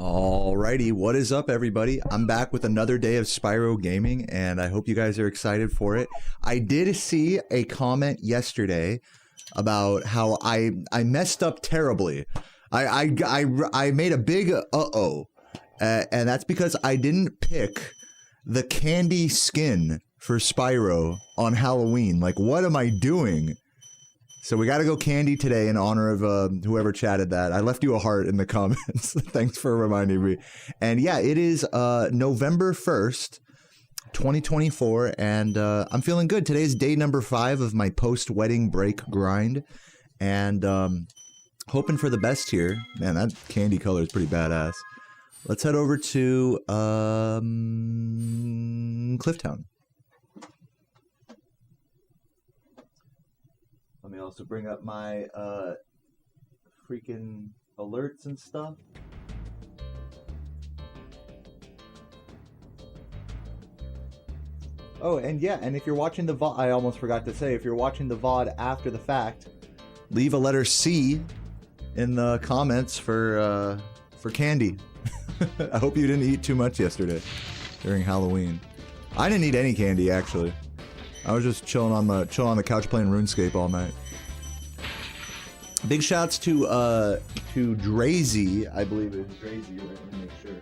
Alrighty, what is up everybody? I'm back with another day of Spyro gaming and I hope you guys are excited for it. I did see a comment yesterday about how I messed up terribly. I made a big uh-oh. And that's because I didn't pick the candy skin for Spyro on Halloween. Like, what am I doing? So we gotta go candy today in honor of whoever chatted that. I left you a heart in the comments. Thanks for reminding me. And yeah, it is November 1st, 2024, and I'm feeling good. Today's day number 5 of my post-wedding break grind, and hoping for the best here. Man, that candy color is pretty badass. Let's head over to Clifftown. Let me also bring up my freaking alerts and stuff. Oh, and yeah, and if you're watching the VOD, I almost forgot to say, if you're watching the VOD after the fact, leave a letter C in the comments for candy. I hope you didn't eat too much yesterday during Halloween. I didn't eat any candy, actually. I was just chilling on the couch playing RuneScape all night. Big shouts to Drazy, I believe it is Drazy. Let me make sure.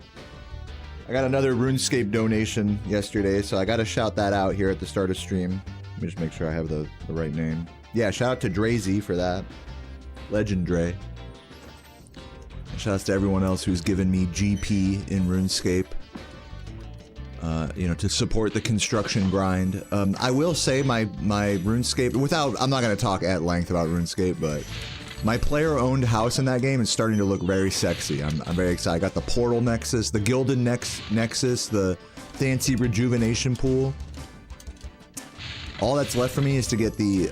I got another RuneScape donation yesterday, so I got to shout that out here at the start of stream. Let me just make sure I have the right name. Yeah, shout out to Drazy for that. Legend Dre. And shouts to everyone else who's given me GP in RuneScape. You know, to support the construction grind. I will say my RuneScape, I'm not going to talk at length about RuneScape, but my player-owned house in that game is starting to look very sexy. I'm very excited. I got the Portal Nexus, the Gilded Nexus, the fancy rejuvenation pool. All that's left for me is to get the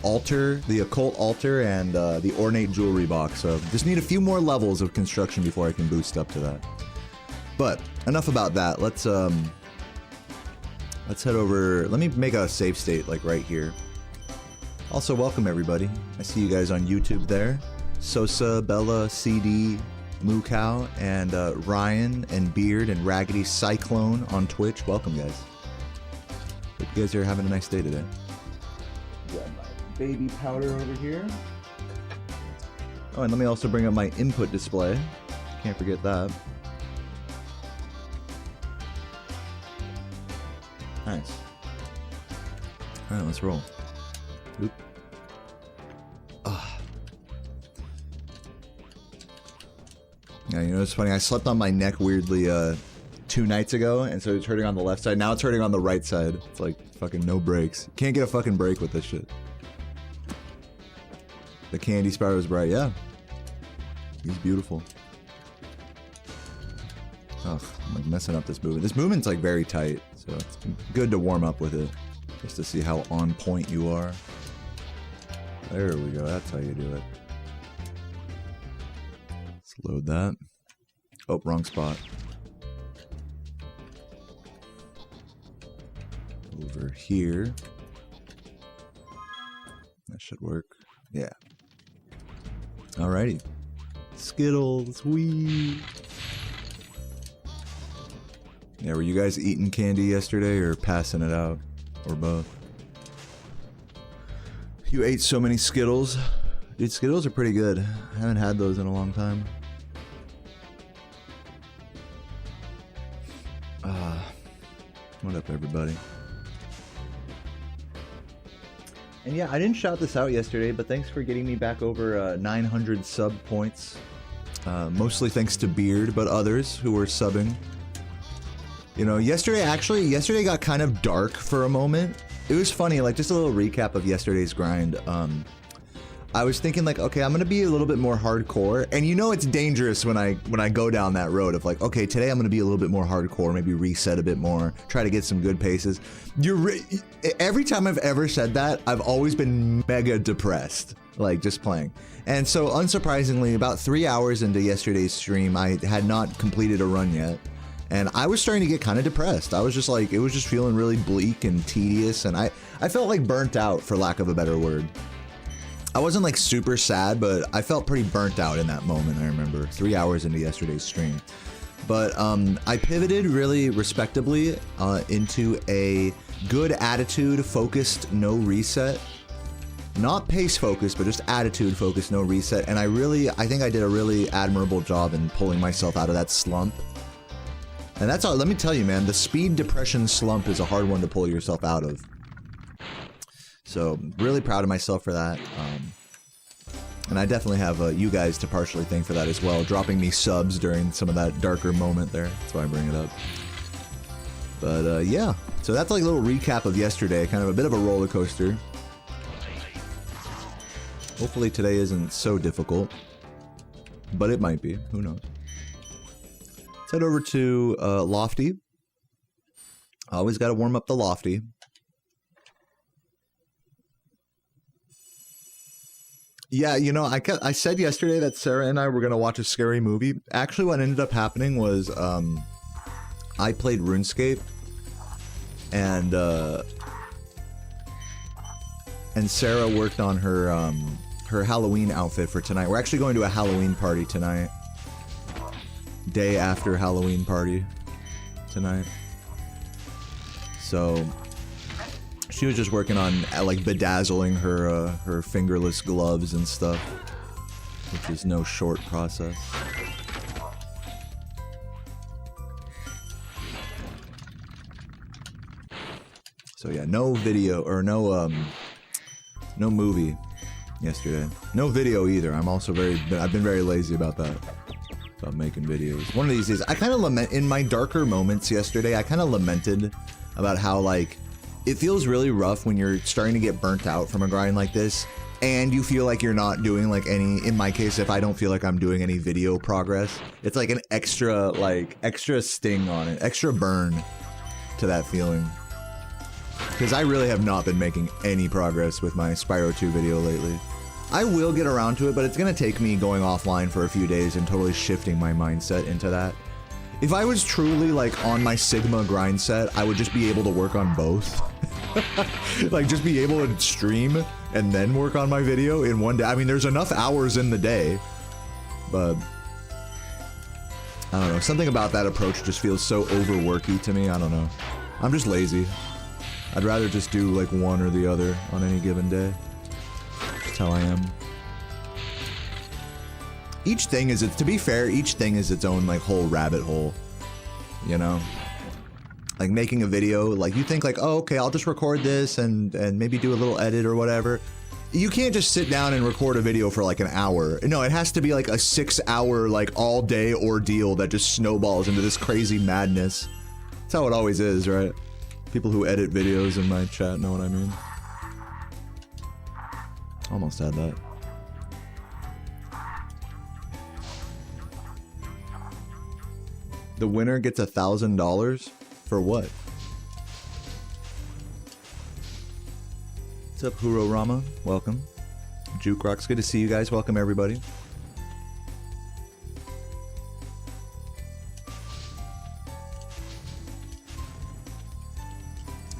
altar, the occult altar, and the ornate jewelry box. So just need a few more levels of construction before I can boost up to that. But enough about that. Let's head over. Let me make a save state like right here. Also, welcome everybody. I see you guys on YouTube there. Sosa, Bella, CD, Moo Cow, and Ryan and Beard and Raggedy Cyclone on Twitch. Welcome, guys. Hope you guys are having a nice day today. Got my baby powder over here. Oh, and let me also bring up my input display. Can't forget that. Nice. Alright, let's roll. Oop. Ah. Yeah, you know, it's funny, I slept on my neck weirdly 2 nights ago, and so it's hurting on the left side. Now it's hurting on the right side. It's like fucking no breaks. Can't get a fucking break with this shit. The candy Spyro's bright, yeah. He's beautiful. Ugh, I'm like messing up this movement. This movement's like very tight, so it's good to warm up with it, just to see how on point you are. There we go, that's how you do it. Let's load that. Oh, wrong spot. Over here. That should work. Yeah. Alrighty. Skittles, wee. Yeah, were you guys eating candy yesterday or passing it out? Or both? You ate so many Skittles. Dude, Skittles are pretty good. I haven't had those in a long time. What up, everybody? And yeah, I didn't shout this out yesterday, but thanks for getting me back over 900 sub points. Mostly thanks to Beard, but others who were subbing. You know, yesterday got kind of dark for a moment. It was funny, like just a little recap of yesterday's grind. I was thinking like, okay, I'm gonna be a little bit more hardcore, and you know it's dangerous when I go down that road of like, okay, today I'm gonna be a little bit more hardcore, maybe reset a bit more, try to get some good paces. Every time I've ever said that, I've always been mega depressed, like just playing. And so unsurprisingly, about 3 hours into yesterday's stream, I had not completed a run yet. And I was starting to get kind of depressed. I was just like, it was just feeling really bleak and tedious, and I felt like burnt out, for lack of a better word. I wasn't like super sad, but I felt pretty burnt out in that moment. I remember 3 hours into yesterday's stream. But I pivoted really respectably into a good attitude focused, no reset. Not pace focused, but just attitude focused, no reset. And I think I did a really admirable job in pulling myself out of that slump. And that's all. Let me tell you, man, the speed depression slump is a hard one to pull yourself out of. So really proud of myself for that. And I definitely have you guys to partially thank for that as well, dropping me subs during some of that darker moment there. That's why I bring it up. But yeah, so that's like a little recap of yesterday, kind of a bit of a roller coaster. Hopefully today isn't so difficult, but it might be. Who knows? Let's head over to Lofty. Always got to warm up the Lofty. Yeah, you know, I said yesterday that Sarah and I were going to watch a scary movie. Actually, what ended up happening was I played RuneScape, and Sarah worked on her her Halloween outfit for tonight. We're actually going to a Halloween party tonight. Day after Halloween party tonight. So she was just working on like bedazzling her her fingerless gloves and stuff, which is no short process. So yeah, no video or no movie yesterday. No video either. I'm also I've been very lazy about that. About making videos. One of these days, I kind of lament in my darker moments yesterday. I kind of lamented about how like it feels really rough when you're starting to get burnt out from a grind like this, and you feel like you're not doing like any. In my case, if I don't feel like I'm doing any video progress, it's like an extra sting on it, extra burn to that feeling. Because I really have not been making any progress with my Spyro 2 video lately. I will get around to it, but it's going to take me going offline for a few days and totally shifting my mindset into that. If I was truly like on my Sigma grind set, I would just be able to work on both. Like just be able to stream and then work on my video in one day. I mean, there's enough hours in the day, but I don't know. Something about that approach just feels so overworky to me. I don't know. I'm just lazy. I'd rather just do like one or the other on any given day. That's how I am. Each thing is, to be fair, each thing is its own like whole rabbit hole, you know? Like making a video, like you think like, oh, okay, I'll just record this and maybe do a little edit or whatever. You can't just sit down and record a video for like an hour. No, it has to be like a 6-hour, like all day ordeal that just snowballs into this crazy madness. That's how it always is, right? People who edit videos in my chat know what I mean. Almost had that. The winner gets $1,000 for what? What's up, Huro Rama? Welcome. Juke Rocks, good to see you guys. Welcome everybody.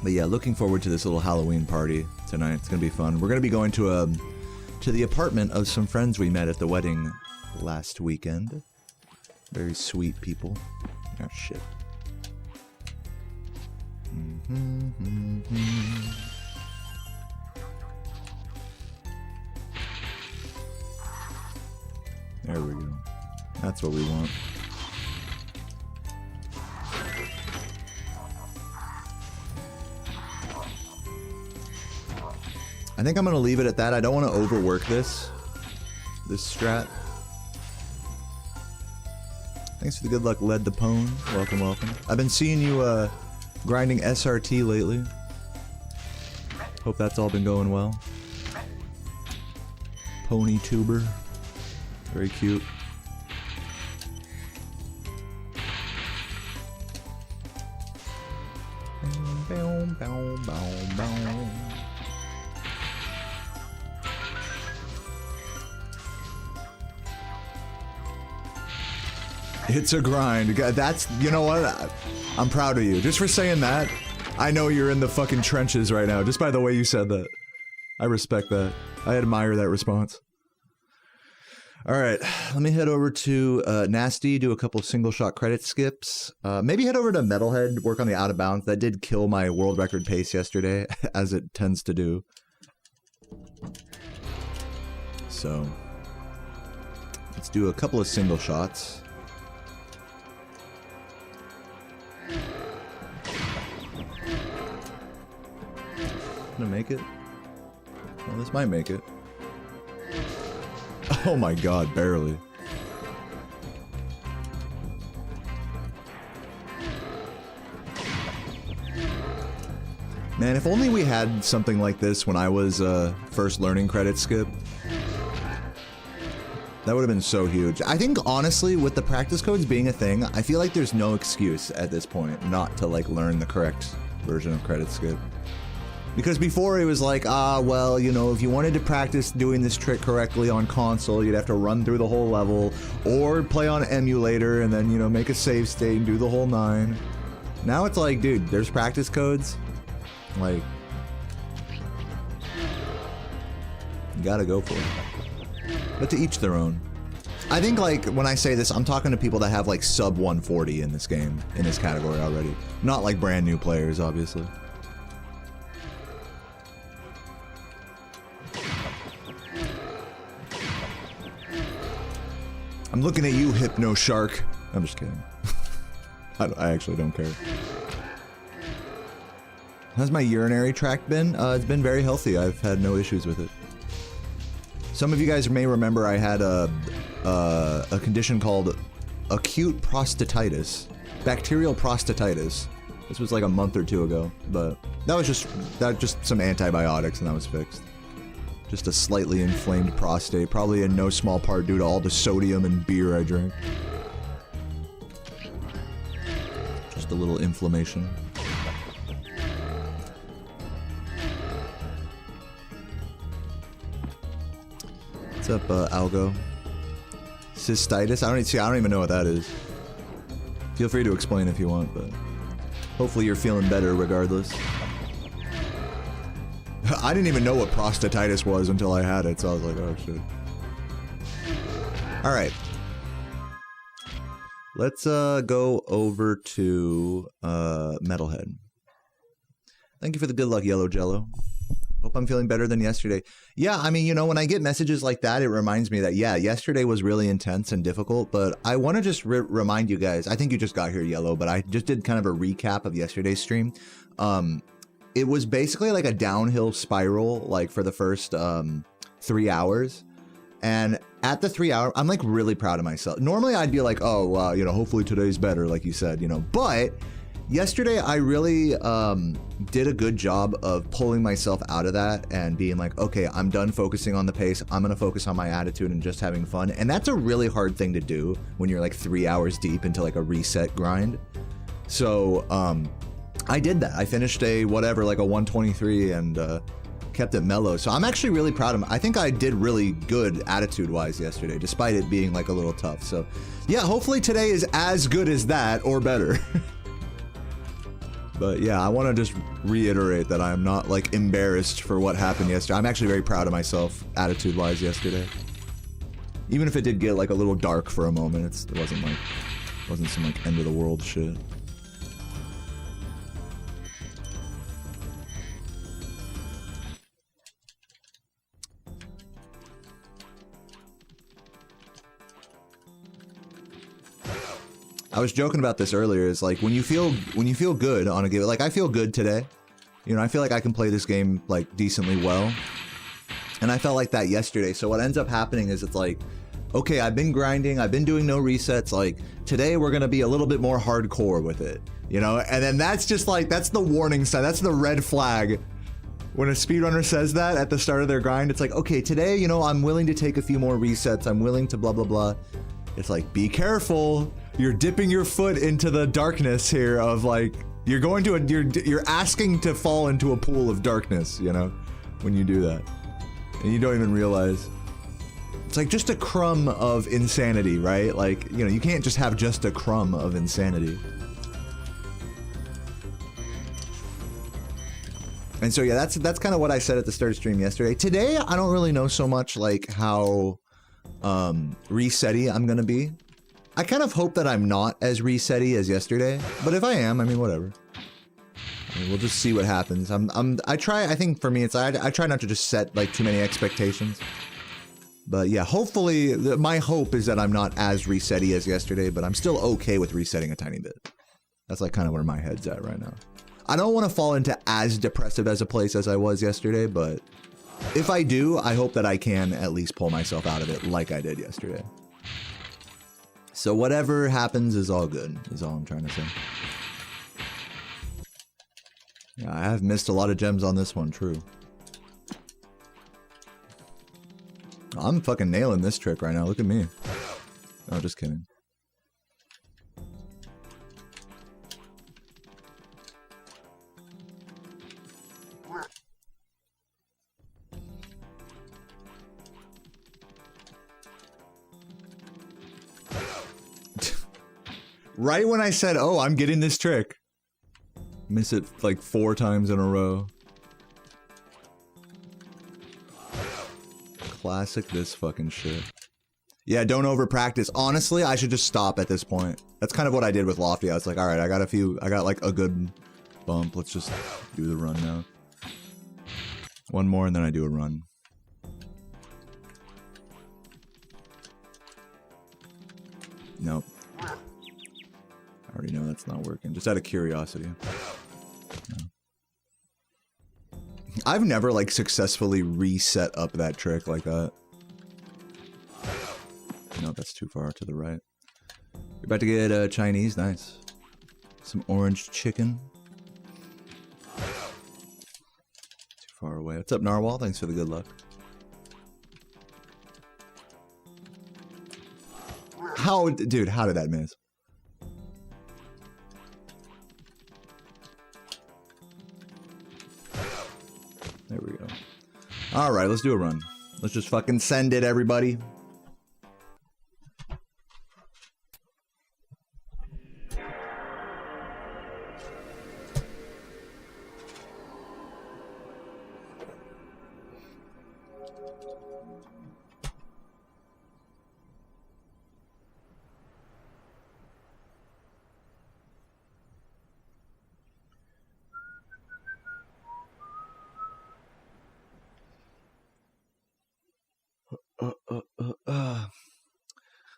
But yeah, looking forward to this little Halloween party tonight. It's gonna be fun. We're gonna be going to the apartment of some friends we met at the wedding last weekend. Very sweet people. Oh shit. There we go. That's what we want. I think I'm gonna leave it at that. I don't want to overwork this strat. Thanks for the good luck, Led the Pwn. Welcome, welcome. I've been seeing you grinding SRT lately. Hope that's all been going well. Pony tuber. Very cute. It's a grind. That's, you know what? I'm proud of you. Just for saying that. I know you're in the fucking trenches right now, just by the way you said that. I respect that. I admire that response. All right, let me head over to Nasty, do a couple of single shot credit skips. Maybe head over to Metalhead, work on the out of bounds. That did kill my world record pace yesterday, as it tends to do. So, let's do a couple of single shots. Gonna make it? Well, this might make it. Oh my god, barely. Man, if only we had something like this when I was first learning credit skip. That would have been so huge. I think, honestly, with the practice codes being a thing, I feel like there's no excuse at this point not to, like, learn the correct version of credit skip. Because before it was like, well, you know, if you wanted to practice doing this trick correctly on console, you'd have to run through the whole level, or play on emulator and then, you know, make a save state and do the whole 9. Now it's like, dude, there's practice codes. Like, you gotta go for it. But to each their own. I think, like, when I say this, I'm talking to people that have, like, sub 140 in this game, in this category already. Not, like, brand new players, obviously. I'm looking at you, Hypno Shark. I'm just kidding. I actually don't care. How's my urinary tract been? It's been very healthy. I've had no issues with it. Some of you guys may remember I had a condition called acute prostatitis. Bacterial prostatitis. This was like a month or 2 ago, but that was just some antibiotics and that was fixed. Just a slightly inflamed prostate, probably in no small part due to all the sodium and beer I drank. Just a little inflammation. What's up, Algo? Cystitis? I don't even know what that is. Feel free to explain if you want, but hopefully you're feeling better regardless. I didn't even know what prostatitis was until I had it, so I was like, oh shit. Alright. Let's go over to Metalhead. Thank you for the good luck, Yellow Jello. Hope I'm feeling better than yesterday. Yeah, I mean, you know, when I get messages like that, it reminds me that, yeah, yesterday was really intense and difficult, but I want to just remind you guys, I think you just got here, Yellow, but I just did kind of a recap of yesterday's stream. It was basically like a downhill spiral, like for the first 3 hours. And at the 3 hour, I'm like really proud of myself. Normally I'd be like, oh, wow, you know, hopefully today's better, like you said, you know, but yesterday I really did a good job of pulling myself out of that and being like, okay, I'm done focusing on the pace. I'm going to focus on my attitude and just having fun. And that's a really hard thing to do when you're like 3 hours deep into like a reset grind. So, I did that. I finished a whatever, like a 123 and kept it mellow. So I'm actually really proud of I think I did really good attitude-wise yesterday, despite it being like a little tough. So yeah, hopefully today is as good as that or better. But yeah, I want to just reiterate that I'm not like embarrassed for what happened yesterday. I'm actually very proud of myself attitude-wise yesterday. Even if it did get like a little dark for a moment, it wasn't some like end of the world shit. I was joking about this earlier. It's like when you feel good on a game, like I feel good today. You know, I feel like I can play this game like decently well. And I felt like that yesterday. So what ends up happening is it's like, okay, I've been grinding, I've been doing no resets. Like today we're gonna be a little bit more hardcore with it, you know? And then that's just like, that's the warning sign. That's the red flag. When a speedrunner says that at the start of their grind, it's like, okay, today, you know, I'm willing to take a few more resets. I'm willing to blah, blah, blah. It's like, be careful. You're dipping your foot into the darkness here of like, you're going to you're asking to fall into a pool of darkness, you know, when you do that. And you don't even realize. It's like just a crumb of insanity, right? Like, you know, you can't just have just a crumb of insanity. And so yeah, that's kind of what I said at the start of stream yesterday. Today, I don't really know so much like how resetty I'm gonna be. I kind of hope that I'm not as resetty as yesterday, but if I am, I mean, whatever. I mean, we'll just see what happens. I think for me, it's I try not to just set like too many expectations. But yeah, hopefully, my hope is that I'm not as resetty as yesterday, but I'm still okay with resetting a tiny bit. That's like kind of where my head's at right now. I don't want to fall into as depressive as a place as I was yesterday, but if I do, I hope that I can at least pull myself out of it like I did yesterday. So whatever happens is all good, is all I'm trying to say. Yeah, I have missed a lot of gems on this one, true. I'm fucking nailing this trick right now, look at me. Oh, just kidding. Right when I said, oh, I'm getting this trick. Miss it like 4 times in a row. Classic this fucking shit. Yeah, don't over practice. Honestly, I should just stop at this point. That's kind of what I did with Lofty. I was like, alright, I got like a good bump. Let's just do the run now. One more and then I do a run. Nope. I already know that's not working. Just out of curiosity. No. I've never like successfully reset up that trick like that. No, that's too far to the right. You're about to get Chinese, nice. Some orange chicken. Too far away. What's up, Narwhal? Thanks for the good luck. How, dude, how did that miss? There we go. Alright, let's do a run. Let's just fucking send it, everybody.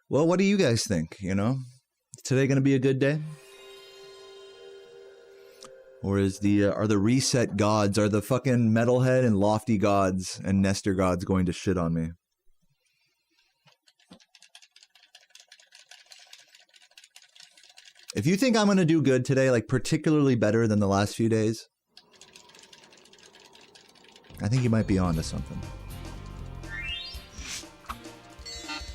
Well, what do you guys think, you know? Is today gonna be a good day? Or is are the reset gods, are the fucking metalhead and lofty gods and Nestor gods going to shit on me? If you think I'm gonna do good today, like particularly better than the last few days, I think you might be onto something.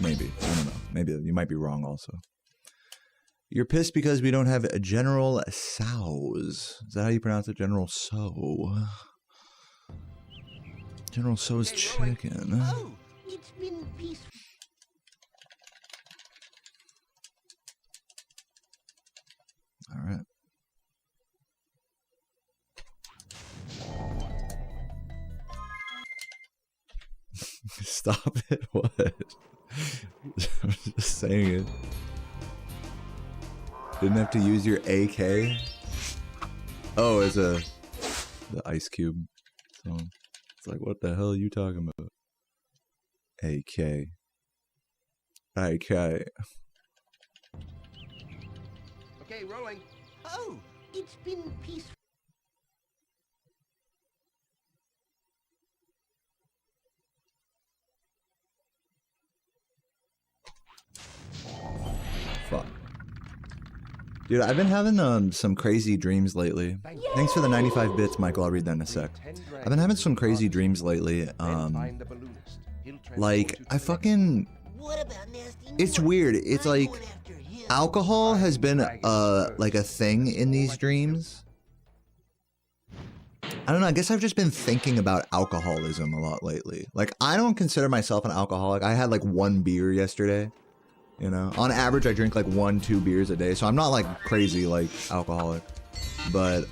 Maybe. I don't know. Maybe you might be wrong also. You're pissed because we don't have a General Sows. Is that how you pronounce it? General Sow. General So's chicken. Oh, it's been peaceful. All right. Stop it. What? I'm just saying it. Didn't have to use your AK? Oh, as the ice cube. So it's like, what the hell are you talking about? AK. AK. Okay, rolling. Oh, it's been peaceful. Fuck. Dude, I've been having some crazy dreams lately. Thanks for the 95 bits, Michael. I'll read that in a sec. I've been having some crazy dreams lately. Like, I fucking... It's weird. It's like, alcohol has been, like a thing in these dreams. I don't know, I guess I've just been thinking about alcoholism a lot lately. Like, I don't consider myself an alcoholic. I had like 1 beer yesterday. You know, on average, I drink like 1-2 beers a day, so I'm not like crazy like alcoholic. But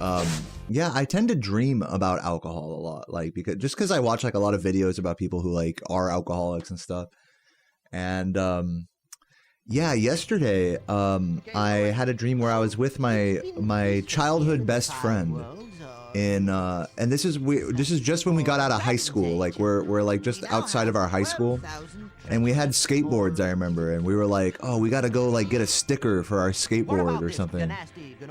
yeah, I tend to dream about alcohol a lot, like because I watch like a lot of videos about people who like are alcoholics and stuff. And yeah, yesterday I had a dream where I was with my childhood best friend in and this is just when we got out of high school. Like we're like just outside of our high school, and we had skateboards, I remember, and we were like, oh, we gotta go like get a sticker for our skateboard or something.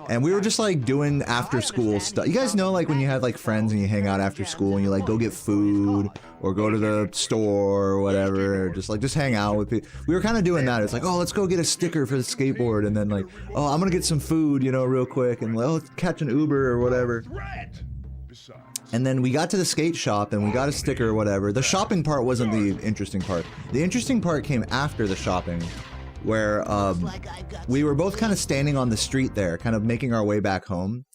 And we were just like doing after school stuff. You guys know, like when you have like friends and you hang out after school and you like go get food or go to the store or whatever, or just hang out with people. We were kind of doing that. It's like, oh, let's go get a sticker for the skateboard, and then like, oh, I'm gonna get some food, you know, real quick, and like, oh, let's catch an Uber or whatever. And then we got to the skate shop and we got a sticker or whatever. The shopping part wasn't the interesting part. The interesting part came after the shopping, where we were both kind of standing on the street there, kind of making our way back home.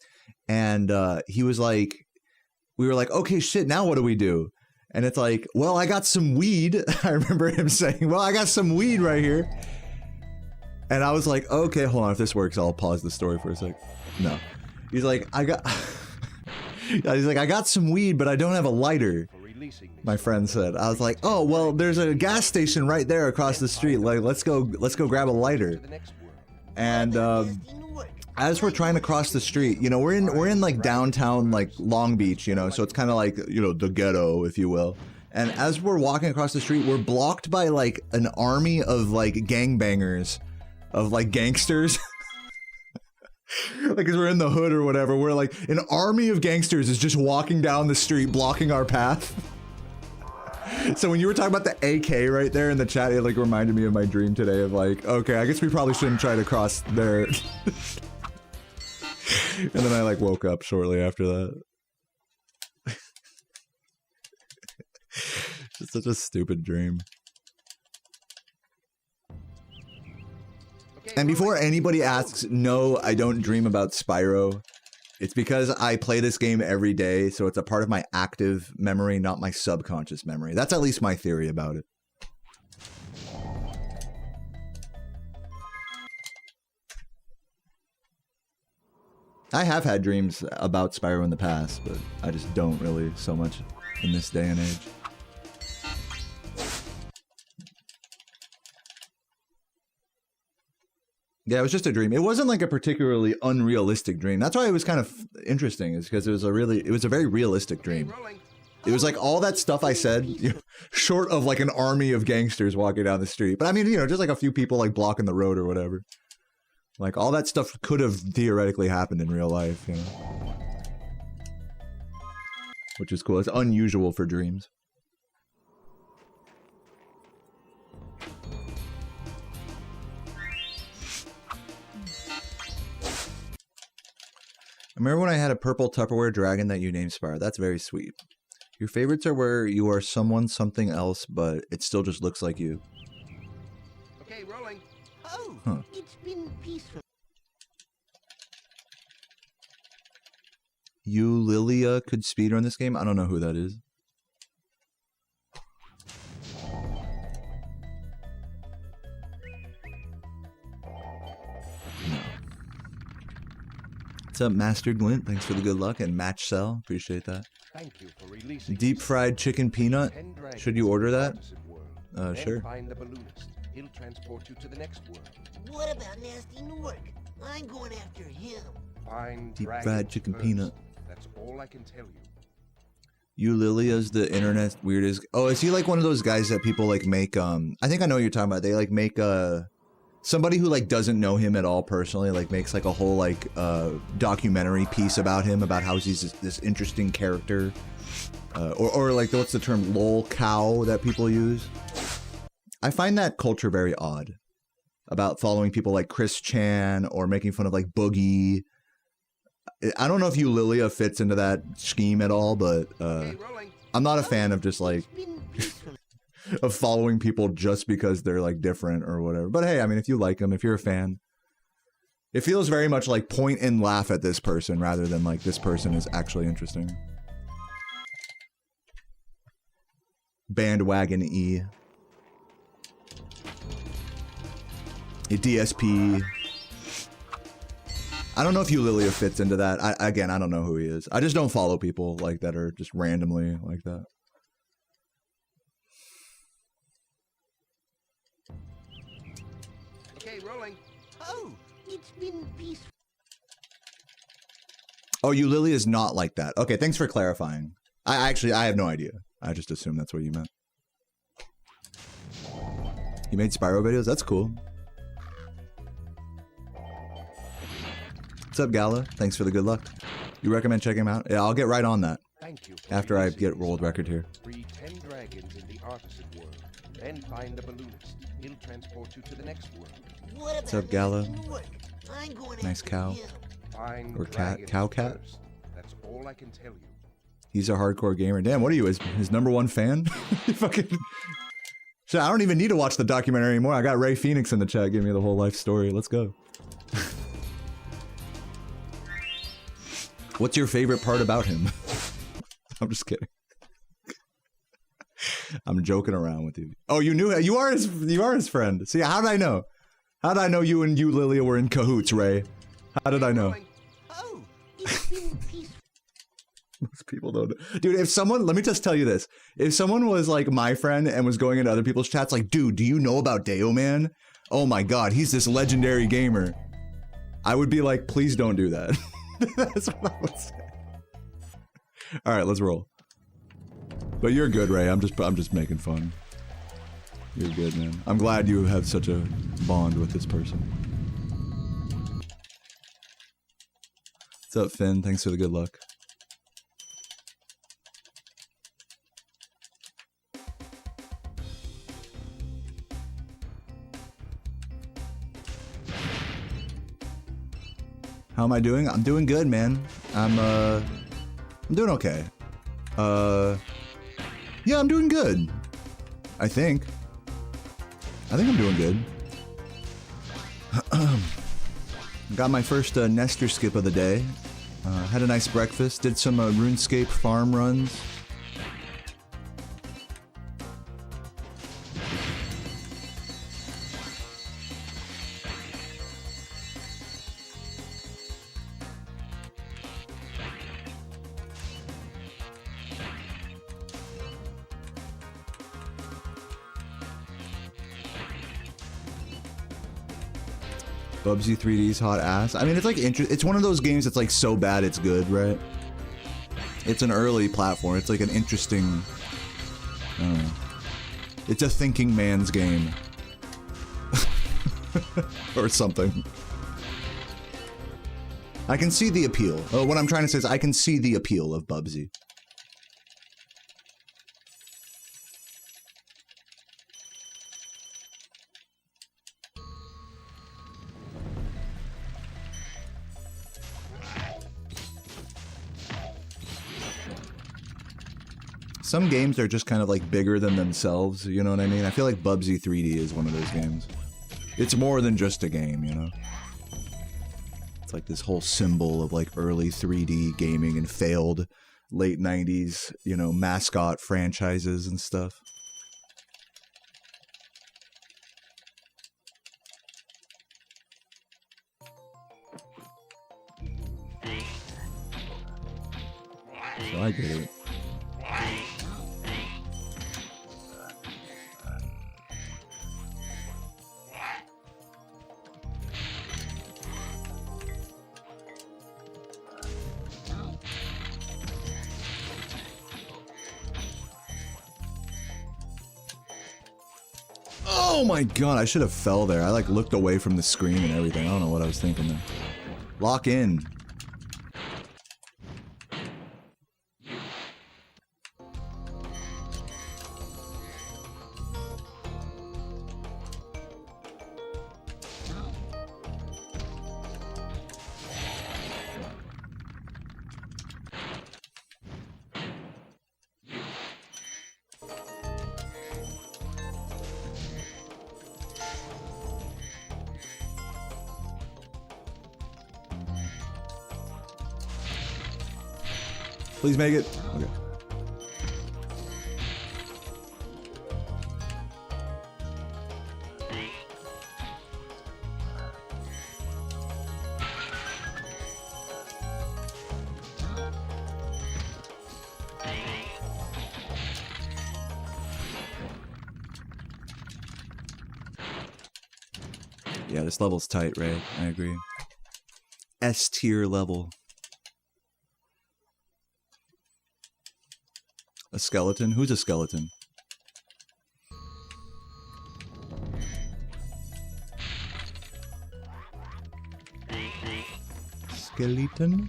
And he was like, we were like, okay, shit, now what do we do? And it's like, well, I got some weed. I remember him saying, well, I got some weed right here. And I was like, okay, hold on, if this works, I'll pause the story for a sec. No. He's like, he's like, I got some weed, but I don't have a lighter, my friend said. I was like, oh, well, there's a gas station right there across the street. Like, let's go grab a lighter. And as we're trying to cross the street, you know, we're in like downtown, like Long Beach, you know, so it's kind of like, you know, the ghetto, if you will. And as we're walking across the street, we're blocked by like an army of like gangbangers, of like gangsters. Like, as we're in the hood or whatever, we're like, an army of gangsters is just walking down the street, blocking our path. So when you were talking about the AK right there in the chat, it like reminded me of my dream today of like, okay, I guess we probably shouldn't try to cross there. And then I like woke up shortly after that. It's such a stupid dream. And before anybody asks, no, I don't dream about Spyro. It's because I play this game every day, so it's a part of my active memory, not my subconscious memory. That's at least my theory about it. I have had dreams about Spyro in the past, but I just don't really so much in this day and age. Yeah, it was just a dream. It wasn't like a particularly unrealistic dream. That's why it was kind of interesting, is because it was a very realistic dream. It was like all that stuff I said, you know, short of like an army of gangsters walking down the street. But I mean, you know, just like a few people like blocking the road or whatever. Like all that stuff could have theoretically happened in real life, you know. Which is cool. It's unusual for dreams. I remember when I had a purple Tupperware dragon that you named Spyro. That's very sweet. Your favorites are where you are someone something else, but it still just looks like you. Okay, rolling. Oh, huh. It's been peaceful. You Lilia could speedrun this game? I don't know who that is. What's up, Master Glint? Thanks for the good luck. And Match Cell. Appreciate that. Thank you for releasing Deep fried chicken peanut. Should you order that? Sure. Find the balloonist. He'll transport you to the next world. What about Nasty Newark? I'm going after him. Find Deep fried chicken first. peanut. That's all I can tell you. You Lilia's the internet weirdest. Oh, is he like one of those guys that people like make? I think I know what you're talking about. They like make somebody who like doesn't know him at all personally, like makes like a whole like documentary piece about him, about how he's this interesting character, or like what's the term, lol cow that people use. I find that culture very odd, about following people like Chris Chan or making fun of like Boogie. I don't know if Lilia fits into that scheme at all, but I'm not a fan of just like of following people just because they're like different or whatever. But hey, I mean, if you like them, if you're a fan, it feels very much like point and laugh at this person rather than like this person is actually interesting. Bandwagon E. A DSP. I don't know if Eulilia fits into that. Again, I don't know who he is. I just don't follow people like that are just randomly like that. Okay, rolling. Oh, it's been peaceful. Oh, Eulilia is not like that. Okay, thanks for clarifying. I have no idea. I just assumed that's what you meant. He made Spyro videos? That's cool. What's up, Gala? Thanks for the good luck. You recommend checking him out? Yeah, I'll get right on that. Thank you. After I get world record here. Free 10 dragons in the Artisan world. Then find a balloonist. He'll transport you to the next world. What up, Gala? I'm going Nice after cow. him. Find Or cat? dragons Cow cat? first. That's all I can tell you. He's a hardcore gamer. Damn, what are you, his #1 fan? Fucking... Shit, I don't even need to watch the documentary anymore. I got Ray Phoenix in the chat giving me the whole life story. Let's go. What's your favorite part about him? I'm just kidding. I'm joking around with you. Oh, you knew you are his friend. See, how did I know? How did I know you and Lilia were in cahoots, Ray? How did I know? Oh, it's been peaceful. Most people don't. Dude, if someone, let me just tell you this. If someone was like my friend and was going into other people's chats like, dude, do you know about Deo Man? Oh my god, he's this legendary gamer. I would be like, please don't do that. That's what I would say. Alright, let's roll. But you're good, Ray. I'm just making fun. You're good, man. I'm glad you have such a bond with this person. What's up, Finn? Thanks for the good luck. How am I doing? I'm doing good, man. I'm doing okay. Yeah, I'm doing good. I think I'm doing good. Got my first Nestor skip of the day. Had a nice breakfast. Did some RuneScape farm runs. Bubsy 3D's hot ass. I mean, it's like it's one of those games that's like so bad it's good, right? It's an early platform. It's like an interesting, I don't know. It's a thinking man's game. Or something. I can see the appeal. What I'm trying to say is I can see the appeal of Bubsy. Some games are just kind of like bigger than themselves, you know what I mean? I feel like Bubsy 3D is one of those games. It's more than just a game, you know? It's like this whole symbol of like early 3D gaming and failed late 90s, you know, mascot franchises and stuff. So I get it. Oh my god, I should have fell there. I like looked away from the screen and everything. I don't know what I was thinking there. Lock in. Please make it. Okay. this level's tight, right? I agree. S tier level. A skeleton? Who's a skeleton? Skeleton?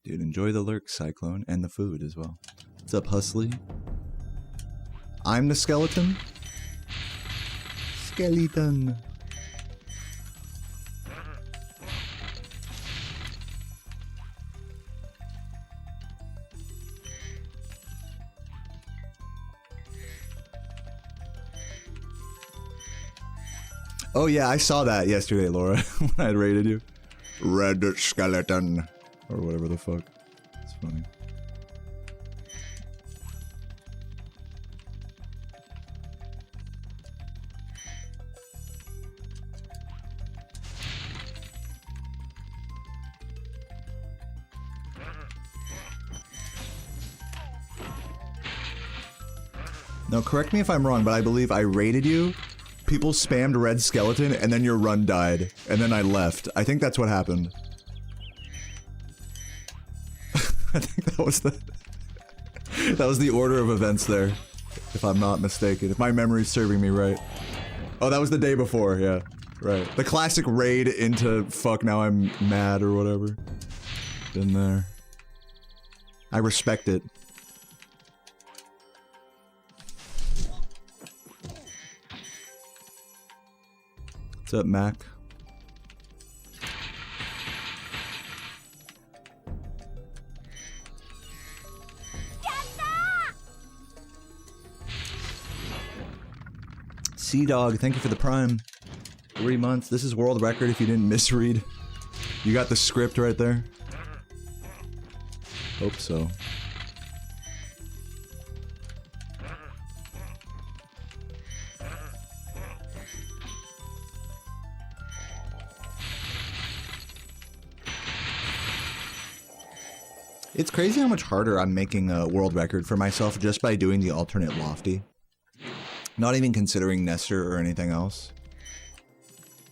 Dude, enjoy the lurk, Cyclone, and the food as well. What's up, Husley? I'm the skeleton? Skeleton. Oh yeah, I saw that yesterday, Laura, when I had rated you. Red skeleton. Or whatever the fuck. It's funny. Now, correct me if I'm wrong, but I believe I rated you, people spammed red skeleton, and then your run died, and then I left. I think that's what happened. I think that was the order of events there, if I'm not mistaken. If my memory's serving me right. Oh, that was the day before, yeah. Right. The classic raid into fuck now I'm mad or whatever. Been there. I respect it. What's up, Mac? Sea-Dog, thank you for the Prime. 3 months. This is world record if you didn't misread. You got the script right there? Hope so. It's crazy how much harder I'm making a world record for myself just by doing the alternate lofty. Not even considering Nestor or anything else.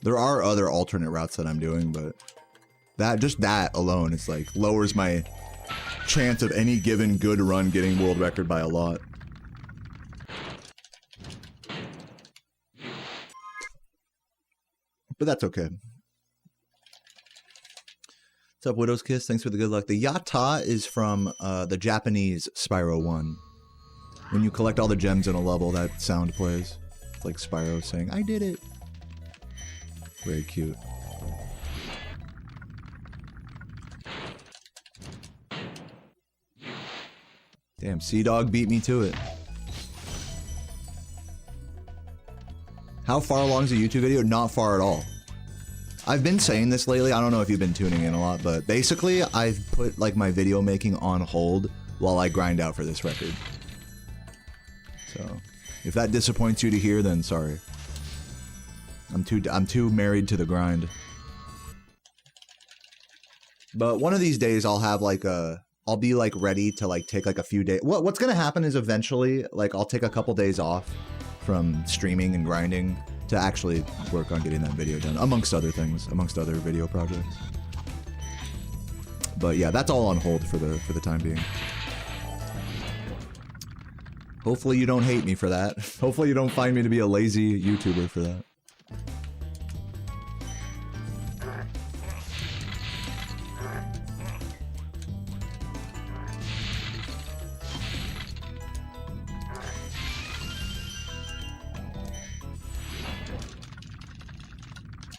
There are other alternate routes that I'm doing, but just that alone is like lowers my chance of any given good run getting world record by a lot. But that's okay. What's up, Widow's Kiss? Thanks for the good luck. The Yata is from the Japanese Spyro 1. When you collect all the gems in a level, that sound plays. It's like Spyro saying, I did it. Very cute. Damn, Sea-Dog beat me to it. How far along is a YouTube video? Not far at all. I've been saying this lately, I don't know if you've been tuning in a lot, but basically I've put like my video making on hold while I grind out for this record. So, if that disappoints you to hear, then sorry. I'm too married to the grind. But one of these days I'll have like I'll be like ready to like take like a few days. What's gonna happen is eventually like I'll take a couple days off from streaming and grinding to actually work on getting that video done, amongst other things, amongst other video projects. But yeah, that's all on hold for the time being. Hopefully you don't hate me for that. Hopefully you don't find me to be a lazy YouTuber for that.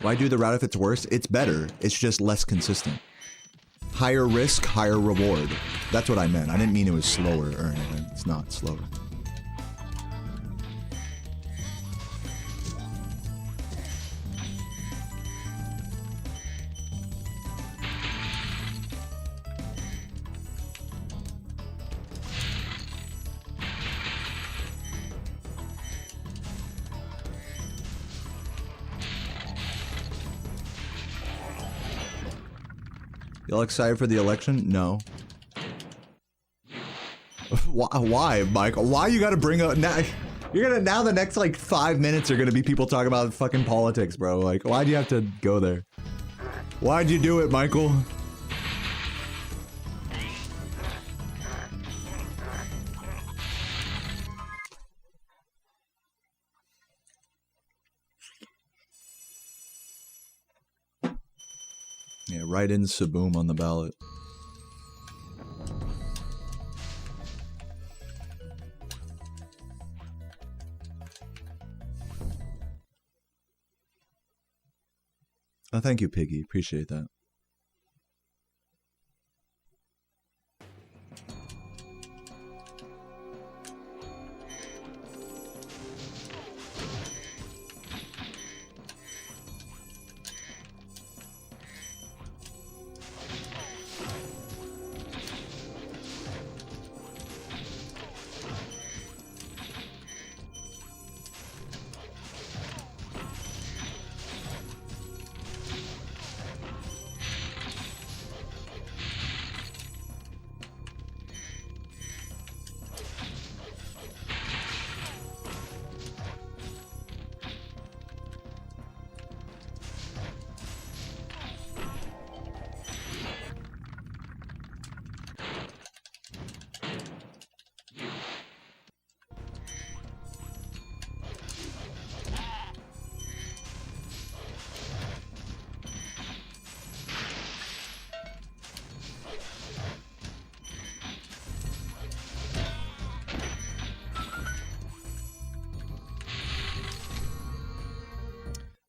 Why do the route if it's worse? It's better. It's just less consistent. Higher risk, higher reward. That's what I meant. I didn't mean it was slower or anything. It's not slower. Y'all excited for the election? No. Why, Michael? Why you gotta bring up now? You're gonna now the next like 5 minutes are gonna be people talking about fucking politics, bro. Like, why do you have to go there? Why'd you do it, Michael? Yeah, write in Saboom on the ballot. Oh, thank you, Piggy. Appreciate that.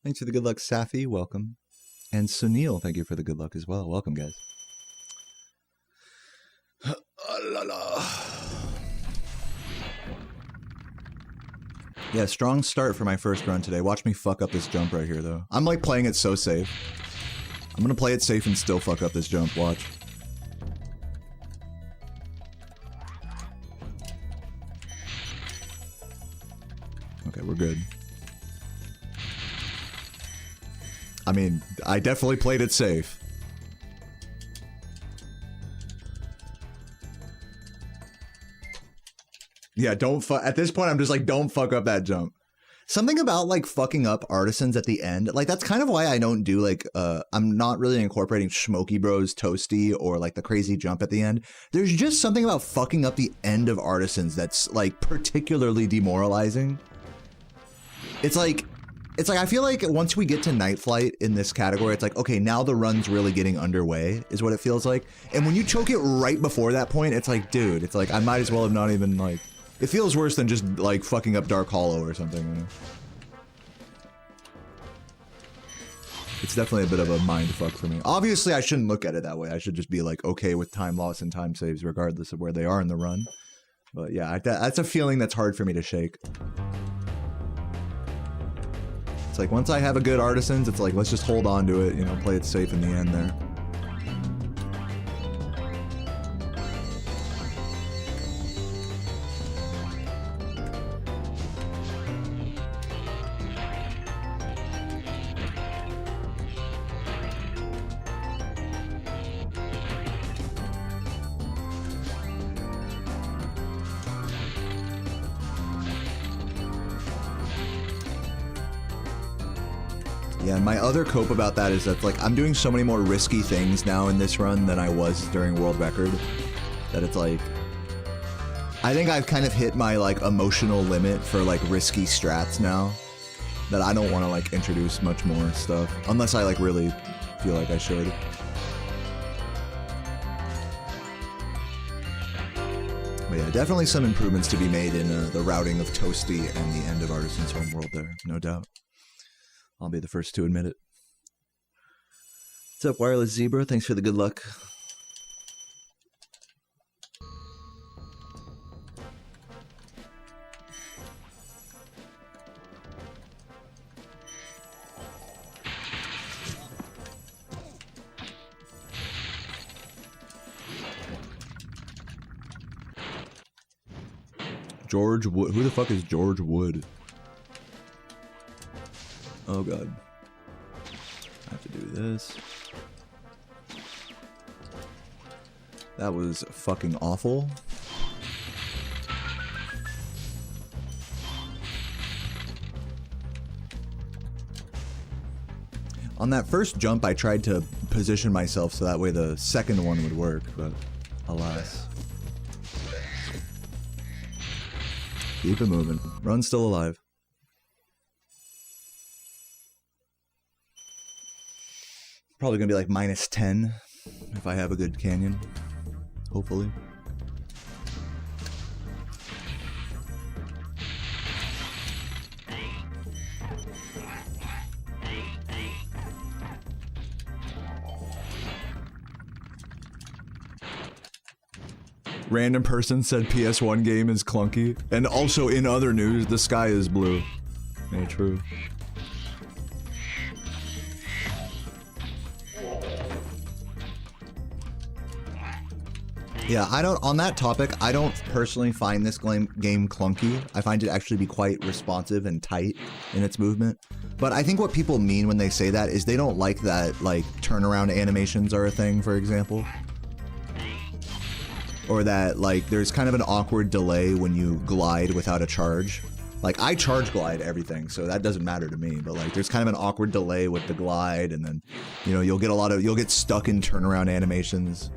Thanks for the good luck, Safi. Welcome. And Sunil, thank you for the good luck as well. Welcome, guys. Yeah, strong start for my first run today. Watch me fuck up this jump right here, though. I'm like playing it so safe. I'm gonna play it safe and still fuck up this jump. Watch. Okay, we're good. I mean, I definitely played it safe. Yeah, at this point, I'm just like, don't fuck up that jump. Something about like fucking up artisans at the end, like that's kind of why I don't do like, I'm not really incorporating Smokey Bros Toasty or like the crazy jump at the end. There's just something about fucking up the end of artisans that's like particularly demoralizing. It's like I feel like once we get to Night Flight in this category, it's like, okay, now the run's really getting underway, is what it feels like. And when you choke it right before that point, it's like, dude, it's like, I might as well have not even, like, it feels worse than just, like, fucking up Dark Hollow or something, you know? It's definitely a bit of a mind fuck for me. Obviously, I shouldn't look at it that way. I should just be, like, okay with time loss and time saves, regardless of where they are in the run. But yeah, that's a feeling that's hard for me to shake. It's like, once I have a good artisans, it's like, let's just hold on to it, you know, play it safe in the end there. Yeah, and my other cope about that is that, like, I'm doing so many more risky things now in this run than I was during World Record, that it's like, I think I've kind of hit my, like, emotional limit for, like, risky strats now, that I don't want to, like, introduce much more stuff, unless I, like, really feel like I should. But yeah, definitely some improvements to be made in the routing of Toasty and the end of Artisan's Homeworld there, no doubt. I'll be the first to admit it. What's up, Wireless Zebra? Thanks for the good luck. George Wood. Who the fuck is George Wood? Oh god. I have to do this. That was fucking awful. On that first jump, I tried to position myself so that way the second one would work, but alas. Keep it moving. Run's still alive. Probably gonna be like -10 if I have a good canyon. Hopefully. Random person said PS1 game is clunky. And also in other news, the sky is blue. Yeah, true. Yeah, on that topic, I don't personally find this game clunky. I find it actually be quite responsive and tight in its movement. But I think what people mean when they say that is they don't like that, like, turnaround animations are a thing, for example. Or that, like, there's kind of an awkward delay when you glide without a charge. Like, I charge glide everything, so that doesn't matter to me, but, like, there's kind of an awkward delay with the glide, and then, you know, you'll get stuck in turnaround animations.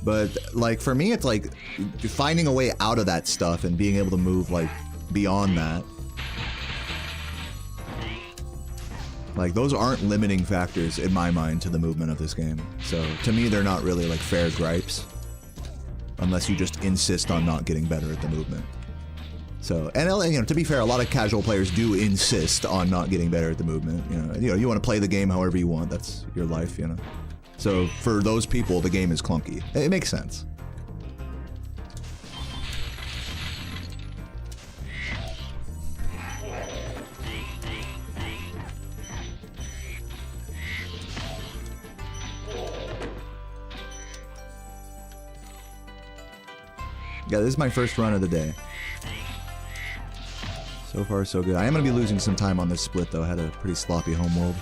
But, like, for me, it's, like, finding a way out of that stuff and being able to move, like, beyond that. Like, those aren't limiting factors, in my mind, to the movement of this game. So, to me, they're not really, like, fair gripes. Unless you just insist on not getting better at the movement. So, and you know, to be fair, a lot of casual players do insist on not getting better at the movement. You know, you want to play the game however you want. That's your life, you know. So for those people, the game is clunky. It makes sense. Yeah, this is my first run of the day. So far, so good. I am going to be losing some time on this split, though. I had a pretty sloppy homeworld.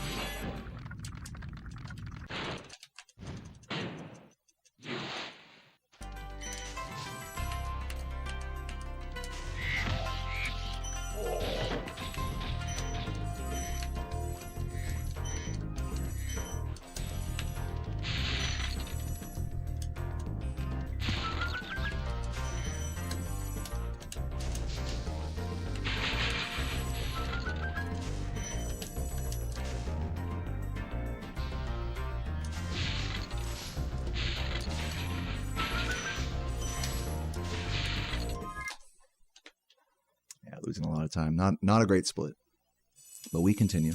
Losing a lot of time. Not a great split. But we continue.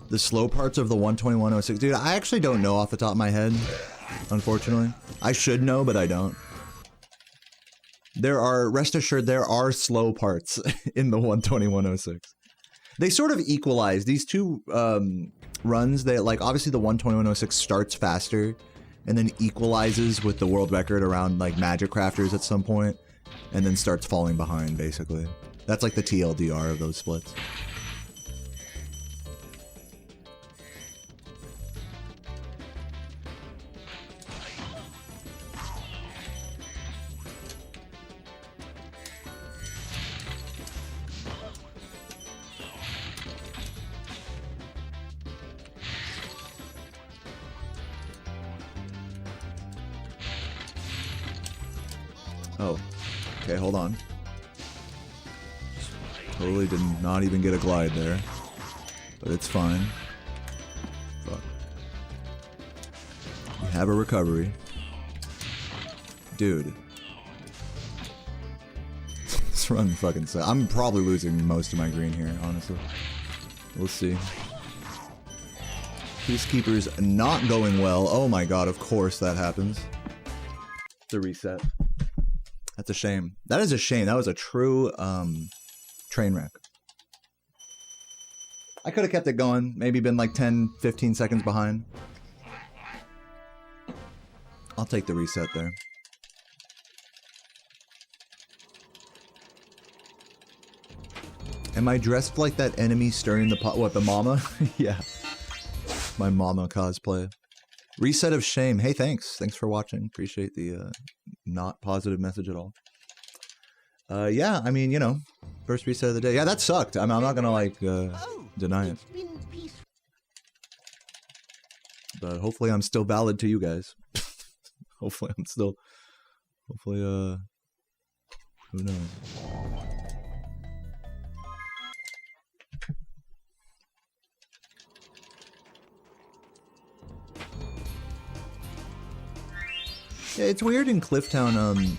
The slow parts of the 121.06. Dude, I actually don't know off the top of my head, unfortunately. I should know, but I don't. Rest assured, there are slow parts in the 121.06. They sort of equalize. These two runs, they, like, obviously the 121.06 starts faster, and then equalizes with the world record around, like, Magic Crafters at some point, and then starts falling behind, basically. That's like the TLDR of those splits. Oh, okay, hold on. Totally did not even get a glide there. But it's fine. Fuck. We have a recovery. Dude. This run fucking sucks. I'm probably losing most of my green here, honestly. We'll see. Peacekeeper's not going well. Oh my god, of course that happens. The reset. That's a shame. That is a shame. That was a true train wreck. I could have kept it going. Maybe been like 10, 15 seconds behind. I'll take the reset there. Am I dressed like that enemy stirring the pot? What, the mama? Yeah. My mama cosplay. Reset of shame. Hey, thanks. Thanks for watching. Appreciate the not positive message at all. Yeah, I mean, you know, first reset of the day. Yeah, that sucked. I'm not gonna, like, deny it. But hopefully I'm still valid to you guys. Hopefully I'm still... Hopefully, who knows? Yeah, it's weird in Clifftown,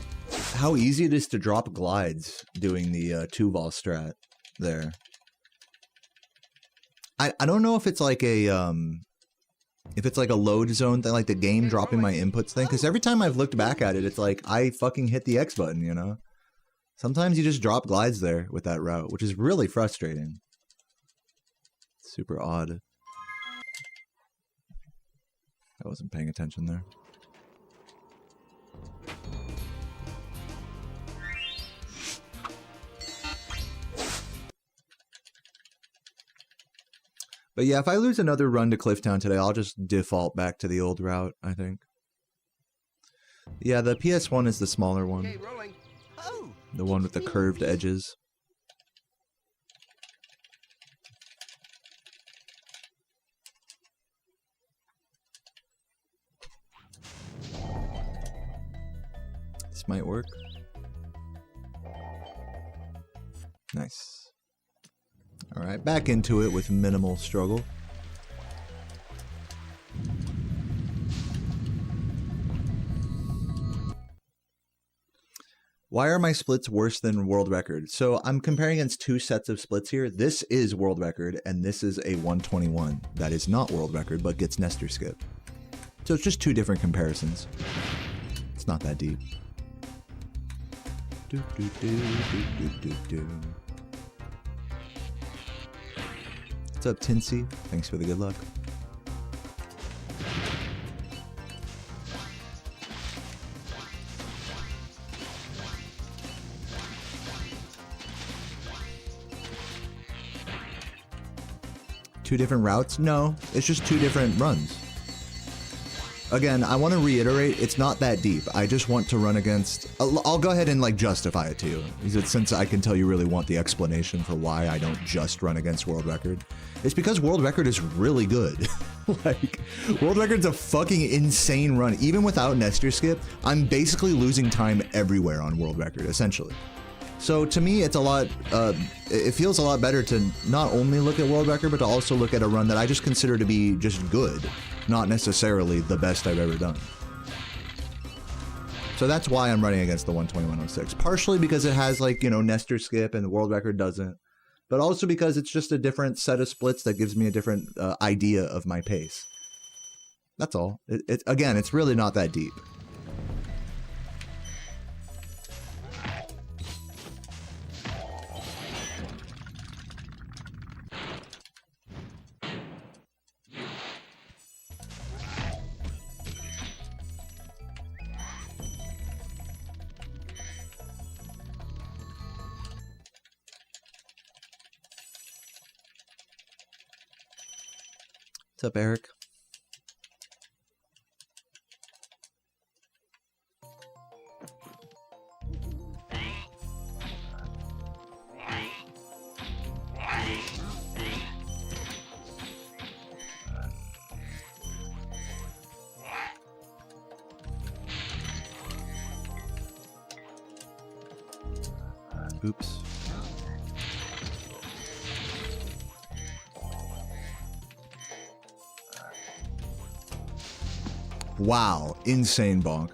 how easy it is to drop glides doing the 2-vol strat there. I don't know if it's like a load zone thing, like the game dropping my inputs thing, because every time I've looked back at it, it's like I fucking hit the X button, you know? Sometimes you just drop glides there with that route, which is really frustrating. Super odd. I wasn't paying attention there. But yeah, if I lose another run to Clifftown today, I'll just default back to the old route, I think. Yeah, the PS1 is the smaller one. Okay, rolling. Oh, The one with the curved edges. This might work. Nice. Alright, back into it with minimal struggle. Why are my splits worse than world record? So I'm comparing against two sets of splits here. This is world record, and this is a 121. That is not world record, but gets Nestor skip. So it's just two different comparisons. It's not that deep. Do, do, do, do, do, do, do. What's up, Tinsy? Thanks for the good luck. Two different routes? No, it's just two different runs. Again, I want to reiterate, it's not that deep. I just want to run against... I'll go ahead and like justify it to you, since I can tell you really want the explanation for why I don't just run against world record. It's because world record is really good. Like, world record's a fucking insane run. Even without Nestor skip, I'm basically losing time everywhere on world record, essentially. So to me, it's a lot, it feels a lot better to not only look at world record, but to also look at a run that I just consider to be just good, not necessarily the best I've ever done. So that's why I'm running against the 121.06. Partially because it has, like, you know, Nestor skip and the world record doesn't, but also because it's just a different set of splits that gives me a different idea of my pace. That's all. Again, it's really not that deep. What's up, Eric? Oops. Wow, insane bonk.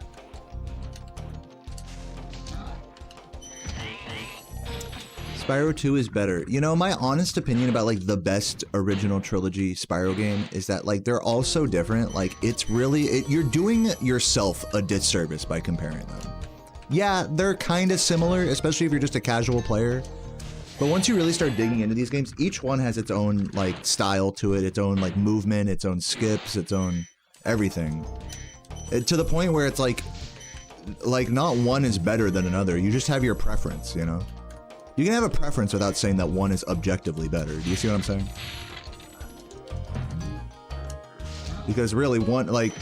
Spyro 2 is better. You know, my honest opinion about, like, the best original trilogy Spyro game is that, like, they're all so different. Like, it's really, you're doing yourself a disservice by comparing them. Yeah, they're kind of similar, especially if you're just a casual player. But once you really start digging into these games, each one has its own, like, style to it, its own, like, movement, its own skips, its own everything. To the point where it's like not one is better than another. You just have your preference, you know? You can have a preference without saying that one is objectively better. Do you see what I'm saying? Because really, one, like,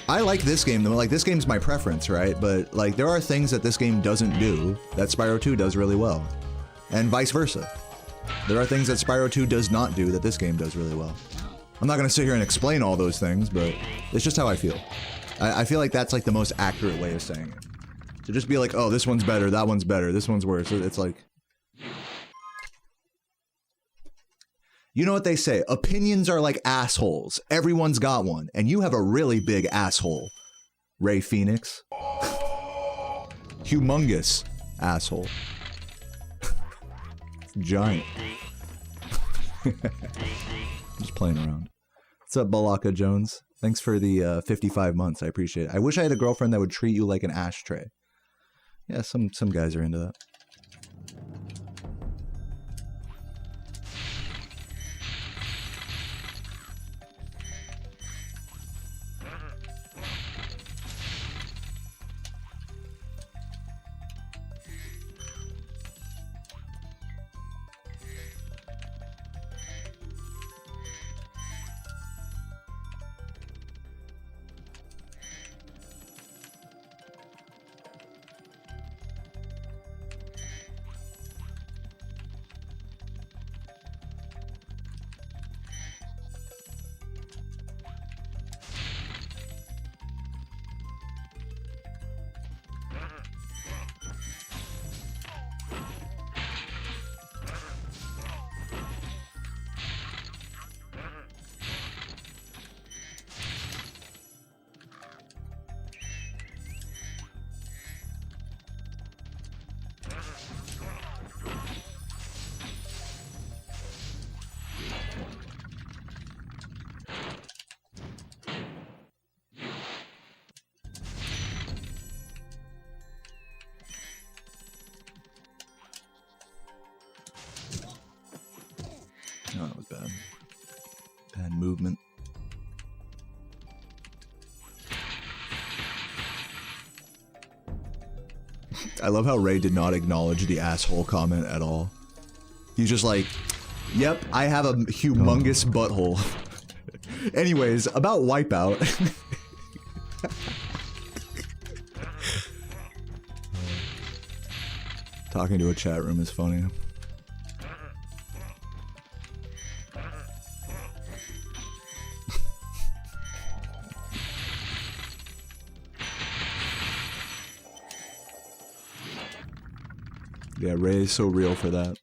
I like this game though. Like, this game's my preference, right? But like, there are things that this game doesn't do that Spyro 2 does really well, and vice versa. There are things that Spyro 2 does not do that this game does really well. I'm not gonna sit here and explain all those things, but it's just how I feel. I feel like that's like the most accurate way of saying it. To just be like, oh, this one's better, that one's better, this one's worse. It's like... You know what they say, opinions are like assholes. Everyone's got one, and you have a really big asshole, Ray Phoenix. Humongous asshole. Giant. Just playing around. What's up, Balaka Jones? Thanks for the 55 months, I appreciate it. I wish I had a girlfriend that would treat you like an ashtray. Yeah, some guys are into that. Oh, that was bad. Bad movement. I love how Ray did not acknowledge the asshole comment at all. He's just like, yep, I have a humongous butthole. Anyways, about Wipeout. Talking to a chat room is funny. Yeah, Ray is so real for that.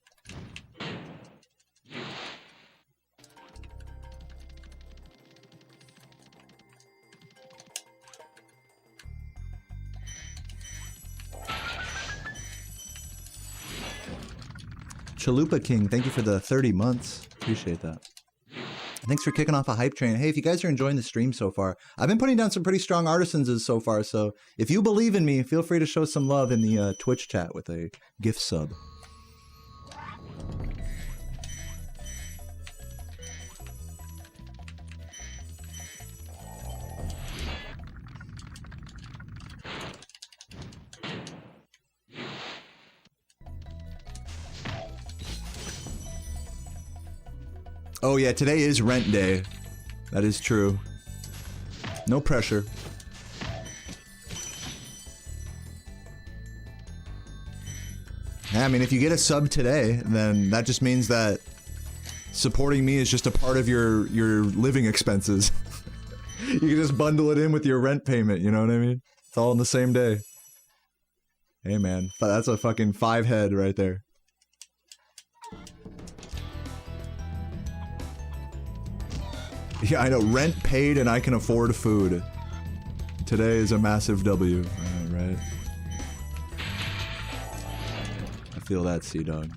Chalupa King, thank you for the 30 months. Appreciate that. Thanks for kicking off a hype train. Hey, if you guys are enjoying the stream so far, I've been putting down some pretty strong artisans so far, so if you believe in me, feel free to show some love in the Twitch chat with a gift sub. Oh yeah, today is rent day. That is true. No pressure. Yeah, I mean, if you get a sub today, then that just means that supporting me is just a part of your living expenses. You can just bundle it in with your rent payment, you know what I mean? It's all on the same day. Hey man, that's a fucking 5 head right there. Yeah, I know, rent paid and I can afford food. Today is a massive W, right? I feel that, Sea-Dog.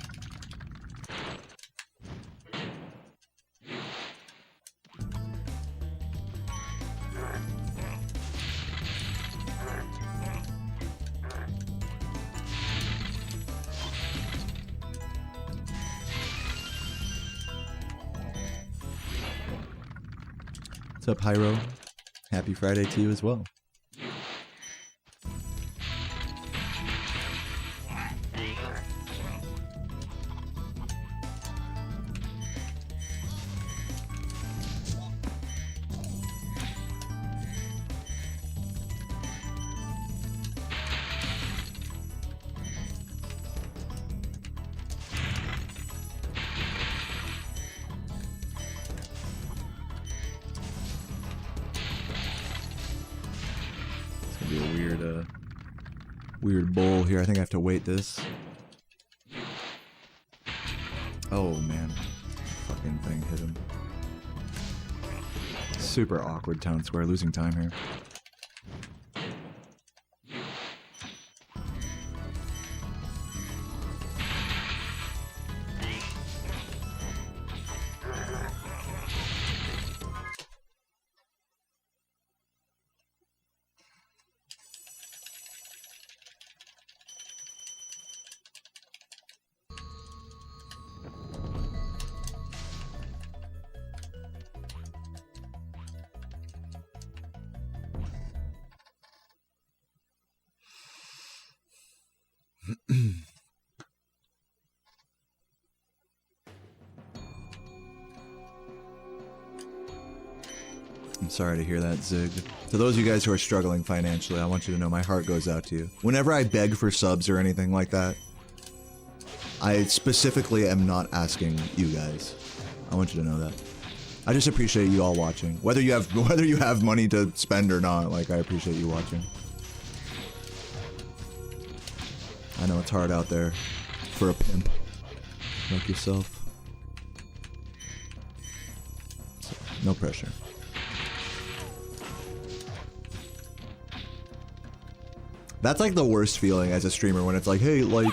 What's up, Hyro? Happy Friday to you as well. weird bowl here. I think I have to wait this. Oh man, fucking thing hit him. Super awkward town square, losing time here. I'm sorry to hear that, Zig. To those of you guys who are struggling financially, I want you to know my heart goes out to you. Whenever I beg for subs or anything like that, I specifically am not asking you guys. I want you to know that. I just appreciate you all watching. Whether you have money to spend or not, like, I appreciate you watching. I know it's hard out there for a pimp like yourself. So, no pressure. That's like the worst feeling as a streamer when it's like, hey, like,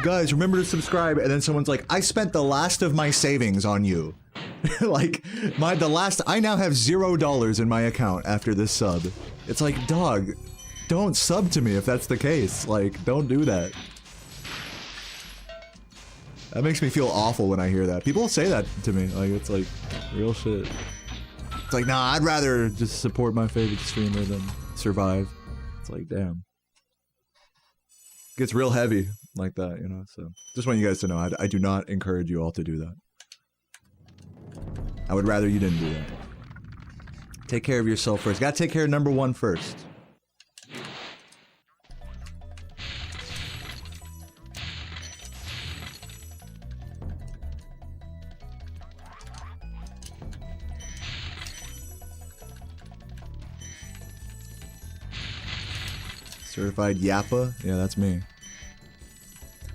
guys, remember to subscribe, and then someone's like, I spent the last of my savings on you. Like, I now have $0 in my account after this sub. It's like, dog, don't sub to me if that's the case. Like, don't do that. That makes me feel awful when I hear that. People say that to me, like, it's like, real shit. It's like, nah, I'd rather just support my favorite streamer than survive. It's like, damn. Gets real heavy like that, you know, so just want you guys to know I do not encourage you all to do that. I would rather you didn't do that. Take care of yourself first. Gotta take care of number one first. Certified Yappa? Yeah, that's me.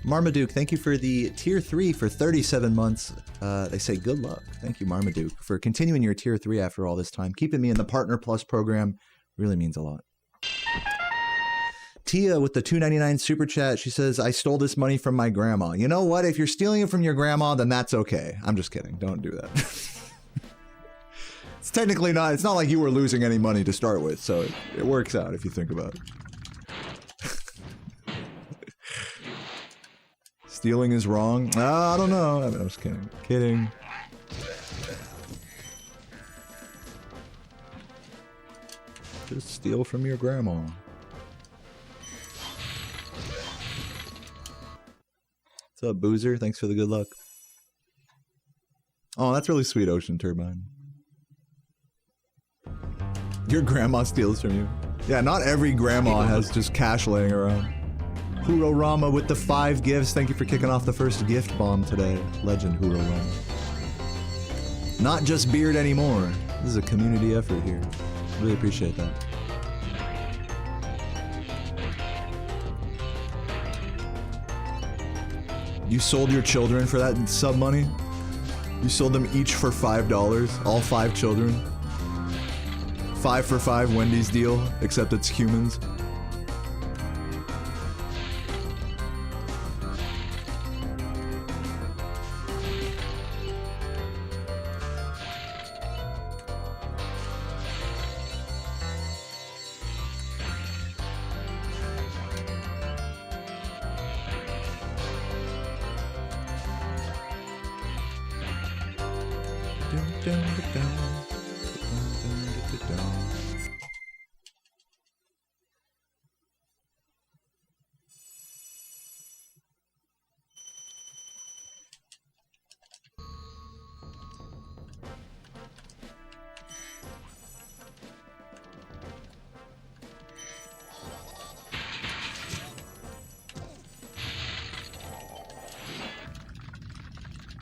Marmaduke, thank you for the tier 3 for 37 months. They say good luck. Thank you, Marmaduke, for continuing your tier 3 after all this time. Keeping me in the Partner Plus program really means a lot. Tia with the $2.99 super chat, she says, I stole this money from my grandma. You know what? If you're stealing it from your grandma, then that's okay. I'm just kidding. Don't do that. It's technically not, it's not like you were losing any money to start with, so it works out if you think about it. Stealing is wrong? I don't know. I'm just kidding. Kidding. Just steal from your grandma. What's up, Boozer? Thanks for the good luck. Oh, that's really sweet, Ocean Turbine. Your grandma steals from you. Yeah, not every grandma has just cash laying around. Hurorama with the 5 gifts. Thank you for kicking off the first gift bomb today. Legend, Hurorama. Not just beard anymore. This is a community effort here. Really appreciate that. You sold your children for that sub money? You sold them each for $5? All 5 children? 5 for 5 Wendy's deal, except it's humans.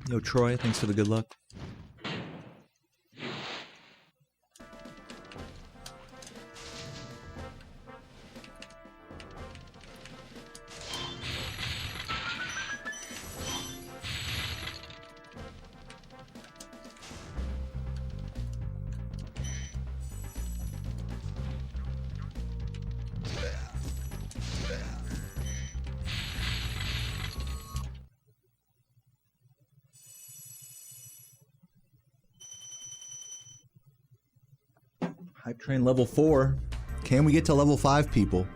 Yo, Troy, thanks for the good luck. Hype train level 4. Can we get to level 5, people?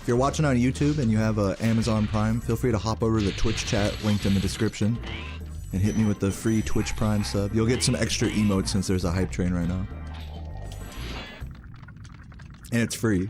If you're watching on YouTube and you have Amazon Prime, feel free to hop over to the Twitch chat linked in the description and hit me with the free Twitch Prime sub. You'll get some extra emotes since there's a hype train right now. And it's free.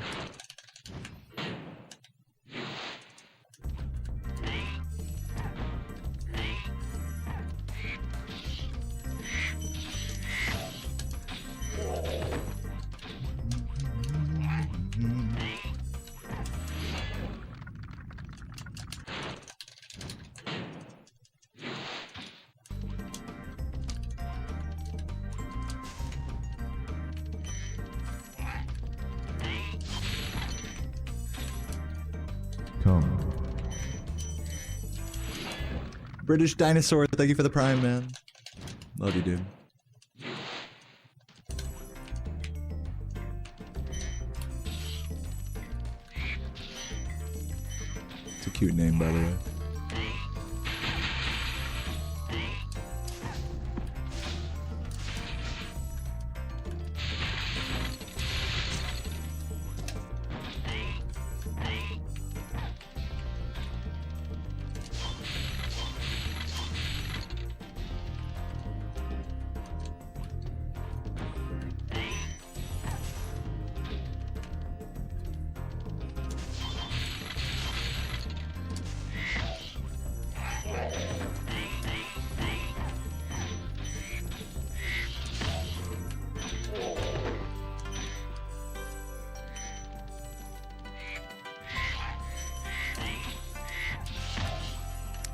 British Dinosaur, thank you for the Prime, man. Love you, dude. It's a cute name, by the way.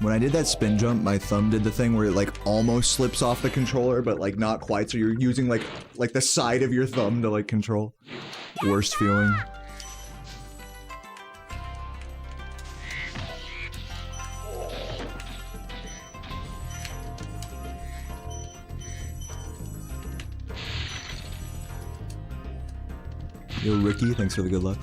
When I did that spin jump, my thumb did the thing where it like almost slips off the controller, but like not quite, so you're using like the side of your thumb to like control. Worst feeling. Yo, Ricky, thanks for the good luck.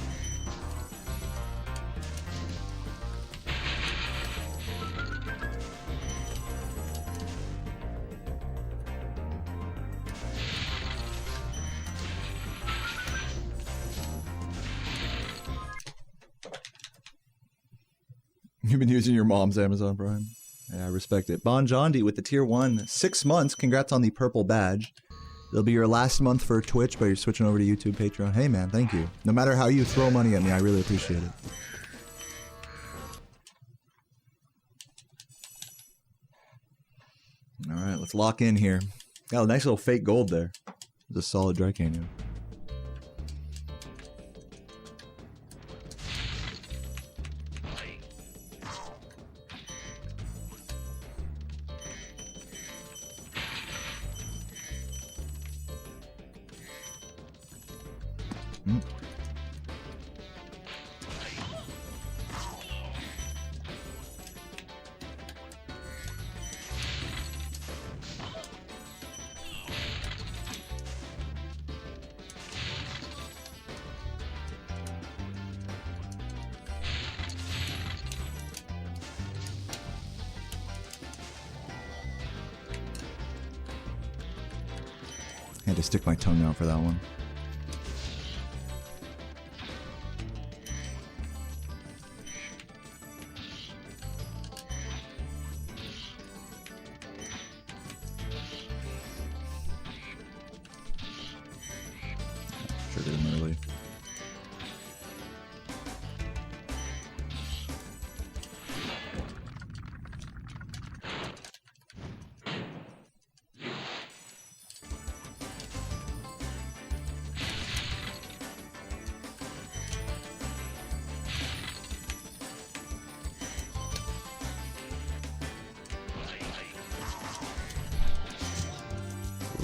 You've been using your mom's Amazon Prime. Yeah, I respect it. Bon Jondi with the tier 1. 6 months. Congrats on the purple badge. It'll be your last month for Twitch, but you're switching over to YouTube, Patreon. Hey, man, thank you. No matter how you throw money at me, I really appreciate it. All right, let's lock in here. Got a nice little fake gold there. It's a solid dry canyon. I had to stick my tongue out for that one. Triggered him early.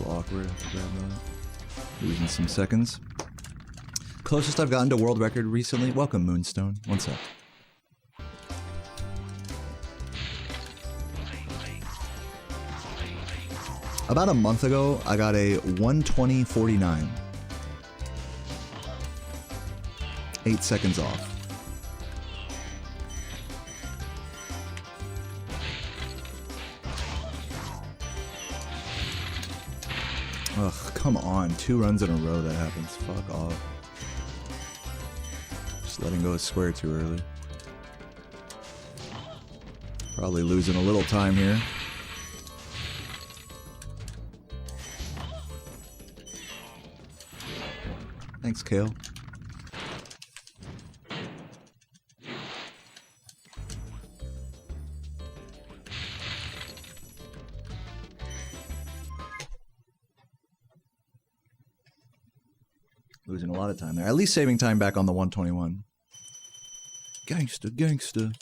Awkward. Losing some seconds. Closest I've gotten to world record recently. Welcome, Moonstone. 1 sec. About a month ago, I got a 120.49. 8 seconds off. Ugh, come on. 2 runs in a row that happens. Fuck off. Just letting go of square too early. Probably losing a little time here. Thanks, Kale. Losing a lot of time there. At least saving time back on the 121. Gangsta, gangsta.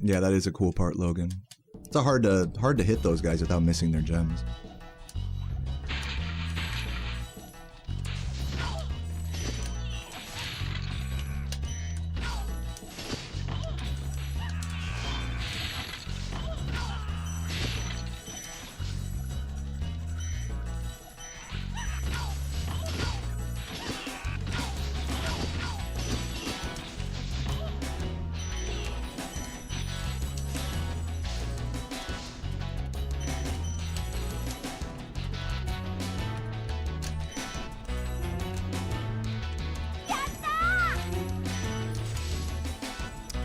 Yeah, that is a cool part, Logan. It's hard to hit those guys without missing their gems.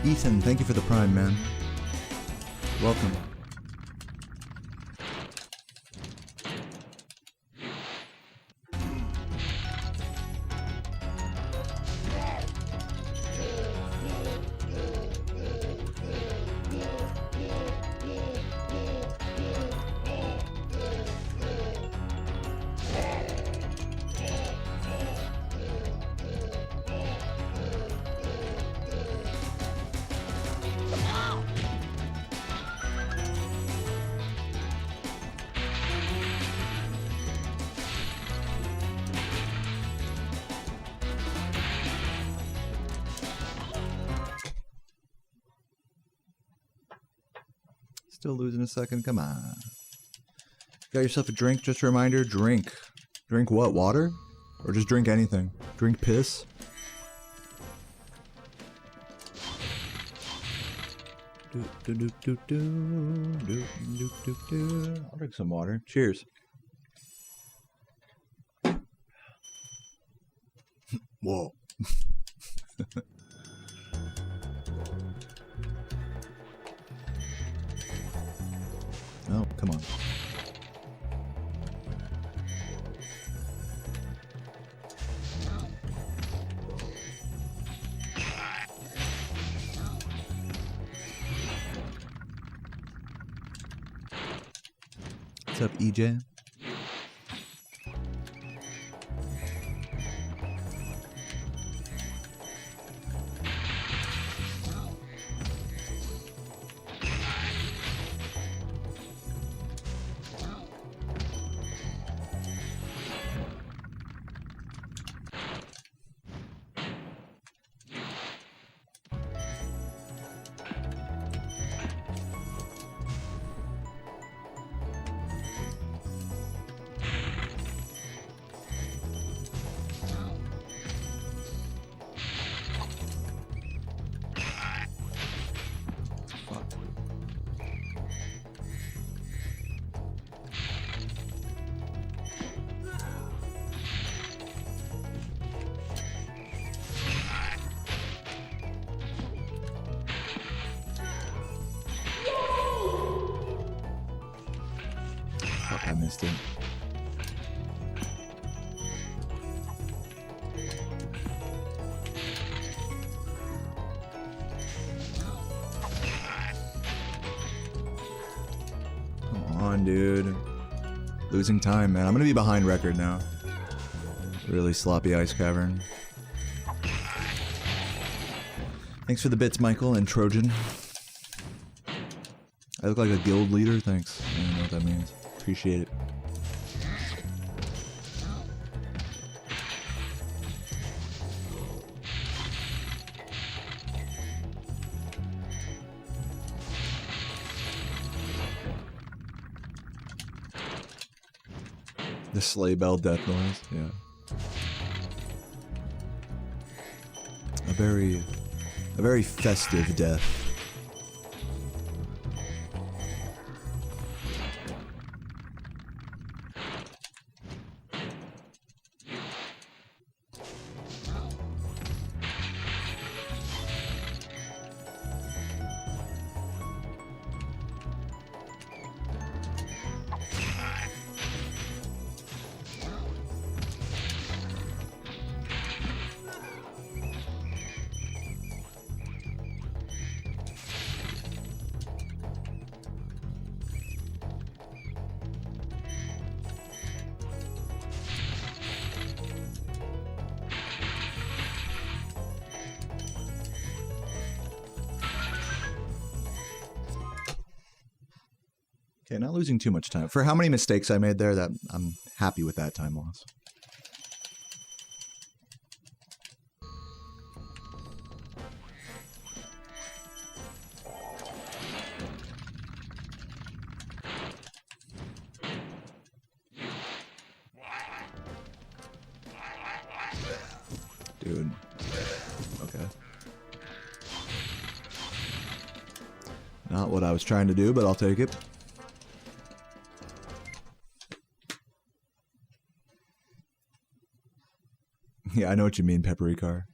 Ethan, thank you for the prime, man. Welcome. Still losing a second. Come on. Got yourself a drink? Just a reminder, drink. Drink what? Water? Or just drink anything? Drink piss? I'll drink some water. Cheers. Whoa. Oh, come on. What's up, EJ? I missed it. Come on, dude. Losing time, man. I'm gonna be behind record now. Really sloppy ice cavern. Thanks for the bits, Michael and Trojan. I look like a guild leader? Thanks. I don't know what that means. Appreciate it. The sleigh bell death noise, yeah. A very festive death. Okay, not losing too much time. For how many mistakes I made there, that I'm happy with that time loss. Dude. Okay. Not what I was trying to do, but I'll take it. Yeah, I know what you mean, Peppery Car.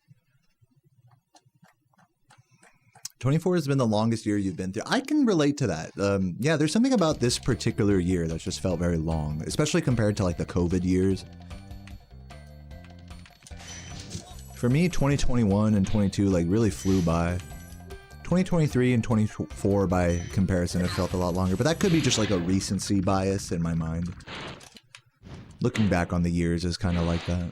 24 has been the longest year you've been through. I can relate to that. Yeah, there's something about this particular year that's just felt very long, especially compared to like the COVID years. For me, 2021 and 22 like really flew by. 2023 and 24 by comparison have felt a lot longer, but that could be just like a recency bias in my mind. Looking back on the years is kind of like that.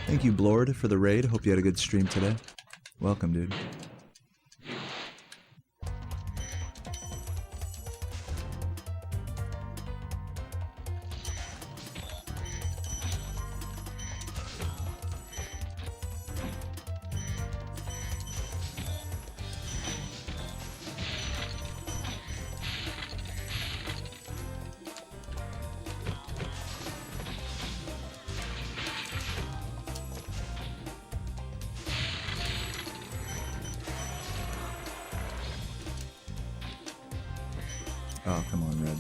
Thank you, Blord, for the raid. Hope you had a good stream today. Welcome, dude. Oh, come on, Red.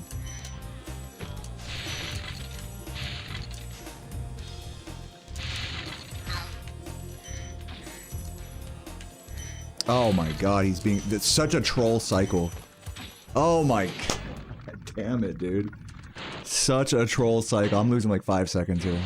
Oh my god, he's being... It's such a troll cycle. Oh my god. Damn it, dude. Such a troll cycle. I'm losing like 5 seconds here.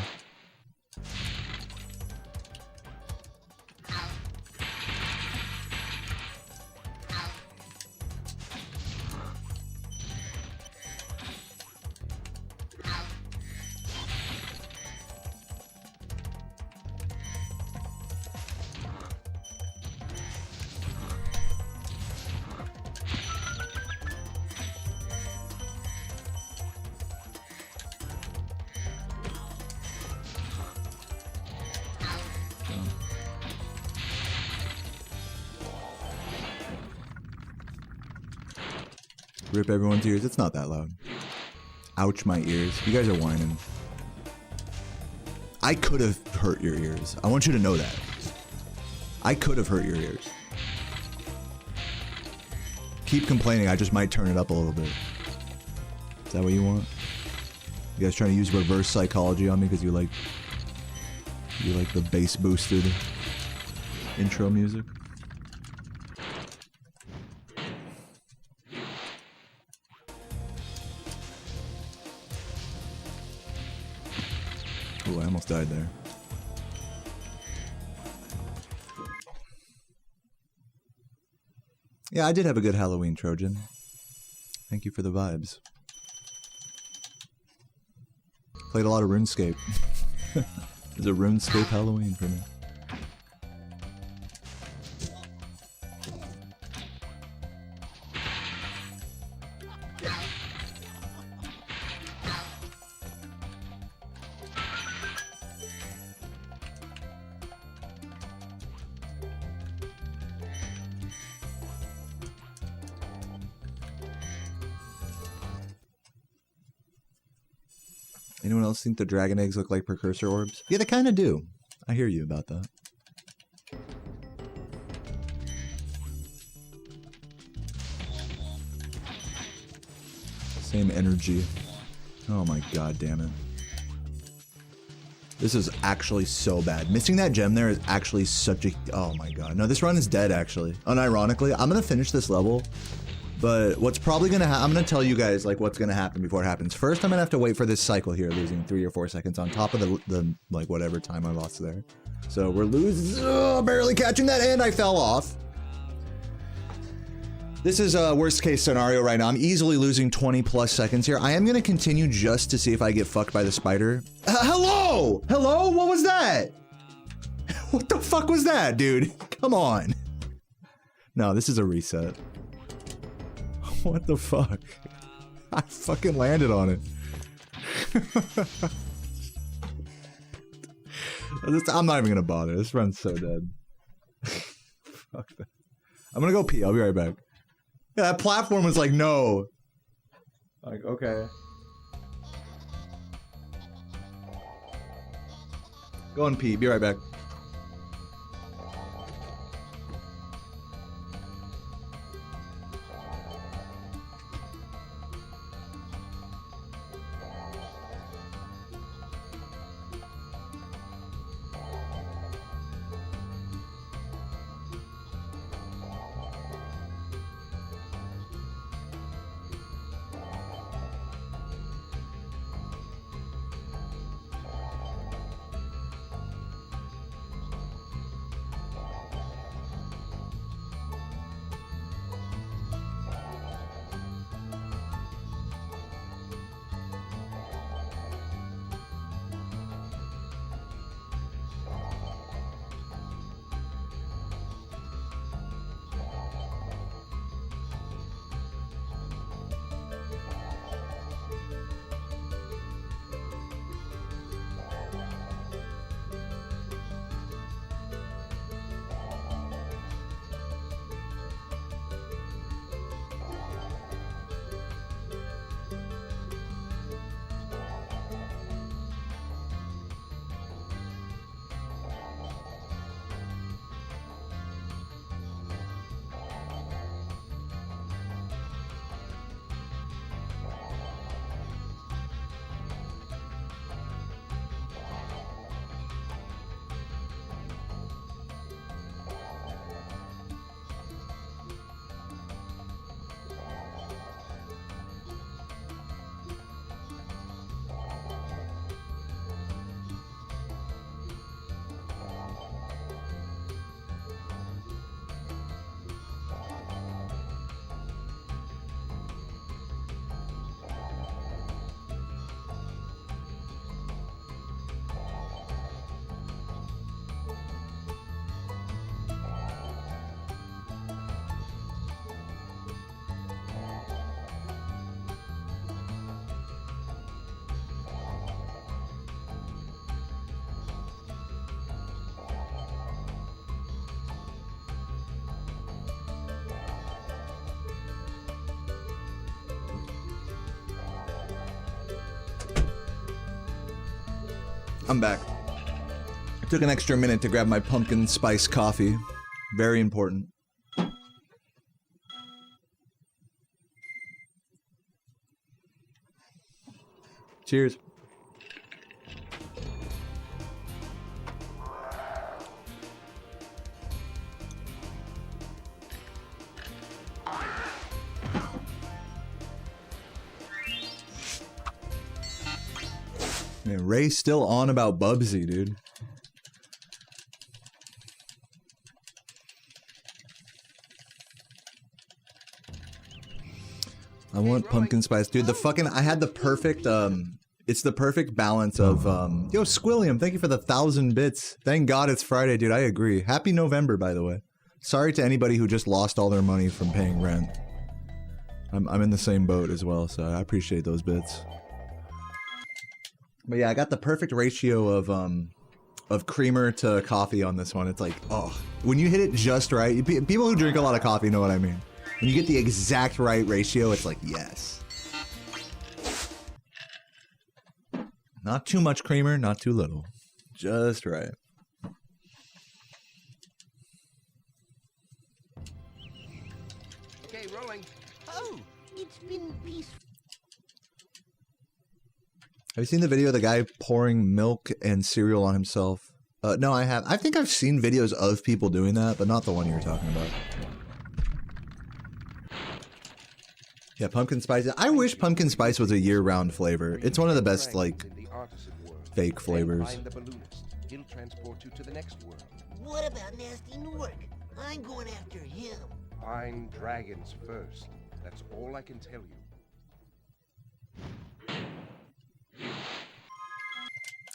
Rip everyone's ears. It's not that loud. Ouch, my ears. You guys are whining. I could have hurt your ears. I want you to know that. I could have hurt your ears. Keep complaining. I just might turn it up a little bit. Is that what you want? You guys trying to use reverse psychology on me because you like the bass boosted intro music? Almost died there. Yeah, I did have a good Halloween, Trojan. Thank you for the vibes. Played a lot of RuneScape. It was a RuneScape Halloween for me. Anyone else think the dragon eggs look like precursor orbs? Yeah, they kind of do. I hear you about that. Same energy. Oh my god damn it. This is actually so bad. Missing that gem there is actually such a... Oh my god. No, this run is dead actually. Unironically, I'm gonna finish this level. But what's probably gonna happen, I'm gonna tell you guys like what's gonna happen before it happens. First, I'm gonna have to wait for this cycle here, losing 3 or 4 seconds on top of the like whatever time I lost there. So we're losing, barely catching that, and I fell off. This is a worst case scenario right now. I'm easily losing 20 plus seconds here. I am gonna continue just to see if I get fucked by the spider. Hello! Hello? What was that? What the fuck was that, dude? Come on. No, this is a reset. What the fuck? I fucking landed on it. I'm not even gonna bother. This run's so dead. Fuck that. I'm gonna go pee. I'll be right back. Yeah, that platform was like, no. Like, okay. Go and pee. Be right back. I'm back. I took an extra minute to grab my pumpkin spice coffee. Very important. Cheers. Man, Ray's still on about Bubsy, dude. I want pumpkin spice. Dude, the fucking, I had the perfect, it's the perfect balance of, yo, Squilliam, thank you for the 1,000 bits. Thank God it's Friday, dude, I agree. Happy November, by the way. Sorry to anybody who just lost all their money from paying rent. I'm in the same boat as well, so I appreciate those bits. But yeah, I got the perfect ratio of creamer to coffee on this one. It's like, oh, when you hit it just right, people who drink a lot of coffee know what I mean. When you get the exact right ratio, it's like, yes. Not too much creamer, not too little. Just right. Okay, rolling. Oh, it's been peaceful. Have you seen the video of the guy pouring milk and cereal on himself? No, I have. I think I've seen videos of people doing that, but not the one you were talking about. Yeah, pumpkin spice. I wish pumpkin spice was a year-round flavor. It's one of the best, like, fake flavors. Find the balloonist. He'll transport you to the next world. What about Nasty Newark? I'm going after him. Find dragons first. That's all I can tell you.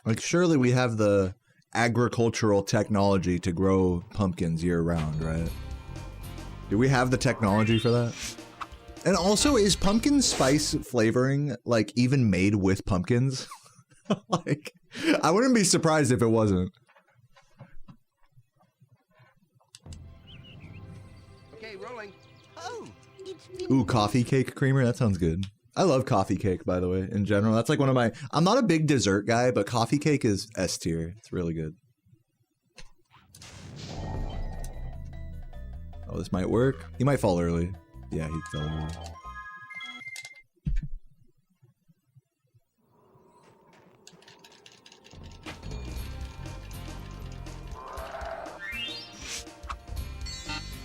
Like, surely we have the agricultural technology to grow pumpkins year-round, right? Do we have the technology for that? And also, is pumpkin spice flavoring, like, even made with pumpkins? Like, I wouldn't be surprised if it wasn't. Okay, rolling. Oh, it's been Ooh, coffee cake creamer? That sounds good. I love coffee cake, by the way, in general. That's like one of my... I'm not a big dessert guy, but coffee cake is S tier. It's really good. Oh, this might work. He might fall early. Yeah, he fell early.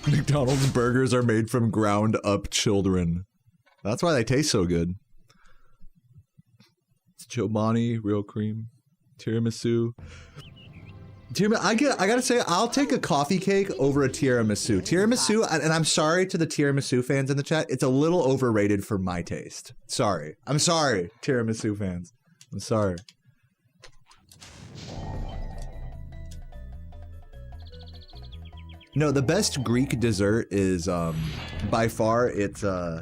McDonald's burgers are made from ground-up children. That's why they taste so good. It's Chobani, real cream, tiramisu. I gotta say, I'll take a coffee cake over a tiramisu. Tiramisu, and I'm sorry to the tiramisu fans in the chat, it's a little overrated for my taste. Sorry. I'm sorry, tiramisu fans. I'm sorry. No, the best Greek dessert is, by far, it's fuck,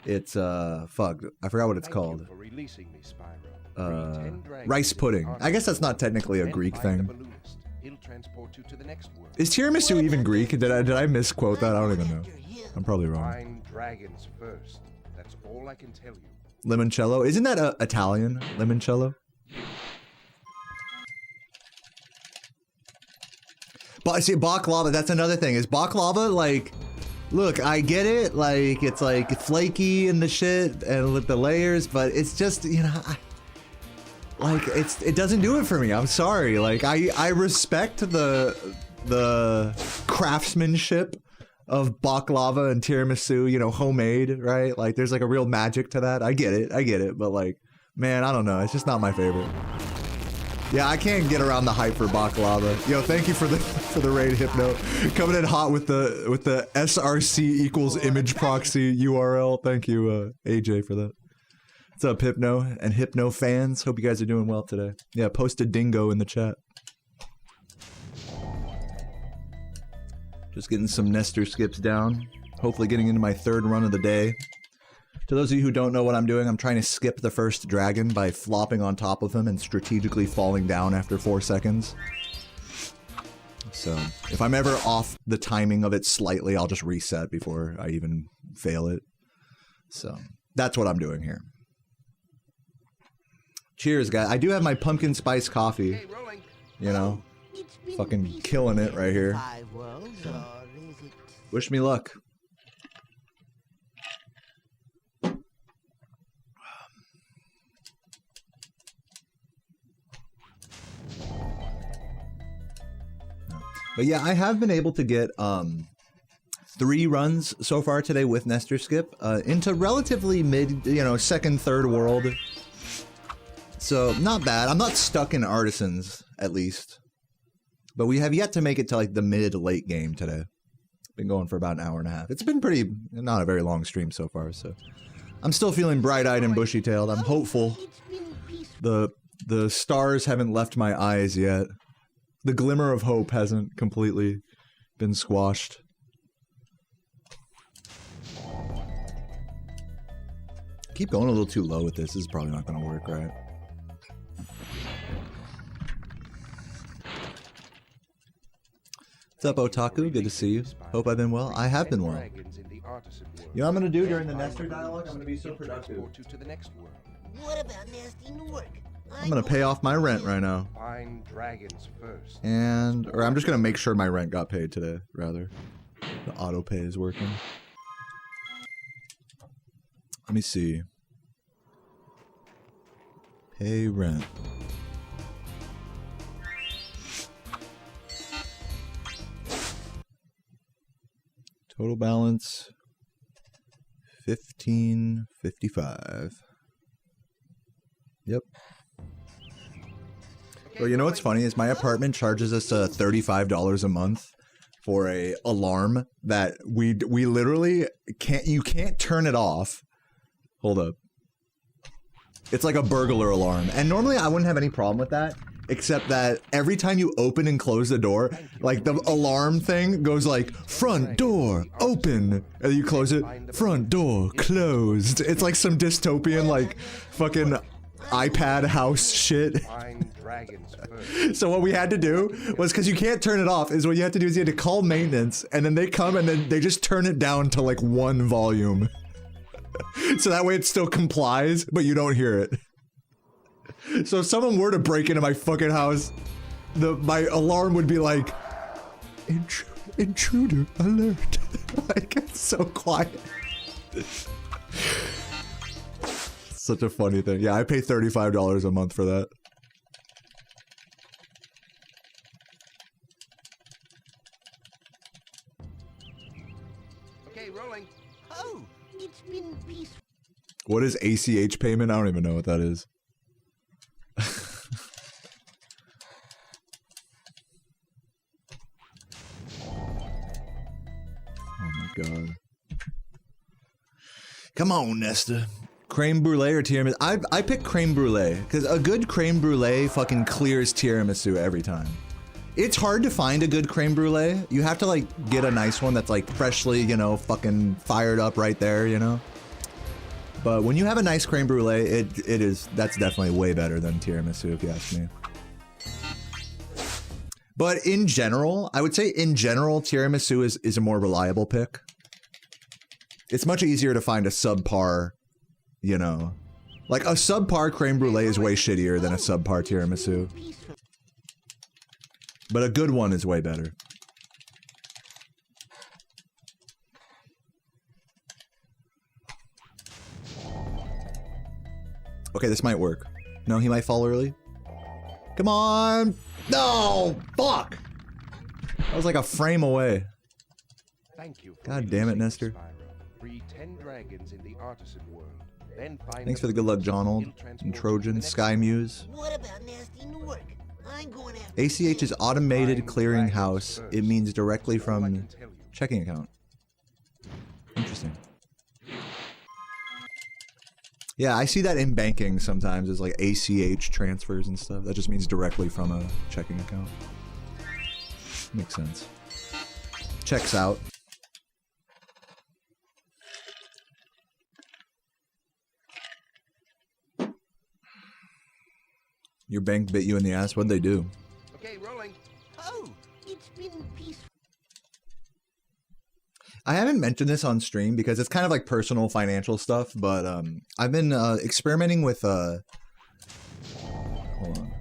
I forgot what it's called. For releasing me, Spyro. Rice pudding. I guess that's not technically a Greek thing. He'll transport you to the next world. Is tiramisu even Greek? Did I misquote that? I don't even know. I'm probably wrong. Find dragons first. That's all I can tell you. Limoncello? Isn't that Italian? Limoncello? But see, baklava, that's another thing. Is baklava, like, look, I get it, like, it's like flaky and the shit and with the layers, but it's just, you know, like, it doesn't do it for me. I'm sorry. Like, I respect the craftsmanship of baklava and tiramisu, you know, homemade, right? Like, there's like a real magic to that. I get it, but like, man, I don't know. It's just not my favorite. Yeah, I can't get around the hype for baklava. Yo, thank you for the raid, Hypno. Coming in hot with the SRC equals image proxy URL. Thank you, AJ, for that. What's up, Hypno and Hypno fans? Hope you guys are doing well today. Yeah, post a dingo in the chat. Just getting some Nestor skips down. Hopefully getting into my third run of the day. To those of you who don't know what I'm doing, I'm trying to skip the first dragon by flopping on top of him and strategically falling down after 4 seconds. So, if I'm ever off the timing of it slightly, I'll just reset before I even fail it. So, that's what I'm doing here. Cheers, guys. I do have my pumpkin spice coffee. You know, fucking killing it right here. Wish me luck. But yeah, I have been able to get 3 runs so far today with Nestor Skip into relatively mid, you know, second, third world. So, not bad. I'm not stuck in Artisans, at least. But we have yet to make it to like the mid-late game today. Been going for about an hour and a half. It's been pretty, not a very long stream so far, so. I'm still feeling bright-eyed and bushy-tailed. I'm hopeful. The stars haven't left my eyes yet. The glimmer of hope hasn't completely been squashed. Keep going a little too low with this. This is probably not going to work, right? What's up, Otaku? Good to see you. Hope I've been well. I have been well. You know what I'm going to do during the Nestor dialogue? I'm going to be so productive. What about nasty Newark? I'm going to pay off my rent right now. Find dragons first. Or I'm just going to make sure my rent got paid today, rather. The auto pay is working. Let me see. Pay rent. Total balance $15.55. Yep. Well, you know what's funny is my apartment charges us $35 a month for a alarm that we literally can't. You can't turn it off. Hold up. It's like a burglar alarm, and normally I wouldn't have any problem with that. Except that every time you open and close the door, like the alarm thing goes like, front door, open, and you close it, front door, closed. It's like some dystopian, like, fucking iPad house shit. So what we had to do was, because you can't turn it off, is what you have to do is you had to call maintenance, and then they come and then they just turn it down to like 1 volume. So that way it still complies, but you don't hear it. So if someone were to break into my fucking house, my alarm would be like, intruder alert. Like, it's so quiet. Such a funny thing. Yeah, I pay $35 a month for that. Okay, rolling. Oh, it's been peaceful. What is ACH payment? I don't even know what that is. God. Come on, Nesta. Creme brulee or tiramisu? I pick creme brulee because a good creme brulee fucking clears tiramisu every time. It's hard to find a good creme brulee. You have to like get a nice one that's like freshly, you know, fucking fired up right there, you know. But when you have a nice creme brulee, that's definitely way better than tiramisu if you ask me. But in general, I would say in general, tiramisu is a more reliable pick. It's much easier to find a subpar, you know. Like a subpar creme brulee is way shittier than a subpar tiramisu. But a good one is way better. Okay, this might work. No, he might fall early. Come on! No! Fuck! That was like a frame away. Thank you. God damn it, Nestor. Free 10 dragons in the Artisan world. Then find Thanks for the good luck, John Old, and Trojan, Sky Muse. What about nasty Newark? I'm going after ACH is automated clearinghouse. It means directly from checking account. Interesting. Yeah, I see that in banking sometimes as like ACH transfers and stuff. That just means directly from a checking account. Makes sense. Checks out. Your bank bit you in the ass? What'd they do? Okay, rolling. Oh, it's been peaceful. I haven't mentioned this on stream because it's kind of like personal financial stuff, but I've been experimenting with hold on.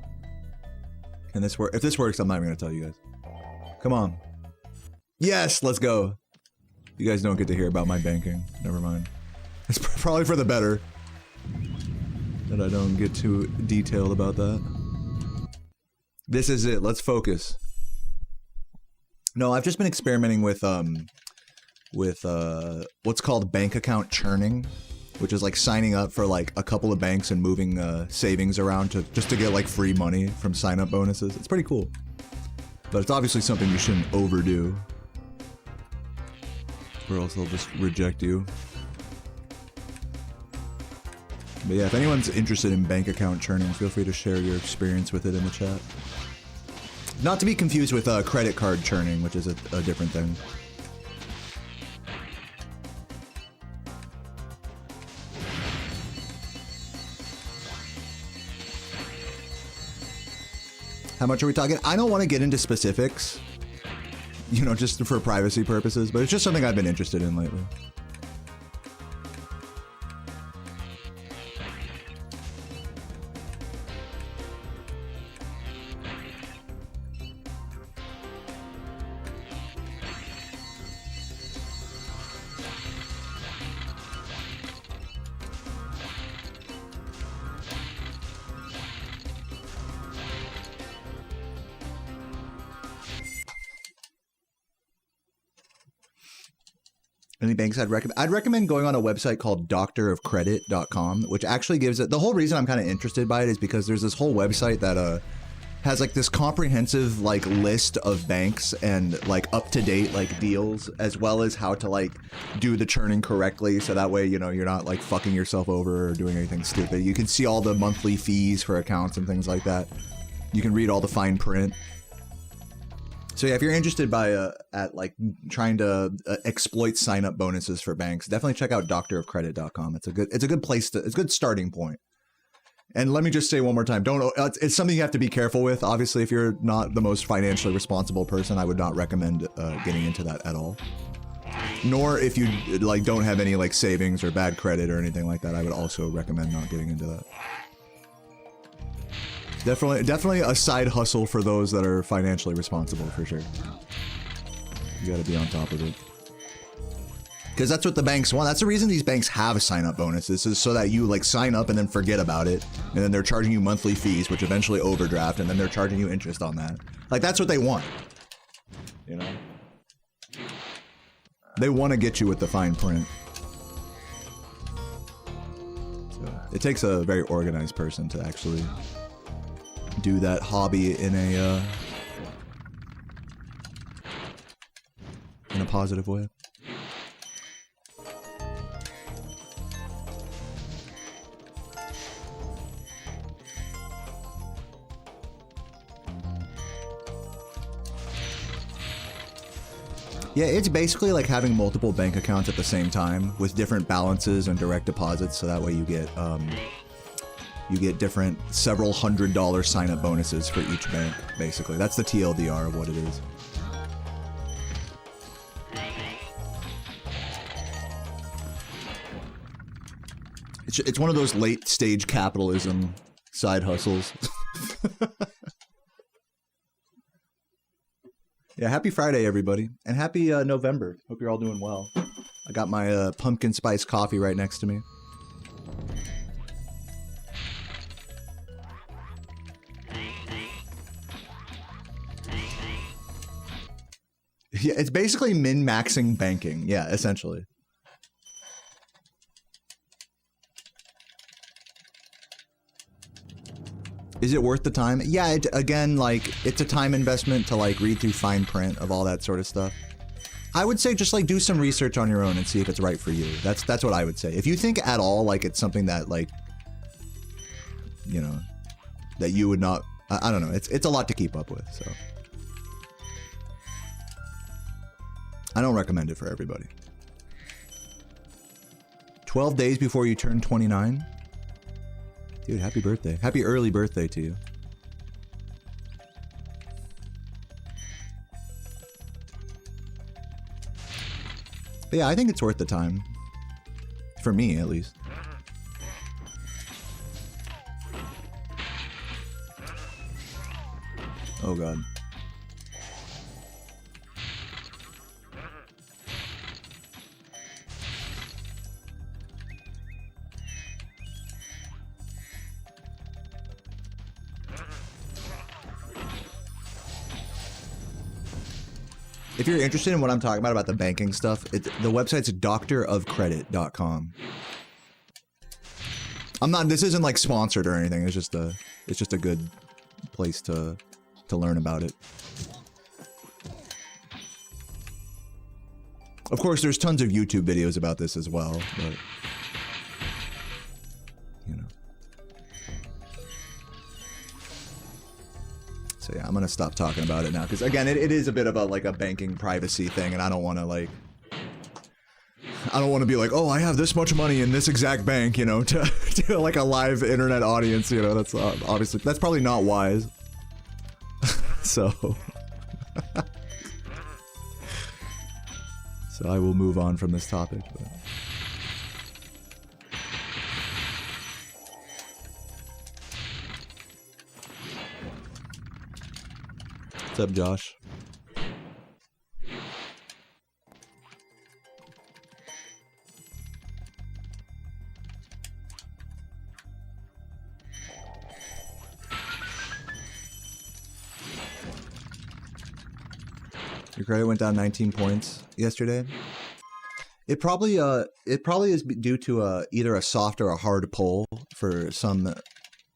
Can this work? If this works, I'm not even gonna tell you guys. Come on. Yes, let's go. You guys don't get to hear about my banking. Never mind. It's probably for the better that I don't get too detailed about that. This is it. Let's focus. No, I've just been experimenting with what's called bank account churning. which is like signing up for like a couple of banks and moving savings around just to get like free money from sign-up bonuses. It's pretty cool. But it's obviously something you shouldn't overdo, or else they'll just reject you. But yeah, if anyone's interested in bank account churning, feel free to share your experience with it in the chat. Not to be confused with credit card churning, which is a different thing. How much are we talking? I don't want to get into specifics, you know, just for privacy purposes, but it's just something I've been interested in lately. Any banks I'd recommend? I'd recommend going on a website called doctorofcredit.com, which actually gives it... The whole reason I'm kind of interested by it is because there's this whole website that has like this comprehensive like list of banks and like up-to-date like deals, as well as how to like do the churning correctly, so that way, you know, you're not like fucking yourself over or doing anything stupid. You can see all the monthly fees for accounts and things like that. You can read all the fine print. So yeah, if you're interested at like trying to exploit sign-up bonuses for banks, definitely check out doctorofcredit.com. It's a good place it's a good starting point. And let me just say one more time, it's something you have to be careful with. Obviously, if you're not the most financially responsible person, I would not recommend getting into that at all. Nor if you like don't have any like savings or bad credit or anything like that, I would also recommend not getting into that. Definitely a side hustle for those that are financially responsible, for sure. You gotta be on top of it. Because that's what the banks want. That's the reason these banks have sign-up bonuses, is so that you like sign up and then forget about it, and then they're charging you monthly fees, which eventually overdraft, and then they're charging you interest on that. Like, that's what they want. You know? They want to get you with the fine print. So, it takes a very organized person to actually do that hobby in a positive way. Yeah, it's basically like having multiple bank accounts at the same time with different balances and direct deposits, so that way you get different several $100 sign-up bonuses for each bank, basically. That's the TLDR of what it is. It's one of those late-stage capitalism side hustles. Yeah, happy Friday, everybody. And happy November. Hope you're all doing well. I got my pumpkin spice coffee right next to me. Yeah, it's basically min-maxing banking. Yeah, essentially. Is it worth the time? Yeah, again, like, it's a time investment to, like, read through fine print of all that sort of stuff. I would say just, like, do some research on your own and see if it's right for you. That's what I would say. If you think at all, like, it's something that, like, you know, that you would not... I don't know. It's a lot to keep up with, so... I don't recommend it for everybody. 12 days before you turn 29? Dude, happy birthday. Happy early birthday to you. But yeah, I think it's worth the time. For me, at least. Oh god. If you're interested in what I'm talking about the banking stuff, the website's doctorofcredit.com. I'm not. This isn't like sponsored or anything. It's just a good place to learn about it. Of course, there's tons of YouTube videos about this as well, but you know. So yeah, I'm gonna stop talking about it now because again, it is a bit of a like a banking privacy thing, and I don't want to like. I don't want to be like, oh, I have this much money in this exact bank, you know, to like a live internet audience, you know. That's obviously that's probably not wise. So. So I will move on from this topic. But. What's up, Josh? Your credit went down 19 points yesterday. It probably is due to either a soft or a hard pull for some,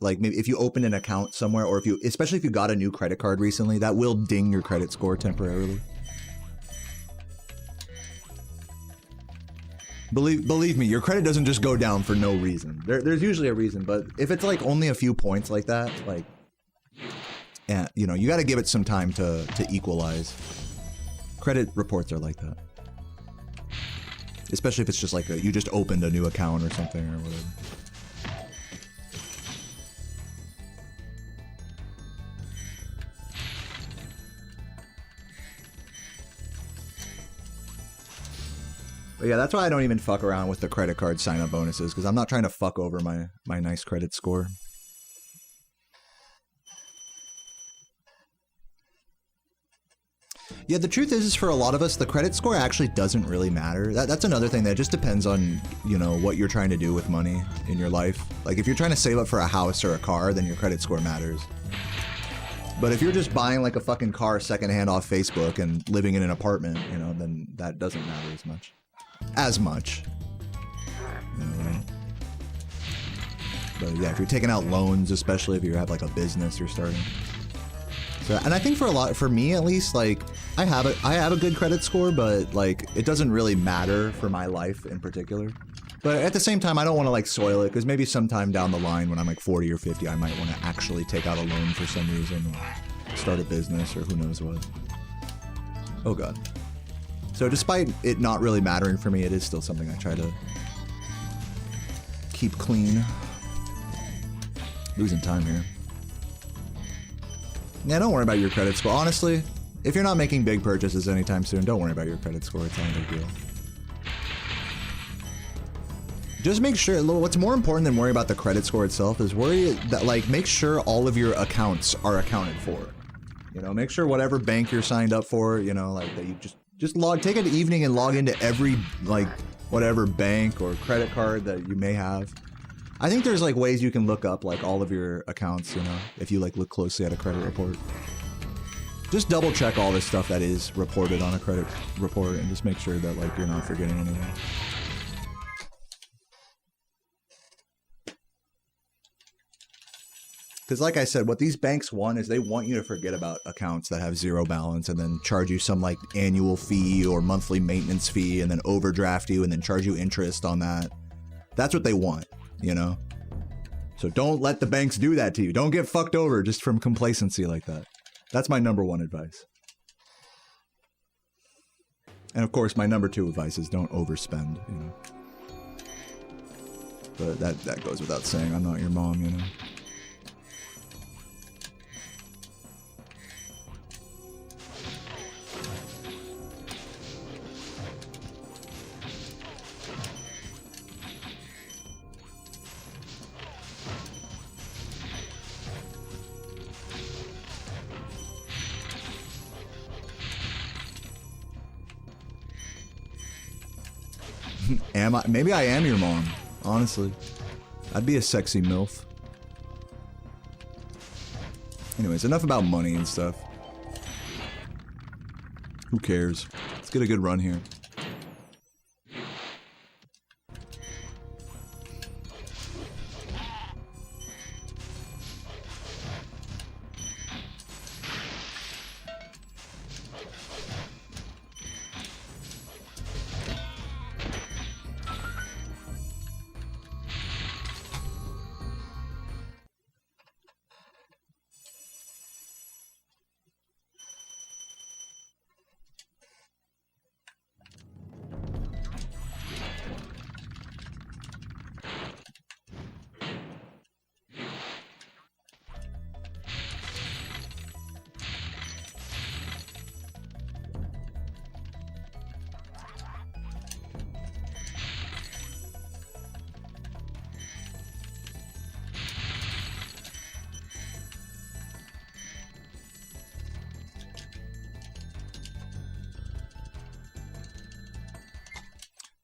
like maybe if you opened an account somewhere, or especially if you got a new credit card recently, that will ding your credit score temporarily. Believe me, your credit doesn't just go down for no reason. There's usually a reason, but if it's like only a few points like that, like, yeah, you know, you got to give it some time to equalize. Credit reports are like that. Especially if it's just like you just opened a new account or something or whatever. But yeah, that's why I don't even fuck around with the credit card sign-up bonuses, because I'm not trying to fuck over my nice credit score. Yeah, the truth is for a lot of us, the credit score actually doesn't really matter. That's another thing that just depends on, you know, what you're trying to do with money in your life. Like, if you're trying to save up for a house or a car, then your credit score matters. But if you're just buying, like, a fucking car secondhand off Facebook and living in an apartment, you know, then that doesn't matter as much. You know, right? But yeah, if you're taking out loans, especially if you have, like, a business you're starting. So, and I think for me at least, like, I have a good credit score, but like it doesn't really matter for my life in particular. But at the same time, I don't want to like soil it, because maybe sometime down the line when I'm like 40 or 50, I might want to actually take out a loan for some reason, or start a business, or who knows what. Oh god. So despite it not really mattering for me, it is still something I try to keep clean. Losing time here. Yeah, don't worry about your credit score. Honestly, if you're not making big purchases anytime soon, don't worry about your credit score. It's not a big deal. Just make sure, what's more important than worry about the credit score itself is worry that, like, make sure all of your accounts are accounted for. You know, make sure whatever bank you're signed up for, you know, like that you just take an evening and log into every, like, whatever bank or credit card that you may have. I think there's like ways you can look up like all of your accounts, you know, if you like look closely at a credit report. Just double check all this stuff that is reported on a credit report and just make sure that like you're not forgetting anything. Because like I said, what these banks want is they want you to forget about accounts that have zero balance and then charge you some like annual fee or monthly maintenance fee and then overdraft you and then charge you interest on that. That's what they want. You know, so don't let the banks do that to you. Don't get fucked over just from complacency like that. That's my #1 advice. And of course, my #2 advice is don't overspend, you know. But that goes without saying. I'm not your mom, you know. Maybe I am your mom, honestly. I'd be a sexy MILF. Anyways, enough about money and stuff. Who cares? Let's get a good run here.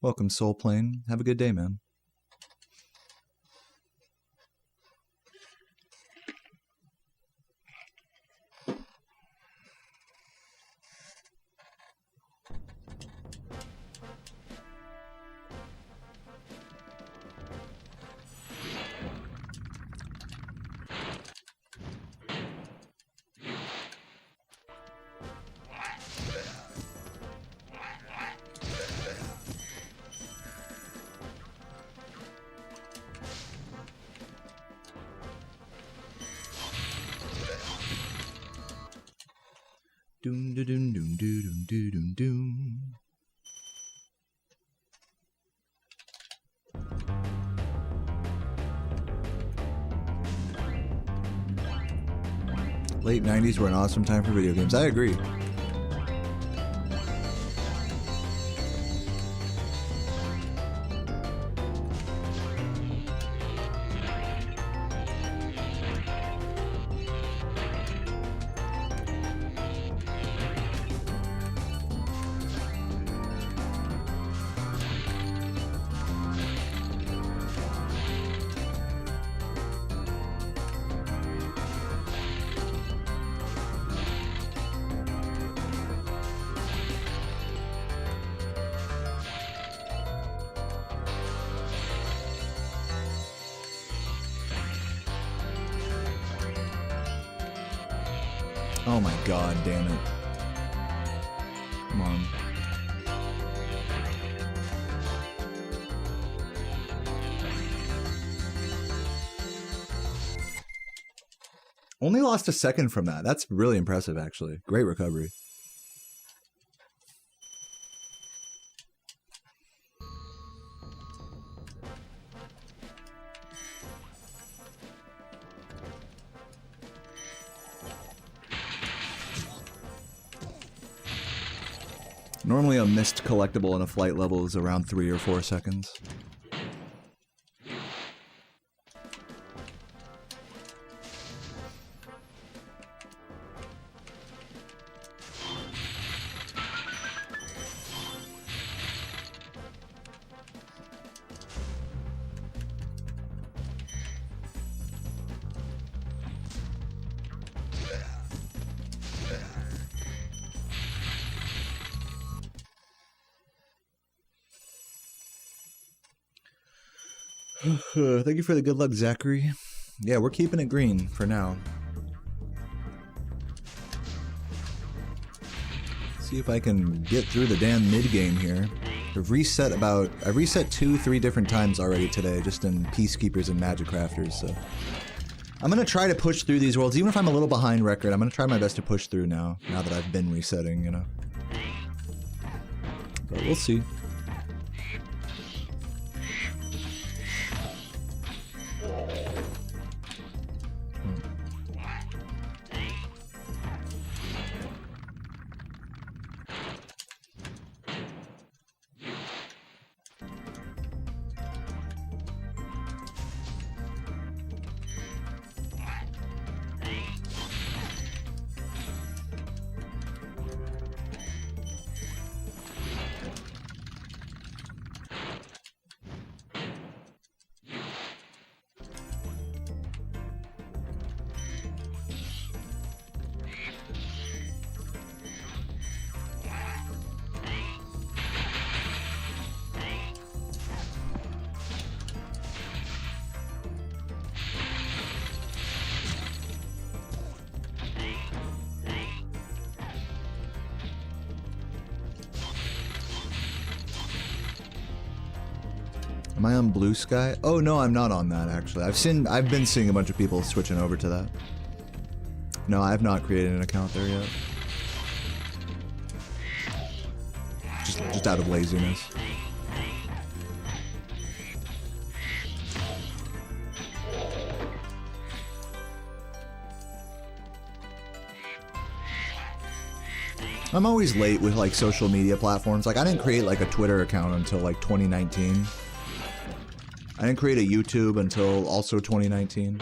Welcome, Soul Plane. Have a good day, man. Doom doom doom doom doom doom doom doom. Late 90s were an awesome time for video games. I agree. Oh my god, damn it. Come on. Only lost a second from that. That's really impressive, actually. Great recovery. Normally a missed collectible in a flight level is around 3 or 4 seconds. Thank you for the good luck, Zachary. Yeah, we're keeping it green for now. See if I can get through the damn mid-game here. I've reset 2-3 different times already today, just in Peacekeepers and Magic Crafters, so... I'm gonna try to push through these worlds, even if I'm a little behind record. I'm gonna try my best to push through now that I've been resetting, you know. But we'll see. Am I on Blue Sky? Oh no, I'm not on that actually. I've been seeing a bunch of people switching over to that. No, I have not created an account there yet. Just out of laziness. I'm always late with like social media platforms. Like I didn't create like a Twitter account until like 2019. I didn't create a YouTube until also 2019.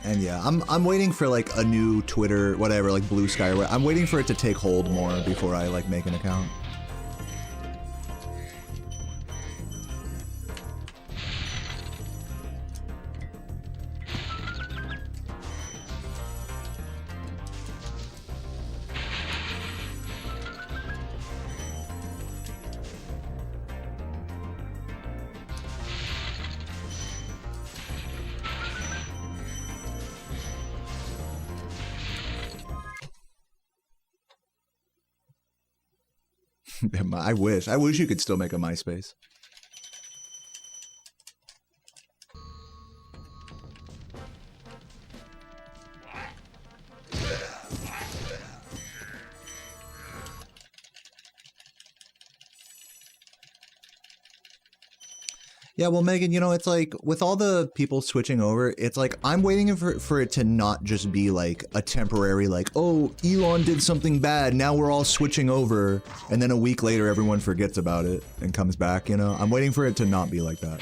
And yeah, I'm waiting for like a new Twitter, whatever, like Blue Sky. I'm waiting for it to take hold more before I like make an account. I wish you could still make a MySpace. Yeah, well, Megan, you know, it's like with all the people switching over, it's like I'm waiting for it to not just be like a temporary, like, oh, Elon did something bad, now we're all switching over, and then a week later everyone forgets about it and comes back, you know? I'm waiting for it to not be like that.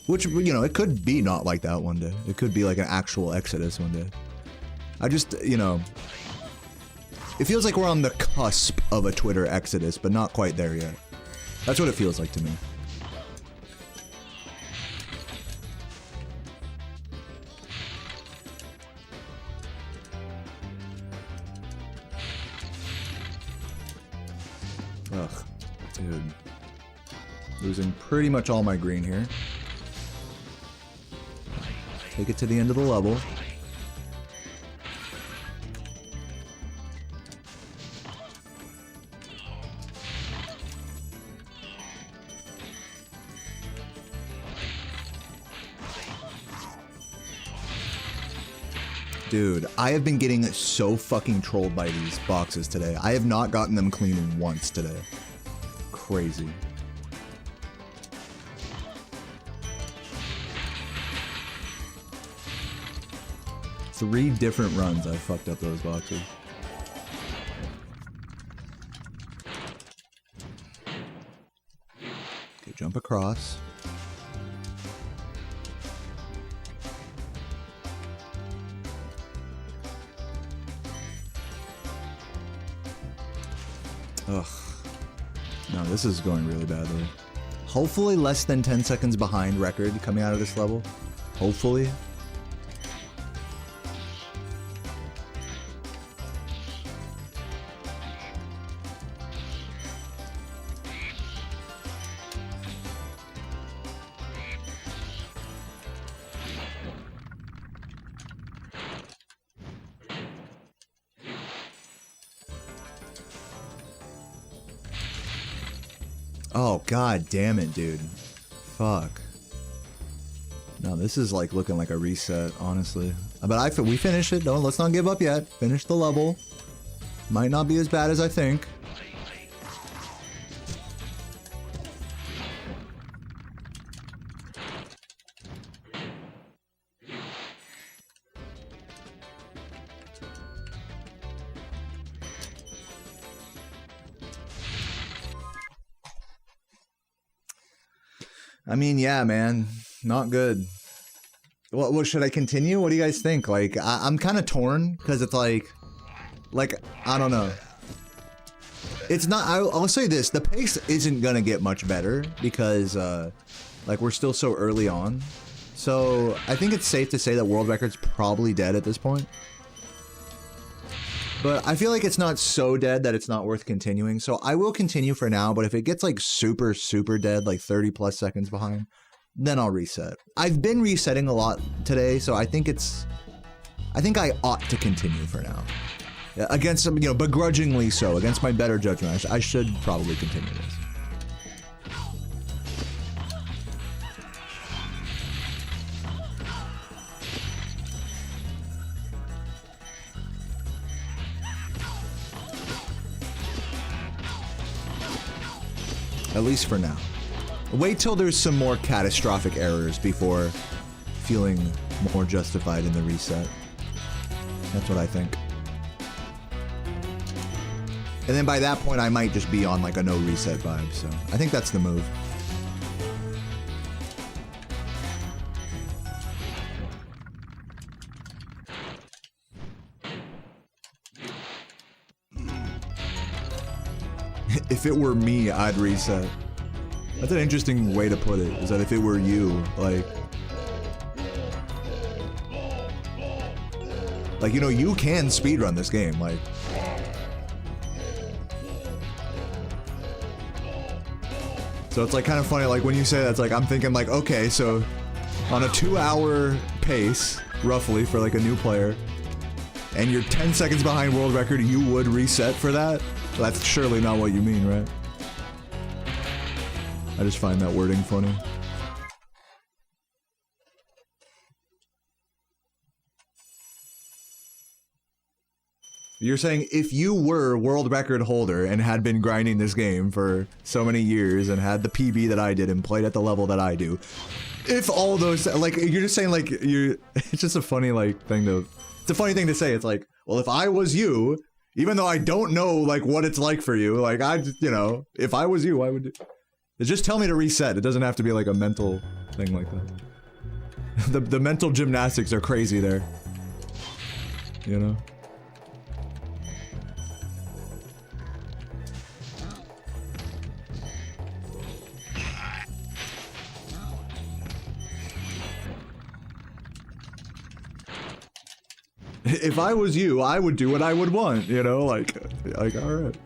Which, you know, it could be not like that one day. It could be like an actual exodus one day. I just, you know, it feels like we're on the cusp of a Twitter exodus, but not quite there yet. That's what it feels like to me. Ugh, dude. Losing pretty much all my green here. Take it to the end of the level. Dude, I have been getting so fucking trolled by these boxes today. I have not gotten them clean once today. Crazy. Three different runs I fucked up those boxes. Okay, jump across. Ugh. No, this is going really badly. Hopefully less than 10 seconds behind record coming out of this level. Hopefully. Oh, god damn it, dude. Fuck. No, this is like looking like a reset, honestly. But we finished it. Let's not give up yet. Finish the level. Might not be as bad as I think. I mean, yeah, man, not good. What should I continue? What do you guys think? Like, I'm kind of torn because it's like, I don't know. It's not, I'll say this, the pace isn't gonna get much better because, like, we're still so early on. So, I think it's safe to say that world record's probably dead at this point. But I feel like it's not so dead that it's not worth continuing, so I will continue for now, but if it gets like super, super dead, like 30 plus seconds behind, then I'll reset. I've been resetting a lot today, so I think I ought to continue for now. Against some, you know, begrudgingly so, against my better judgment, I should probably continue this. At least for now. Wait till there's some more catastrophic errors before feeling more justified in the reset. That's what I think. And then by that point, I might just be on like a no reset vibe, so I think that's the move. If it were me, I'd reset. That's an interesting way to put it, is that if it were you, like, you know, you can speedrun this game, like. So it's like kind of funny, like when you say that, it's like, I'm thinking like, okay, so on a 2-hour pace, roughly, for like a new player, and you're 10 seconds behind world record, you would reset for that? That's surely not what you mean, right? I just find that wording funny. You're saying if you were world record holder and had been grinding this game for so many years and had the PB that I did and played at the level that I do, if all those, like, you're just saying, like, it's just a funny, like, thing to, it's a funny thing to say. It's like, well, if I was you, even though I don't know, like, what it's like for you, like, I just, you know, if I was you, I would, just tell me to reset. It doesn't have to be, like, a mental thing like that. The mental gymnastics are crazy there. You know? If I was you, I would do what I would want, you know, like alright.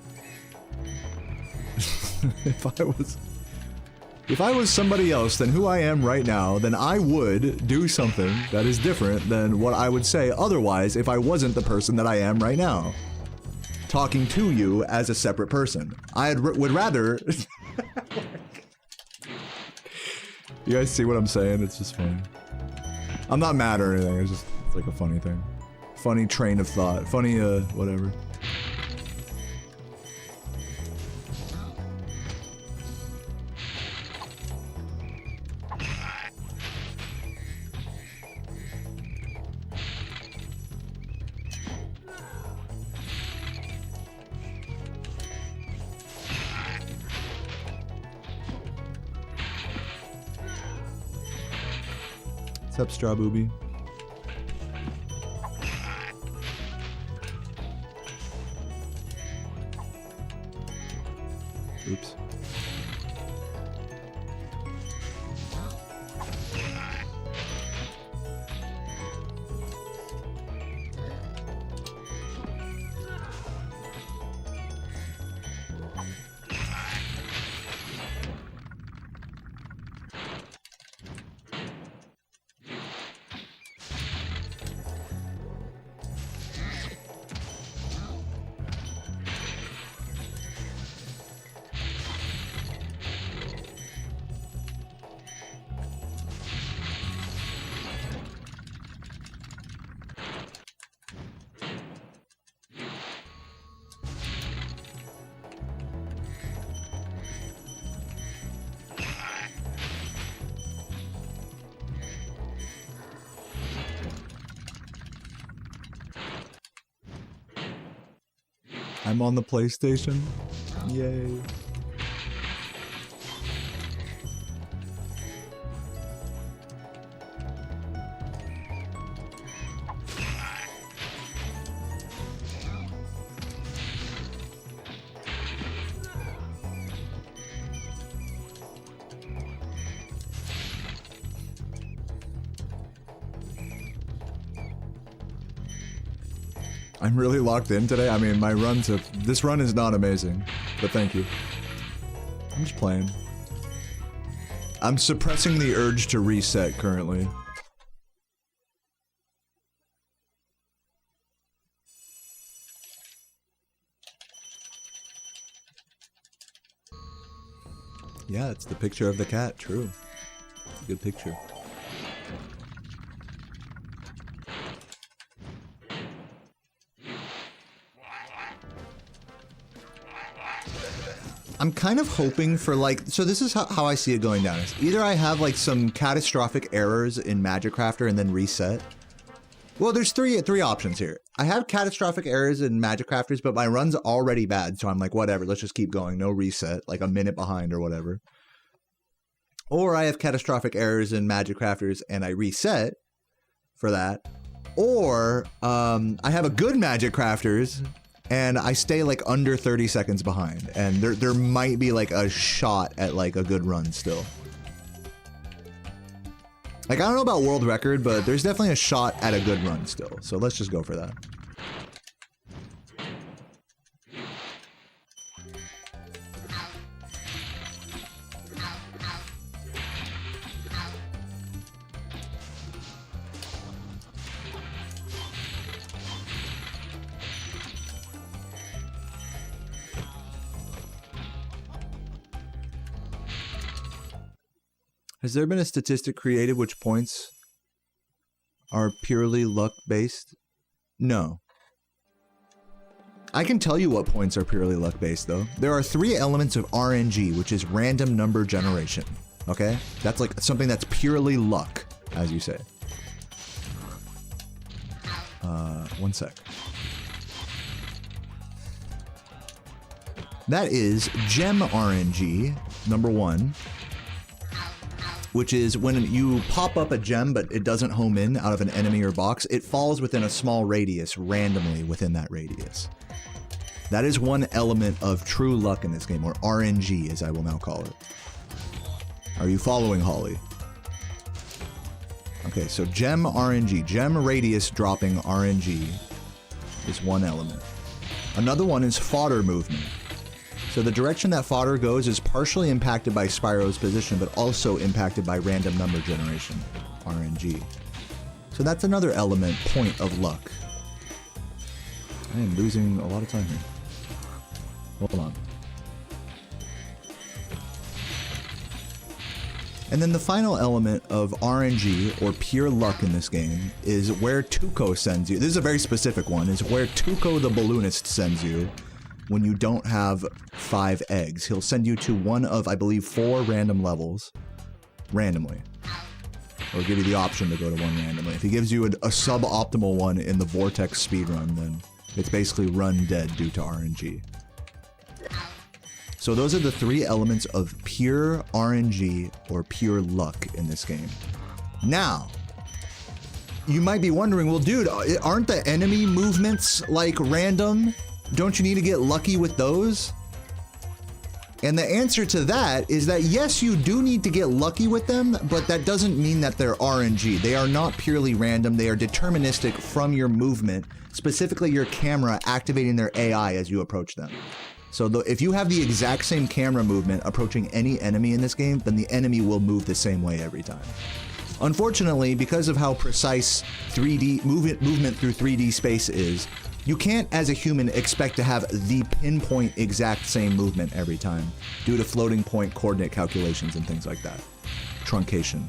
If I was somebody else than who I am right now, then I would do something that is different than what I would say otherwise if I wasn't the person that I am right now. Talking to you as a separate person. Would rather... You guys see what I'm saying? It's just funny. I'm not mad or anything, it's like a funny thing. Funny train of thought. Funny, whatever. What's up, Straw Booby? Oops. I'm on the PlayStation. Yay. I'm really locked in today. I mean, my runs have... This run is not amazing, but thank you. I'm just playing. I'm suppressing the urge to reset currently. Yeah, it's the picture of the cat, true. It's a good picture. I'm kind of hoping for, like, so this is how I see it going down. Is either I have, like, some catastrophic errors in Magic Crafter and then reset. Well, there's three options here. I have catastrophic errors in Magic Crafters, but my run's already bad, so I'm like, whatever, let's just keep going, no reset, like a minute behind or whatever. Or I have catastrophic errors in Magic Crafters and I reset for that. Or I have a good Magic Crafters and I stay like under 30 seconds behind, and there might be like a shot at like a good run still. Like, I don't know about world record, but there's definitely a shot at a good run still, so let's just go for that. Has there been a statistic created which points are purely luck-based? No. I can tell you what points are purely luck-based, though. There are 3 elements of RNG, which is random number generation. Okay? That's like something that's purely luck, as you say. One sec. That is gem RNG, number 1, which is when you pop up a gem but it doesn't home in out of an enemy or box, it falls within a small radius randomly within that radius. That is one element of true luck in this game, or RNG as I will now call it. Are you following, Holly? Okay, so gem RNG, gem radius dropping RNG is one element. Another one is fodder movement. So the direction that fodder goes is partially impacted by Spyro's position, but also impacted by random number generation, RNG. So that's another element, point of luck. I am losing a lot of time here. Hold on. And then the final element of RNG, or pure luck in this game, is where Tuco sends you. This is a very specific one, is where Tuco the balloonist sends you when you don't have 5 eggs. He'll send you to one of, I believe, 4 random levels, randomly. Or give you the option to go to one randomly. If he gives you a suboptimal one in the Vortex speedrun, then it's basically run dead due to RNG. So those are the 3 elements of pure RNG or pure luck in this game. Now, you might be wondering, well, dude, aren't the enemy movements like random? Don't you need to get lucky with those? And the answer to that is that yes, you do need to get lucky with them, but that doesn't mean that they're RNG. They are not purely random. They are deterministic from your movement, specifically your camera activating their AI as you approach them. So if you have the exact same camera movement approaching any enemy in this game, then the enemy will move the same way every time. Unfortunately, because of how precise 3D movement through 3D space is, you can't, as a human, expect to have the pinpoint exact same movement every time, due to floating point coordinate calculations and things like that. Truncation.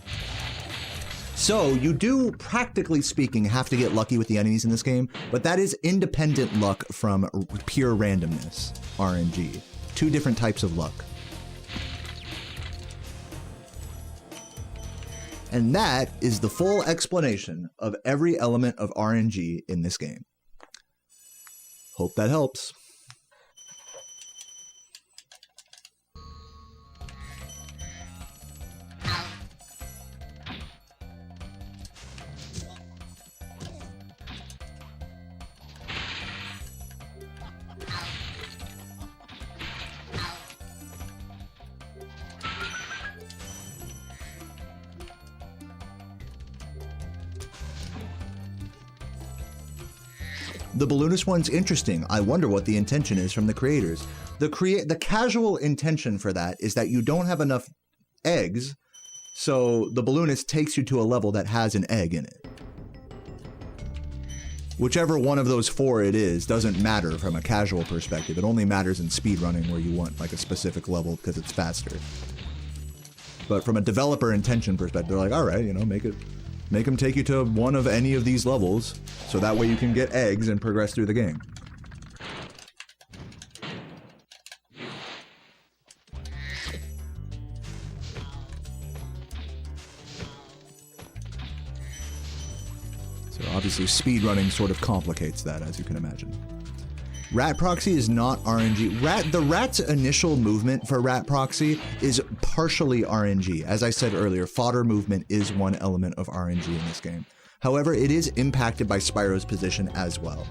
So you do, practically speaking, have to get lucky with the enemies in this game, but that is independent luck from pure randomness, RNG. 2 different types of luck. And that is the full explanation of every element of RNG in this game. Hope that helps. The balloonist one's interesting. I wonder what the intention is from the creators. The casual intention for that is that you don't have enough eggs, so the balloonist takes you to a level that has an egg in it. Whichever one of those 4 it is doesn't matter from a casual perspective. It only matters in speedrunning where you want like a specific level because it's faster. But from a developer intention perspective, they're like, all right, you know, make them take you to one of any of these levels, so that way you can get eggs and progress through the game. So obviously speedrunning sort of complicates that, as you can imagine. Rat Proxy is not RNG. The rat's initial movement for Rat Proxy is partially RNG. As I said earlier, fodder movement is one element of RNG in this game. However, it is impacted by Spyro's position as well.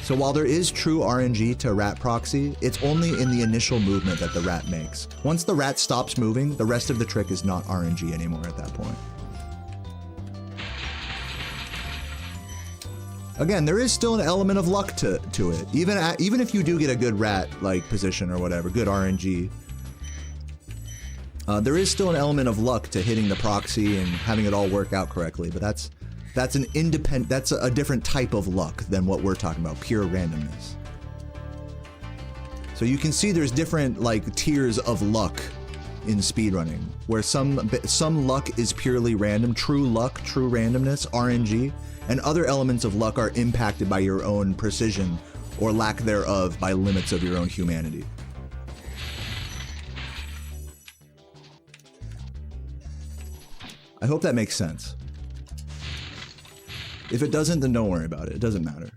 So while there is true RNG to Rat Proxy, it's only in the initial movement that the rat makes. Once the rat stops moving, the rest of the trick is not RNG anymore at that point. Again, there is still an element of luck to it. Even if you do get a good rat-like position or whatever, good RNG, there is still an element of luck to hitting the proxy and having it all work out correctly. But that's a different type of luck than what we're talking about, pure randomness. So you can see there's different like tiers of luck in speedrunning, where some luck is purely random, true luck, true randomness, RNG, and other elements of luck are impacted by your own precision or lack thereof by limits of your own humanity. I hope that makes sense. If it doesn't, then don't worry about it. It doesn't matter.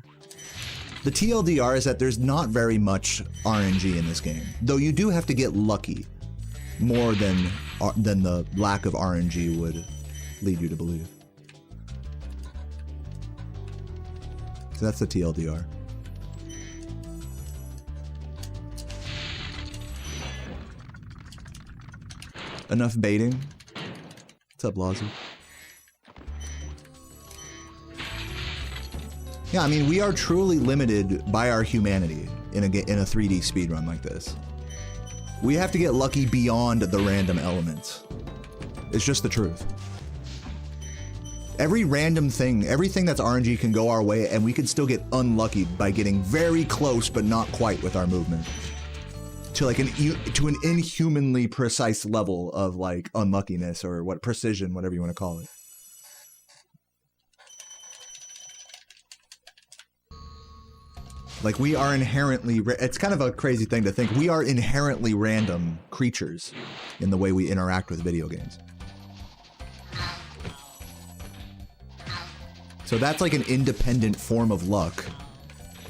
The TLDR is that there's not very much RNG in this game, though you do have to get lucky more than the lack of RNG would lead you to believe. So that's the TLDR. Enough baiting. What's up, Lazu? Yeah, I mean, we are truly limited by our humanity in a 3D speedrun like this. We have to get lucky beyond the random elements. It's just the truth. Every random thing, everything that's RNG can go our way, and we can still get unlucky by getting very close but not quite with our movement. To like an inhumanly precise level of like unluckiness or what precision, whatever you want to call it. Like we are inherently, it's kind of a crazy thing to think, we are inherently random creatures in the way we interact with video games. So that's like an independent form of luck.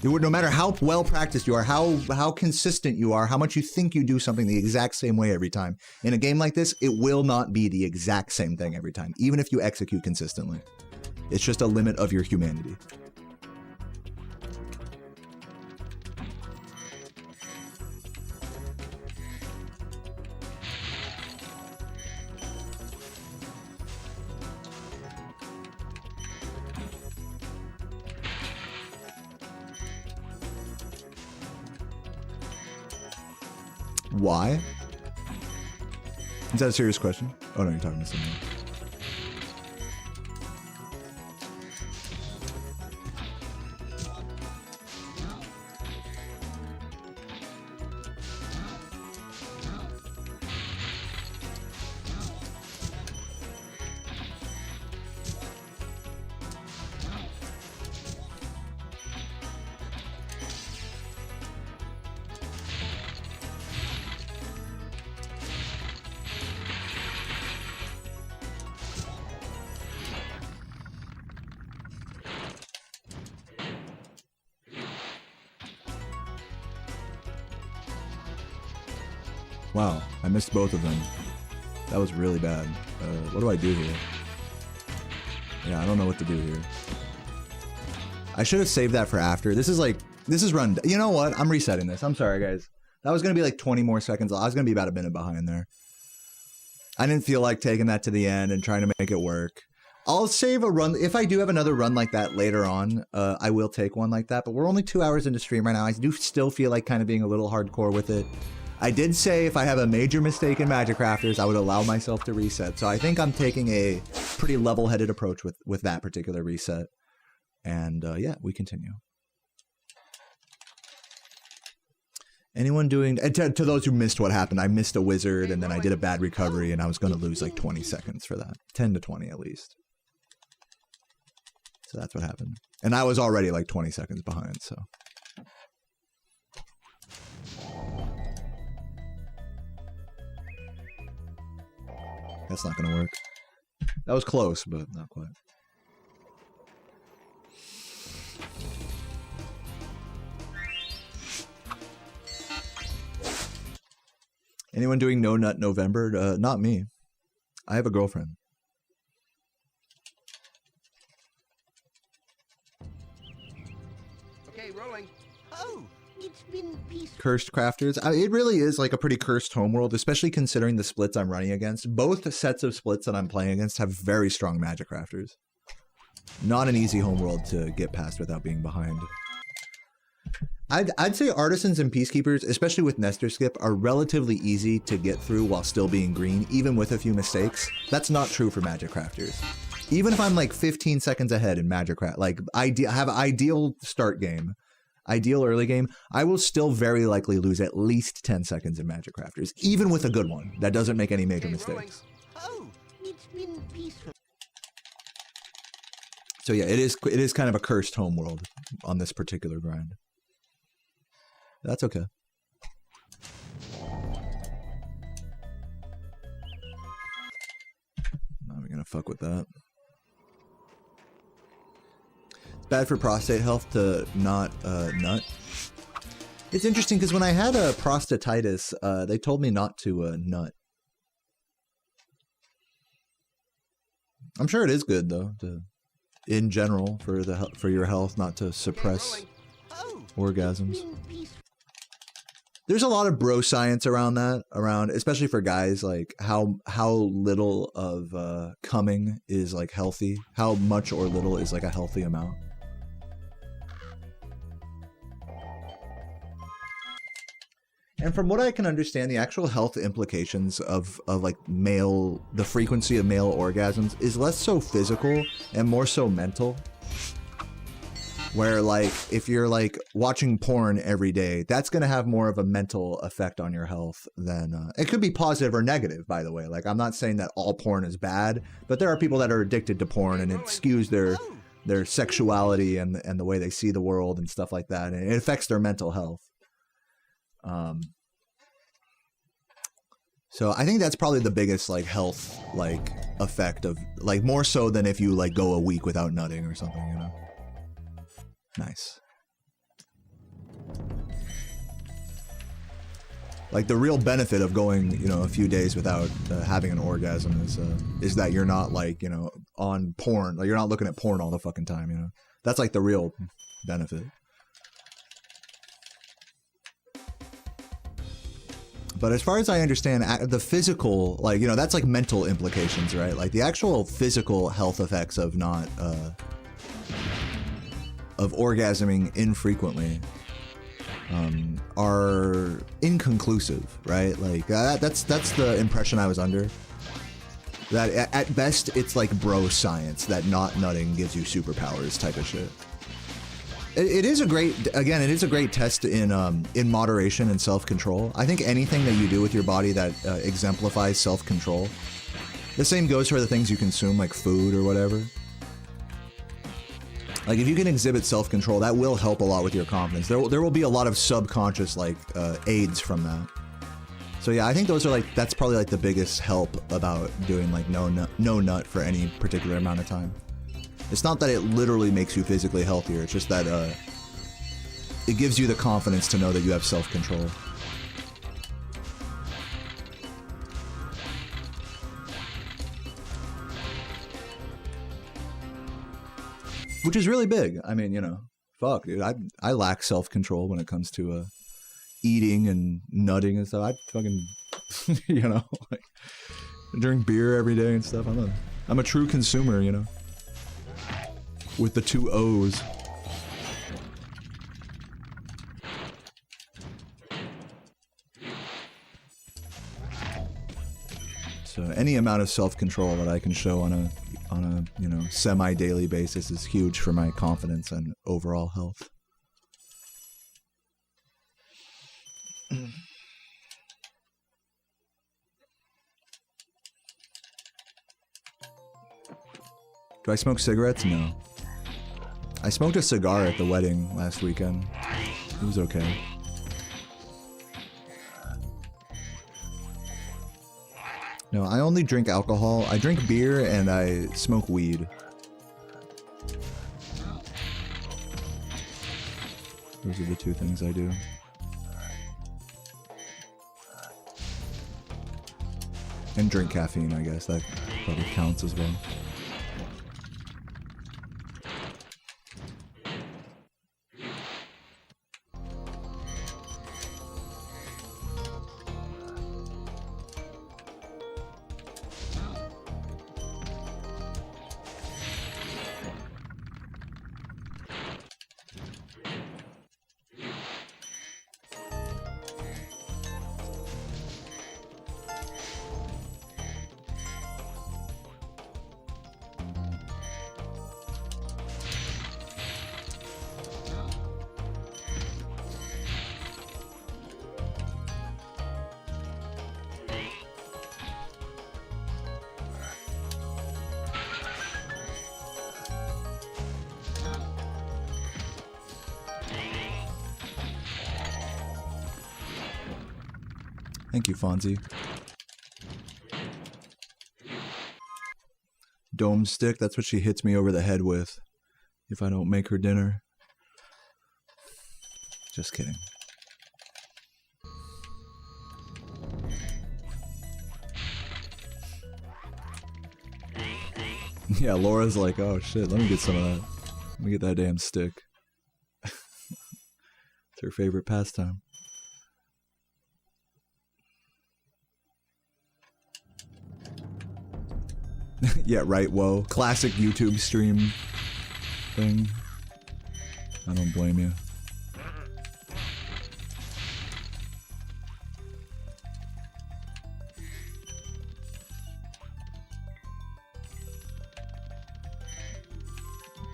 No matter how well practiced you are, how consistent you are, how much you think you do something the exact same way every time. In a game like this, it will not be the exact same thing every time, even if you execute consistently. It's just a limit of your humanity. Why? Is that a serious question? Oh no, you're talking to someone. Wow, I missed both of them. That was really bad. What do I do here? Yeah, I don't know what to do here. I should have saved that for after. This is run. You know what? I'm resetting this. I'm sorry, guys. That was going to be like 20 more seconds. I was going to be about a minute behind there. I didn't feel like taking that to the end and trying to make it work. I'll save a run. If I do have another run like that later on, I will take one like that. But we're only 2 hours into stream right now. I do still feel like kind of being a little hardcore with it. I did say if I have a major mistake in Magic Crafters, I would allow myself to reset. So I think I'm taking a pretty level-headed approach with that particular reset. And yeah, we continue. Anyone doing... And to those who missed what happened, I missed a wizard and then I did a bad recovery and I was going to lose like 20 seconds for that. 10 to 20 at least. So that's what happened. And I was already like 20 seconds behind, so... That's not going to work. That was close, but not quite. Anyone doing No Nut November? Not me. I have a girlfriend. Okay, rolling. Oh, it's been peaceful. Cursed Crafters. It really is like a pretty cursed homeworld, especially considering the splits I'm running against. Both sets of splits that I'm playing against have very strong Magic Crafters. Not an easy homeworld to get past without being behind. I'd say Artisans and Peacekeepers, especially with Nestor Skip, are relatively easy to get through while still being green, even with a few mistakes. That's not true for Magic Crafters. Even if I'm like 15 seconds ahead in Magic Craft, like have an ideal start game, ideal early game, I will still very likely lose at least 10 seconds in Magic Crafters, even with a good one that doesn't make any major mistakes. Oh, it's been peaceful. So yeah, it is kind of a cursed homeworld on this particular grind. That's okay. Not gonna fuck with that. It's bad for prostate health to not nut. It's interesting because when I had a prostatitis, they told me not to nut. I'm sure it is good though, in general, for your health, not to suppress orgasms. There's a lot of bro science around especially for guys, like how little of coming is like healthy, how much or little is like a healthy amount. And from what I can understand, the actual health implications of like the frequency of male orgasms is less so physical and more so mental. Where like if you're like watching porn every day, that's going to have more of a mental effect on your health than it could be positive or negative, by the way. Like I'm not saying that all porn is bad, but there are people that are addicted to porn and it skews their sexuality and the way they see the world and stuff like that, and it affects their mental health. So I think that's probably the biggest like health like effect of like more so than if you like go a week without nutting or something, you know. Nice. Like the real benefit of going, you know, a few days without having an orgasm is that you're not like, you know, on porn. Like you're not looking at porn all the fucking time, you know. That's like the real benefit. But as far as I understand, the physical, like, you know, that's like mental implications, right? Like the actual physical health effects of not of orgasming infrequently are inconclusive, right? Like that's the impression I was under. That at best it's like bro science that not nutting gives you superpowers type of shit. It is a great test in moderation and self-control. I think anything that you do with your body that exemplifies self-control. The same goes for the things you consume, like food or whatever. Like if you can exhibit self-control, that will help a lot with your confidence. There will be a lot of subconscious like aids from that. So yeah, I think that's probably like the biggest help about doing like no nut for any particular amount of time. It's not that it literally makes you physically healthier. It's just that it gives you the confidence to know that you have self-control. Which is really big. I mean, you know, fuck, dude. I lack self-control when it comes to eating and nutting and stuff. I fucking, you know, like drink beer every day and stuff. I'm a true consumer, you know, with the 2 O's. So any amount of self-control that I can show on a you know, semi-daily basis is huge for my confidence and overall health. Do I smoke cigarettes? No. I smoked a cigar at the wedding last weekend. It was okay. No, I only drink alcohol. I drink beer and I smoke weed. Those are the 2 things I do. And drink caffeine, I guess. That probably counts as well. Thank you, Fonzie. Dome stick, that's what she hits me over the head with if I don't make her dinner. Just kidding. Yeah, Laura's like, oh shit, let me get some of that. Let me get that damn stick. It's her favorite pastime. Yeah, right, whoa. Classic YouTube stream thing. I don't blame you.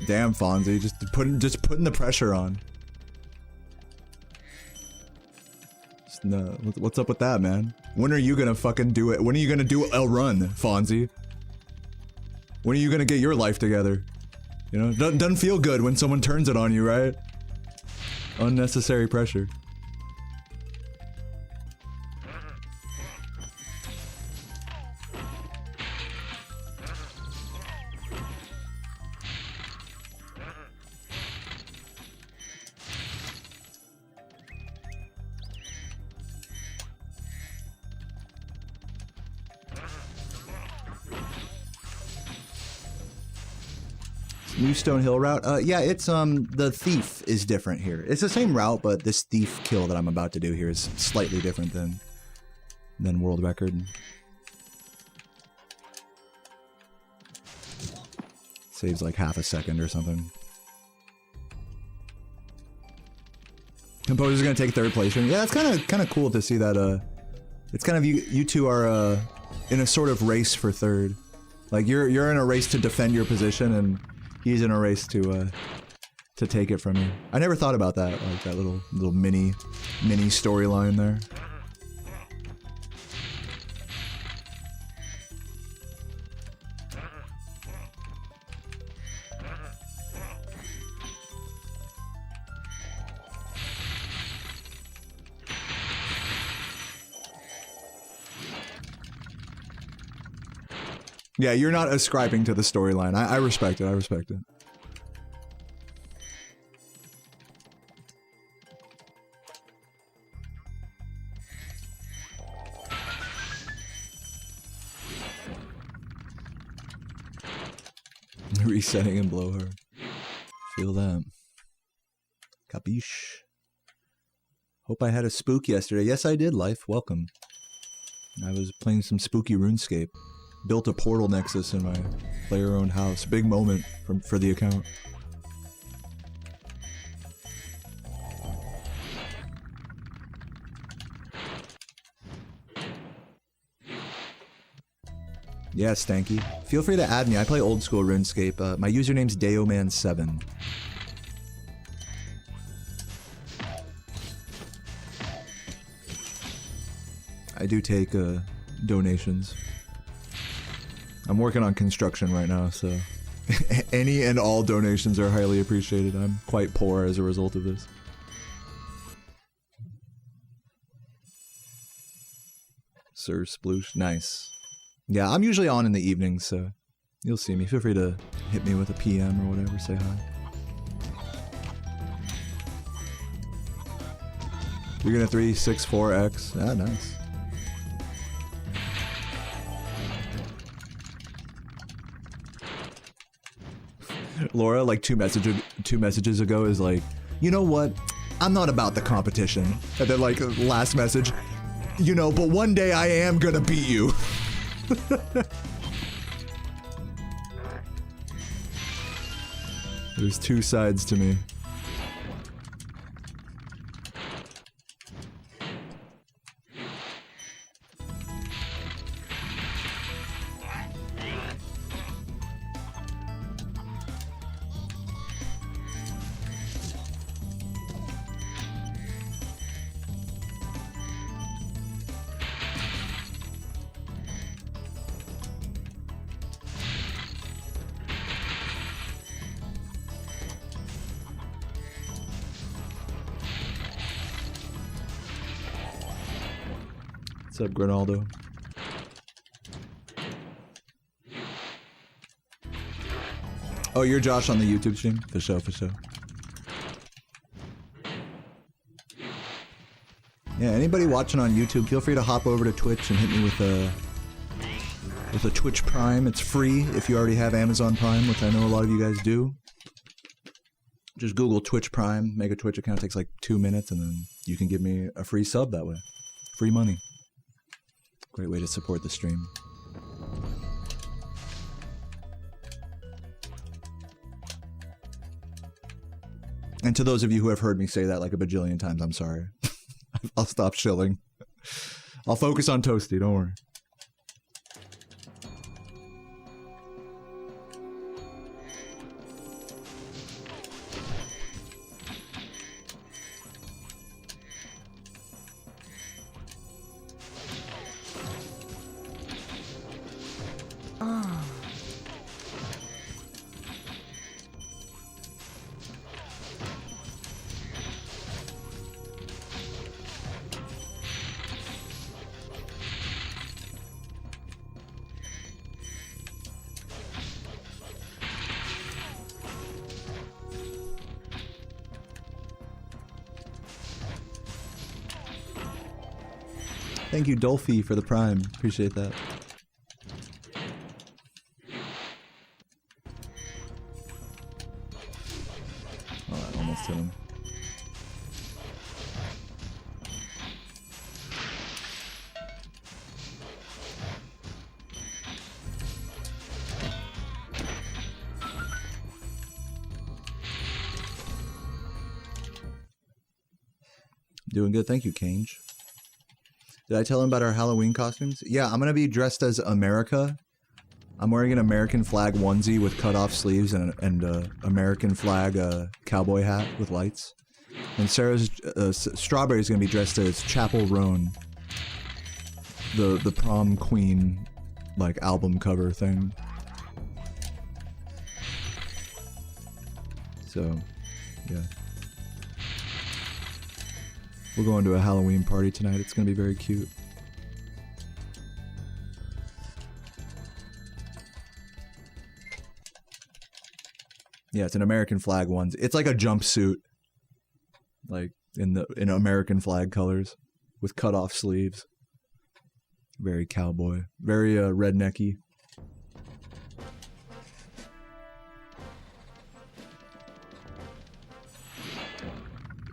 Damn, Fonzie, just putting the pressure on. No, what's up with that, man? When are you gonna fucking do it? When are you gonna do a run, Fonzie? When are you gonna get your life together? You know, doesn't feel good when someone turns it on you, right? Unnecessary pressure. New Stone Hill route? Yeah, it's, the thief is different here. It's the same route, but this thief kill that I'm about to do here is slightly different than world record. Saves like half a second or something. Composer's gonna take third place. Yeah, it's kind of cool to see that, it's kind of you two are, in a sort of race for third. Like, you're in a race to defend your position, and he's in a race to take it from you. I never thought about that, like that little mini storyline there. Yeah, you're not ascribing to the storyline. I respect it, I respect it. Resetting and blow her. Feel that. Capiche. Hope I had a spook yesterday. Yes, I did, Life. Welcome. I was playing some spooky RuneScape. Built a portal nexus in my player-owned house. Big moment for the account. Yeah, Stanky. Feel free to add me. I play old school RuneScape. My username's Deoman7. I do take donations. I'm working on construction right now, so any and all donations are highly appreciated. I'm quite poor as a result of this. Sir Sploosh, nice. Yeah, I'm usually on in the evenings, so you'll see me. Feel free to hit me with a PM or whatever, say hi. 3-6-4X. Ah, nice. Laura, like two messages ago, is like, you know what? I'm not about the competition. And then, like, last message, you know, but one day I am gonna beat you. There's two sides to me. What's up, Grinaldo? Oh, you're Josh on the YouTube stream? For sure, for sure. Yeah, anybody watching on YouTube, feel free to hop over to Twitch and hit me with a Twitch Prime. It's free if you already have Amazon Prime, which I know a lot of you guys do. Just Google Twitch Prime, make a Twitch account, it takes like 2 minutes, and then you can give me a free sub that way. Free money. Great way to support the stream. And to those of you who have heard me say that like a bajillion times, I'm sorry. I'll stop shilling. I'll focus on Toasty, don't worry. Thank you, Dolphy, for the Prime. Appreciate that. Oh, I almost hit him. Doing good. Thank you, Cange. Did I tell him about our Halloween costumes? Yeah, I'm gonna be dressed as America. I'm wearing an American flag onesie with cut-off sleeves and an American flag cowboy hat with lights. And Sarah's Strawberry's gonna be dressed as Chapel Roan, the prom queen, like album cover thing. So, yeah. We're going to a Halloween party tonight. It's going to be very cute. Yeah, it's an American flag one. It's like a jumpsuit, like in American flag colors, with cut-off sleeves. Very cowboy, very rednecky.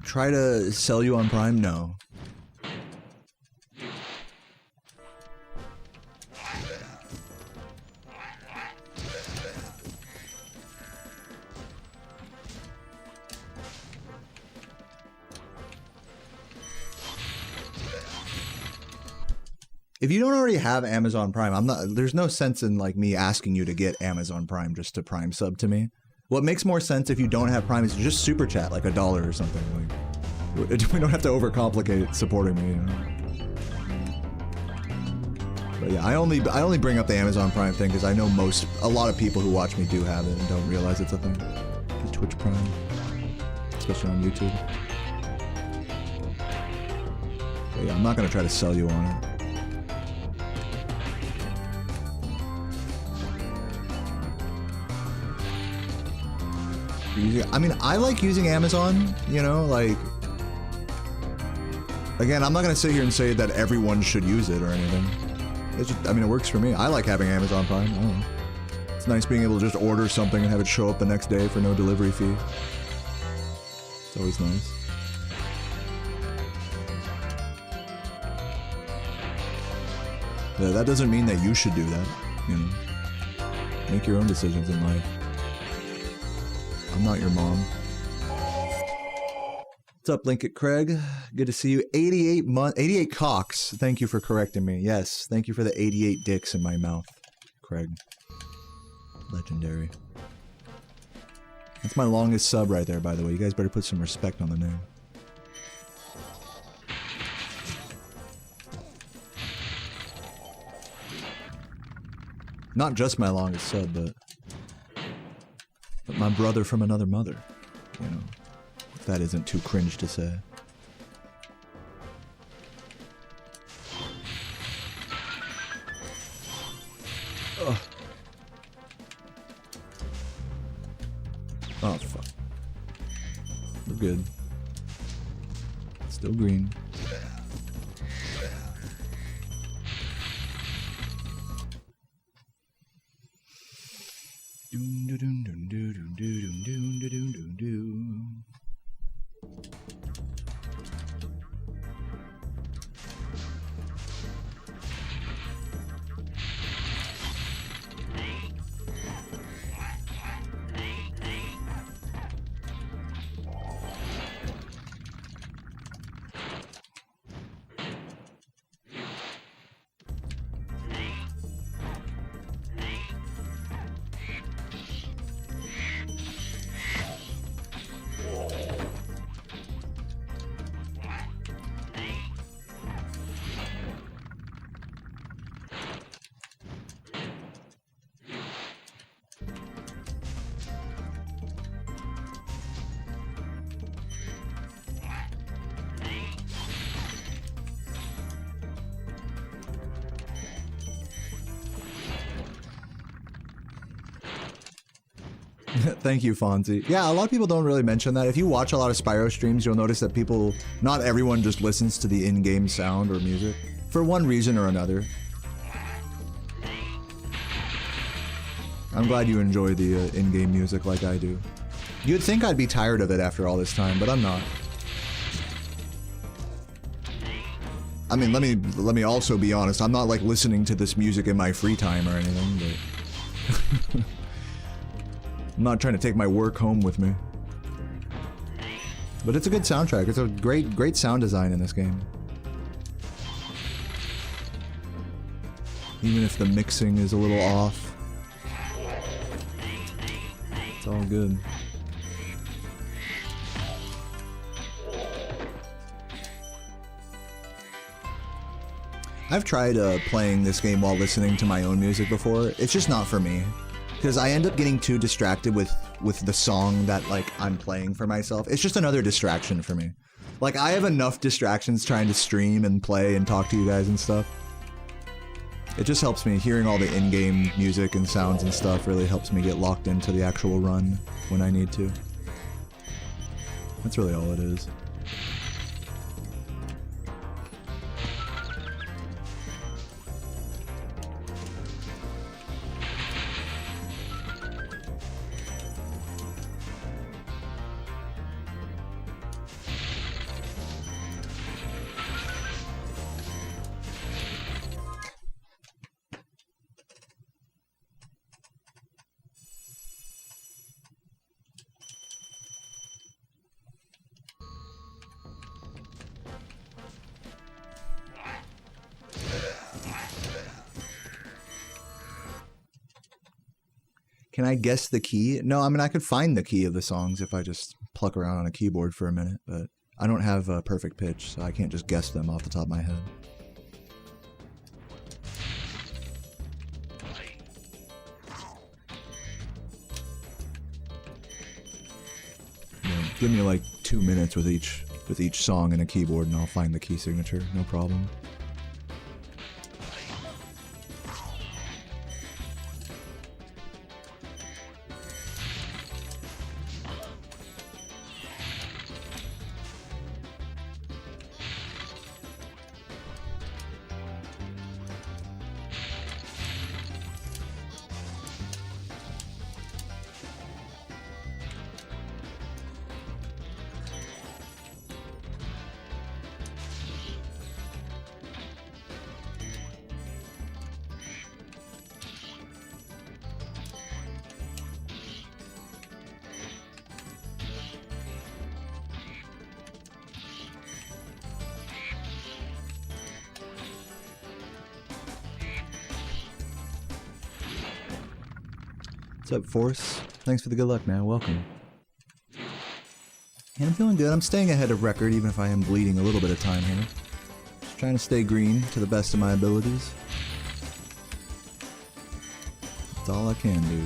Try to sell you on Prime? No. If you don't already have Amazon Prime, there's no sense in like me asking you to get Amazon Prime just to Prime sub to me. What makes more sense if you don't have Prime is just super chat, like $1 or something. Like, we don't have to overcomplicate supporting me, you know? But yeah, I only bring up the Amazon Prime thing because I know a lot of people who watch me do have it and don't realize it's a thing. The Twitch Prime, especially on YouTube. But yeah, I'm not gonna try to sell you on it. I mean, I like using Amazon, you know, like, again, I'm not going to sit here and say that everyone should use it or anything. It's just, I mean, it works for me. I like having Amazon Prime. I don't know. It's nice being able to just order something and have it show up the next day for no delivery fee. It's always nice. Yeah, that doesn't mean that you should do that, you know. Make your own decisions in life. I'm not your mom. What's up, Linkett Craig? Good to see you. 88 cocks. Thank you for correcting me. Yes, thank you for the 88 dicks in my mouth, Craig. Legendary. That's my longest sub right there, by the way. You guys better put some respect on the name. Not just my longest sub, but my brother from another mother, you know, if that isn't too cringe to say. Ugh. Oh, fuck. We're good. Still green. Doom, doom, doom, doom, doom, doom, doom, doom, doom, doom. Thank you, Fonzie. Yeah, a lot of people don't really mention that. If you watch a lot of Spyro streams, you'll notice that people, not everyone just listens to the in-game sound or music, for one reason or another. I'm glad you enjoy the in-game music like I do. You'd think I'd be tired of it after all this time, but I'm not. I mean, let me also be honest. I'm not like listening to this music in my free time or anything, but I'm not trying to take my work home with me. But it's a good soundtrack. It's a great sound design in this game. Even if the mixing is a little off, it's all good. I've tried playing this game while listening to my own music before. It's just not for me. Because I end up getting too distracted with the song that, like, I'm playing for myself. It's just another distraction for me. Like, I have enough distractions trying to stream and play and talk to you guys and stuff. It just helps me. Hearing all the in-game music and sounds and stuff really helps me get locked into the actual run when I need to. That's really all it is. Can I guess the key? No, I mean, I could find the key of the songs if I just pluck around on a keyboard for a minute, but I don't have a perfect pitch, so I can't just guess them off the top of my head. Yeah, give me like 2 minutes with each song and a keyboard and I'll find the key signature, no problem. What's up, Force? Thanks for the good luck, man. Welcome. And I'm feeling good. I'm staying ahead of record, even if I am bleeding a little bit of time here. Just trying to stay green to the best of my abilities. That's all I can do.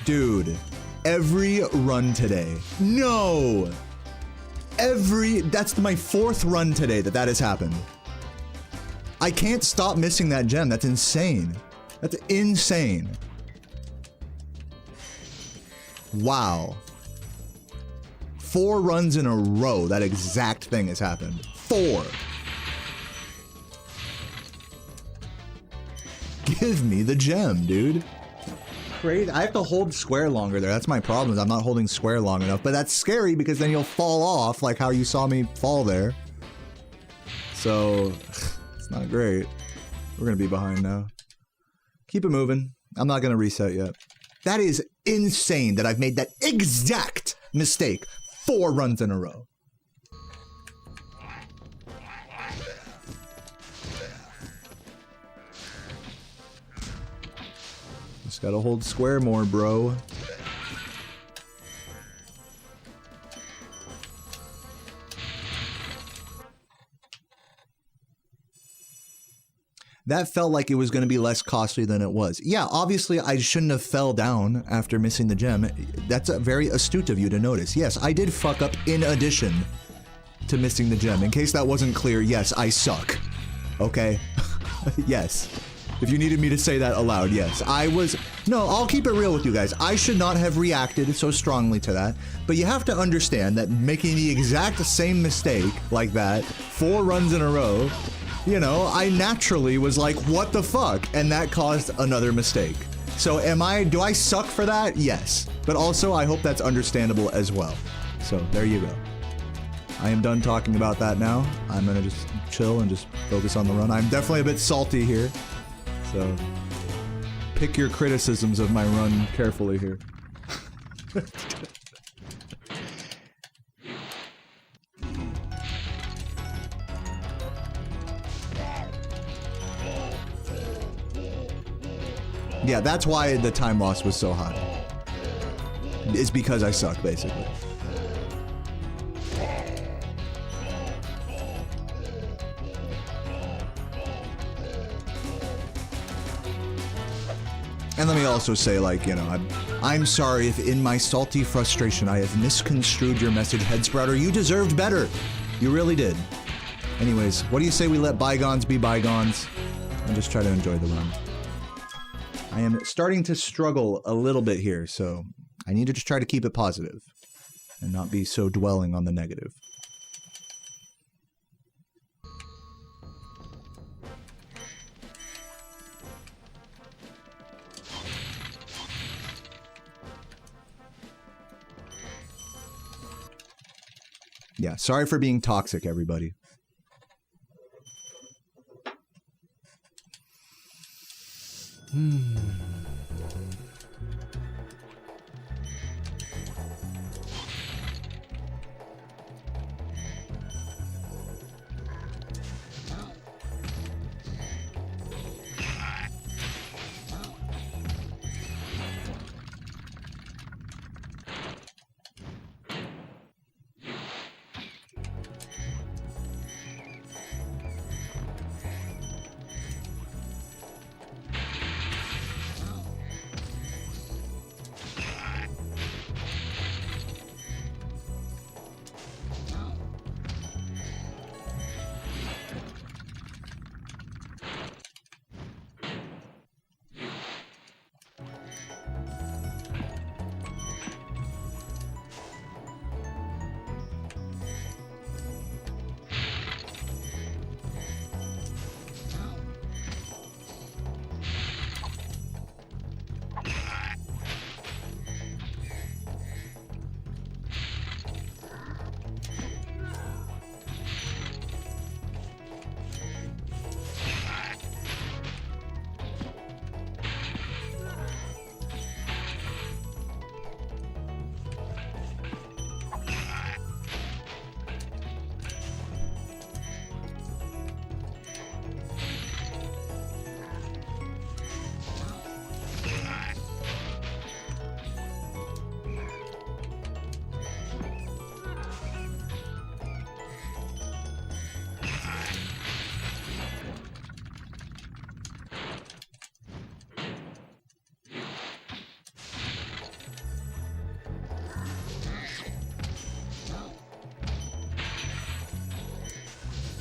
Dude, every run today. No! That's my 4th run today that has happened. I can't stop missing that gem. That's insane. That's insane. Wow. 4 runs in a row, that exact thing has happened. 4. Give me the gem, dude. Crazy. I have to hold square longer there. That's my problem. Is I'm not holding square long enough. But that's scary because then you'll fall off like how you saw me fall there. So, it's not great. We're going to be behind now. Keep it moving. I'm not going to reset yet. That is insane that I've made that exact mistake 4 runs in a row. Just gotta hold square more, bro. That felt like it was going to be less costly than it was. Yeah, obviously I shouldn't have fell down after missing the gem. That's very astute of you to notice. Yes, I did fuck up in addition to missing the gem. In case that wasn't clear, yes, I suck. Okay? Yes. If you needed me to say that aloud, yes. No, I'll keep it real with you guys. I should not have reacted so strongly to that. But you have to understand that making the exact same mistake like that 4 runs in a row, you know, I naturally was like, what the fuck? And that caused another mistake. So do I suck for that? Yes. But also, I hope that's understandable as well. So there you go. I am done talking about that now. I'm gonna just chill and just focus on the run. I'm definitely a bit salty here. So pick your criticisms of my run carefully here. Yeah, that's why the time loss was so high. It's because I suck, basically. And let me also say, like, you know, I'm sorry if in my salty frustration I have misconstrued your message, Headsprouter. You deserved better. You really did. Anyways, what do you say we let bygones be bygones and just try to enjoy the run? I am starting to struggle a little bit here, so I need to just try to keep it positive and not be so dwelling on the negative. Yeah, sorry for being toxic, everybody.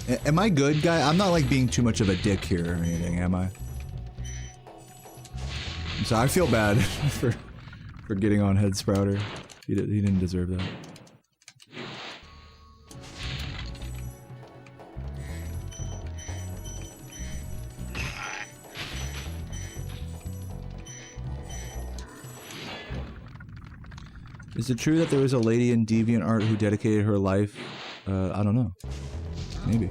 Am I good, guy? I'm not like being too much of a dick here or anything, am I? So I feel bad for getting on Head Sprouter. He didn't deserve that. Is it true that there was a lady in DeviantArt who dedicated her life? I don't know. Maybe.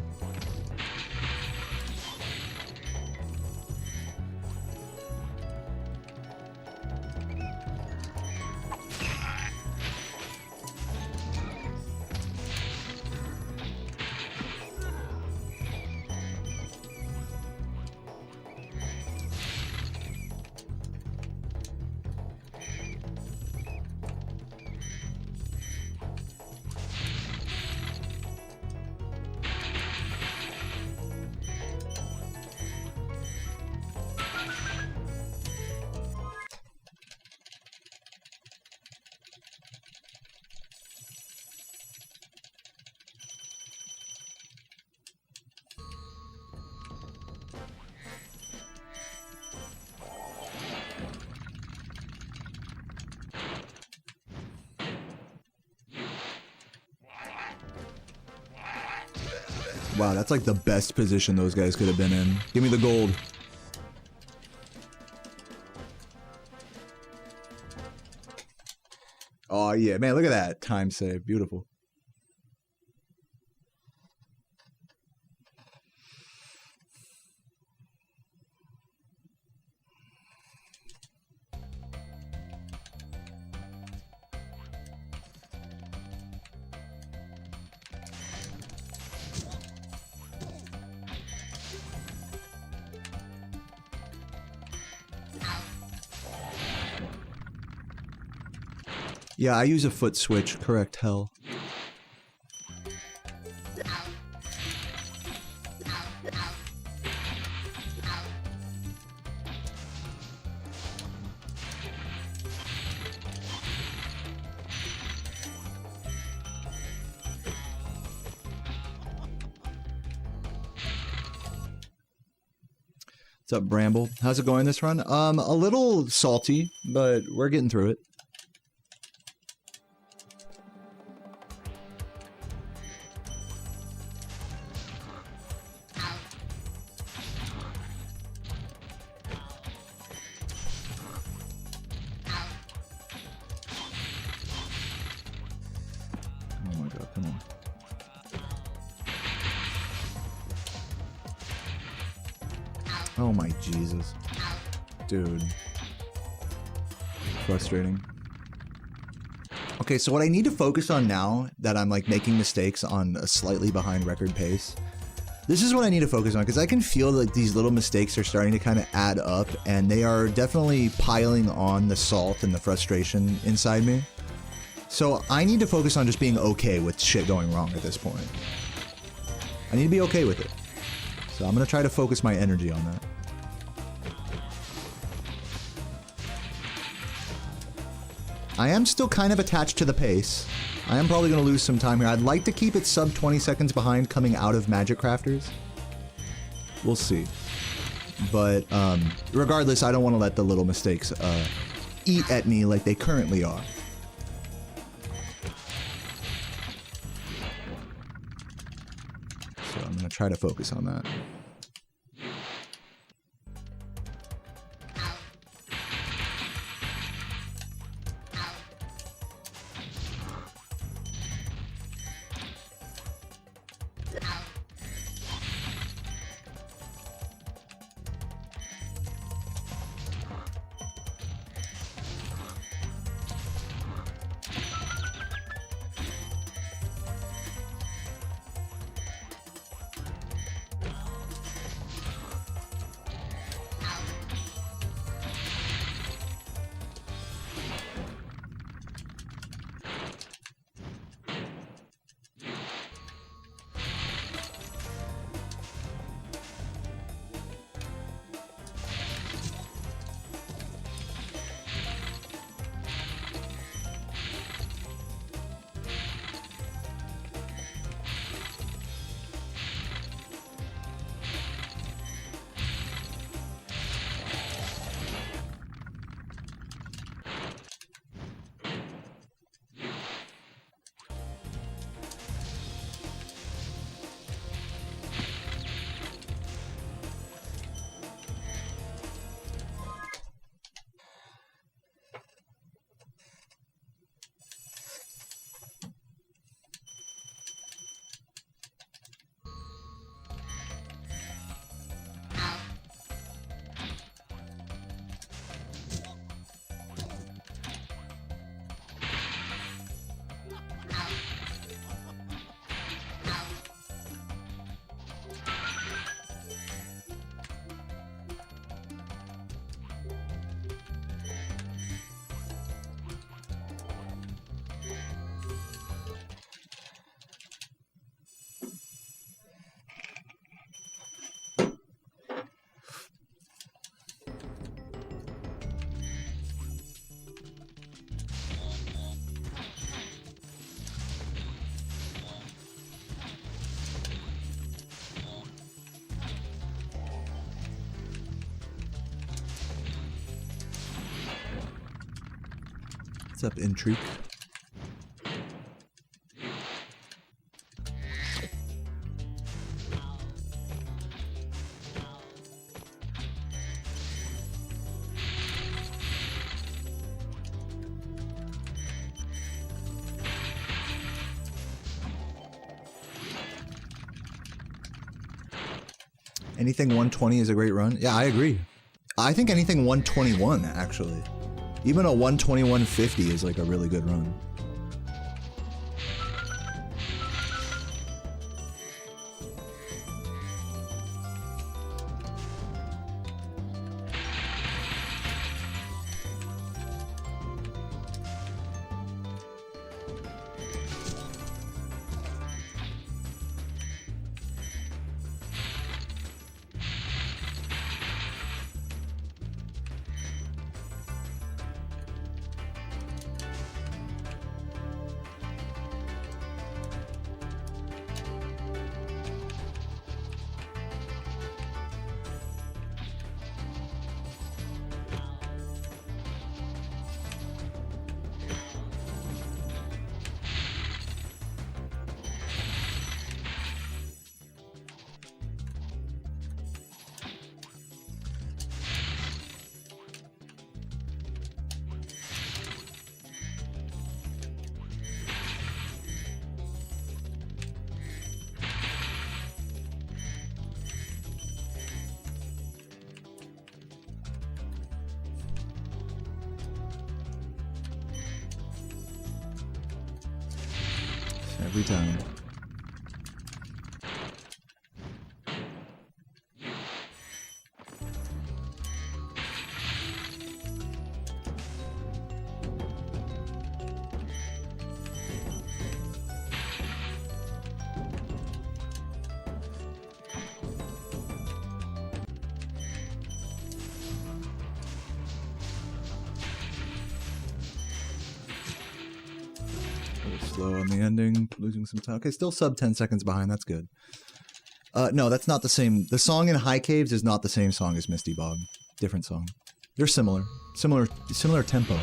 Wow, that's like the best position those guys could have been in. Give me the gold. Oh yeah, man, look at that. Time save. Beautiful. Yeah, I use a foot switch. Correct, hell. What's up, Bramble? How's it going this run? A little salty, but we're getting through it. Oh my Jesus. Dude. Frustrating. Okay, so what I need to focus on now that I'm like making mistakes on a slightly behind record pace, this is what I need to focus on because I can feel like these little mistakes are starting to kind of add up and they are definitely piling on the salt and the frustration inside me. So I need to focus on just being okay with shit going wrong at this point. I need to be okay with it. So I'm going to try to focus my energy on that. I am still kind of attached to the pace. I am probably going to lose some time here. I'd like to keep it sub 20 seconds behind coming out of Magic Crafters. We'll see. But regardless, I don't want to let the little mistakes eat at me like they currently are. So I'm going to try to focus on that. What's up, Intrigue? Anything 120 is a great run. Yeah, I agree. I think anything 121, actually. Even a 121.50 is like a really good run. Every time. Slow on the ending, losing some time. Okay, still sub 10 seconds behind. That's good. No, that's not the same. The song in High Caves is not the same song as Misty Bog. Different song. They're similar. Similar tempo.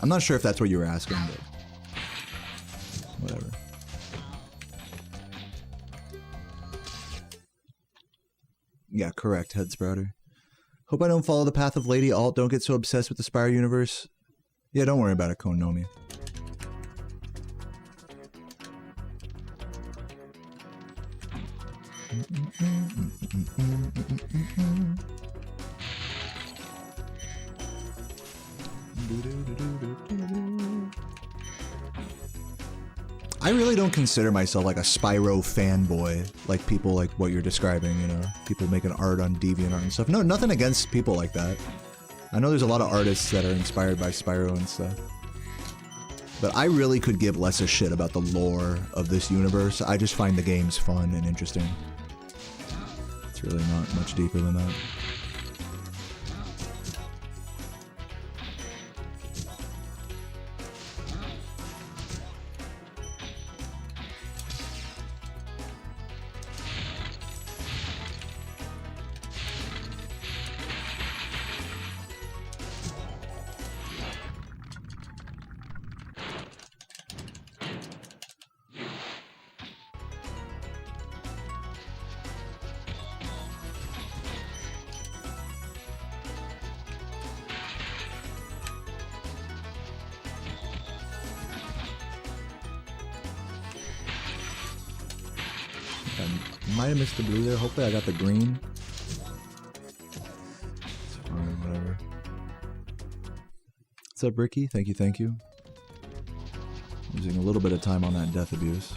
I'm not sure if that's what you were asking, but whatever. Yeah, correct, Head Sprouter. Hope I don't follow the path of Lady Alt. Don't get so obsessed with the Spyro universe. Yeah, don't worry about it, Konomi. I really don't consider myself like a Spyro fanboy, like people like what you're describing, you know, people making art on DeviantArt and stuff. No, nothing against people like that. I know there's a lot of artists that are inspired by Spyro and stuff. But I really could give less a shit about the lore of this universe. I just find the games fun and interesting. It's really not much deeper than that. Might have missed the blue there. Hopefully I got the green. It's fine, whatever. What's up, Ricky? Thank you, thank you. Losing a little bit of time on that death abuse.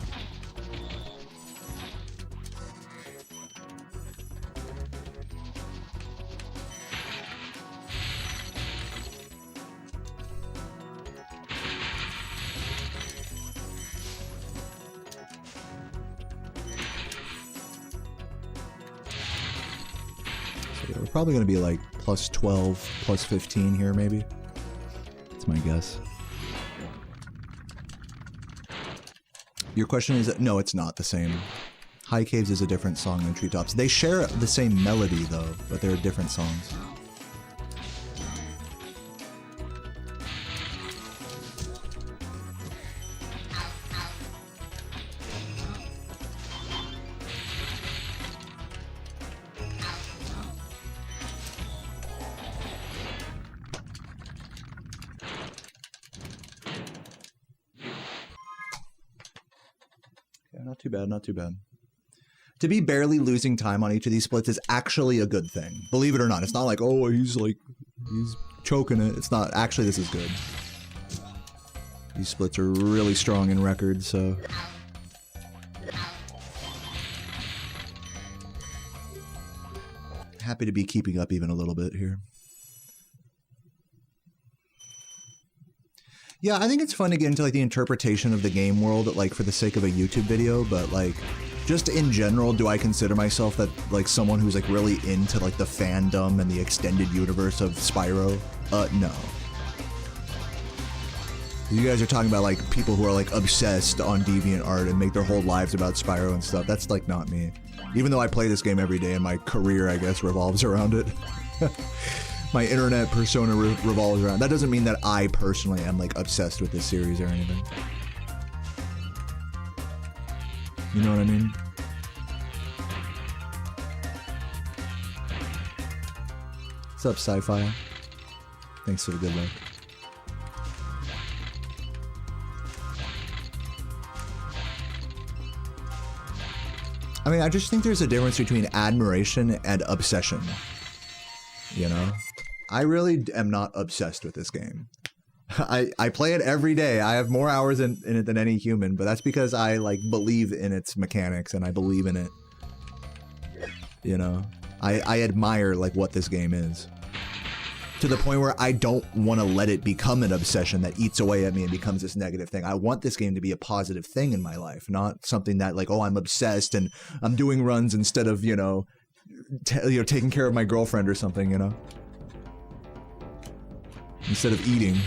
Probably going to be like plus 12, plus 15 here, maybe. That's my guess. Your question is, no, it's not the same. High Caves is a different song than Treetops. They share the same melody though, but they're different songs. Not too bad, not too bad. To be barely losing time on each of these splits is actually a good thing. Believe it or not. It's not like, oh, he's choking it. It's not. Actually, this is good. These splits are really strong in records, so. Happy to be keeping up even a little bit here. Yeah, I think it's fun to get into like the interpretation of the game world, like for the sake of a YouTube video, but like just in general, do I consider myself that like someone who's like really into like the fandom and the extended universe of Spyro? No. You guys are talking about like people who are like obsessed on DeviantArt and make their whole lives about Spyro and stuff. That's like not me. Even though I play this game every day and my career, I guess, revolves around it. My internet persona revolves around. That doesn't mean that I personally am like obsessed with this series or anything. You know what I mean? What's up, Sci-Fi? Thanks for the good luck. I mean, I just think there's a difference between admiration and obsession. You know? I really am not obsessed with this game. I play it every day. I have more hours in it than any human, but that's because I like believe in its mechanics and I believe in it. You know? I admire like what this game is. To the point where I don't want to let it become an obsession that eats away at me and becomes this negative thing. I want this game to be a positive thing in my life, not something that like, oh, I'm obsessed and I'm doing runs instead of, you know, taking care of my girlfriend or something, you know? Instead of eating,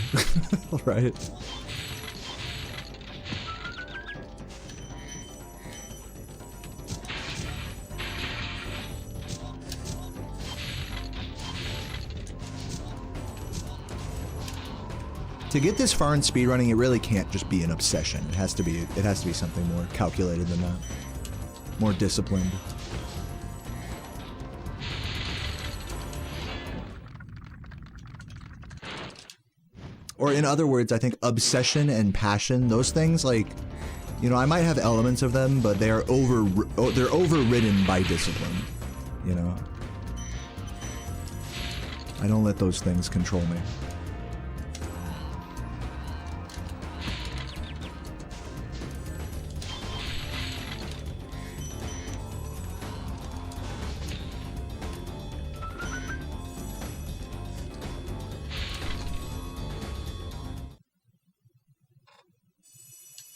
right? To get this far in speedrunning, it really can't just be an obsession. It has to be something more calculated than that. More disciplined. Or in other words, I think obsession and passion, those things, like, you know, I might have elements of them, but they're overridden by discipline, you know? I don't let those things control me.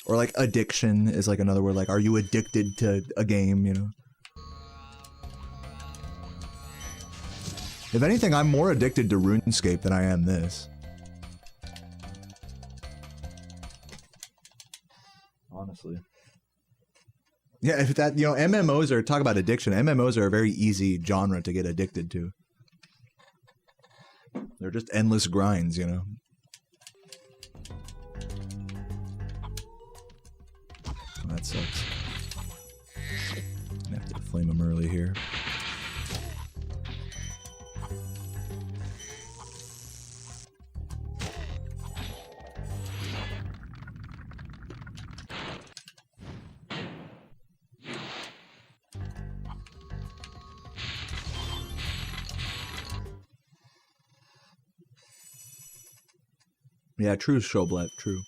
Or like addiction is like another word, like are you addicted to a game, you know? If anything, I'm more addicted to RuneScape than I am this. Honestly. Yeah, if that, you know, MMOs are, talk about addiction, MMOs are a very easy genre to get addicted to. They're just endless grinds, you know? That sucks. I have to flame him early here. Yeah, true, Shoblet, true.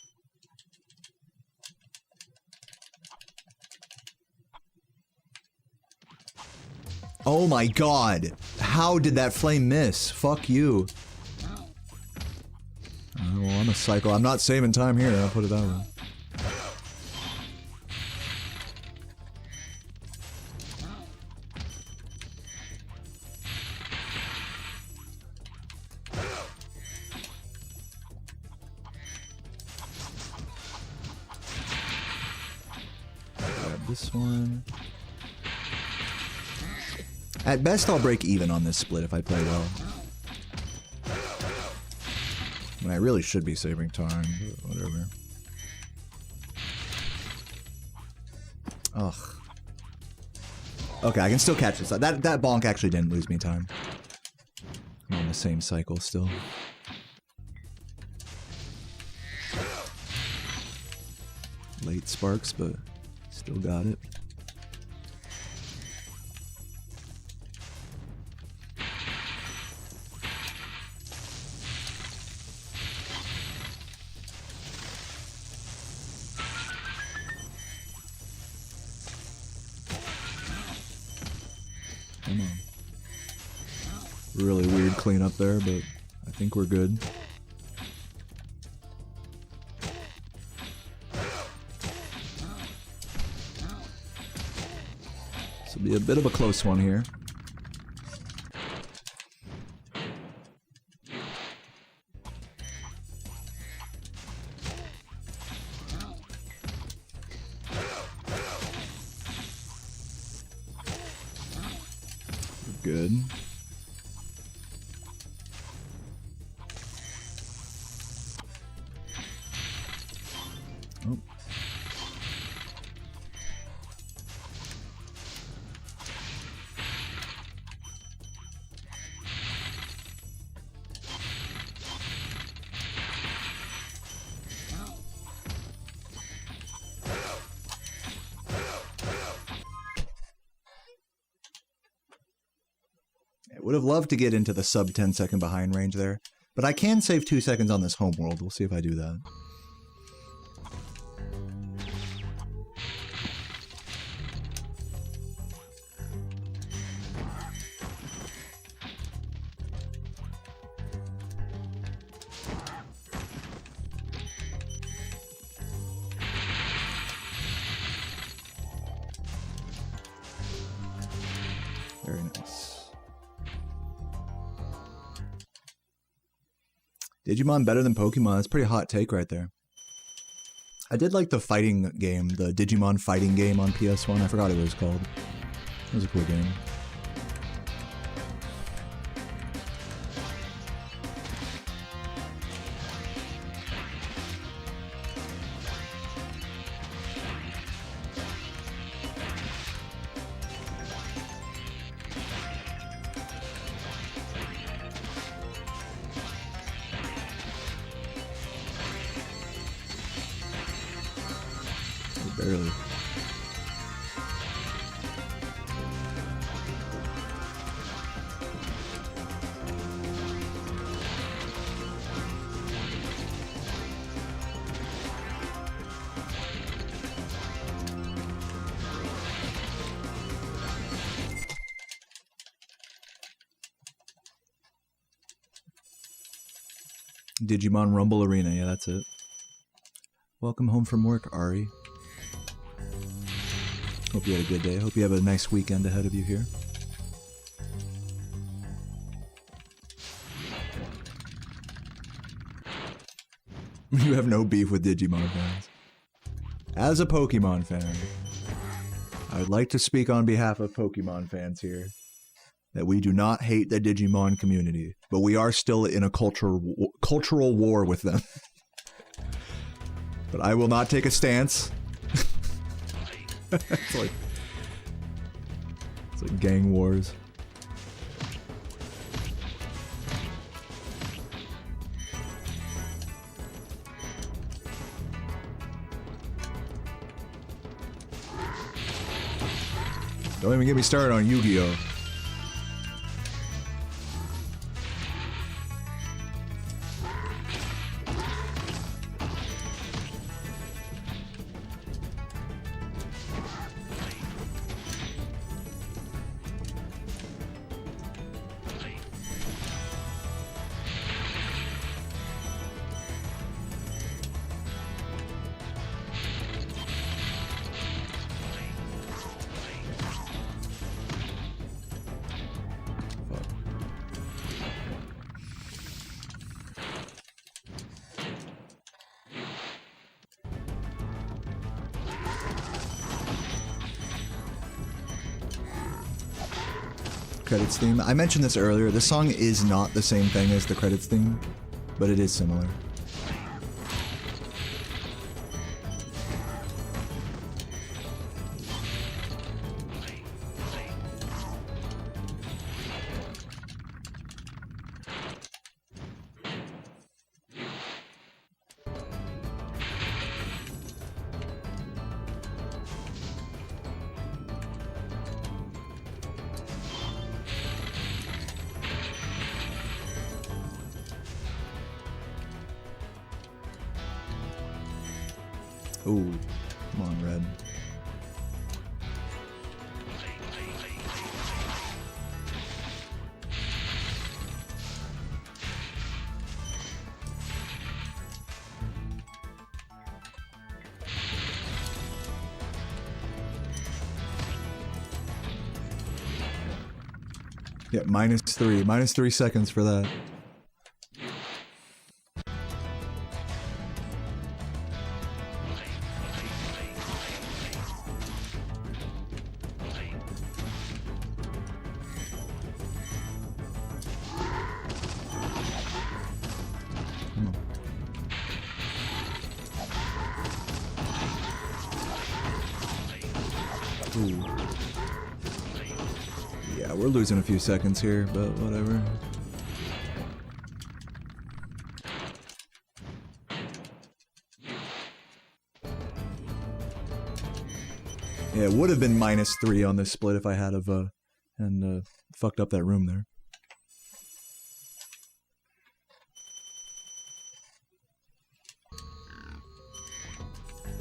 Oh my god! How did that flame miss? Fuck you. Oh, well, I'm a psycho. I'm not saving time here, I'll put it that way. Grab this one. At best, I'll break even on this split if I play well. I mean, I really should be saving time, but whatever. Ugh. Okay, I can still catch this. That bonk actually didn't lose me time. I'm on the same cycle still. Late sparks, but still got it. Come on. Really weird cleanup there, but I think we're good. This will be a bit of a close one here. Good. Oh. Would have loved to get into the sub 10-second behind range there, but I can save 2 seconds on this home world. We'll see if I do that. Very nice. Digimon better than Pokemon? That's a pretty hot take right there. I did like the fighting game, the Digimon fighting game on PS1. I forgot what it was called. It was a cool game. Barely. Digimon Rumble Arena, yeah, that's it. Welcome home from work, Ari. Hope you had a good day. Hope you have a nice weekend ahead of you here. You have no beef with Digimon fans. As a Pokemon fan, I would like to speak on behalf of Pokemon fans here that we do not hate the Digimon community, but we are still in a cultural war with them. But I will not take a stance. it's like gang wars. Don't even get me started on Yu-Gi-Oh! credits theme. I mentioned this earlier. This song is not the same thing as the credits theme, but it is similar. Ooh, come on, red. Yeah, -3. -3 seconds for that. Ooh. Yeah, we're losing a few seconds here, but whatever. Yeah, it would have been -3 on this split if I had of fucked up that room there.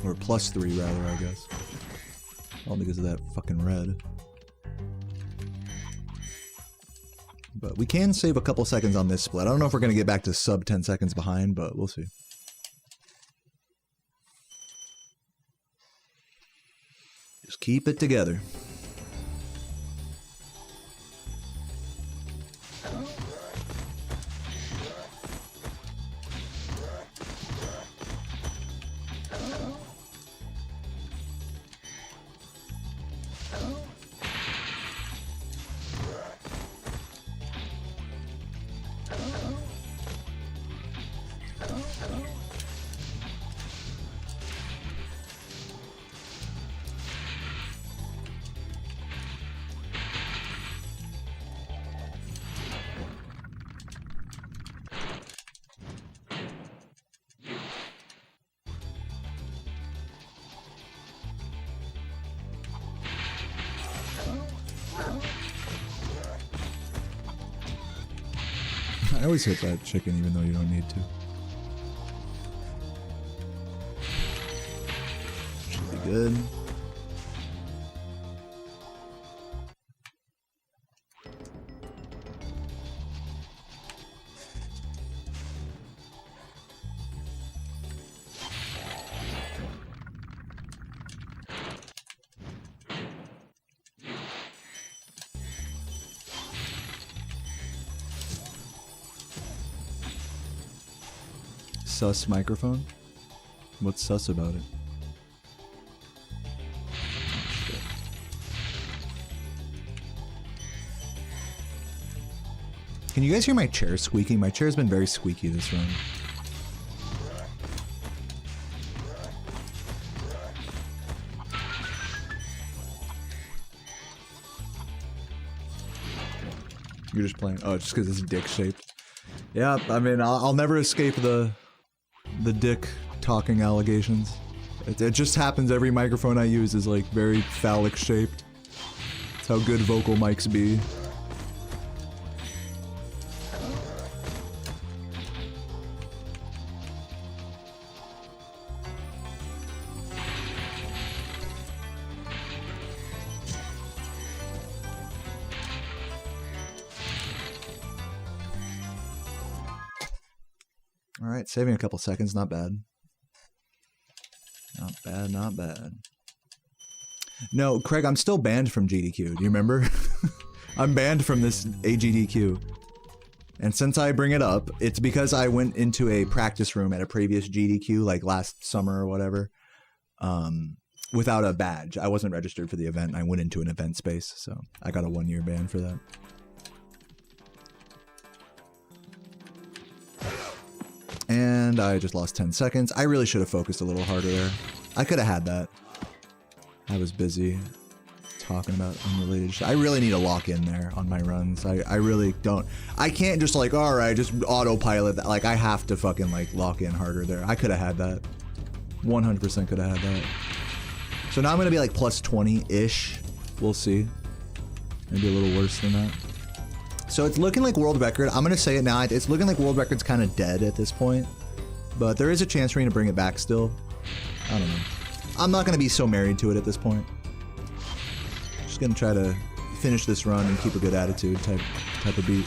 Or +3 rather, I guess. All because of that fucking red. But we can save a couple seconds on this split. I don't know if we're gonna get back to sub 10 seconds behind, but we'll see. Just keep it together. I always hit that chicken even though you don't need to. Should be good. Sus microphone? What's sus about it? Shit. Can you guys hear my chair squeaking? My chair's been very squeaky this run. You're just playing. Oh, just because it's dick shaped. Yeah, I mean, I'll never escape the dick talking allegations. It just happens every microphone I use is like very phallic shaped. That's how good vocal mics be. Alright, saving a couple seconds, not bad. Not bad, not bad. No, Craig, I'm still banned from GDQ, do you remember? I'm banned from this AGDQ. And since I bring it up, it's because I went into a practice room at a previous GDQ, like last summer or whatever, without a badge. I wasn't registered for the event, I went into an event space, so I got a 1-year ban for that. And I just lost 10 seconds. I really should have focused a little harder there. I could have had that. I was busy talking about unrelated shit. I really need to lock in there on my runs. I really don't. I can't just like, all right, just autopilot that. Like, I have to fucking like lock in harder there. I could have had that. 100% could have had that. So now I'm going to be like plus 20-ish. We'll see. Maybe a little worse than that. So it's looking like world record. I'm going to say it now. It's looking like world record's kind of dead at this point. But there is a chance for me to bring it back still. I don't know. I'm not going to be so married to it at this point. Just going to try to finish this run and keep a good attitude type of beat.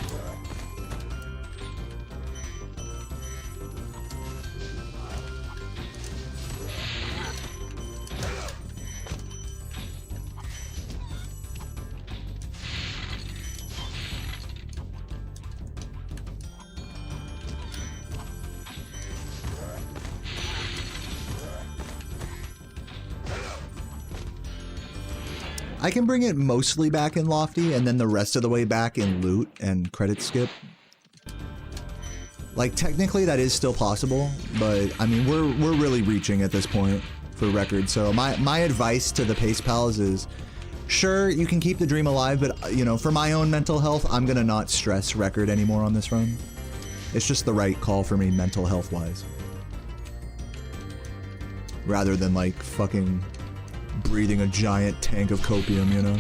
I can bring it mostly back in Lofty and then the rest of the way back in Loot and Credit Skip. Like, technically that is still possible, but I mean, we're really reaching at this point for record. So my advice to the Pace Pals is, sure, you can keep the dream alive, but you know, for my own mental health, I'm gonna not stress record anymore on this run. It's just the right call for me mental health wise. Rather than like fucking breathing a giant tank of copium, you know?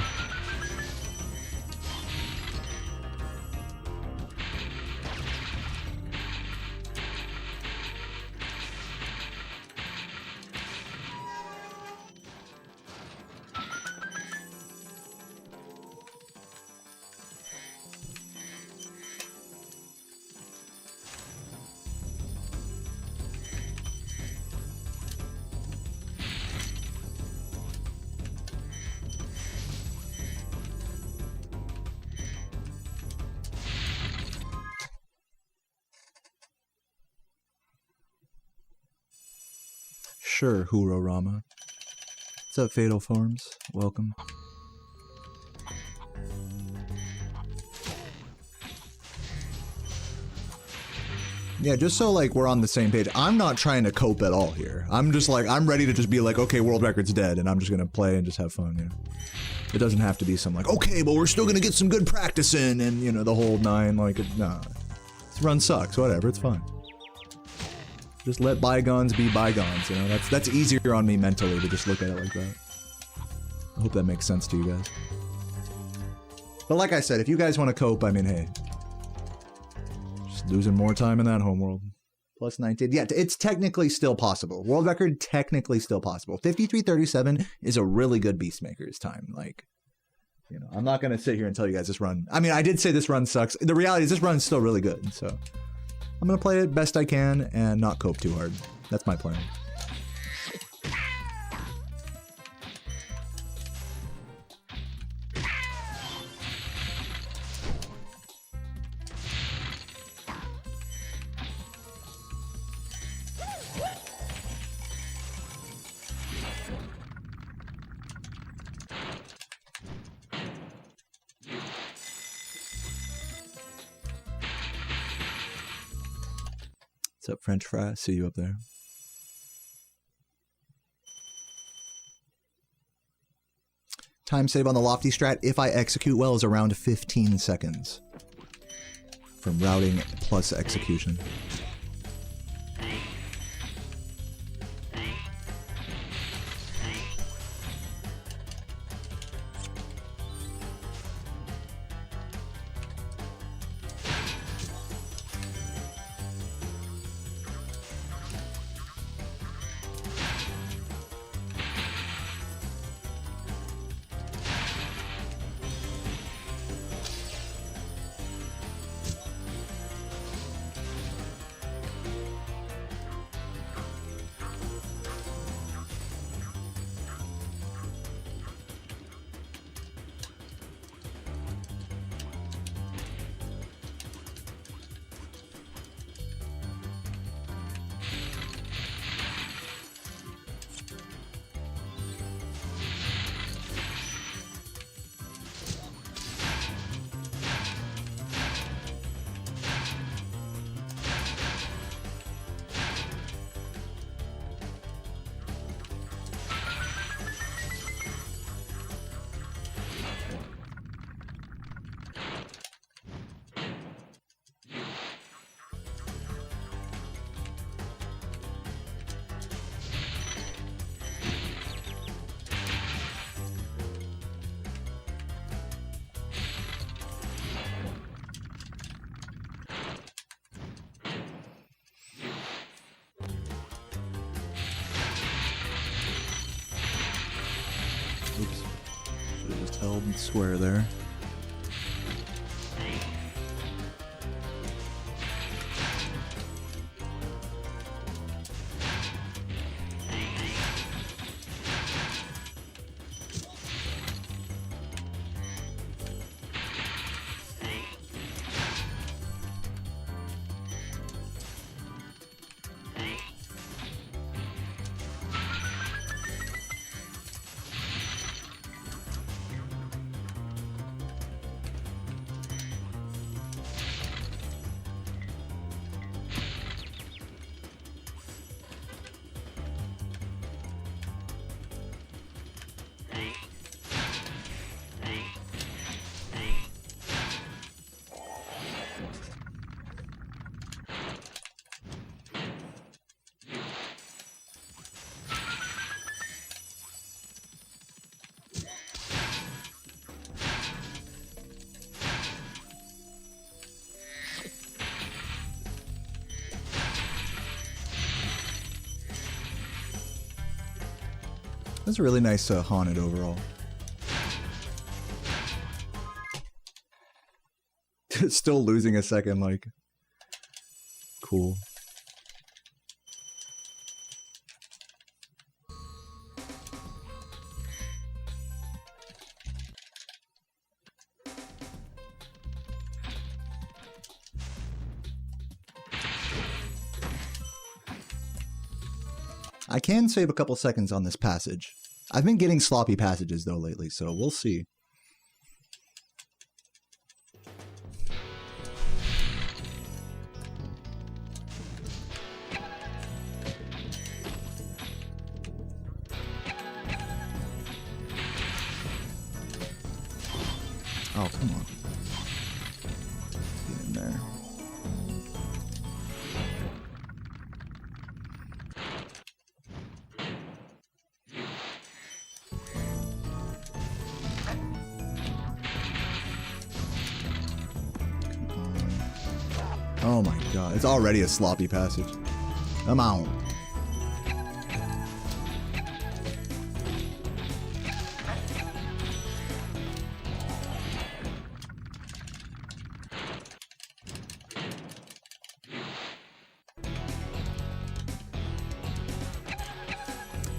Sure, Huro Rama. What's up, Fatal Forms? Welcome. Yeah, just so like we're on the same page. I'm not trying to cope at all here. I'm just like, I'm ready to just be like, okay, world record's dead, and I'm just gonna play and just have fun, you know? It doesn't have to be some like, okay, but we're still gonna get some good practice in, and you know, the whole nine, like, nah. This run sucks, whatever, it's fine. Just let bygones be bygones, you know? That's easier on me mentally to just look at it like that. I hope that makes sense to you guys. But like I said, if you guys want to cope, I mean, hey. Just losing more time in that homeworld. Plus 19. Yeah, it's technically still possible. World record, technically still possible. 53:37 is a really good Beastmaker's time. Like, you know, I'm not going to sit here and tell you guys this run. I mean, I did say this run sucks. The reality is this run's still really good, so I'm going to play it best I can and not cope too hard. That's my plan. What's up, French fry? See you up there. Time save on the Lofty strat, if I execute well, is around 15 seconds. From routing plus execution. Oops. Should have just held square there. That's a really nice haunted overall. Still losing a second, like, cool. I can save a couple seconds on this passage. I've been getting sloppy passages though lately, so we'll see. Oh, come on. Get in there. Oh my god, it's already a sloppy passage. Come on.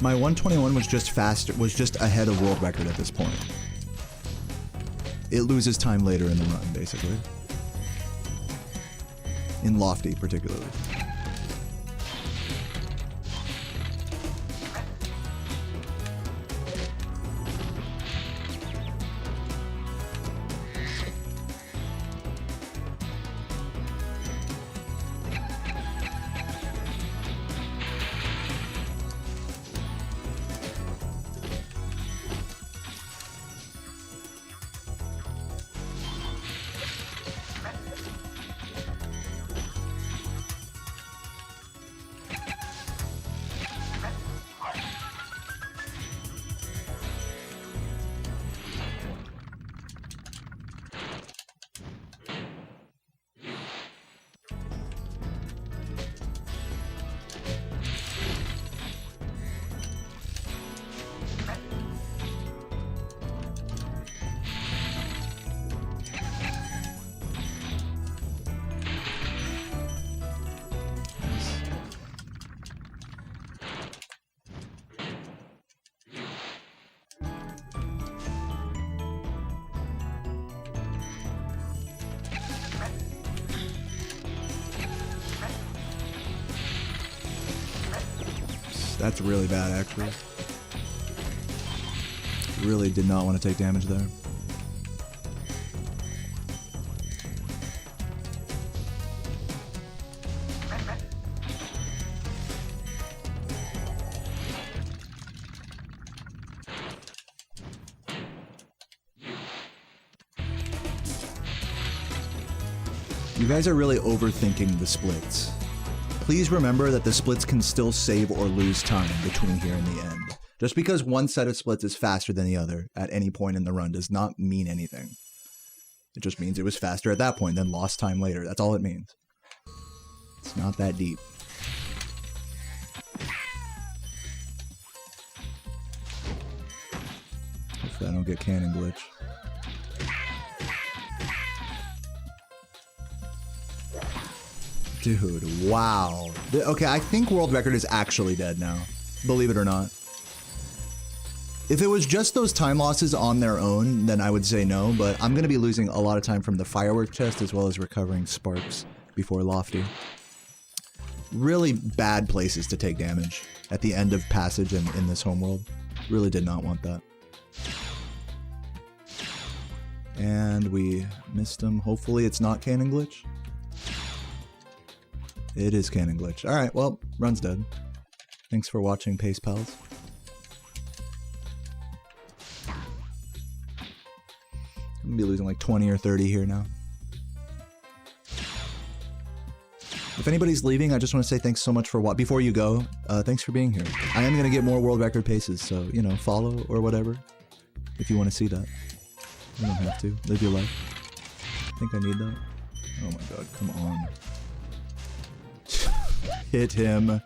My 121 was just faster, was just ahead of world record at this point. It loses time later in the run, basically. In Lofty, particularly. That's really bad, actually. Really did not want to take damage there. You guys are really overthinking the splits. Please remember that the splits can still save or lose time between here and the end. Just because one set of splits is faster than the other at any point in the run does not mean anything. It just means it was faster at that point, then lost time later. That's all it means. It's not that deep. Hopefully I don't get cannon glitch. Dude, wow. Okay, I think world record is actually dead now. Believe it or not. If it was just those time losses on their own, then I would say no, but I'm going to be losing a lot of time from the firework chest as well as recovering sparks before Lofty. Really bad places to take damage at the end of passage and in this homeworld. Really did not want that. And we missed him. Hopefully it's not cannon glitch. It is cannon glitch. Alright, well, run's dead. Thanks for watching, Pace Pals. I'm gonna be losing like 20 or 30 here now. If anybody's leaving, I just want to say thanks so much for what. Before you go, thanks for being here. I am gonna get more world record paces, so you know, follow or whatever if you want to see that. You don't have to. Live your life. I think I need that. Oh my god, come on. Hit him.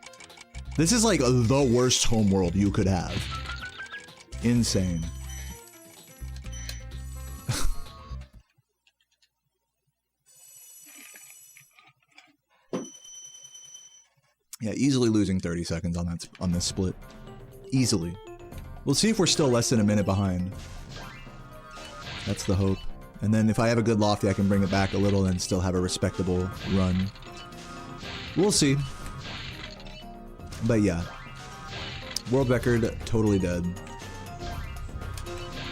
This is like the worst homeworld you could have. Insane. Yeah, easily losing 30 seconds on this split. Easily. We'll see if we're still less than a minute behind. That's the hope. And then if I have a good lofty, I can bring it back a little and still have a respectable run. We'll see. But yeah. World record totally dead.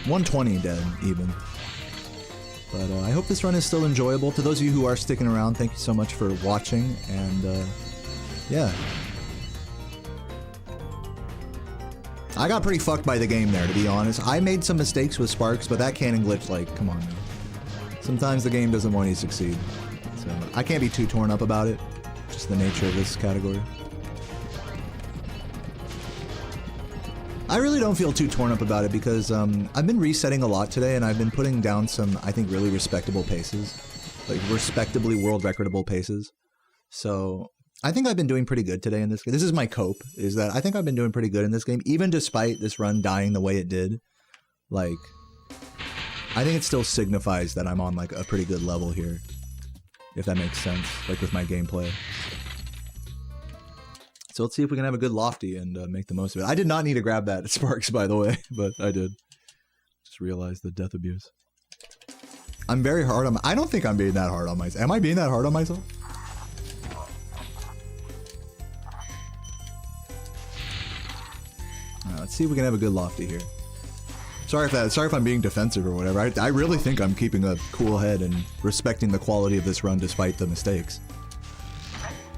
120 dead, even. But I hope this run is still enjoyable. To those of you who are sticking around, thank you so much for watching, and yeah. I got pretty fucked by the game there, to be honest. I made some mistakes with sparks, but that cannon glitch, like, come on now. Sometimes the game doesn't want you to succeed. So I can't be too torn up about it. Just the nature of this category. I really don't feel too torn up about it because I've been resetting a lot today and I've been putting down some, I think, really respectable paces. Like, respectably world recordable paces. So I think I've been doing pretty good today in this game. This is my cope, is that I think I've been doing pretty good in this game, even despite this run dying the way it did. Like, I think it still signifies that I'm on, like, a pretty good level here. If that makes sense, like, with my gameplay. So let's see if we can have a good lofty and make the most of it. I did not need to grab that sparks, by the way, but I did. Just realized the death abuse. I'm very hard on I don't think I'm being that hard on myself. Am I being that hard on myself? Let's see if we can have a good lofty here. Sorry if I'm being defensive or whatever. I really think I'm keeping a cool head and respecting the quality of this run despite the mistakes.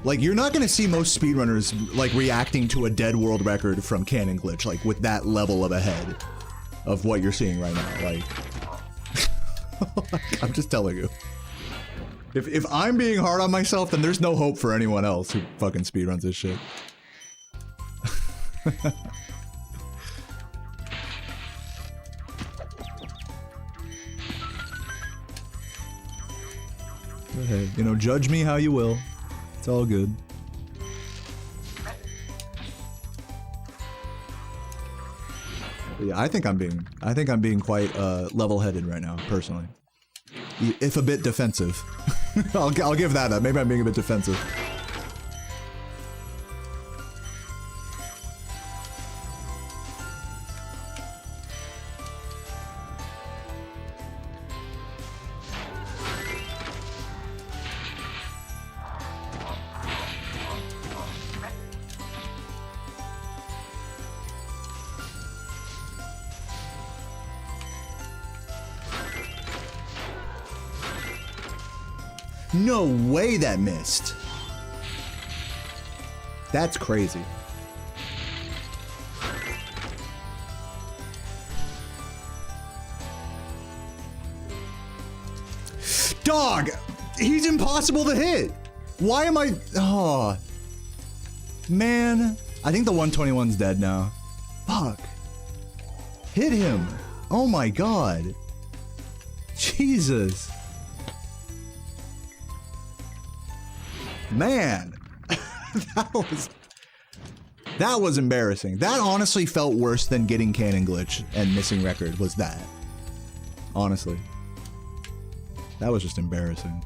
Like, you're not gonna see most speedrunners, like, reacting to a dead world record from cannon glitch, like, with that level of a head of what you're seeing right now. Like, I'm just telling you. If I'm being hard on myself, then there's no hope for anyone else who fucking speedruns this shit. Hey, you know, judge me how you will. It's all good. But yeah, I think I'm being quite level-headed right now, personally. If a bit defensive. I'll give that up. Maybe I'm being a bit defensive. No way that missed. That's crazy. Dog! He's impossible to hit! Why am I... Oh. Man. I think the 121's dead now. Fuck. Hit him. Oh my god. Jesus. Man, that was... That was embarrassing. That honestly felt worse than getting cannon glitch and missing record was that. Honestly. That was just embarrassing.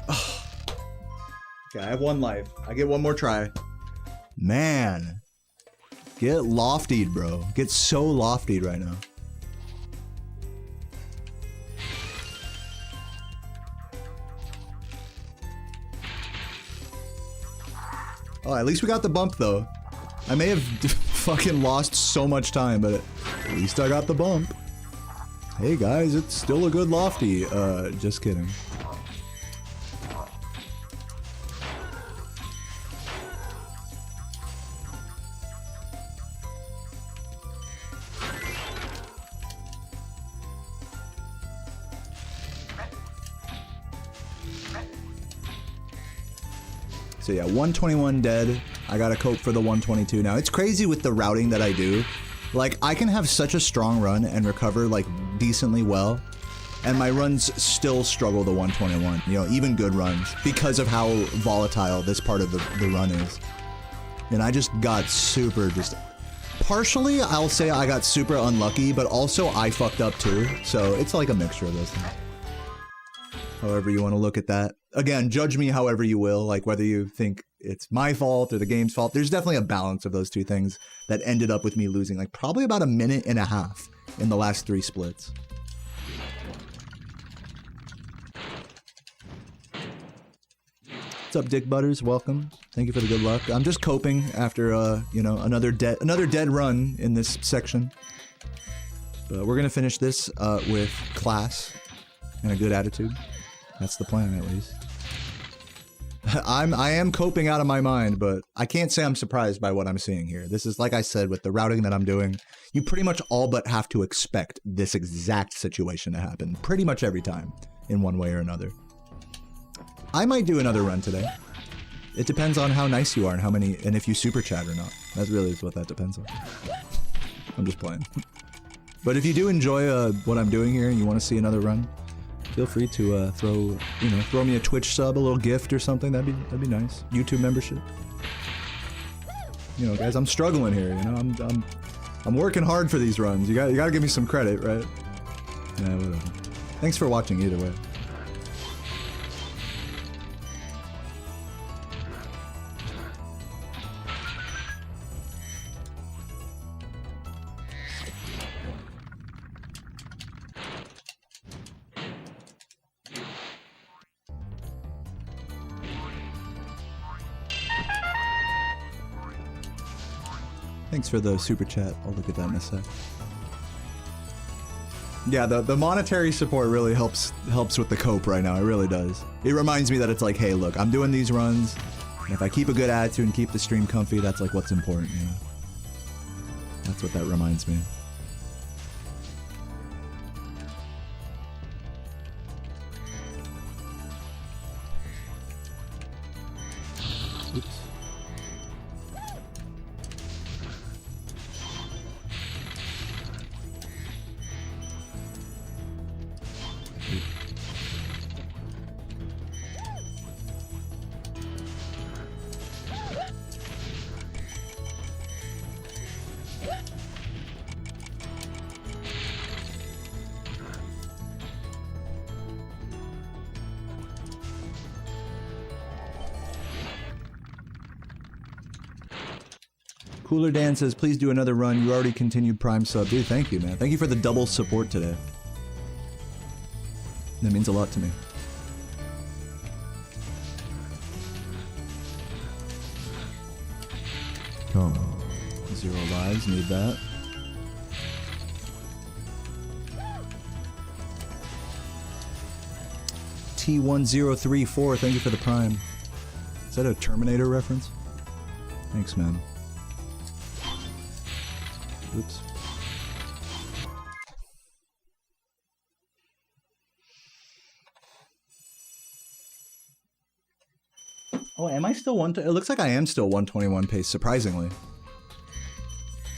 Okay, I have one life. I get one more try. Man. Get loftied, bro. Get so loftied right now. Oh, at least we got the bump, though. I may have fucking lost so much time, but at least I got the bump. Hey, guys, it's still a good lofty. Just kidding. So yeah, 121 dead. I gotta cope for the 122 now. It's crazy with the routing that I do. Like, I can have such a strong run and recover, like, decently well, and my runs still struggle the 121. You know, even good runs, because of how volatile this part of the run is. And I just got super partially, I'll say I got super unlucky, but also I fucked up too. So it's like a mixture of those things. However you want to look at that. Again, judge me however you will, like whether you think it's my fault or the game's fault. There's definitely a balance of those two things that ended up with me losing like probably about a minute and a half in the last 3 splits. What's up, Dick Butters? Welcome. Thank you for the good luck. I'm just coping after you know, another dead run in this section. But we're gonna finish this with class and a good attitude. That's the plan, at least. I am coping out of my mind, but I can't say I'm surprised by what I'm seeing here. This is, like I said, with the routing that I'm doing, you pretty much all but have to expect this exact situation to happen pretty much every time, in one way or another. I might do another run today. It depends on how nice you are and how many, and if you super chat or not. That really is what that depends on. I'm just playing. But if you do enjoy what I'm doing here and you want to see another run, feel free to throw me a Twitch sub, a little gift or something. That'd be nice. YouTube membership. You know, guys, I'm struggling here. You know, I'm working hard for these runs. You gotta give me some credit, right? Yeah, whatever. Thanks for watching either way. Thanks for the super chat. I'll look at that in a sec. Yeah, the monetary support really helps with the cope right now. It really does. It reminds me that it's like, hey, look, I'm doing these runs, and if I keep a good attitude and keep the stream comfy, that's like what's important, you know? That's what that reminds me. Oops. Cooler Dan says, please do another run. You already continued Prime sub. Dude, thank you, man. Thank you for the double support today. That means a lot to me. Oh. 0 lives, need that. T1034, thank you for the Prime. Is that a Terminator reference? Thanks, man. Oops. Oh, am I still it looks like I am still 121 pace, surprisingly.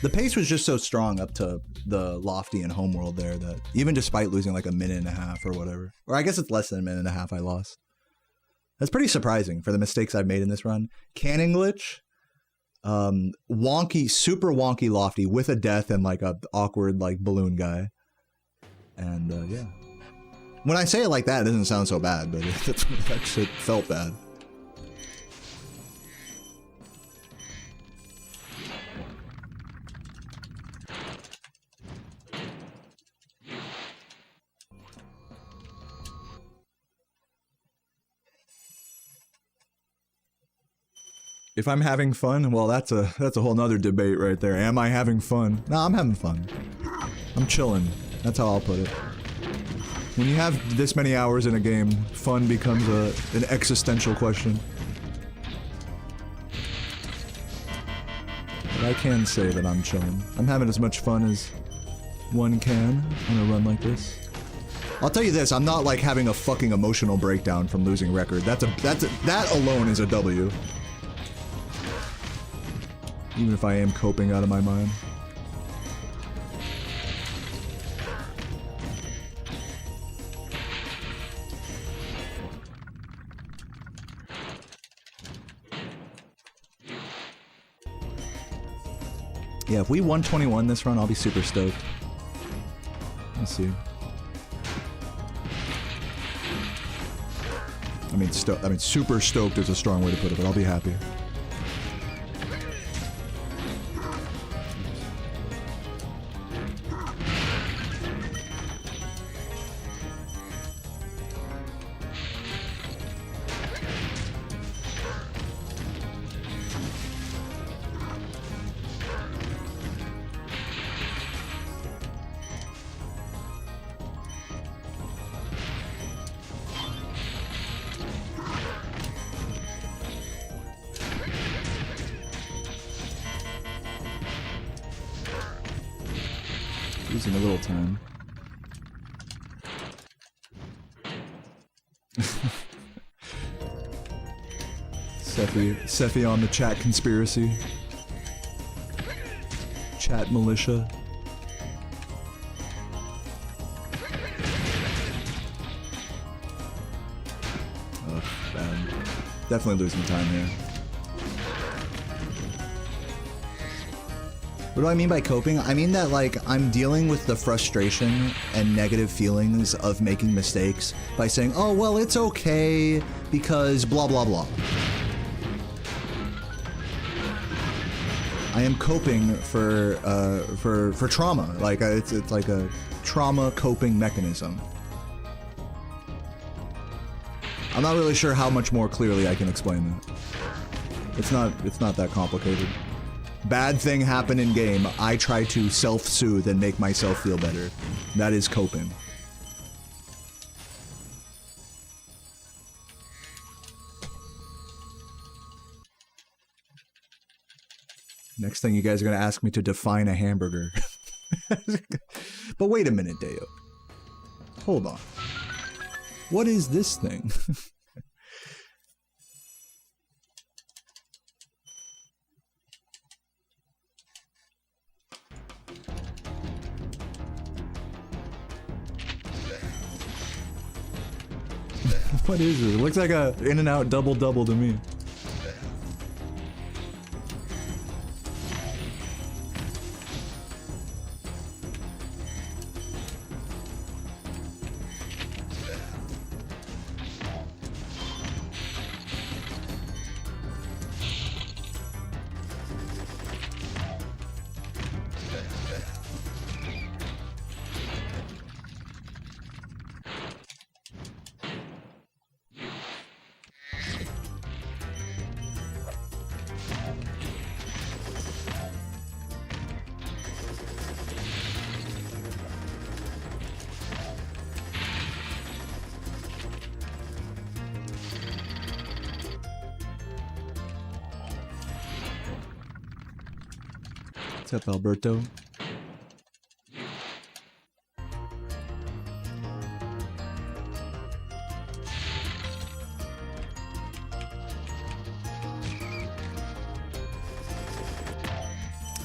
The pace was just so strong up to the lofty and homeworld there that even despite losing like a minute and a half or whatever, or I guess it's less than a minute and a half I lost. That's pretty surprising for the mistakes I've made in this run. Cannon glitch, wonky, super wonky lofty with a death and like a awkward like balloon guy. And yeah. When I say it like that, it doesn't sound so bad, but that shit felt bad. If I'm having fun, well, that's a whole nother debate right there. Am I having fun? No, I'm having fun. I'm chilling. That's how I'll put it. When you have this many hours in a game, fun becomes an existential question. But I can say that I'm chilling. I'm having as much fun as one can on a run like this. I'll tell you this, I'm not like having a fucking emotional breakdown from losing record. That alone is a W. Even if I am coping out of my mind. Yeah, if we 121 this run, I'll be super stoked. Let's see. I mean, super stoked is a strong way to put it, but I'll be happy. Losing a little time. Sephi on the chat conspiracy. Chat militia. Ugh, bad. Definitely losing time here. What do I mean by coping? I mean that, like, I'm dealing with the frustration and negative feelings of making mistakes by saying, oh, well, it's okay because blah, blah, blah. I am coping for trauma. Like, it's like a trauma coping mechanism. I'm not really sure how much more clearly I can explain that. It's not that complicated. Bad thing happened in game, I try to self-soothe and make myself feel better. That is coping. Next thing you guys are gonna ask me to define a hamburger. But wait a minute, Deo. Hold on. What is this thing? What is it? It looks like a In-N-Out double-double to me. What's up, Alberto?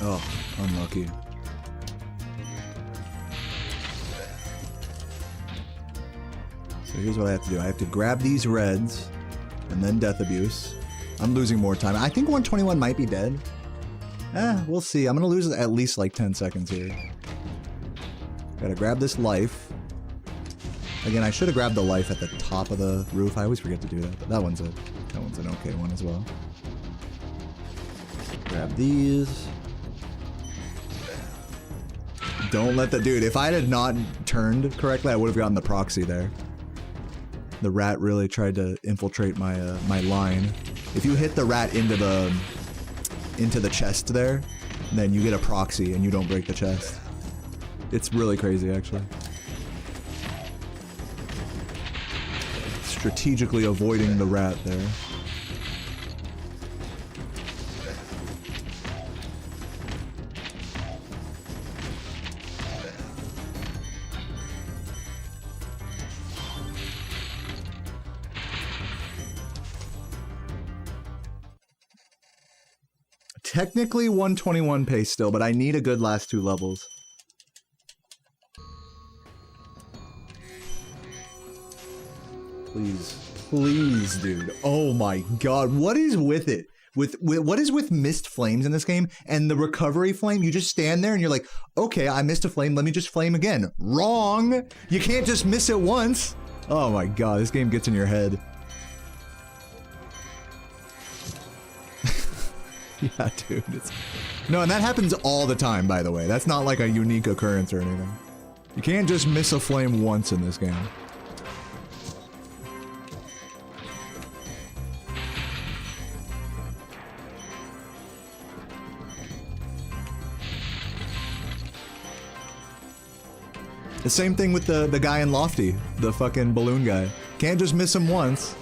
Oh, unlucky. So here's what I have to do. I have to grab these reds and then death abuse. I'm losing more time. I think 121 might be dead. We'll see. I'm gonna lose at least like 10 seconds here. Gotta grab this life. Again, I should have grabbed the life at the top of the roof. I always forget to do that, but that one's an okay one as well. Grab these. Don't let the dude. If I had not turned correctly, I would have gotten the proxy there. The rat really tried to infiltrate my my line. If you hit the rat into the chest there, then you get a proxy and you don't break the chest. It's really crazy, actually. Strategically avoiding the rat there. Technically 121 pace still, but I need a good last 2 levels. Please. Please, dude. Oh my god. What is with it? What is with missed flames in this game? And the recovery flame, you just stand there and you're like, okay, I missed a flame, let me just flame again. Wrong! You can't just miss it once! Oh my god, this game gets in your head. Yeah, dude. No, and that happens all the time, by the way. That's not like a unique occurrence or anything. You can't just miss a flame once in this game. The same thing with the guy in Lofty, the fucking balloon guy. Can't just miss him once.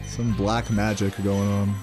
Some black magic going on.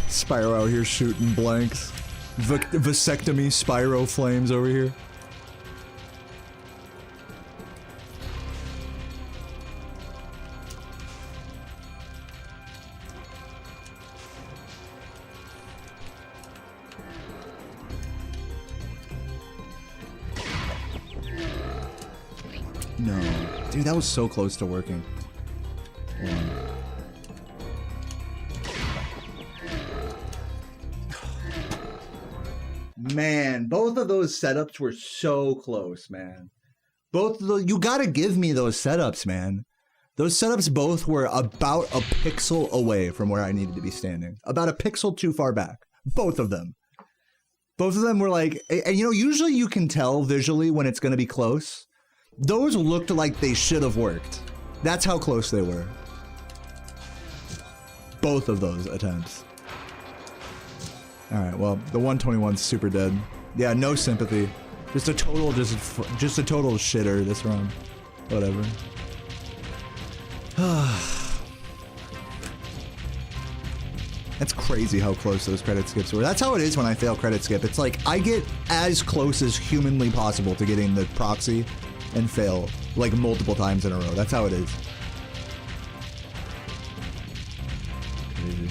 Spyro out here shooting blanks. Vasectomy Spyro flames over here. No. Dude, that was so close to working. Yeah. Man, both of those setups were so close, man. Both of those, you gotta give me those setups, man. Those setups both were about a pixel away from where I needed to be standing. About a pixel too far back. Both of them. Both of them were like, and you know, usually you can tell visually when it's gonna be close. Those looked like they should have worked. That's how close they were. Both of those attempts. Alright, well, the 121's super dead. Yeah, no sympathy. Just a total shitter this run. Whatever. That's crazy how close those credit skips were. That's how it is when I fail credit skip. It's like, I get as close as humanly possible to getting the proxy and fail, like, multiple times in a row. That's how it is. Crazy.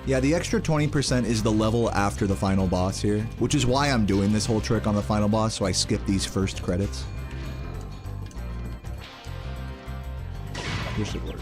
Yeah, the extra 20% is the level after the final boss here, which is why I'm doing this whole trick on the final boss, so I skip these first credits. This should work.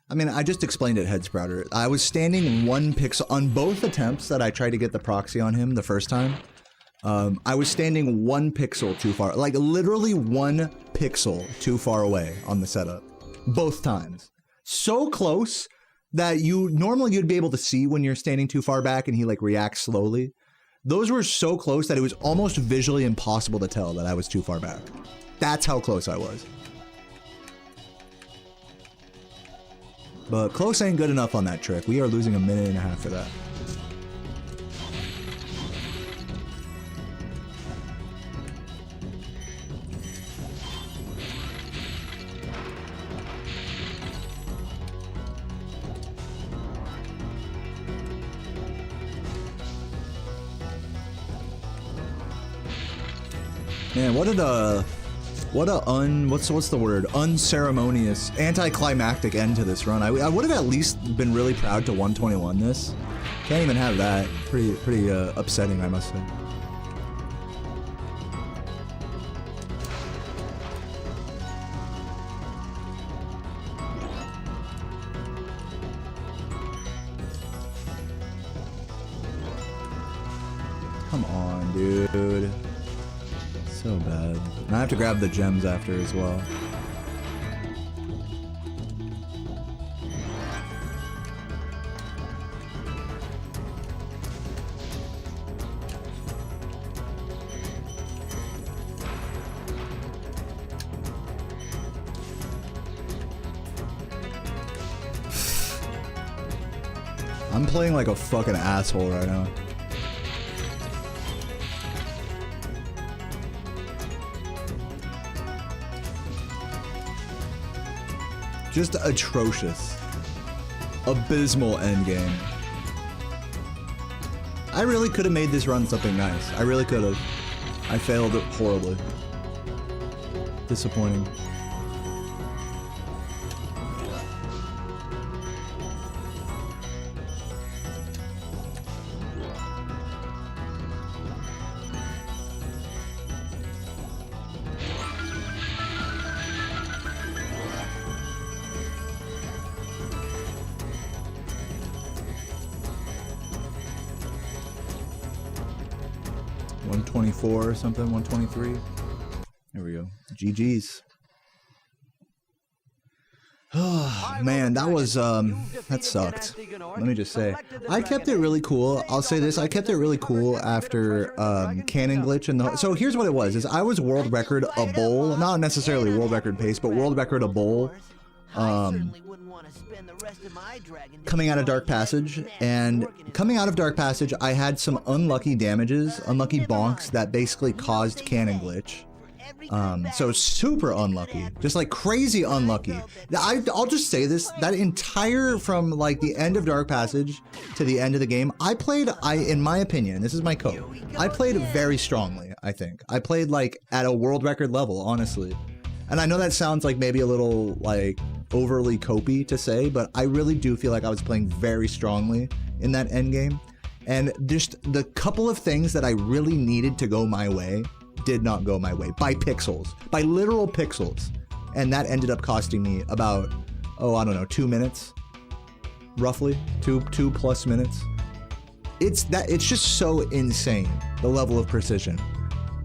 I mean, I just explained it, Head Sprouter. I was standing 1 pixel on both attempts that I tried to get the proxy on him the first time. I was standing 1 pixel too far, like literally 1 pixel too far away on the setup. Both times. So close that normally you'd be able to see when you're standing too far back and he like reacts slowly. Those were so close that it was almost visually impossible to tell that I was too far back. That's how close I was. But close ain't good enough on that trick. We are losing 1.5 minutes for that. Man, what's the word? Unceremonious, anticlimactic end to this run. I would have at least been really proud to 121 this. Can't even have that. Pretty upsetting, I must say. Come on, dude. So bad. And I have to grab the gems after as well. I'm playing like a fucking asshole right now. Just atrocious. Abysmal endgame. I really could have made this run something nice. I really could have. I failed horribly. Disappointing. Or something, 123. There we go. GG's. Oh, man, that was, that sucked. Let me just say. I kept it really cool. I'll say this. I kept it really cool after, cannon glitch and so here's what it was, is I was world record a bowl. Not necessarily world record pace, but world record a bowl. Coming out of Dark Passage, and coming out of Dark Passage, I had some unlucky damages, unlucky bonks that basically caused cannon glitch. So super unlucky, just like crazy unlucky. I'll just say this, that entire, from like the end of Dark Passage to the end of the game, in my opinion, this is my code, I played very strongly, I think. I played like at a world record level, honestly. And I know that sounds like maybe a little like overly copy to say, but I really do feel like I was playing very strongly in that end game. And just the couple of things that I really needed to go my way did not go my way by pixels, by literal pixels. And that ended up costing me about, I don't know, 2 minutes, roughly, two plus minutes. It's just so insane, the level of precision.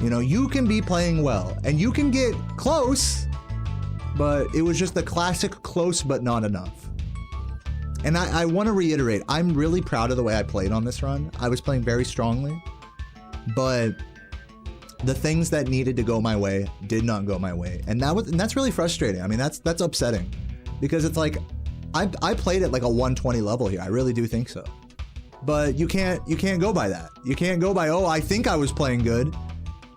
You know, you can be playing well and you can get close, but it was just the classic close but not enough. And I want to reiterate, I'm really proud of the way I played on this run. I was playing very strongly, but the things that needed to go my way did not go my way. And that's really frustrating. I mean, that's upsetting, because it's like I played at like a 120 level here. I really do think so. But you can't go by that. You can't go by, I think I was playing good.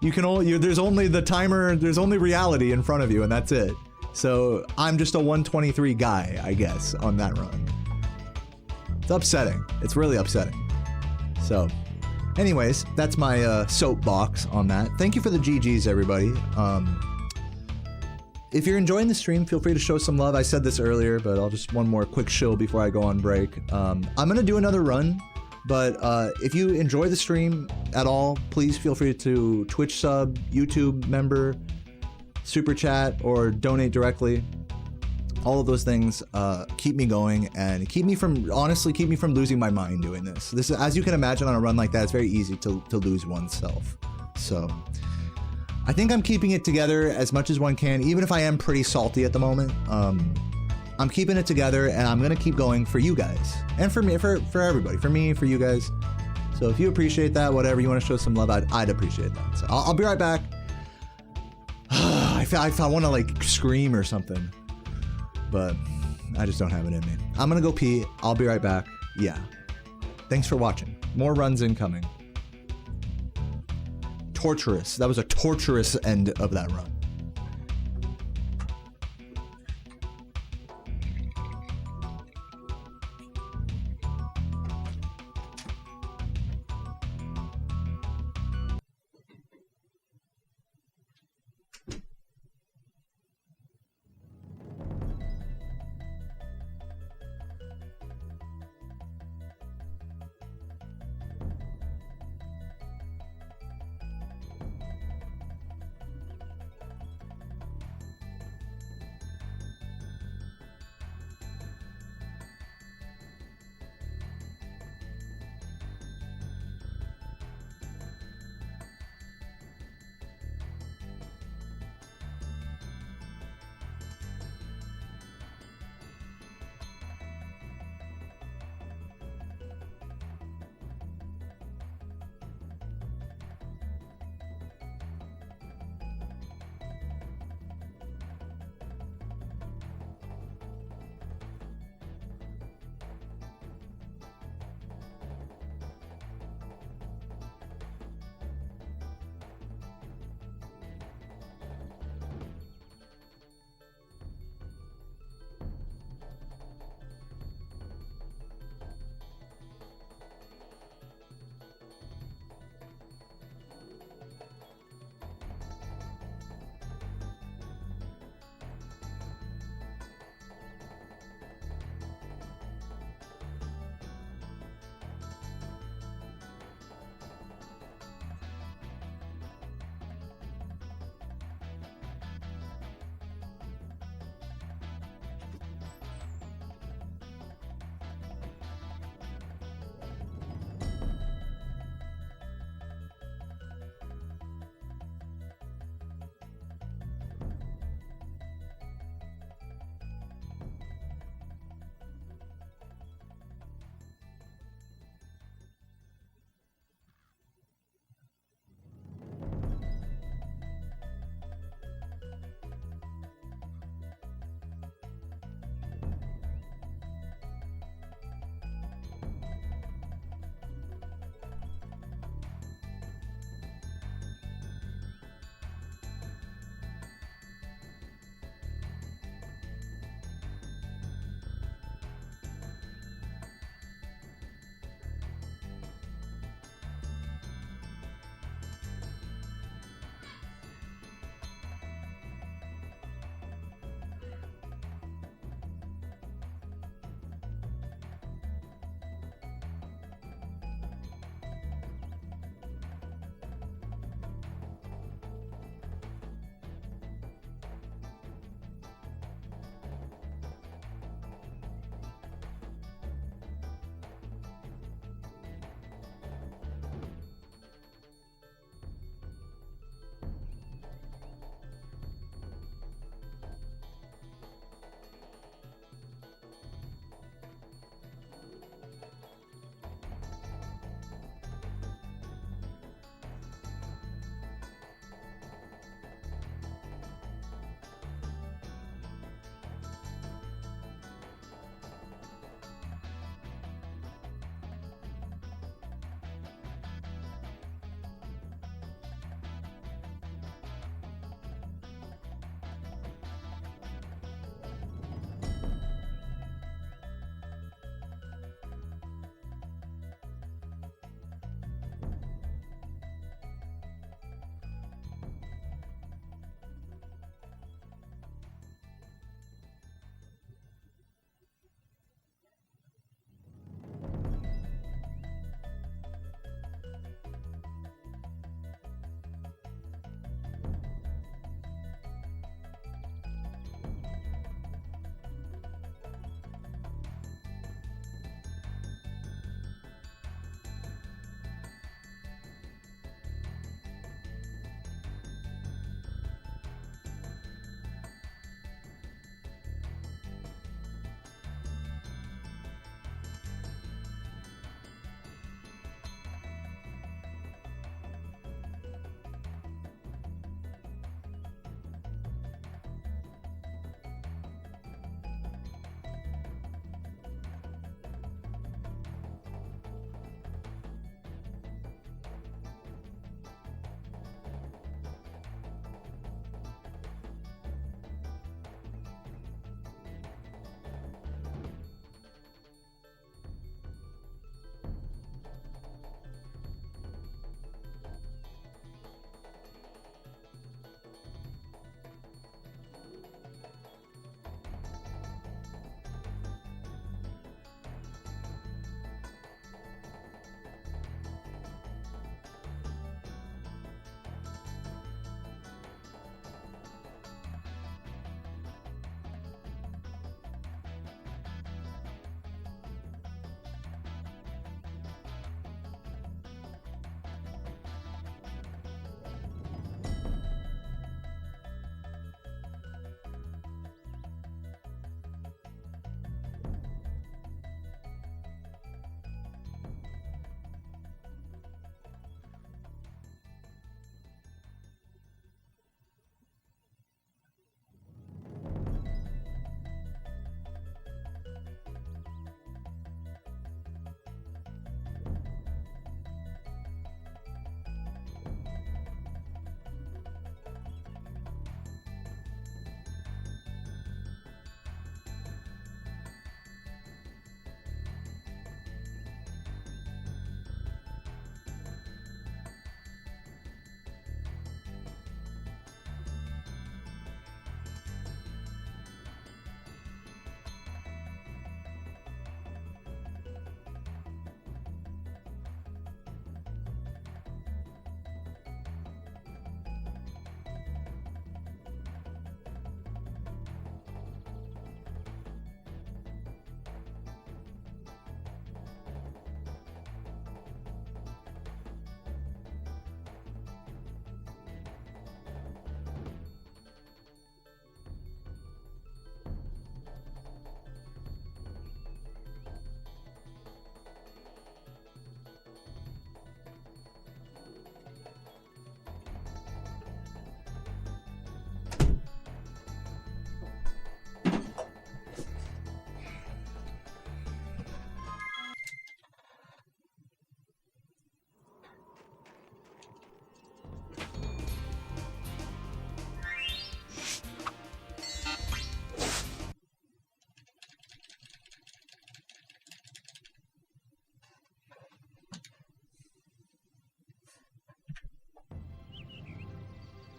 You can only, there's only the timer, there's only reality in front of you, and that's it. So I'm just a 123 guy, I guess, on that run. It's upsetting. It's really upsetting. So, anyways, that's my soapbox on that. Thank you for the GGs, everybody. If you're enjoying the stream, feel free to show some love. I said this earlier, but I'll just one more quick shill before I go on break. I'm gonna do another run. But if you enjoy the stream at all, please feel free to Twitch sub, YouTube member, super chat, or donate directly. All of those things keep me going and keep me from, honestly, keep me from losing my mind doing this. This is, as you can imagine, on a run like that, it's very easy to lose oneself. So I think I'm keeping it together as much as one can, even if I am pretty salty at the moment. I'm keeping it together, and I'm gonna keep going for you guys and for me, for everybody, for me, for you guys. So if you appreciate that, whatever, you want to show some love, I'd appreciate that. So I'll be right back. I want to like scream or something, but I just don't have it in me. I'm gonna go pee. I'll be right back. Yeah. Thanks for watching. More runs incoming. Torturous. That was a torturous end of that run.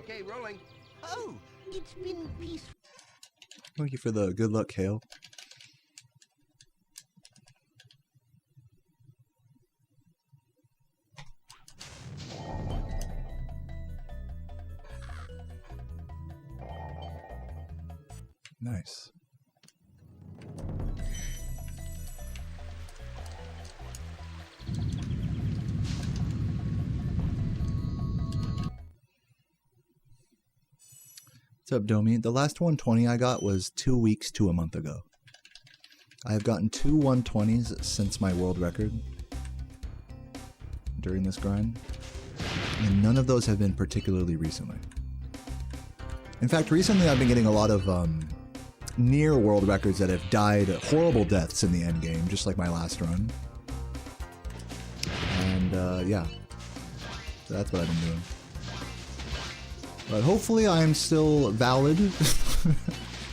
Okay, rolling. Oh, it's been peaceful. Thank you for the good luck, Kale. Nice. What's up, Domi? The last 120 I got was 2 weeks to a month ago. I have gotten 2 120s since my world record during this grind, and none of those have been particularly recently. In fact, recently I've been getting a lot of near world records that have died horrible deaths in the end game, just like my last run. And yeah, so that's what I've been doing. But hopefully I'm still valid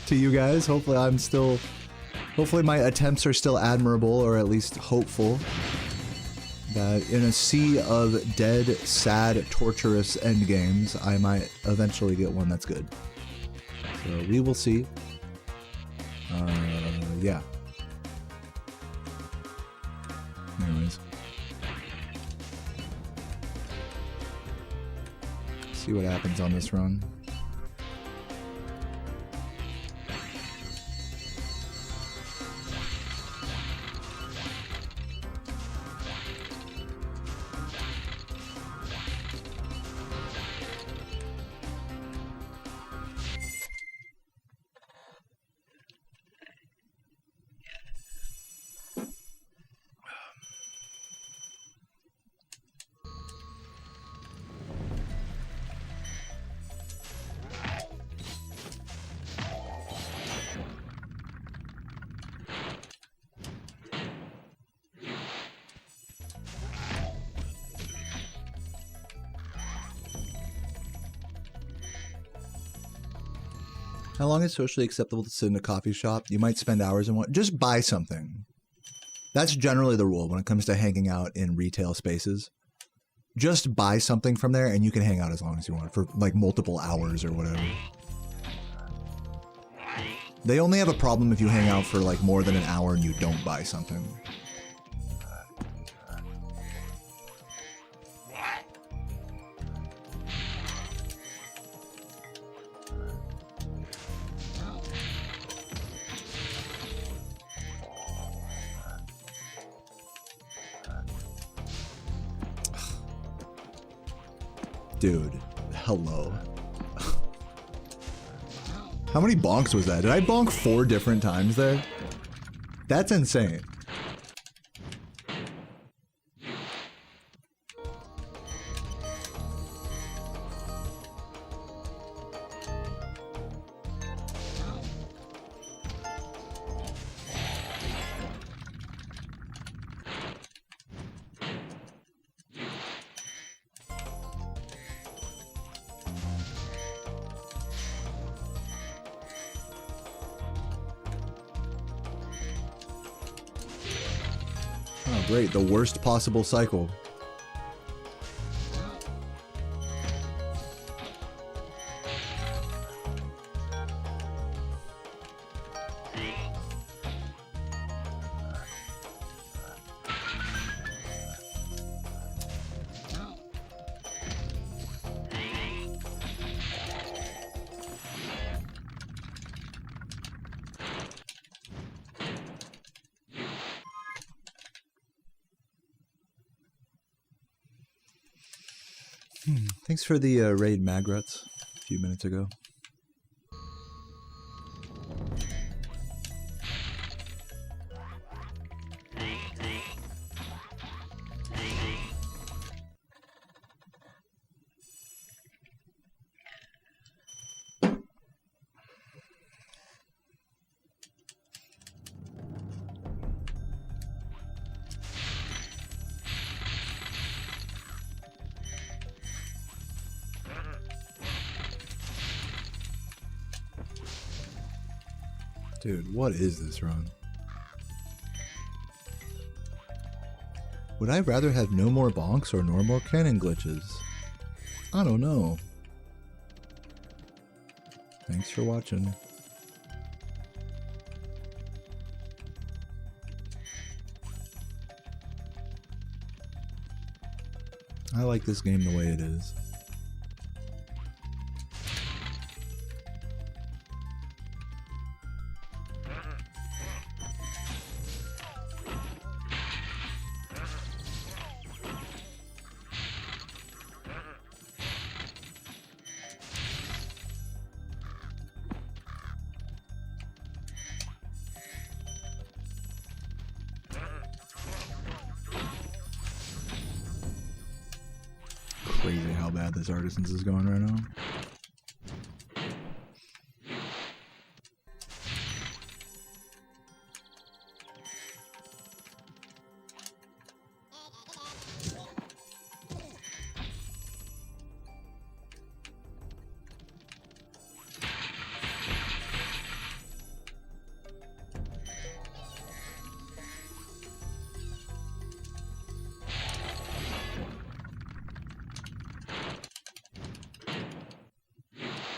to you guys. Hopefully my attempts are still admirable, or at least hopeful that in a sea of dead, sad, torturous end games, I might eventually get one that's good. So we will see. Yeah. Anyways. See what happens on this run. How long is socially acceptable to sit in a coffee shop? You might spend hours in one. Just buy something. That's generally the rule when it comes to hanging out in retail spaces. Just buy something from there and you can hang out as long as you want for like multiple hours or whatever. They only have a problem if you hang out for like more than an hour and you don't buy something. Dude, hello. How many bonks was that? Did I bonk 4 different times there? That's insane. Great, the worst possible cycle. Thanks for the raid Magruts a few minutes ago. Dude, what is this run? Would I rather have no more bonks or no more cannon glitches? I don't know. Thanks for watching. I like this game the way it is. Crazy how bad this Artisans is going right now.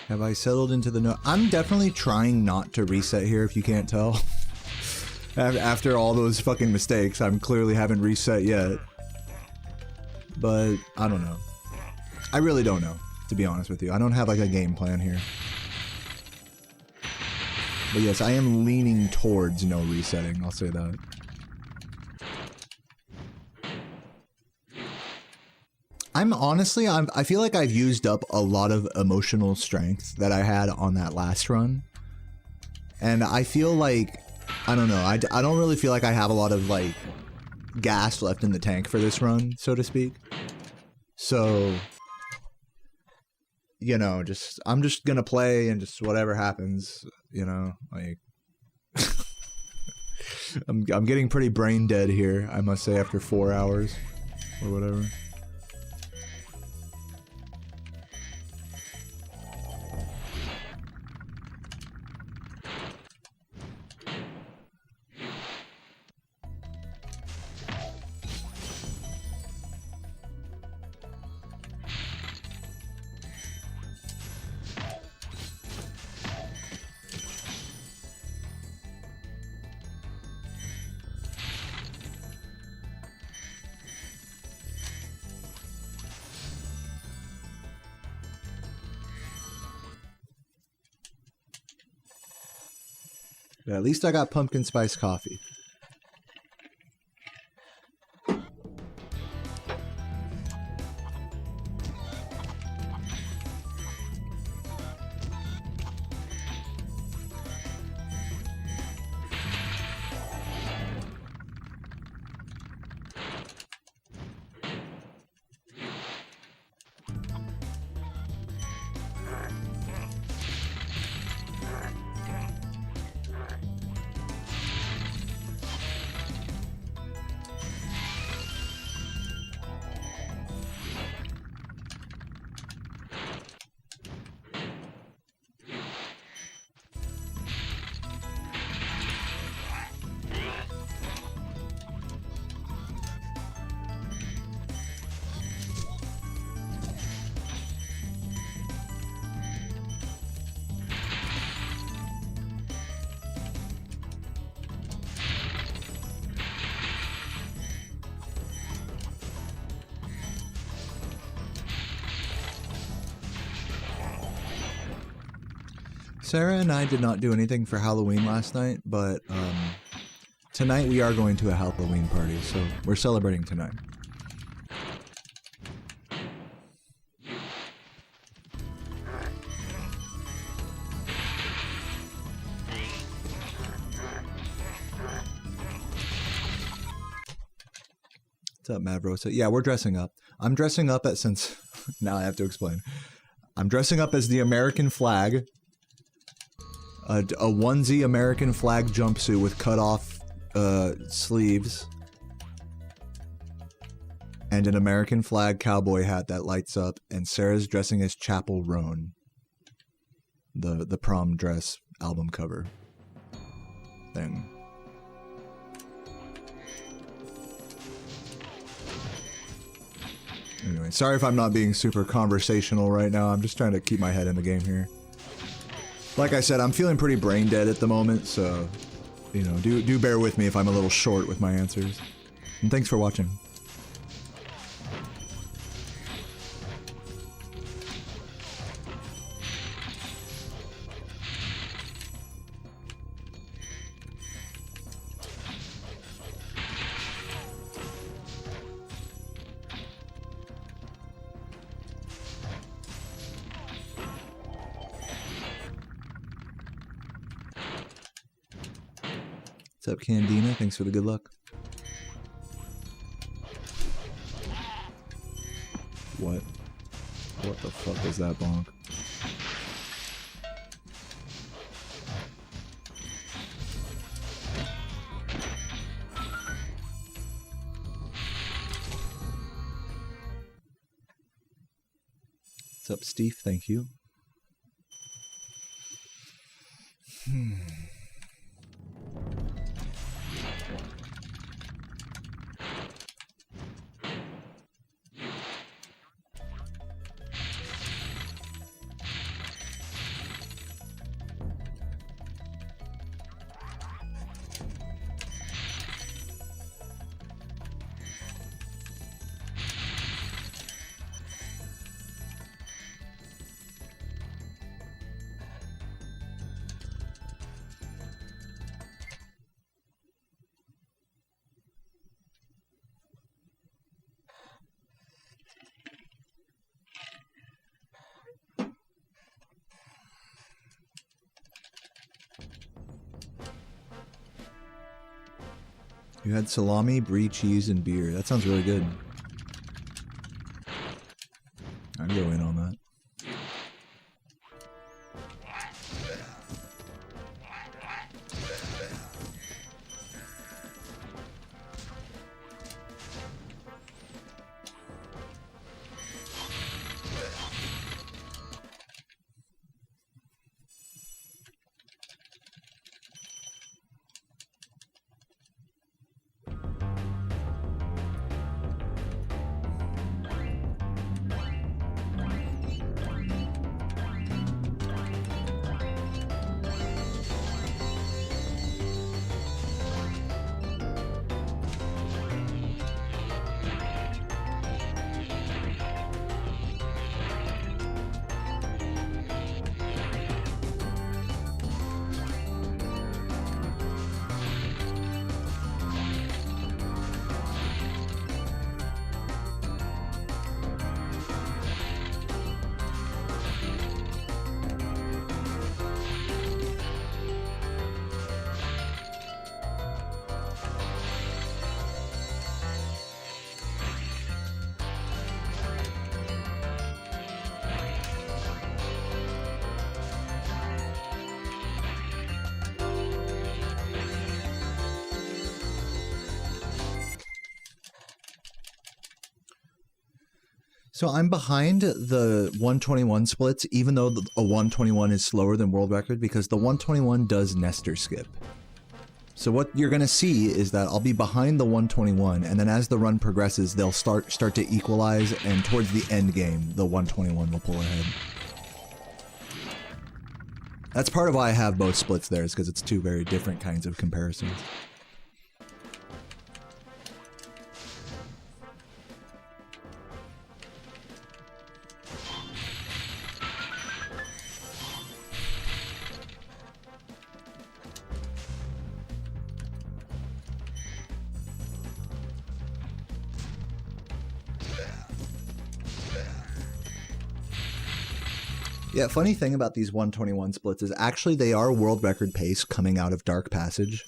Have I settled into the no? I'm definitely trying not to reset here, if you can't tell. After all those fucking mistakes, I'm clearly haven't reset yet. But, I don't know. I really don't know, to be honest with you. I don't have like a game plan here. But yes, I am leaning towards no resetting, I'll say that. I feel like I've used up a lot of emotional strength that I had on that last run. And I feel like, I don't know, I don't really feel like I have a lot of, like, gas left in the tank for this run, so to speak. So, you know, I'm just gonna play and just whatever happens, you know, like... I'm getting pretty brain dead here, I must say, after 4 hours, or whatever. Yeah, at least I got pumpkin spice coffee. Sarah and I did not do anything for Halloween last night, but tonight we are going to a Halloween party, so we're celebrating tonight. What's up, Mavrosa? Yeah, we're dressing up. I'm dressing up at, since now I have to explain. I'm dressing up as the American flag. A onesie American flag jumpsuit with cut off sleeves. And an American flag cowboy hat that lights up. And Sarah's dressing as Chapel Roan. The prom dress album cover thing. Anyway, sorry if I'm not being super conversational right now. I'm just trying to keep my head in the game here. Like I said, I'm feeling pretty brain dead at the moment, so, you know, do bear with me if I'm a little short with my answers. And thanks for watching. What's up, Candina? Thanks for the good luck. What? What the fuck is that bonk? What's up, Steve? Thank you. You had salami, brie, cheese, and beer. That sounds really good. I'd go in on that. So I'm behind the 121 splits, even though a 121 is slower than world record, because the 121 does Nestor skip. So what you're going to see is that I'll be behind the 121, and then as the run progresses, they'll start to equalize, and towards the end game, the 121 will pull ahead. That's part of why I have both splits there, is because it's two very different kinds of comparisons. Yeah, funny thing about these 121 splits is actually they are world record pace coming out of Dark Passage,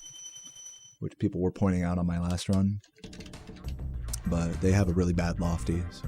which people were pointing out on my last run. But they have a really bad lofty, so...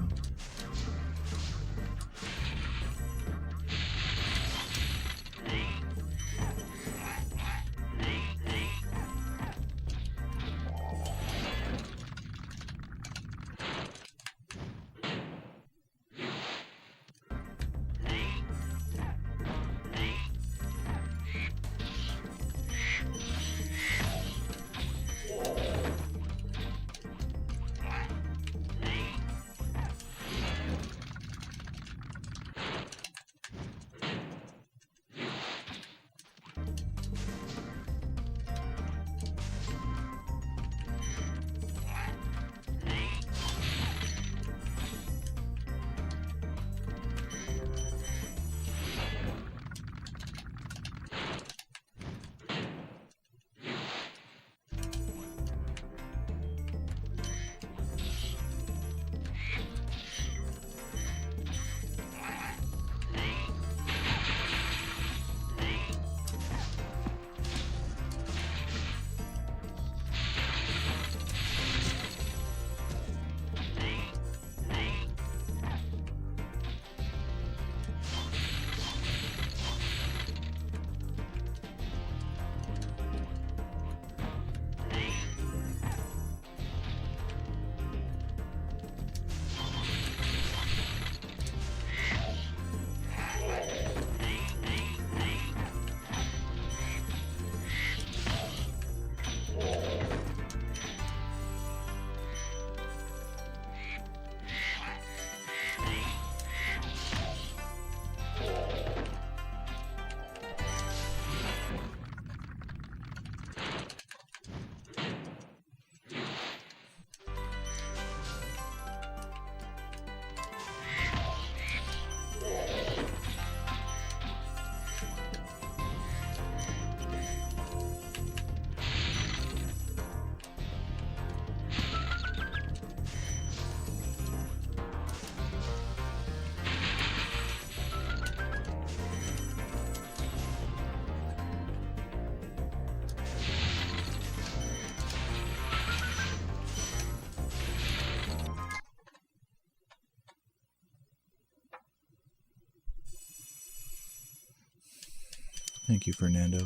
Thank you, Fernando.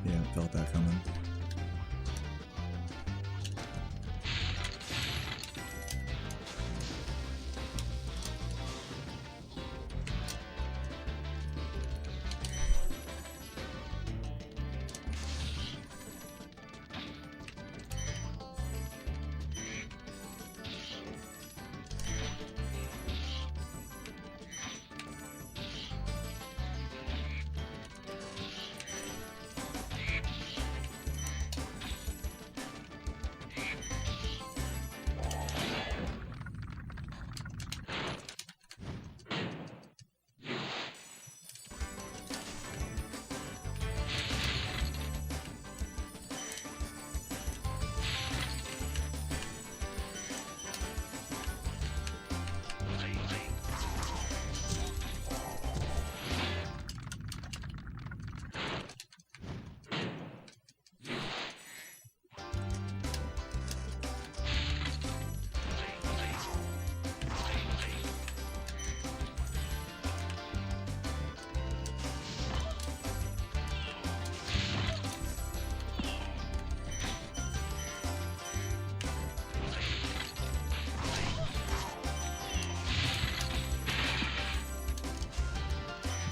Yeah, felt that coming.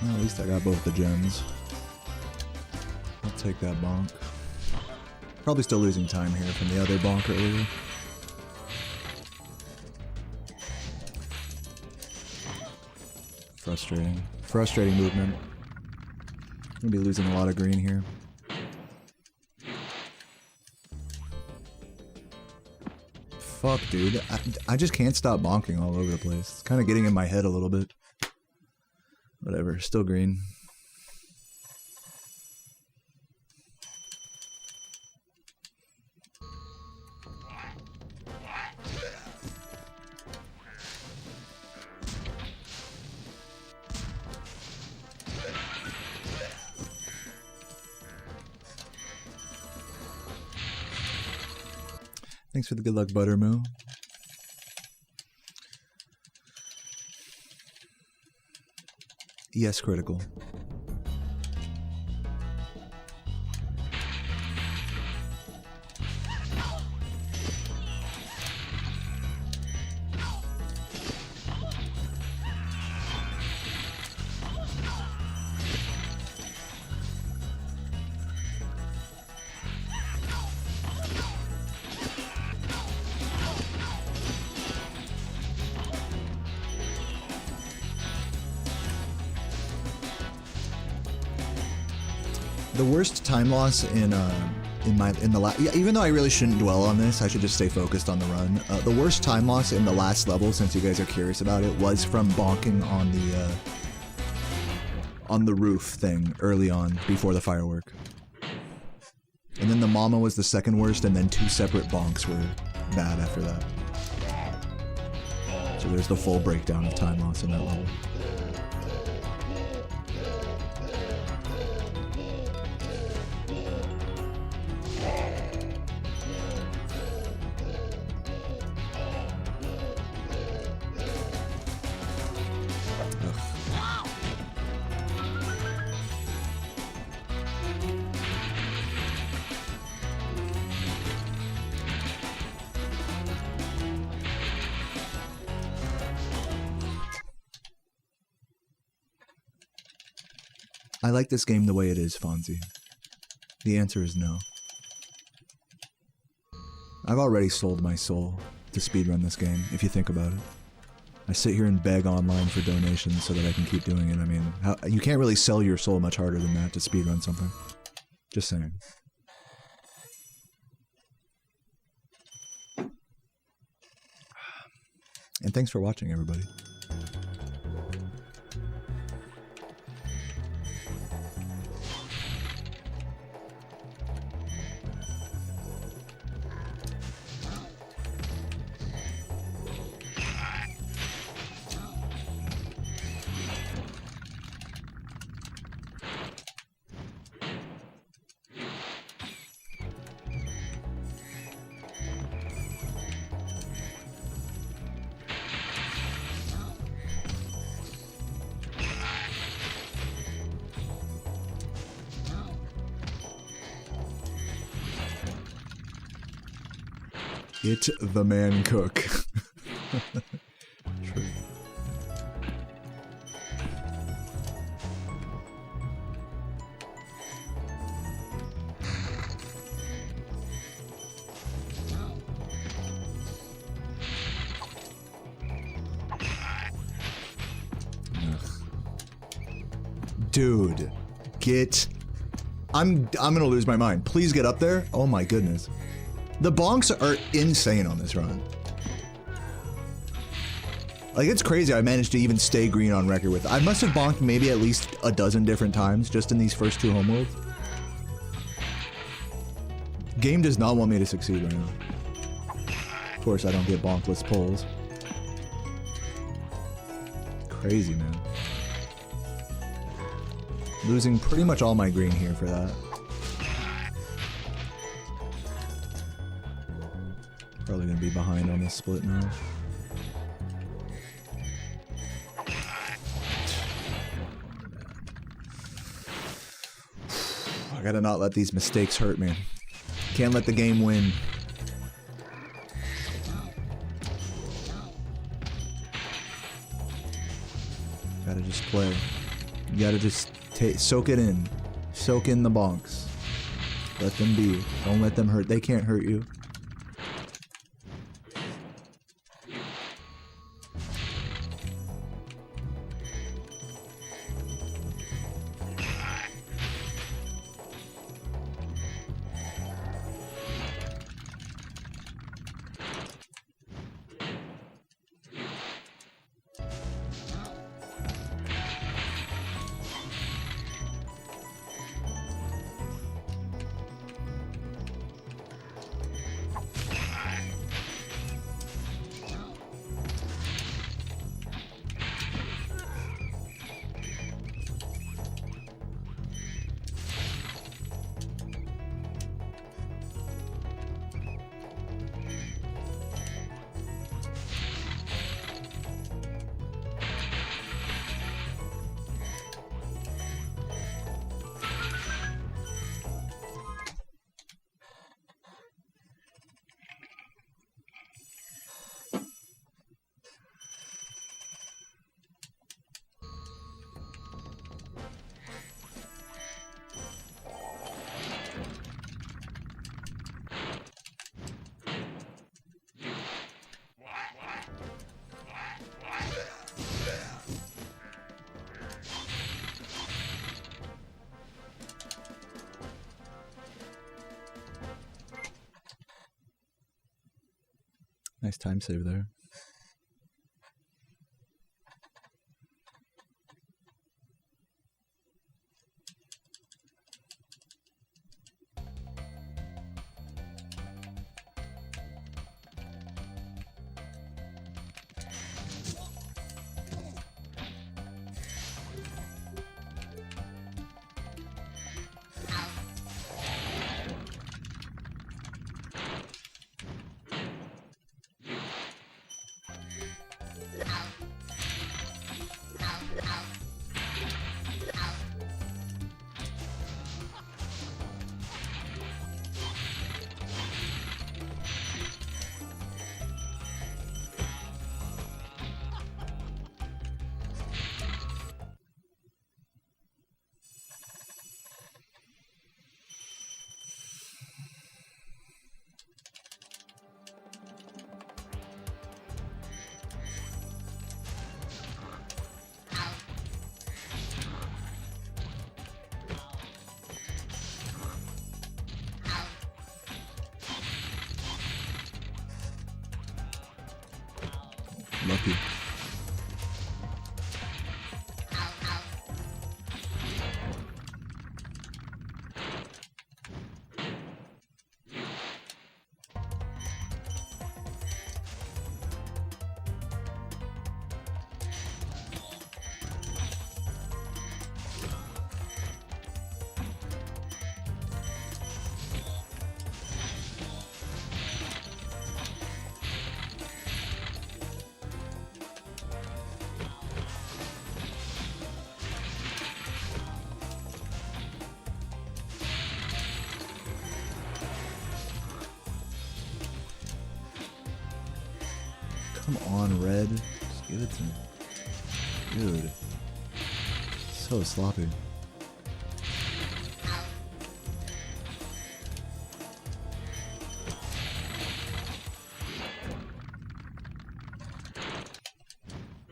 Well, at least I got both the gems. I'll take that bonk. Probably still losing time here from the other bonk earlier. Frustrating. Frustrating movement. Gonna be losing a lot of green here. Fuck, dude. I just can't stop bonking all over the place. It's kind of getting in my head a little bit. Whatever, still green. Thanks for the good luck, Buttermoo. Yes, critical. The worst time loss in the last, even though I really shouldn't dwell on this, I should just stay focused on the run. The worst time loss in the last level, since you guys are curious about it, was from bonking on the roof thing early on before the firework. And then the mama was the second worst, and then two separate bonks were bad after that. So there's the full breakdown of time loss in that level. I like this game the way it is, Fonzie. The answer is no. I've already sold my soul to speedrun this game, if you think about it. I sit here and beg online for donations so that I can keep doing it. I mean, you can't really sell your soul much harder than that to speedrun something. Just saying. And thanks for watching, everybody. Get the man cook. True. Dude, get... I'm gonna lose my mind. Please get up there. Oh my goodness. The bonks are insane on this run. Like, it's crazy I managed to even stay green on record with. I must have bonked maybe at least a dozen different times just in these first 2 homeworlds. Game does not want me to succeed right now. Of course, I don't get bonkless pulls. Crazy, man. Losing pretty much all my green here for that. Probably gonna be behind on this split now. I gotta not let these mistakes hurt me. Can't let the game win. Gotta just play. You gotta just soak it in. Soak in the bonks. Let them be. Don't let them hurt. They can't hurt you. Nice time save there. sloppy. Come on, Red. Just give it to me. Dude. So sloppy.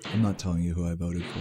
I'm not telling you who I voted for.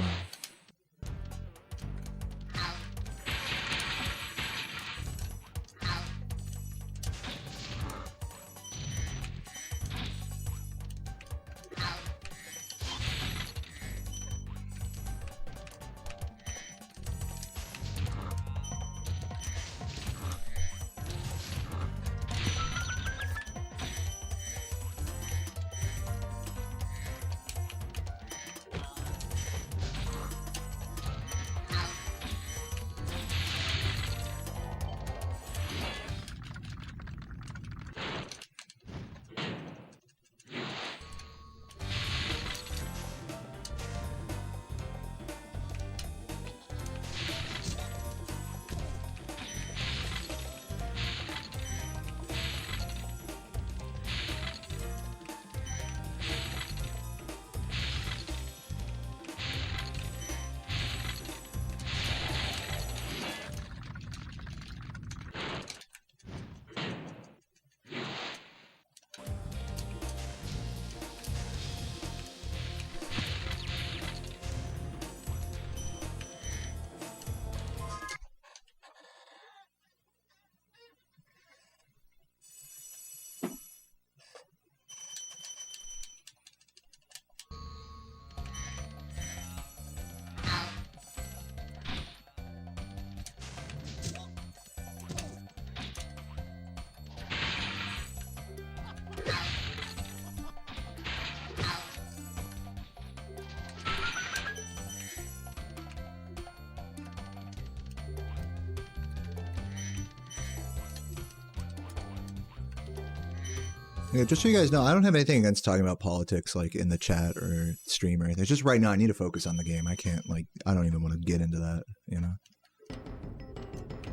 Yeah, just so you guys know, I don't have anything against talking about politics like in the chat or stream or anything. It's just right now I need to focus on the game. I can't I don't even want to get into that, you know?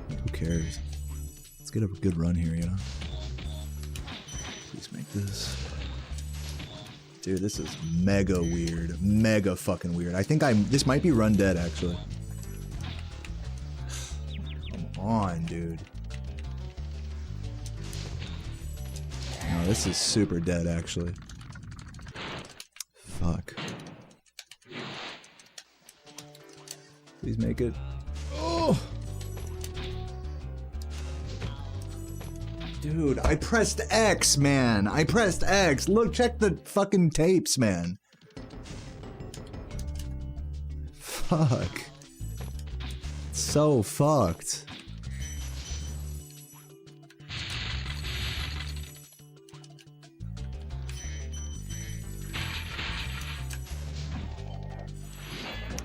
Who cares? Let's get a good run here, you know? Please make this. Dude, this is mega weird. Mega fucking weird. I think this might be run dead actually. Come on, dude. No, this is super dead, actually. Fuck. Please make it. Oh! Dude, I pressed X, man. I pressed X. Look, check the fucking tapes, man. Fuck. So fucked.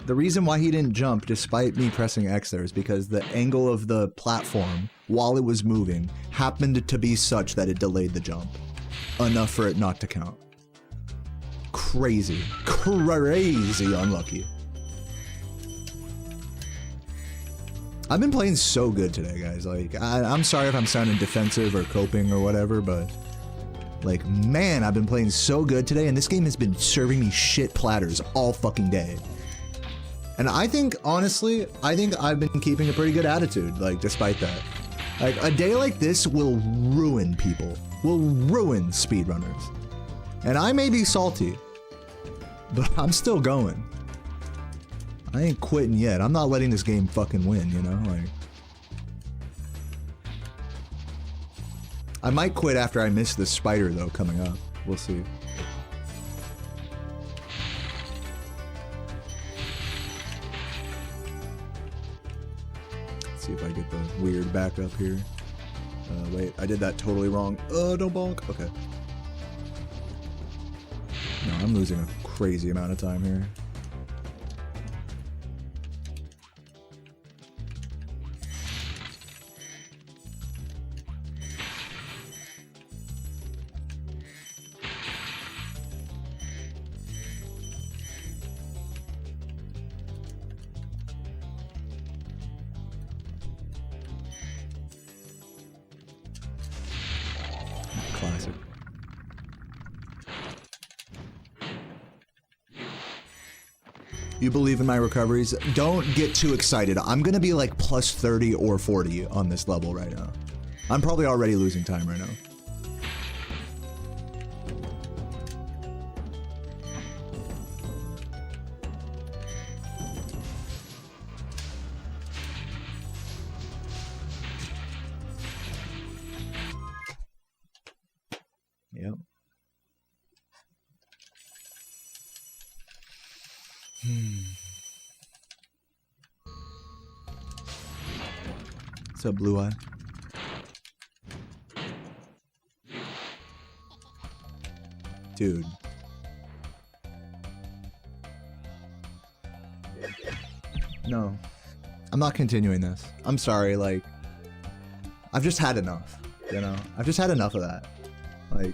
The reason why he didn't jump despite me pressing X there is because the angle of the platform while it was moving happened to be such that it delayed the jump enough for it not to count. Crazy. Crazy unlucky. I've been playing so good today, guys. Like, I'm sorry if I'm sounding defensive or coping or whatever, but like, man, I've been playing so good today, and this game has been serving me shit platters all fucking day. And I think, honestly, I've been keeping a pretty good attitude, like, despite that. Like, a day like this will ruin people. Will ruin speedrunners. And I may be salty, but I'm still going. I ain't quitting yet. I'm not letting this game fucking win, you know? Like, I might quit after I miss the spider, though, coming up. We'll see. get the weird backup here. Wait, I did that totally wrong. Don't bonk. Okay. No, I'm losing a crazy amount of time here. Classic. You believe in my recoveries? Don't get too excited. I'm gonna be like plus 30 or 40 on this level right now. I'm probably already losing time right now. Yep. What's up, Blue Eye? Dude. No. I'm not continuing this. I'm sorry, like... I've just had enough, you know? I've just had enough of that. Like...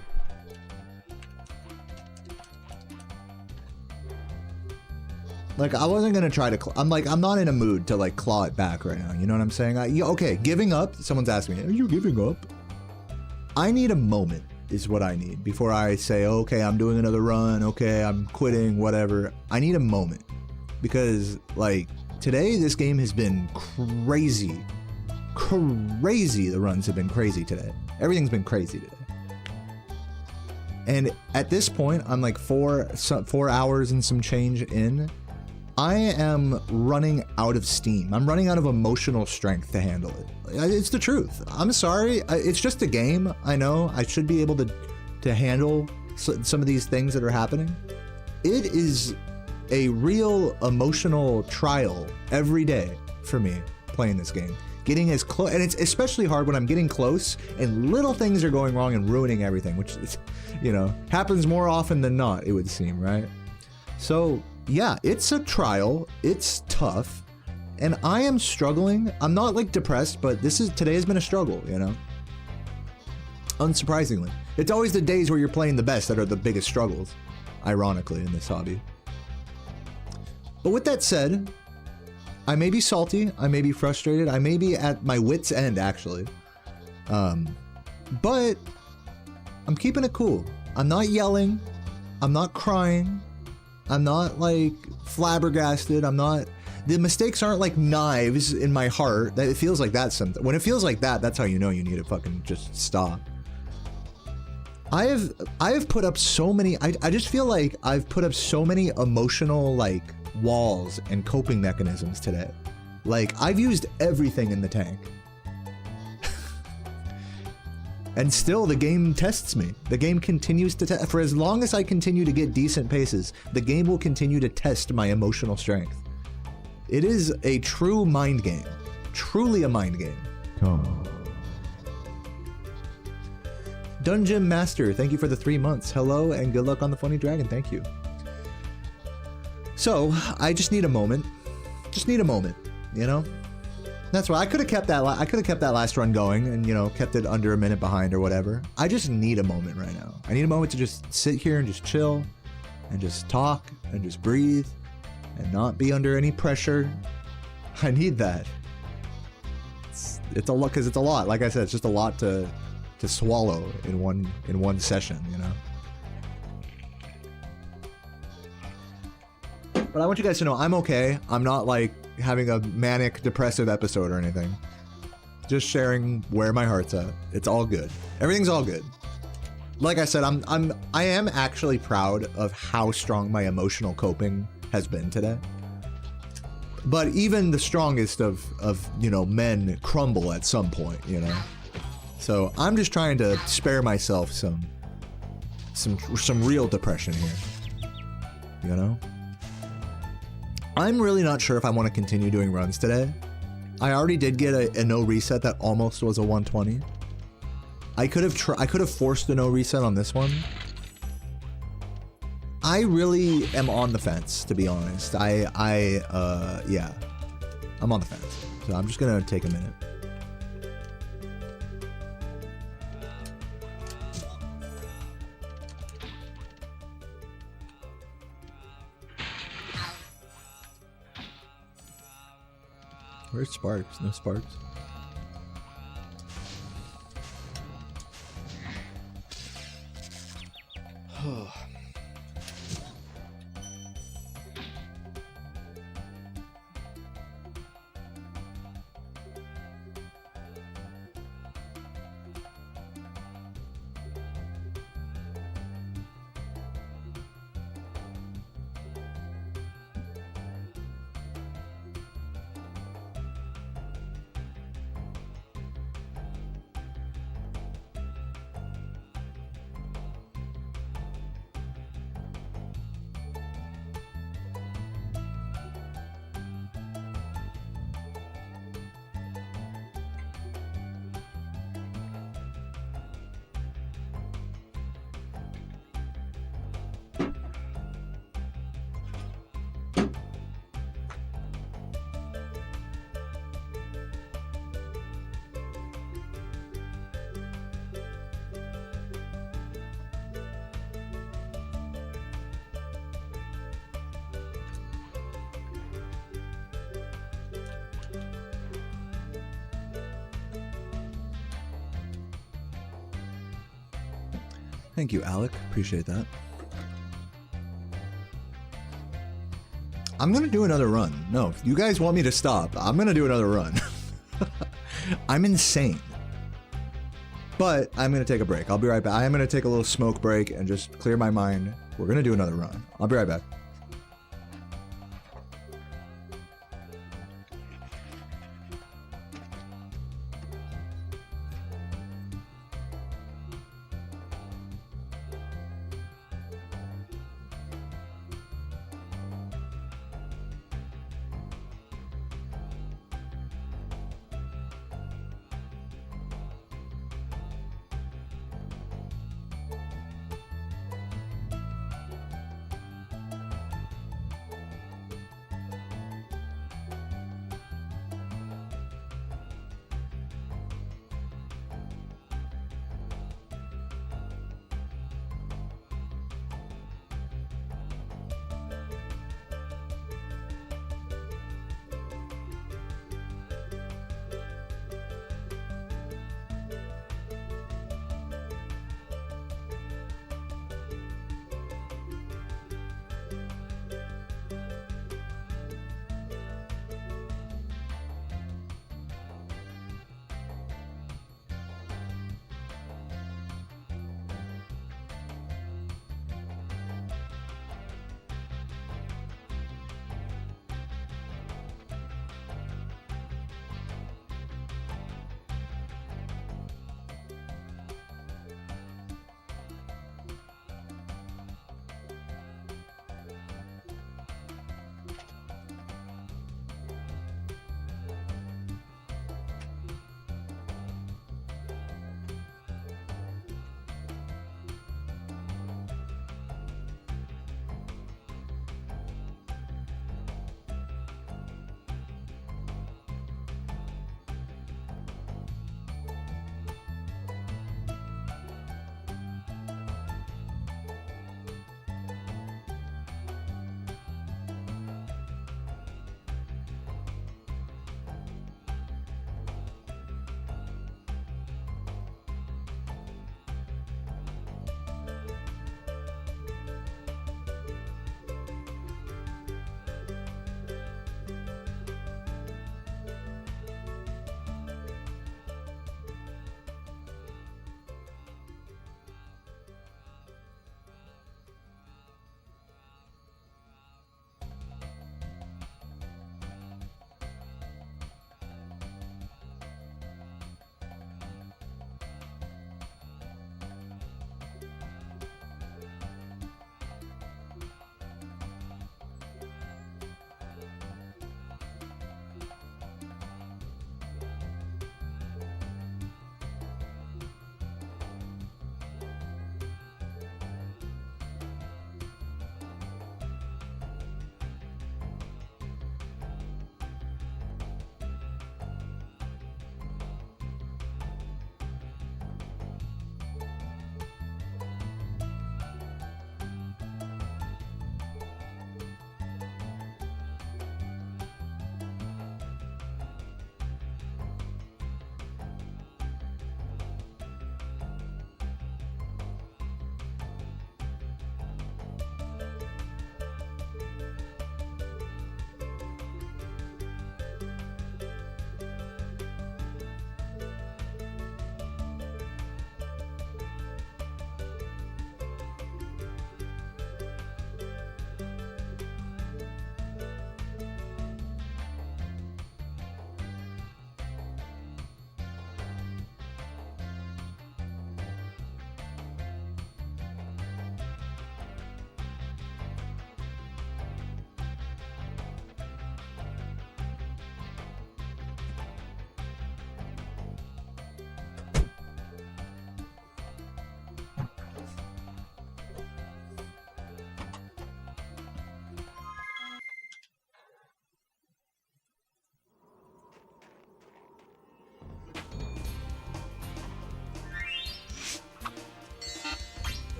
Like, I wasn't gonna try to... I'm not in a mood to, like, claw it back right now. You know what I'm saying? Okay, giving up. Someone's asking me, are you giving up? I need a moment, is what I need. Before I say, okay, I'm doing another run. Okay, I'm quitting, whatever. I need a moment. Because, like, today, this game has been crazy. Crazy. The runs have been crazy today. Everything's been crazy today. And at this point, I'm like 4 hours and some change in. I am running out of steam. I'm running out of emotional strength to handle it. It's the truth. I'm sorry. It's just a game. I know. I should be able to handle some of these things that are happening. It is a real emotional trial every day for me playing this game. Getting as close, and it's especially hard when I'm getting close and little things are going wrong and ruining everything, which is, you know, happens more often than not, it would seem, right? So yeah, it's a trial, it's tough, and I am struggling. I'm not like depressed, but today has been a struggle, you know? Unsurprisingly. It's always the days where you're playing the best that are the biggest struggles, ironically, in this hobby. But with that said, I may be salty, I may be frustrated, I may be at my wit's end, actually. But I'm keeping it cool. I'm not yelling, I'm not crying, I'm not like flabbergasted, the mistakes aren't like knives in my heart. It feels like that something. When it feels like that, that's how you know you need to fucking just stop. I have put up so many, I just feel like I've put up so many emotional like walls and coping mechanisms today. Like, I've used everything in the tank. And still, the game tests me. The game continues to test. For as long as I continue to get decent paces, the game will continue to test my emotional strength. It is a true mind game. Truly a mind game. Come. Dungeon Master, thank you for the 3 months. Hello, and good luck on the Funny Dragon. Thank you. So, I just need a moment. Just need a moment, you know? That's why I could have kept that. I could have kept that last run going, and you know, kept it under a minute behind or whatever. I just need a moment right now. I need a moment to just sit here and just chill, and just talk, and just breathe, and not be under any pressure. I need that. It's a lot, because it's a lot. Like I said, it's just a lot to swallow in one session, you know. But I want you guys to know I'm okay. I'm not like having a manic depressive episode or anything. Just sharing where my heart's at. It's all good. Everything's all good. Like I said, I am actually proud of how strong my emotional coping has been today. But even the strongest of you know, men crumble at some point, you know. So I'm just trying to spare myself some real depression here. You know? I'm really not sure if I want to continue doing runs today. I already did get a no reset that almost was a 120. I could have forced a no reset on this one. I really am on the fence, to be honest. Yeah, I'm on the fence. So I'm just gonna take a minute. Where's Sparks? No Sparks. Thank you, Alec. Appreciate that. I'm gonna do another run. No, if you guys want me to stop, I'm gonna do another run. I'm insane. But I'm gonna take a break. I'll be right back. I am gonna take a little smoke break and just clear my mind. We're gonna do another run. I'll be right back.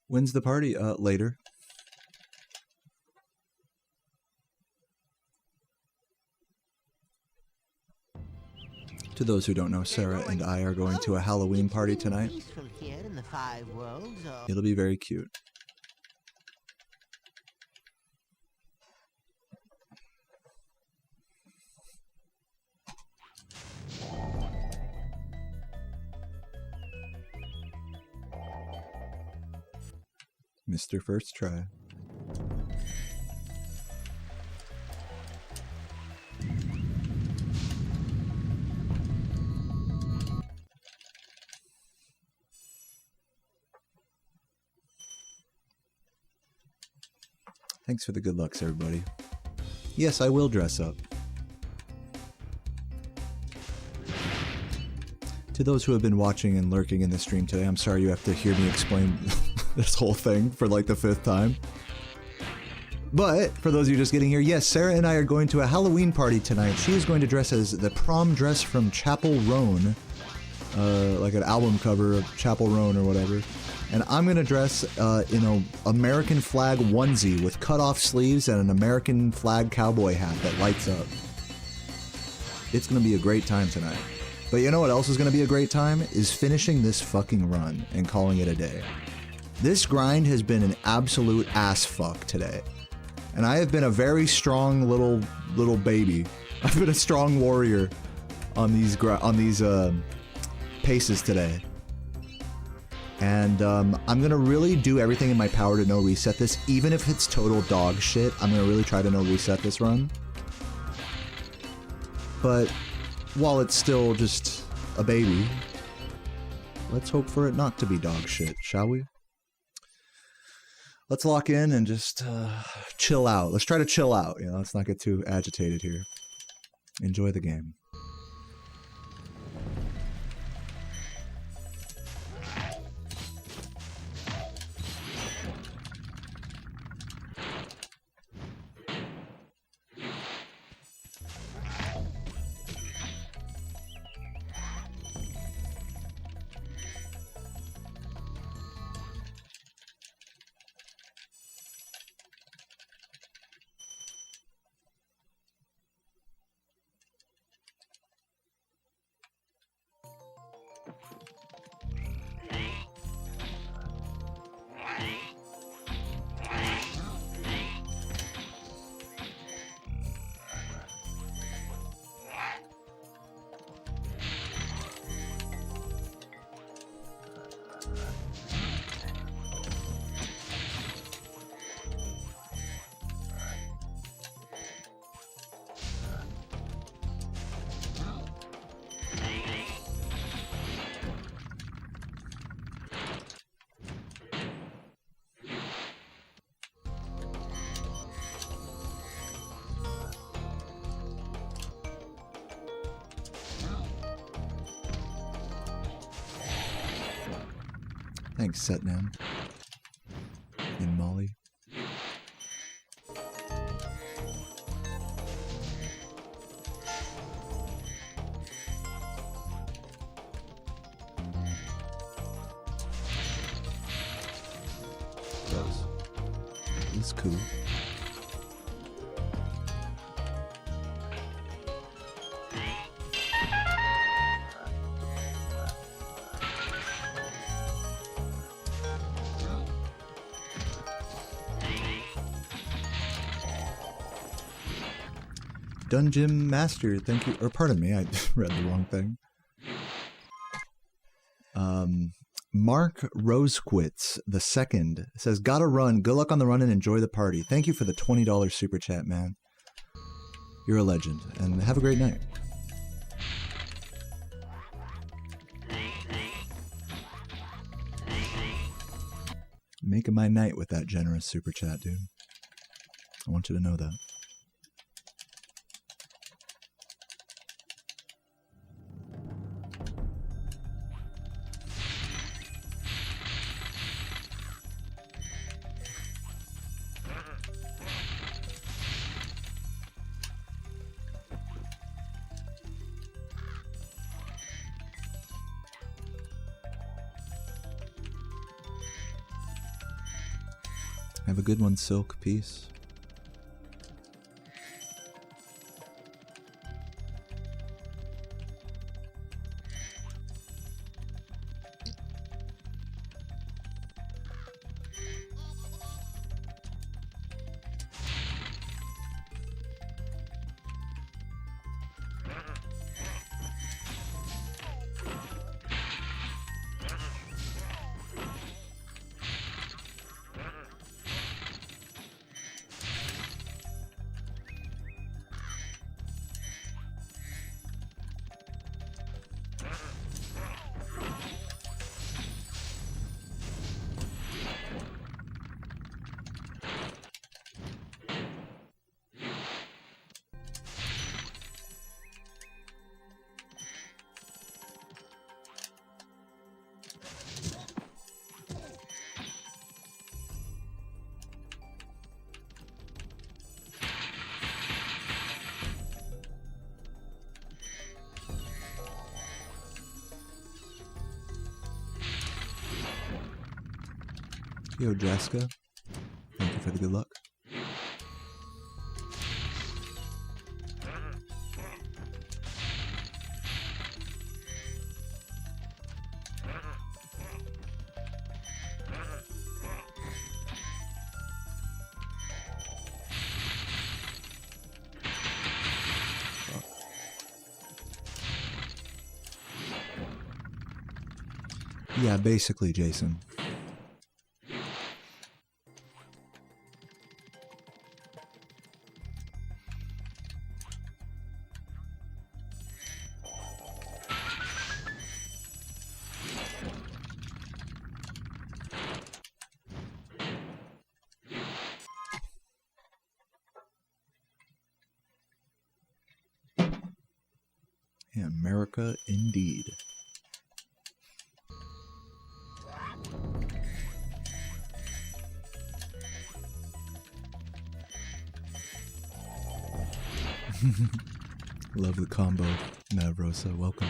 When's the party? Later. To those who don't know, Sarah and I are going to a Halloween party tonight. It'll be very cute. Mr. First Try. Thanks for the good lucks, everybody. Yes, I will dress up. To those who have been watching and lurking in the stream today, I'm sorry you have to hear me explain this whole thing for like the 5th time. But for those of you just getting here, yes, Sarah and I are going to a Halloween party tonight. She is going to dress as the prom dress from Chapel Roan, like an album cover of Chapel Roan or whatever. And I'm going to dress in an American flag onesie with cut-off sleeves and an American flag cowboy hat that lights up. It's going to be a great time tonight. But you know what else is going to be a great time? Is finishing this fucking run and calling it a day. This grind has been an absolute ass fuck today. And I have been a very strong little baby. I've been a strong warrior on these paces today. And I'm gonna really do everything in my power to no reset this, even if it's total dog shit. I'm gonna really try to no reset this run. But while it's still just a baby, let's hope for it not to be dog shit, shall we? Let's lock in and just chill out. Let's try to chill out, you know, let's not get too agitated here. Enjoy the game. Thanks, Setnam. And Molly. That's cool. Dungeon Master, thank you. Or pardon me, I read the wrong thing. Mark Rosequitz II says, "Gotta run. Good luck on the run and enjoy the party. Thank you for the $20 super chat, man. You're a legend, and have a great night." Making my night with that generous super chat, dude. I want you to know that. Have a good one, Silk. Peace. Yo, Jessica. Thank you for the good luck. Yeah, basically, Jason. America, indeed. Love the combo, Navrosa. Welcome.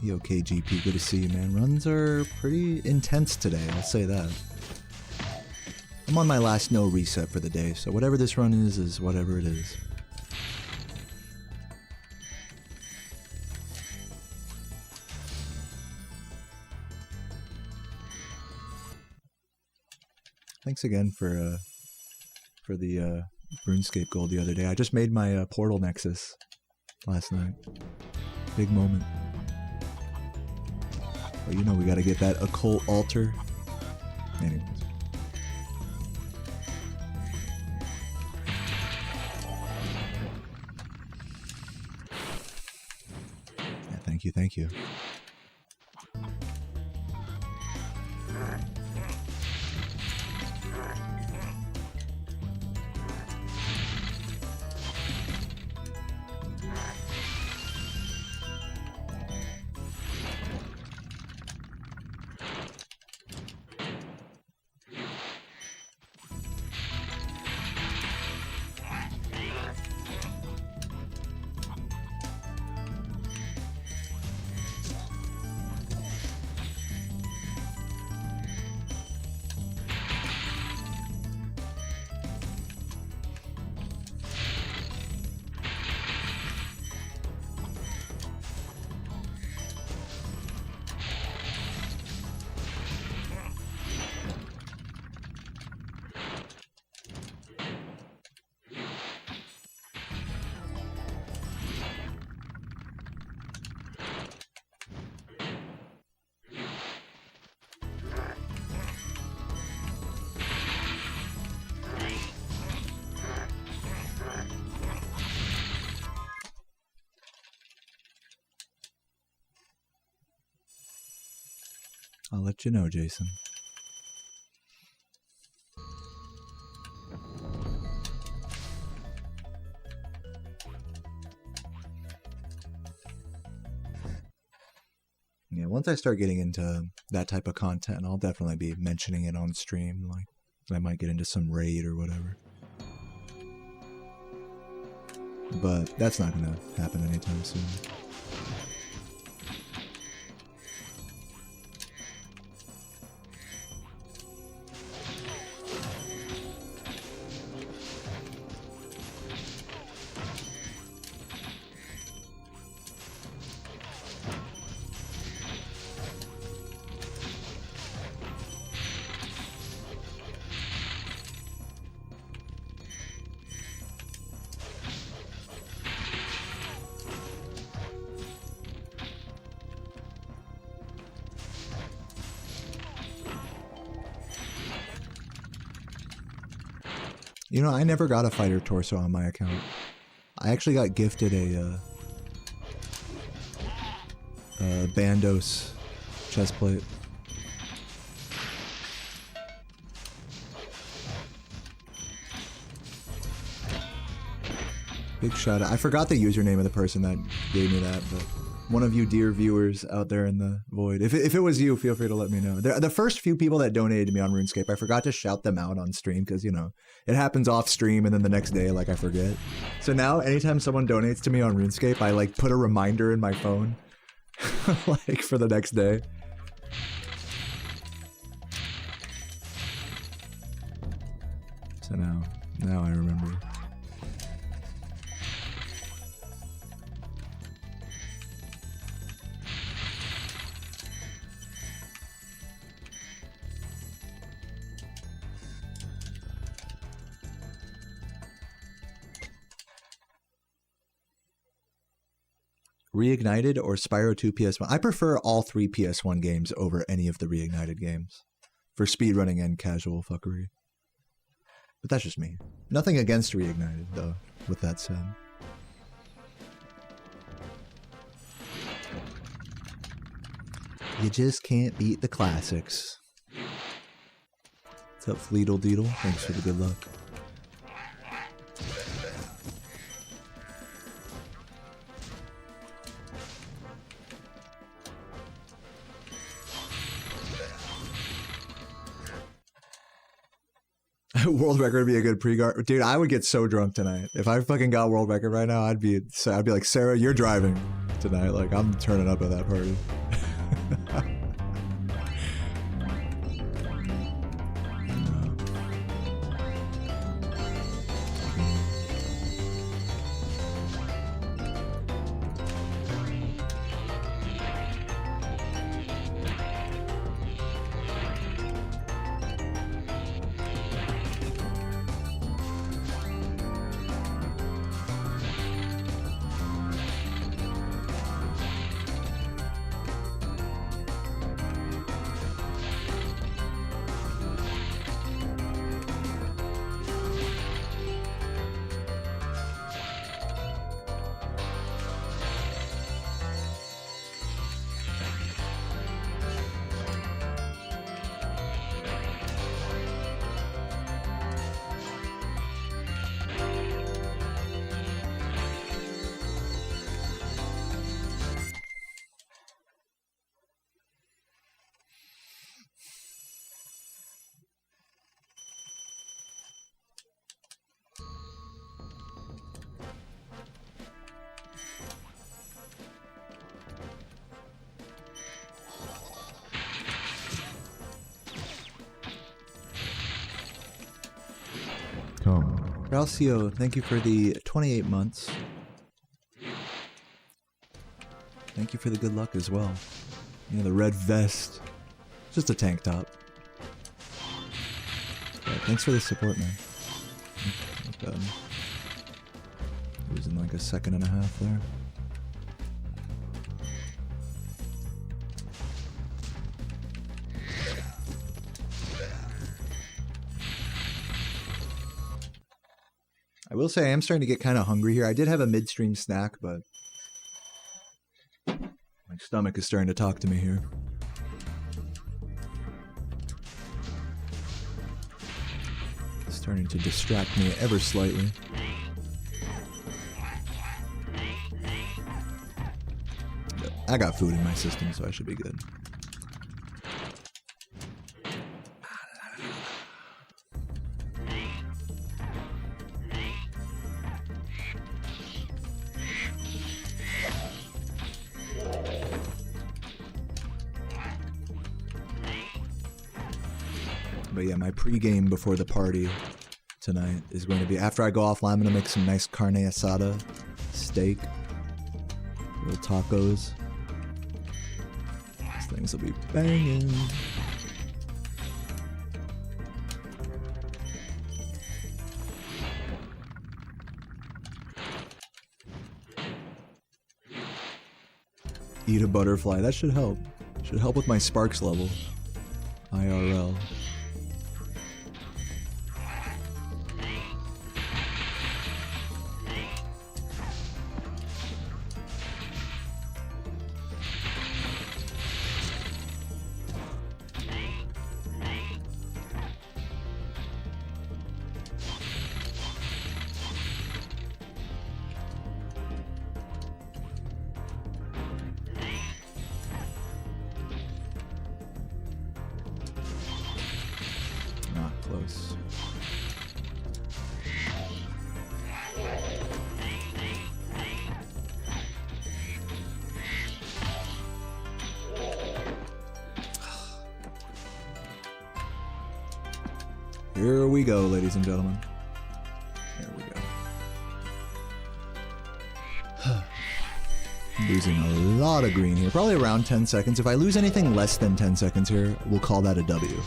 Yo, KGP, good to see you, man. Runs are pretty intense today, I'll say that. I'm on my last no reset for the day, so whatever this run is whatever it is. Thanks again for the RuneScape gold the other day. I just made my portal nexus last night. Big moment. But you know we gotta get that occult altar. Anyways. Yeah, thank you. I'll let you know, Jason. Yeah, once I start getting into that type of content, I'll definitely be mentioning it on stream. Like, I might get into some raid or whatever. But that's not gonna happen anytime soon. You know, I never got a fighter torso on my account. I actually got gifted a Bandos chestplate. Big shout out. I forgot the username of the person that gave me that, but one of you dear viewers out there in the void. If it was you, feel free to let me know. The first few people that donated to me on RuneScape, I forgot to shout them out on stream because, you know, it happens off stream and then the next day, like, I forget. So now, anytime someone donates to me on RuneScape, I, like, put a reminder in my phone, like, for the next day. So now I remember. Reignited or Spyro 2 PS1? I prefer all 3 PS1 games over any of the Reignited games. For speedrunning and casual fuckery. But that's just me. Nothing against Reignited, though, with that said. You just can't beat the classics. What's up, Fleedle Deedle? Thanks for the good luck. World record would be a good pre-guard. Dude, I would get so drunk tonight. If I fucking got world record right now, I'd be like, Sarah, you're driving tonight. Like, I'm turning up at that party. Ralcio, thank you for the 28 months. Thank you for the good luck as well. Yeah, the red vest. Just a tank top. Yeah, thanks for the support, man. Not bad. It was in like a second and a half there. I will say I am starting to get kind of hungry here. I did have a midstream snack, but my stomach is starting to talk to me here. It's starting to distract me ever slightly. But I got food in my system, so I should be good. But yeah, my pregame before the party tonight is going to be, after I go offline, I'm going to make some nice carne asada, steak, little tacos. These things will be banging. Eat a butterfly, that should help. Should help with my sparks level. IRL. Here we go, ladies and gentlemen. Here we go. Losing a lot of green here. Probably around 10 seconds. If I lose anything less than 10 seconds here, we'll call that a W.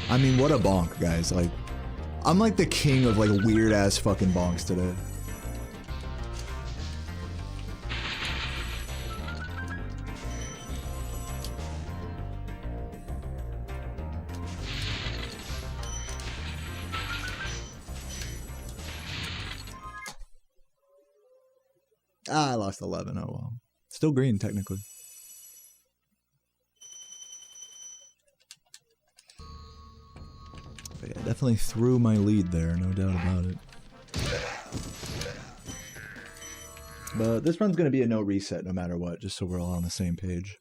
I mean, what a bonk, guys. Like, I'm like the king of like weird ass fucking bonks today. Ah, I lost 11. Oh well. Still green, technically. But yeah, definitely threw my lead there, no doubt about it. But this run's going to be a no reset no matter what, just so we're all on the same page.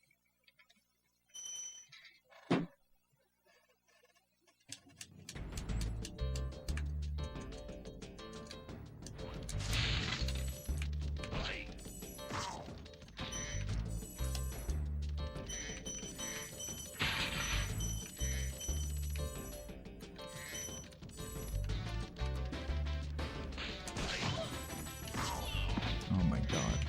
Oh my god.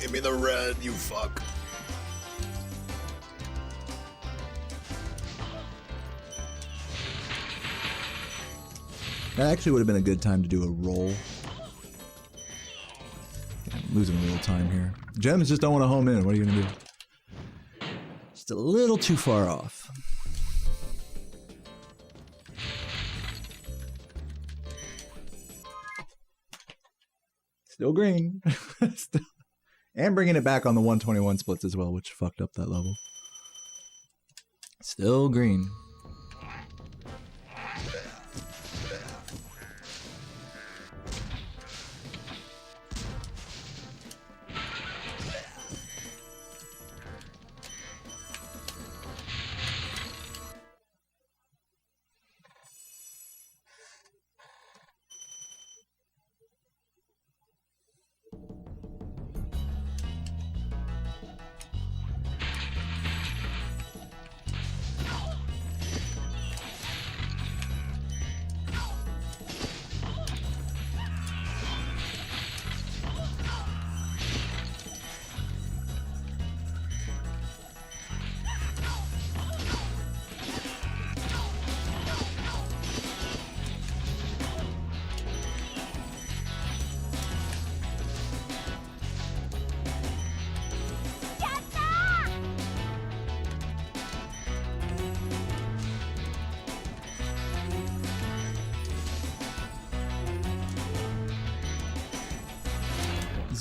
Give me the red, you fuck. That actually would have been a good time to do a roll. Yeah, I'm losing a little time here. Gems just don't want to home in. What are you gonna do? Just a little too far off. Still green. Still. And bringing it back on the 121 splits as well, which fucked up that level. Still green.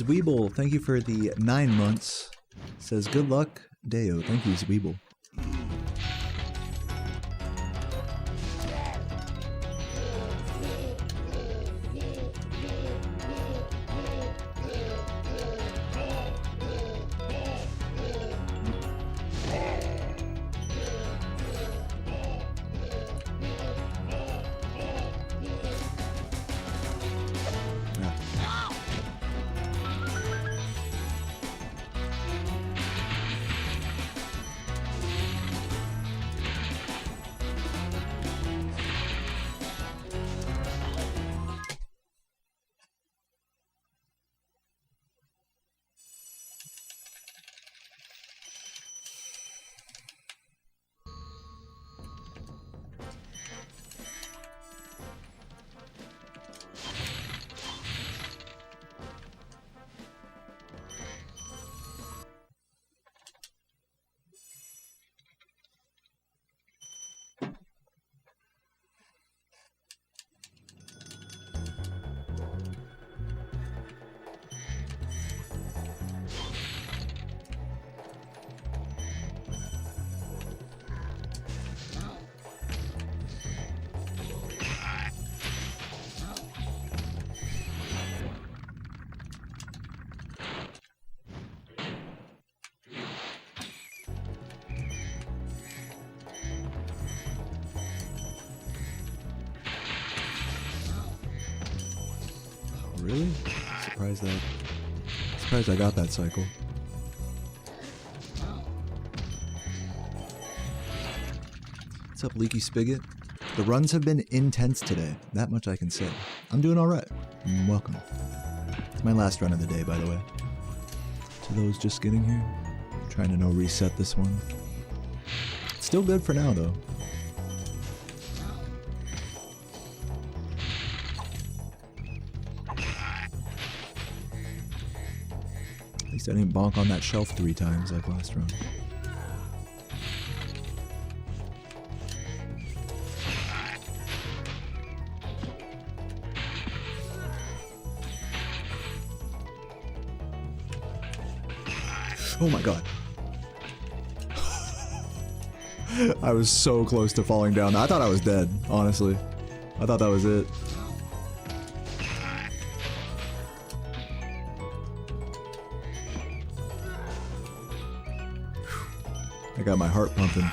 Zweeble, thank you for the 9 months. Says good luck, Deo. Thank you, Zweeble. Really? Surprised I got that cycle. What's up, Leaky Spigot? The runs have been intense today. That much I can say. I'm doing alright. Welcome. It's my last run of the day, by the way. To those just getting here, trying to reset this one. It's still good for now, though. At least I didn't bonk on that shelf 3 times like last run. Oh my god. I was so close to falling down. I thought I was dead, honestly. I thought that was it. I got my heart pumping.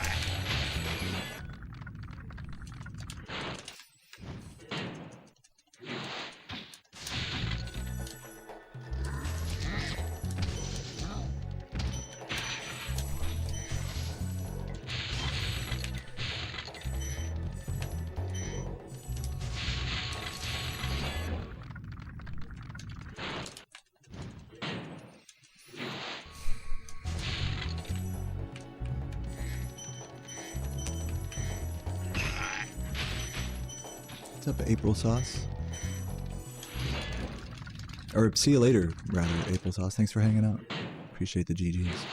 What's up, April Sauce? Or see you later, rather, April Sauce. Thanks for hanging out. Appreciate the GGs.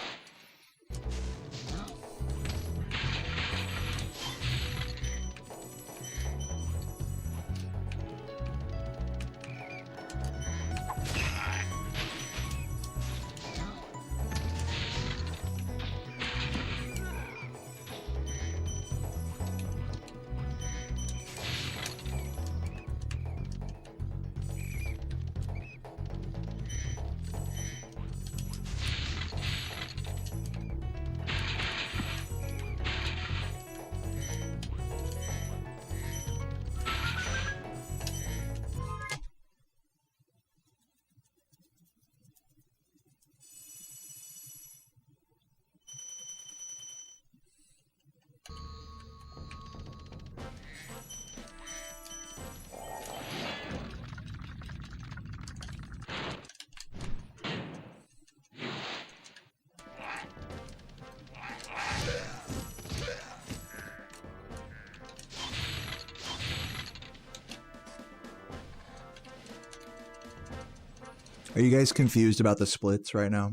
Are you guys confused about the splits right now?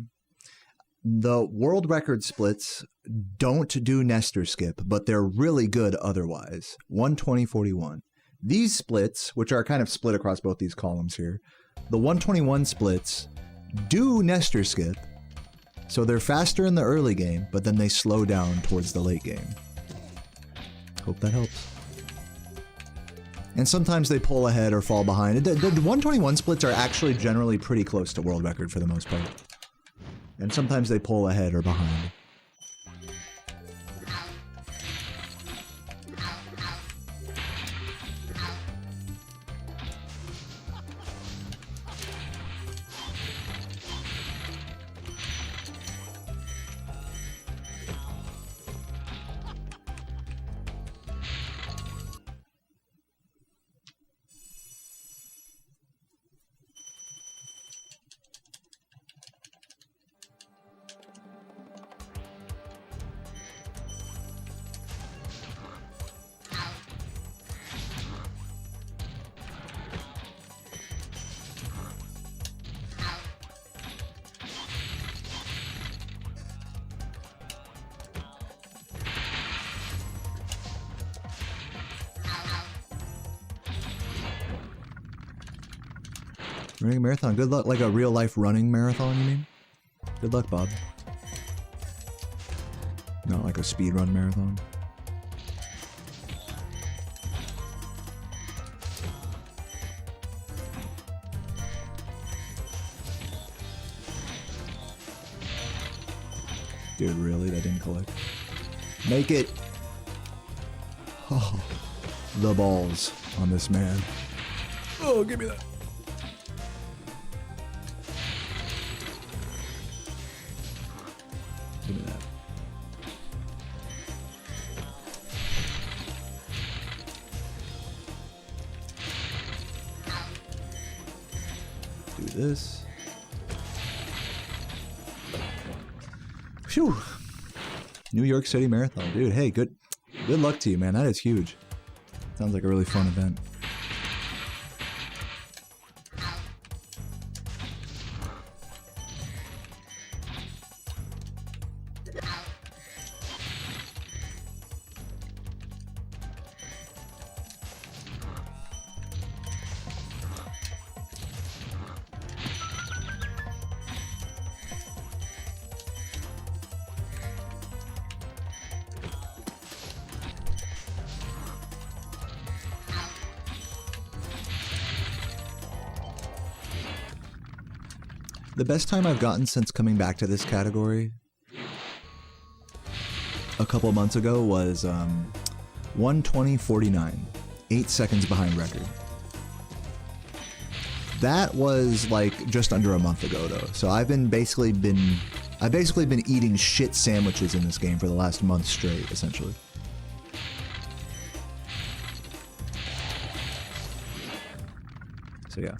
The world record splits don't do Nestor skip, but they're really good otherwise. 120-41. These splits, which are kind of split across both these columns here, the 121 splits do Nestor skip, so they're faster in the early game, but then they slow down towards the late game. Hope that helps. And sometimes they pull ahead or fall behind. The 121 splits are actually generally pretty close to world record for the most part. And sometimes they pull ahead or behind. Running a marathon. Good luck. Like a real life running marathon, you mean? Good luck, Bob. Not like a speedrun marathon. Dude, really? That didn't collect. Make it! Oh, the balls on this man. Oh, give me that. Give me that. Do this. Phew. New York City Marathon. Dude, hey, good luck to you, man. That is huge. Sounds like a really fun event. The best time I've gotten since coming back to this category a couple months ago was 1:20:49, 8 seconds behind record. That was like just under a month ago though, so I've basically been eating shit sandwiches in this game for the last month straight, essentially. So yeah.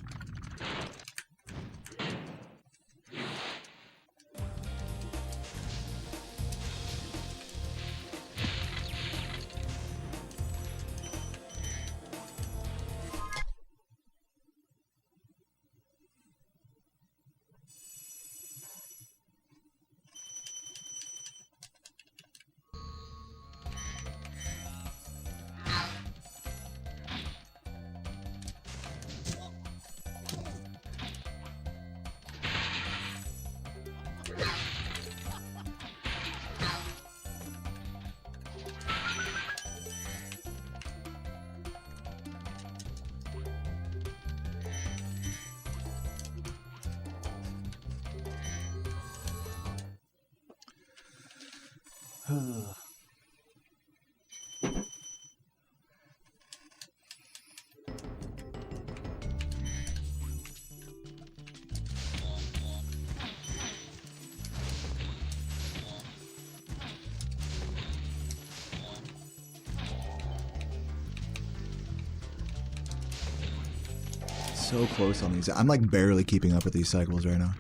So close on these. I'm like barely keeping up with these cycles right now.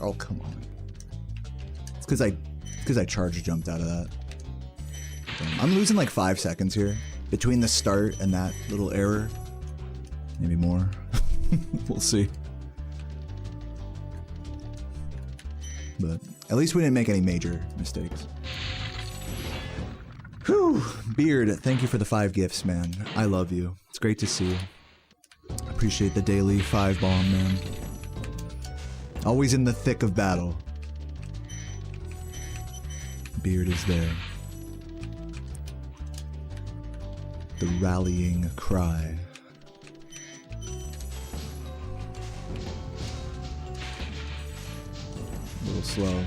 Oh, come on. It's because I charge jumped out of that. Damn. I'm losing like 5 seconds here between the start and that little error. Maybe more. We'll see. But at least we didn't make any major mistakes. Whew! Beard, thank you for the 5 gifts, man. I love you. It's great to see you. Appreciate the daily 5 bomb, man. Always in the thick of battle. Beard is there. The rallying cry. A little slow.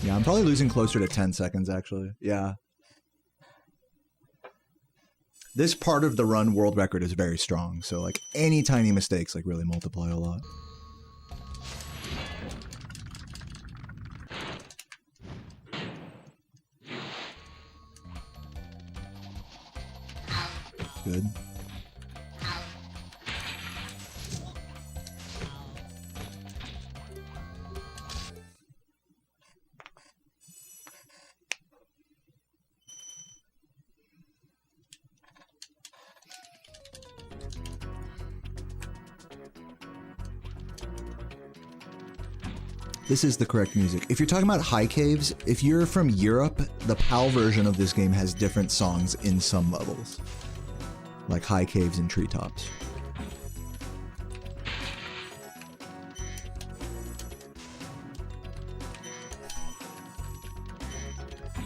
Yeah, I'm probably losing closer to 10 seconds, actually. Yeah. This part of the run world record is very strong, so like any tiny mistakes like really multiply a lot. Good. This is the correct music. If you're talking about high caves, if you're from Europe, the PAL version of this game has different songs in some levels. Like high caves and treetops.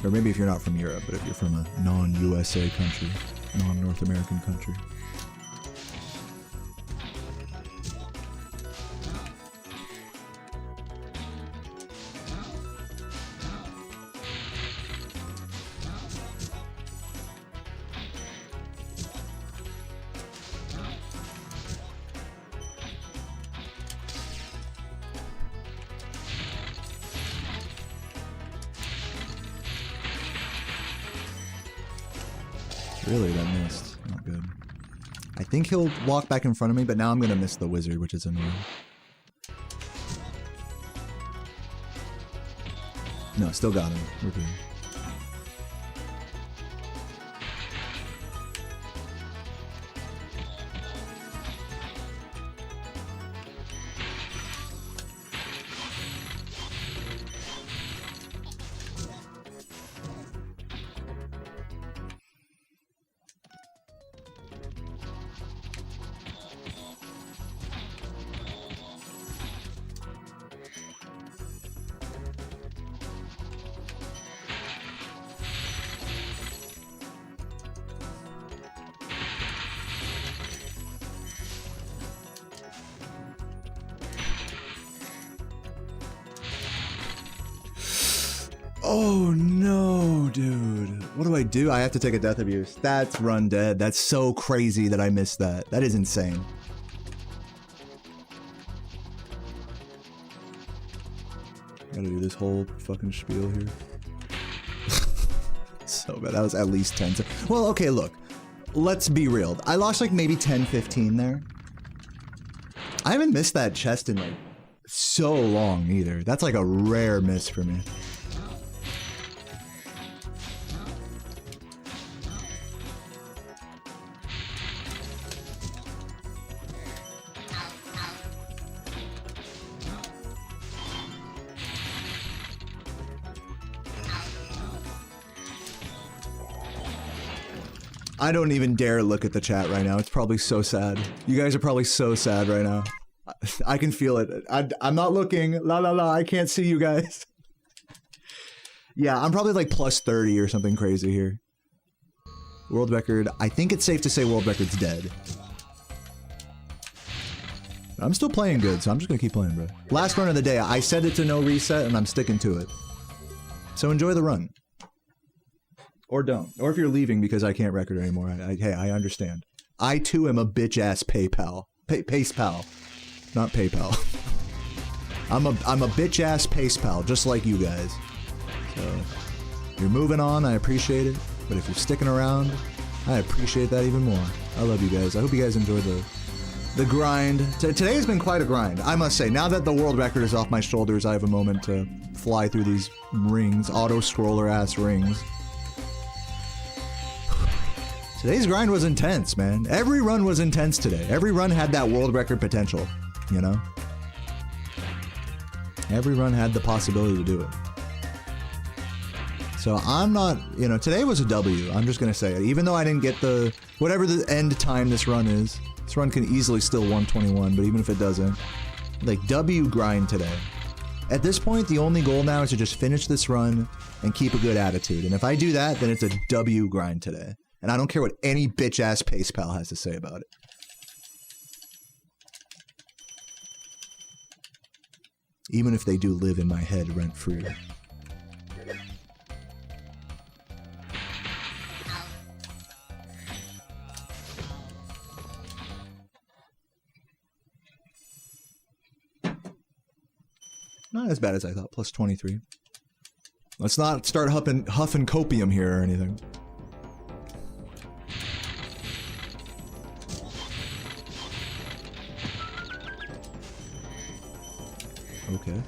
Or maybe if you're not from Europe, but if you're from a non-USA country, non-North American country. Really, that missed. Not good. I think he'll walk back in front of me, but now I'm gonna miss the wizard, which is annoying. No, still got him. We're good. Oh no, dude. What do I do? I have to take a death abuse. That's run dead. That's so crazy that I missed that. That is insane. Gotta do this whole fucking spiel here. So bad. That was at least 10. Well, okay, look. Let's be real. I lost like maybe 10, 15 there. I haven't missed that chest in like so long either. That's like a rare miss for me. I don't even dare look at the chat right now. It's probably so sad. You guys are probably so sad right now. I can feel it. I'm not looking. La la la. I can't see you guys. Yeah, I'm probably like plus 30 or something crazy here. World record. I think it's safe to say world record's dead. I'm still playing good, so I'm just gonna keep playing, bro. Last run of the day. I set it to no reset, and I'm sticking to it. So enjoy the run. Or don't. Or if you're leaving because I can't record anymore, hey, I understand. I too am a bitch-ass PayPal. Pace pal. Not PayPal. I'm a bitch-ass pace pal, just like you guys. So, you're moving on, I appreciate it. But if you're sticking around, I appreciate that even more. I love you guys. I hope you guys enjoyed The grind. Today has been quite a grind, I must say. Now that the world record is off my shoulders, I have a moment to fly through these rings, auto-scroller-ass rings. Today's grind was intense, man. Every run was intense today. Every run had that world record potential, you know? Every run had the possibility to do it. So I'm not, you know, today was a W. I'm just gonna say it. Even though I didn't get the, whatever the end time this run is, this run can easily still 121, but even if it doesn't, like, W grind today. At this point, the only goal now is to just finish this run and keep a good attitude. And if I do that, then it's a W grind today. And I don't care what any bitch-ass pace pal has to say about it. Even if they do live in my head rent-free. Not as bad as I thought, plus 23. Let's not start huffing copium here or anything. Okay.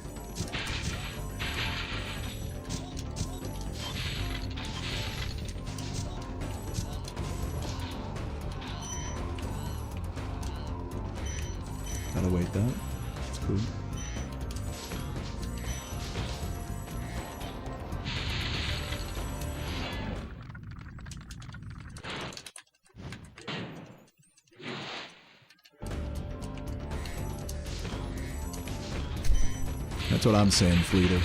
Gotta wait that. That's cool. That's what I'm saying, Fleeter.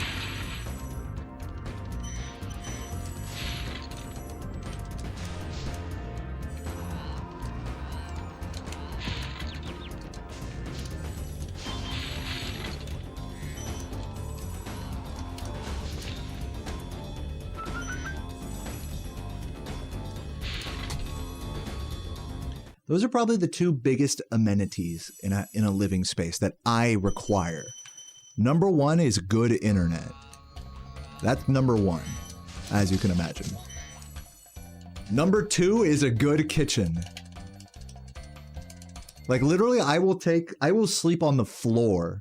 Those are probably the two biggest amenities in a living space that I require. Number one is good internet. That's number one, as you can imagine. Number two is a good kitchen. Like, literally, I will sleep on the floor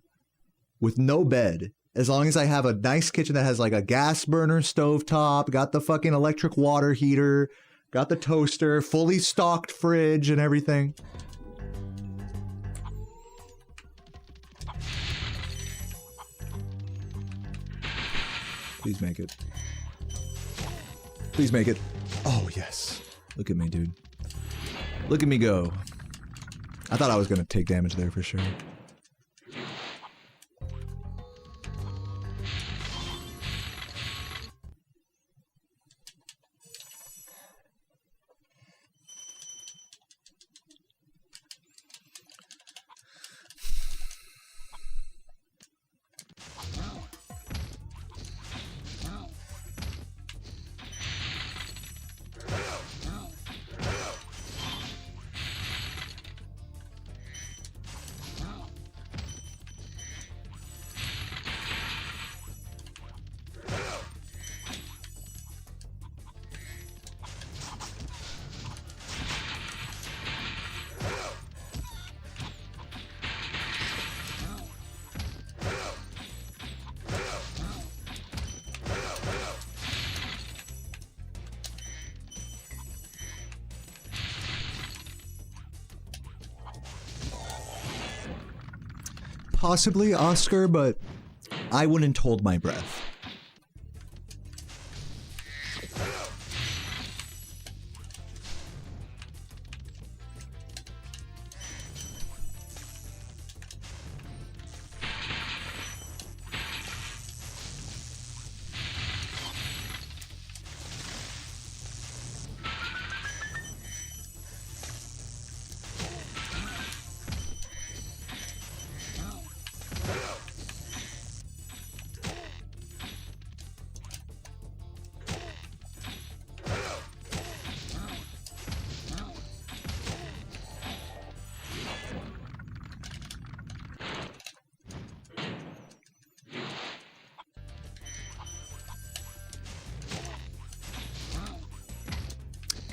with no bed as long as I have a nice kitchen that has like a gas burner stovetop, got the fucking electric water heater, got the toaster, fully stocked fridge and everything. Please make it. Please make it. Oh, yes. Look at me, dude. Look at me go. I thought I was going to take damage there for sure. Possibly Oscar, but I wouldn't hold my breath.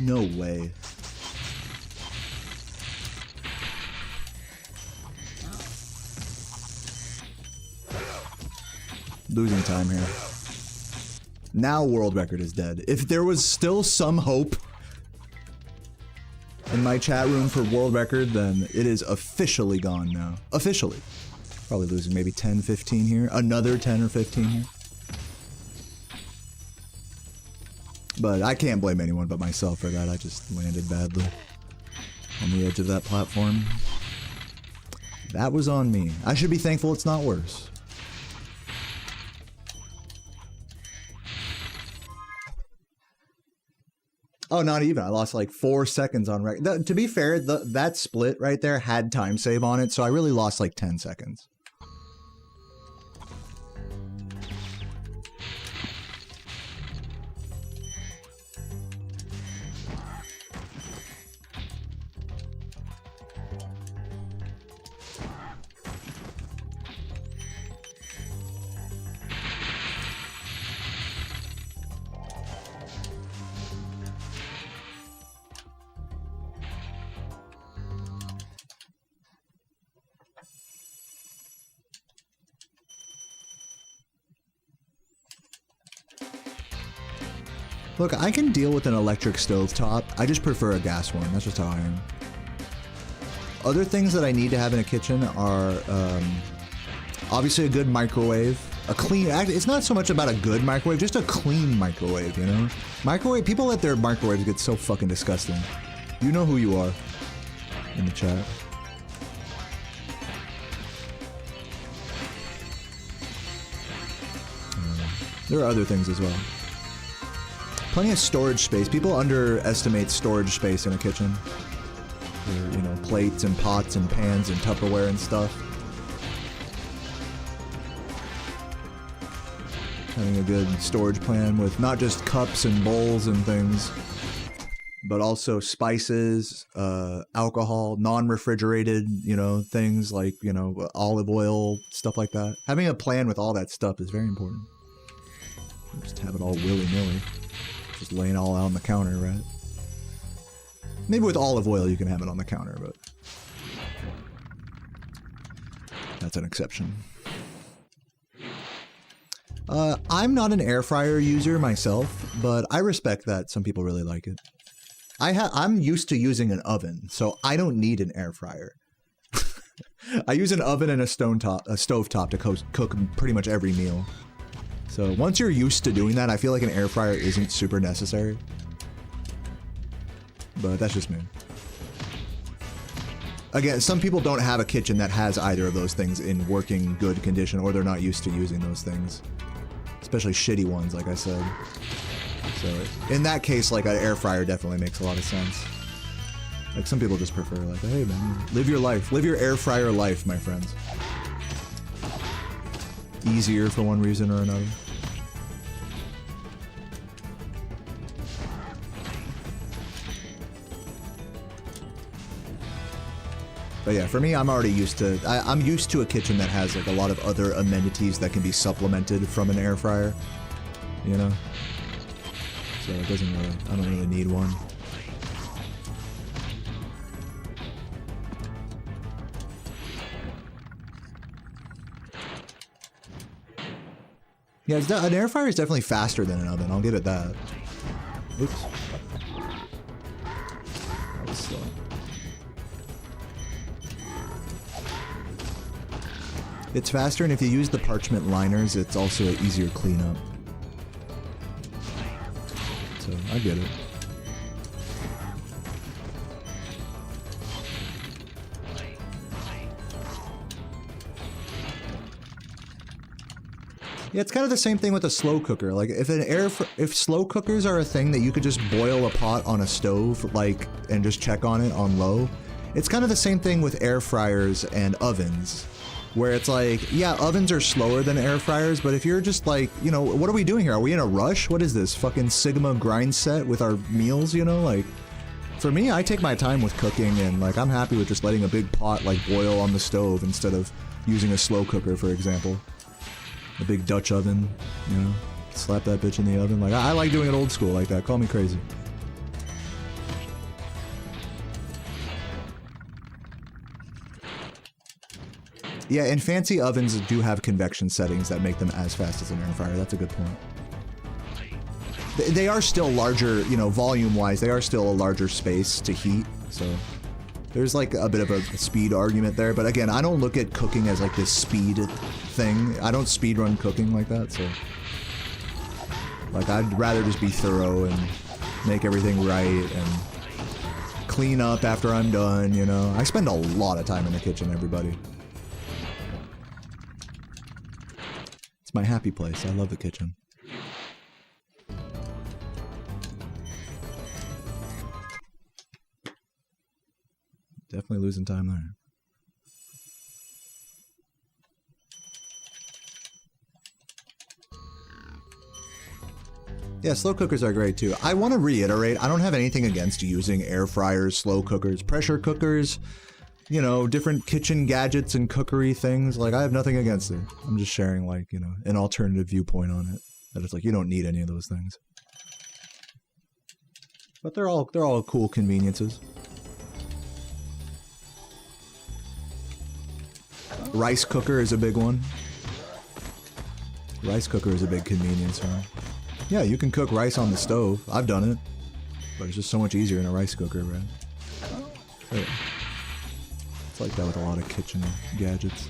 No way. Losing time here. Now world record is dead. If there was still some hope in my chat room for world record, then it is officially gone now. Officially. Probably losing maybe 10, 15 here. Another 10 or 15 here. But I can't blame anyone but myself for that. I just landed badly on the edge of that platform. That was on me. I should be thankful it's not worse. Oh, not even. I lost like 4 seconds on record. To be fair, that split right there had time save on it, so I really lost like 10 seconds. Look, I can deal with an electric stovetop. I just prefer a gas one. That's just how I am. Other things that I need to have in a kitchen are obviously a good microwave. A clean... It's not so much about a good microwave, just a clean microwave, you know? Microwave... People let their microwaves get so fucking disgusting. You know who you are in the chat. There are other things as well. Plenty of storage space. People underestimate storage space in a kitchen. You know, plates and pots and pans and Tupperware and stuff. Having a good storage plan with not just cups and bowls and things, but also spices, alcohol, non-refrigerated, you know, things like, you know, olive oil, stuff like that. Having a plan with all that stuff is very important. Just have it all willy-nilly. Just laying it all out on the counter, right? Maybe with olive oil you can have it on the counter, but that's an exception. I'm not an air fryer user myself, but I respect that some people really like it. I'm used to using an oven, so I don't need an air fryer. I use an oven and a stovetop to cook pretty much every meal. So once you're used to doing that, I feel like an air fryer isn't super necessary. But that's just me. Again, some people don't have a kitchen that has either of those things in working good condition, or they're not used to using those things. Especially shitty ones, like I said. So in that case, like an air fryer definitely makes a lot of sense. Like some people just prefer like, hey man, live your life. Live your air fryer life, my friends. Easier for one reason or another. But yeah, for me, I'm already used to... I'm used to a kitchen that has like a lot of other amenities that can be supplemented from an air fryer. You know? So it doesn't really... I don't really need one. Yeah, an air fryer is definitely faster than an oven. I'll give it that. Oops. That was slow. It's faster, and if you use the parchment liners, it's also an easier cleanup. So, I get it. Yeah, it's kind of the same thing with a slow cooker. Like, if slow cookers are a thing that you could just boil a pot on a stove, like, and just check on it on low, it's kind of the same thing with air fryers and ovens. Where it's like, yeah, ovens are slower than air fryers, but if you're just like, you know, what are we doing here? Are we in a rush? What is this, fucking Sigma grind set with our meals, you know? Like, for me, I take my time with cooking, and like, I'm happy with just letting a big pot like boil on the stove instead of using a slow cooker, for example. A big Dutch oven, you know? Slap that bitch in the oven. Like, I like doing it old school like that. Call me crazy. Yeah, and fancy ovens do have convection settings that make them as fast as an air fryer. That's a good point. They are still larger, you know, volume-wise, they are still a larger space to heat, so there's like a bit of a speed argument there. But again, I don't look at cooking as like this speed thing. I don't speedrun cooking like that, so like I'd rather just be thorough and make everything right and clean up after I'm done, you know. I spend a lot of time in the kitchen, everybody. It's my happy place. I love the kitchen. Definitely losing time there. Yeah, slow cookers are great too. I want to reiterate, I don't have anything against using air fryers, slow cookers, pressure cookers, you know, different kitchen gadgets and cookery things. Like, I have nothing against it. I'm just sharing, like, you know, an alternative viewpoint on it. That it's like, you don't need any of those things. But they're all cool conveniences. Rice cooker is a big one. Rice cooker is a big convenience, right? Yeah, you can cook rice on the stove. I've done it. But it's just so much easier in a rice cooker, right? Yeah. It's like that with a lot of kitchen gadgets.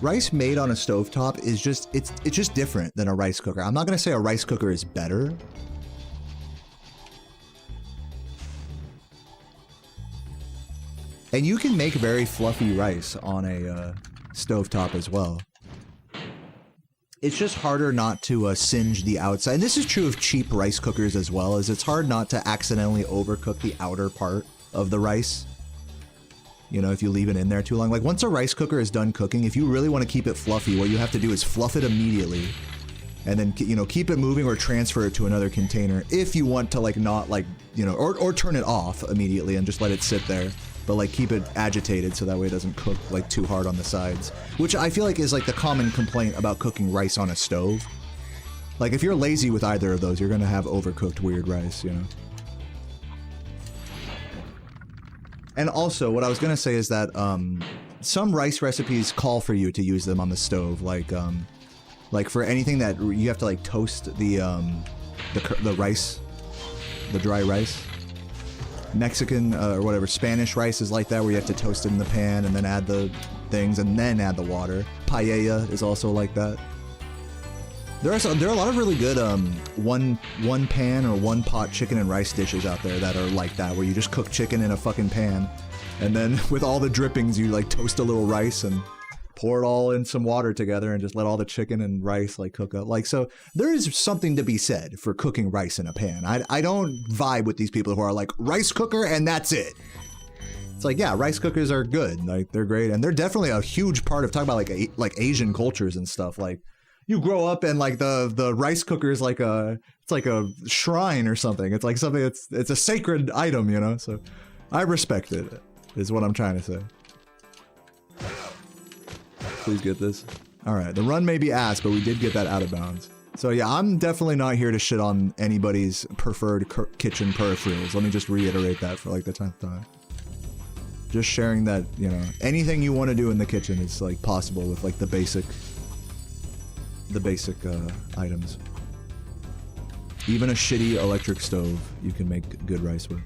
Rice made on a stovetop is just, it's just different than a rice cooker. I'm not gonna say a rice cooker is better. And you can make very fluffy rice on a stovetop as well. It's just harder not to singe the outside. And this is true of cheap rice cookers as well, as it's hard not to accidentally overcook the outer part of the rice. You know, if you leave it in there too long. Like, once a rice cooker is done cooking, if you really want to keep it fluffy, what you have to do is fluff it immediately. And then, you know, keep it moving or transfer it to another container if you want to, like, not, like, you know, or turn it off immediately and just let it sit there. But, like, keep it agitated so that way it doesn't cook, like, too hard on the sides. Which I feel like is, like, the common complaint about cooking rice on a stove. Like, if you're lazy with either of those, you're gonna have overcooked weird rice, you know? And also, what I was gonna say is that some rice recipes call for you to use them on the stove, like for anything that you have to like toast the rice, the dry rice. Mexican or whatever Spanish rice is like that, where you have to toast it in the pan and then add the things and then add the water. Paella is also like that. There are a lot of really good one pan or one pot chicken and rice dishes out there that are like that, where you just cook chicken in a fucking pan, and then with all the drippings you like toast a little rice and pour it all in some water together and just let all the chicken and rice like cook up. Like, so there is something to be said for cooking rice in a pan. I don't vibe with these people who are like, rice cooker and that's it. It's like, yeah, rice cookers are good, like they're great, and they're definitely a huge part of talking about like Asian cultures and stuff. Like, you grow up and like the rice cooker is like it's like a shrine or something. It's like something it's a sacred item, you know? So I respect it, is what I'm trying to say. Please get this. All right, the run may be ass, but we did get that out of bounds. So yeah, I'm definitely not here to shit on anybody's preferred kitchen peripherals. Let me just reiterate that for like the 10th time. Just sharing that, you know, anything you want to do in the kitchen is like possible with like the basic items. Even a shitty electric stove you can make good rice with.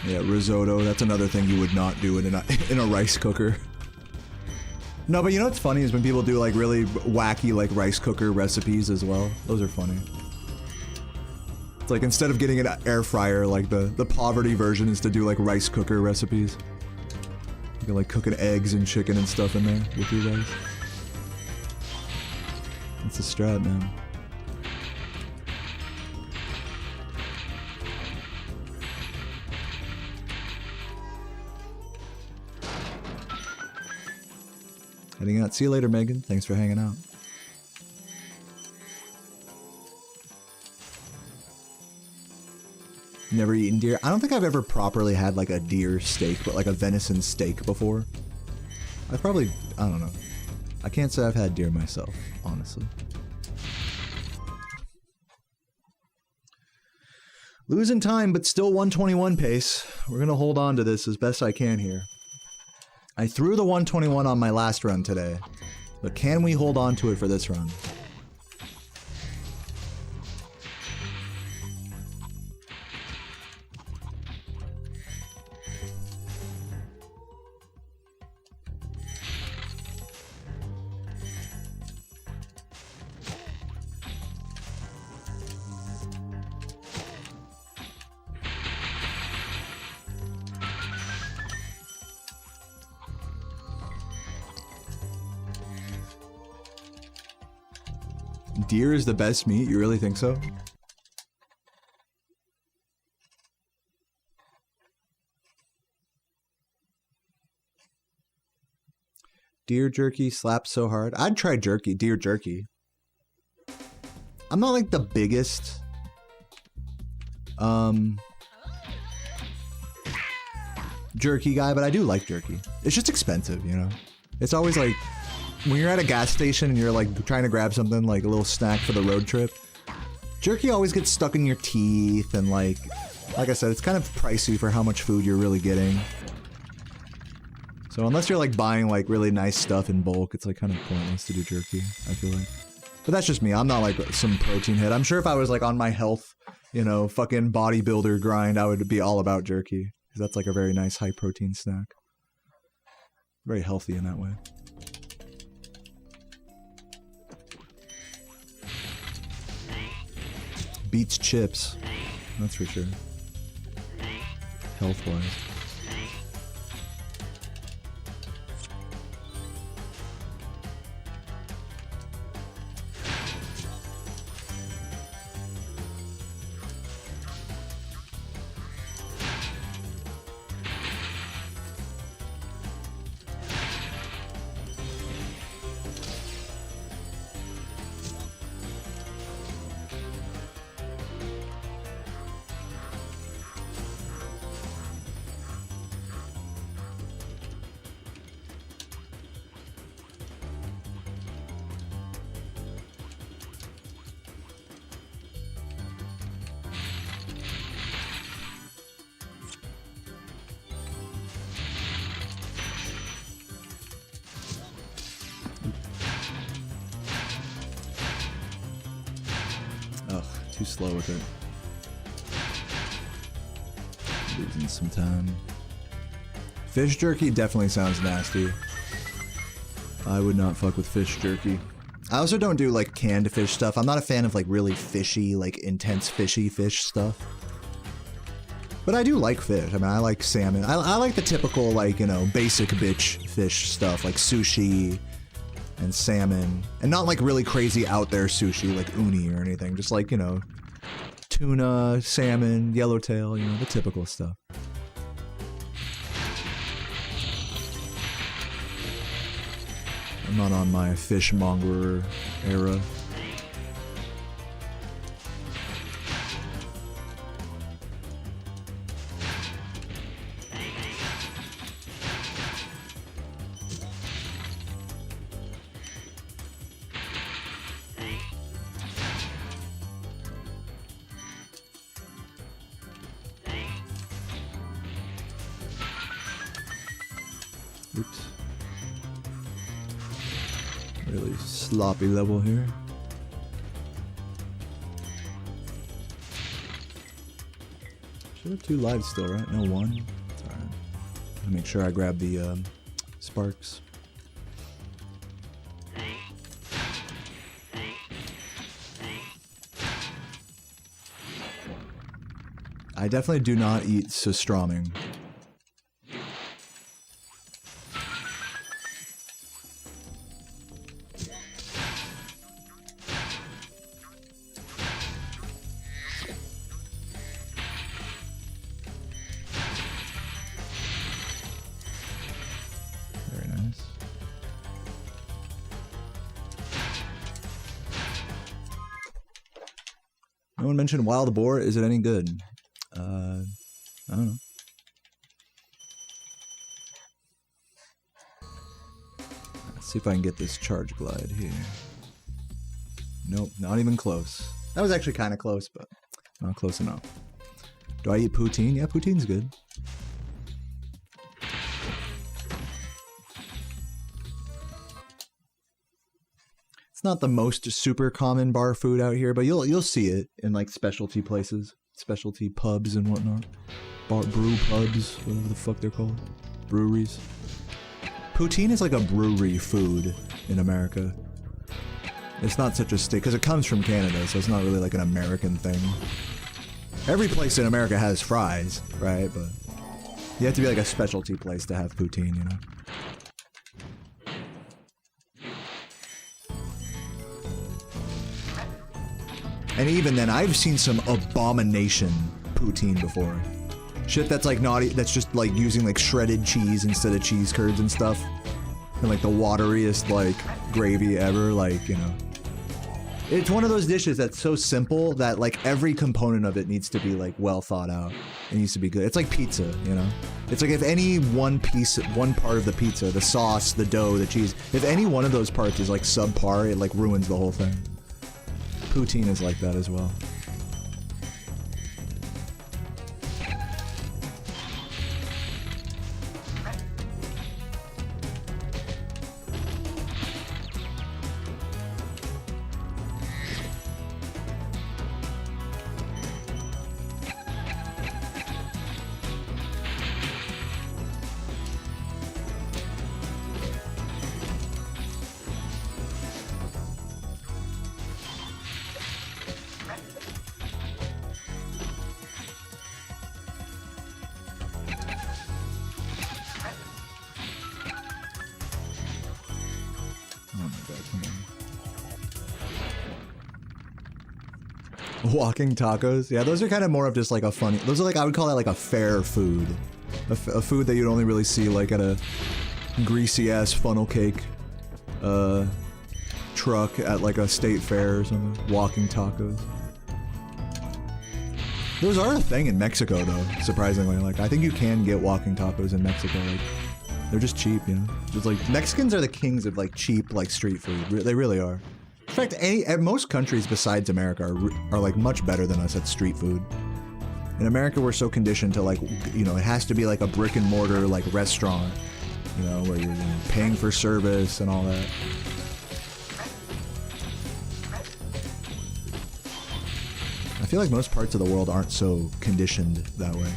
Yeah, risotto. That's another thing you would not do in a rice cooker. No, but you know what's funny is when people do like really wacky like rice cooker recipes as well. Those are funny. It's like instead of getting an air fryer, like the poverty version is to do like rice cooker recipes. You can like cooking eggs and chicken and stuff in there with your rice. That's a strat, man. Heading out. See you later, Megan. Thanks for hanging out. Never eaten deer. I don't think I've ever properly had like a deer steak, but like a venison steak before. I don't know. I can't say I've had deer myself, honestly. Losing time, but still 121 pace. We're gonna hold on to this as best I can here. I threw the 121 on my last run today, but can we hold on to it for this run? Deer is the best meat? You really think so? Deer jerky slaps so hard. I'd try jerky, deer jerky. I'm not like the biggest jerky guy, but I do like jerky. It's just expensive, you know? It's always like when you're at a gas station and you're like trying to grab something like a little snack for the road trip, jerky always gets stuck in your teeth and like I said, it's kind of pricey for how much food you're really getting. So unless you're like buying like really nice stuff in bulk, it's like kind of pointless to do jerky, I feel like. But that's just me. I'm not like some protein head. I'm sure if I was like on my health, you know, fucking bodybuilder grind, I would be all about jerky. Because that's like a very nice high protein snack. Very healthy in that way. Beats chips, that's for sure. Health-wise. Too slow with it. Losing some time. Fish jerky definitely sounds nasty. I would not fuck with fish jerky. I also don't do like canned fish stuff. I'm not a fan of like really fishy, like intense fishy fish stuff. But I do like fish. I mean, I like salmon. I like the typical like, you know, basic bitch fish stuff like sushi and salmon, and not like really crazy out there sushi like uni or anything, just like, you know, tuna, salmon, yellowtail, you know, the typical stuff. I'm not on my fishmonger era. Oops. Really sloppy level here. There are 2 lives still, right? No, 1. It's alright. I'll make sure I grab the sparks. I definitely do not eat surströmming. Very nice. No one mentioned wild boar. Is it any good? I don't know. Let's see if I can get this charge glide here. Nope, not even close. That was actually kind of close, but not close enough. Do I eat poutine? Yeah, poutine's good. It's not the most super common bar food out here, but you'll see it in like specialty places, specialty pubs and whatnot. Brew pubs, whatever the fuck they're called. Breweries. Poutine is like a brewery food in America. It's not such a stick, because it comes from Canada, so it's not really like an American thing. Every place in America has fries, right? But you have to be like a specialty place to have poutine, you know? And even then, I've seen some abomination poutine before. Shit that's like naughty, that's just like using like shredded cheese instead of cheese curds and stuff. And like the wateriest like gravy ever, like, you know. It's one of those dishes that's so simple that like every component of it needs to be like well thought out. It needs to be good. It's like pizza, you know? It's like if any one part of the pizza, the sauce, the dough, the cheese, if any one of those parts is like subpar, it like ruins the whole thing. Poutine is like that as well. Walking tacos? Yeah, those are kind of more of just like a funny... Those are like, I would call that like a fair food. A food that you'd only really see like at a greasy-ass funnel cake truck at like a state fair or something. Walking tacos. Those are a thing in Mexico though, surprisingly. Like, I think you can get walking tacos in Mexico. Like, they're just cheap, you know? Just like, Mexicans are the kings of like cheap like street food. They really are. In fact, most countries besides America are like much better than us at street food. In America, we're so conditioned to like, you know, it has to be like a brick and mortar like restaurant, you know, where you're paying for service and all that. I feel like most parts of the world aren't so conditioned that way.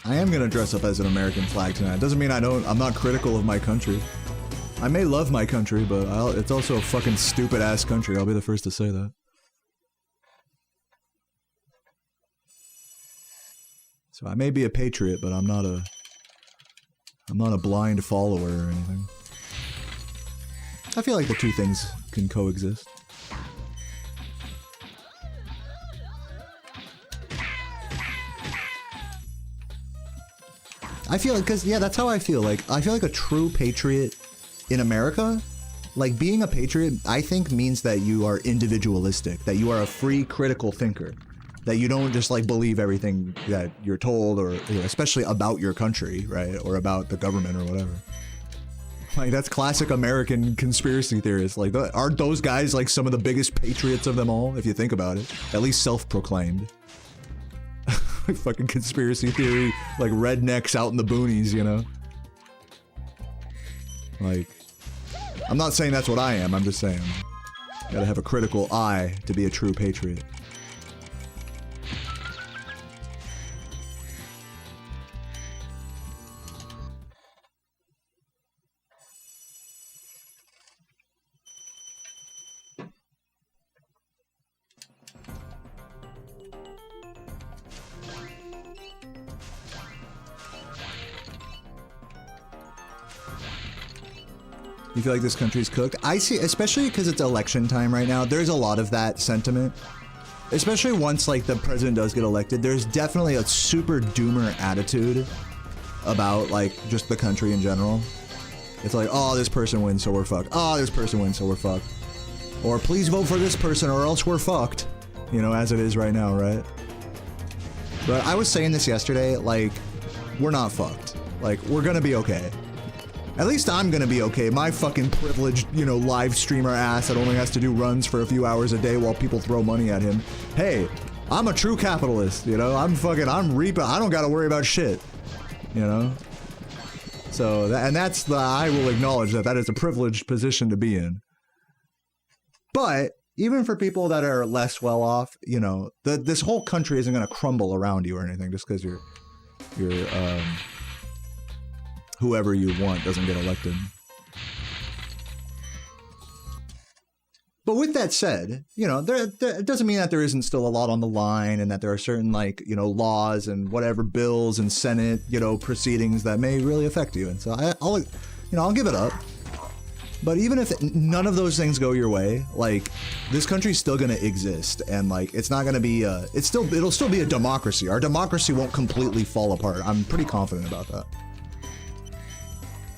I am gonna dress up as an American flag tonight. Doesn't mean I'm not critical of my country. I may love my country, but it's also a fucking stupid ass country. I'll be the first to say that. So I may be a patriot, but I'm not a blind follower or anything. I feel like the two things can coexist. I feel like, cause yeah, that's how I feel. Like, I feel like a true patriot in America, like being a patriot, I think means that you are individualistic, that you are a free critical thinker, that you don't just like believe everything that you're told, or you know, especially about your country, right? Or about the government or whatever. Like, that's classic American conspiracy theorists. Like, aren't those guys like some of the biggest patriots of them all, if you think about it? At least self-proclaimed. Fucking conspiracy theory, like rednecks out in the boonies, you know? Like, I'm not saying that's what I am, I'm just saying. Gotta have a critical eye to be a true patriot. You feel like this country's cooked? I see, especially because it's election time right now, there's a lot of that sentiment. Especially once, like, the president does get elected, there's definitely a super doomer attitude about, like, just the country in general. It's like, oh, this person wins, so we're fucked. Oh, this person wins, so we're fucked. Or, please vote for this person or else we're fucked. You know, as it is right now, right? But I was saying this yesterday, like, we're not fucked. Like, we're gonna be okay. At least I'm gonna be okay. My fucking privileged, you know, live streamer ass that only has to do runs for a few hours a day while people throw money at him. Hey, I'm a true capitalist, you know? I'm reaping, I don't gotta worry about shit, you know? So, and that's the, I will acknowledge that that is a privileged position to be in. But, even for people that are less well off, you know, this whole country isn't gonna crumble around you or anything just because you're whoever you want doesn't get elected. But with that said, you know, it doesn't mean that there isn't still a lot on the line and that there are certain, like, you know, laws and whatever bills and Senate, you know, proceedings that may really affect you. And so I'll give it up. But even if none of those things go your way, like, this country's still gonna exist, and like, it's not gonna be it'll still be a democracy. Our democracy won't completely fall apart. I'm pretty confident about that.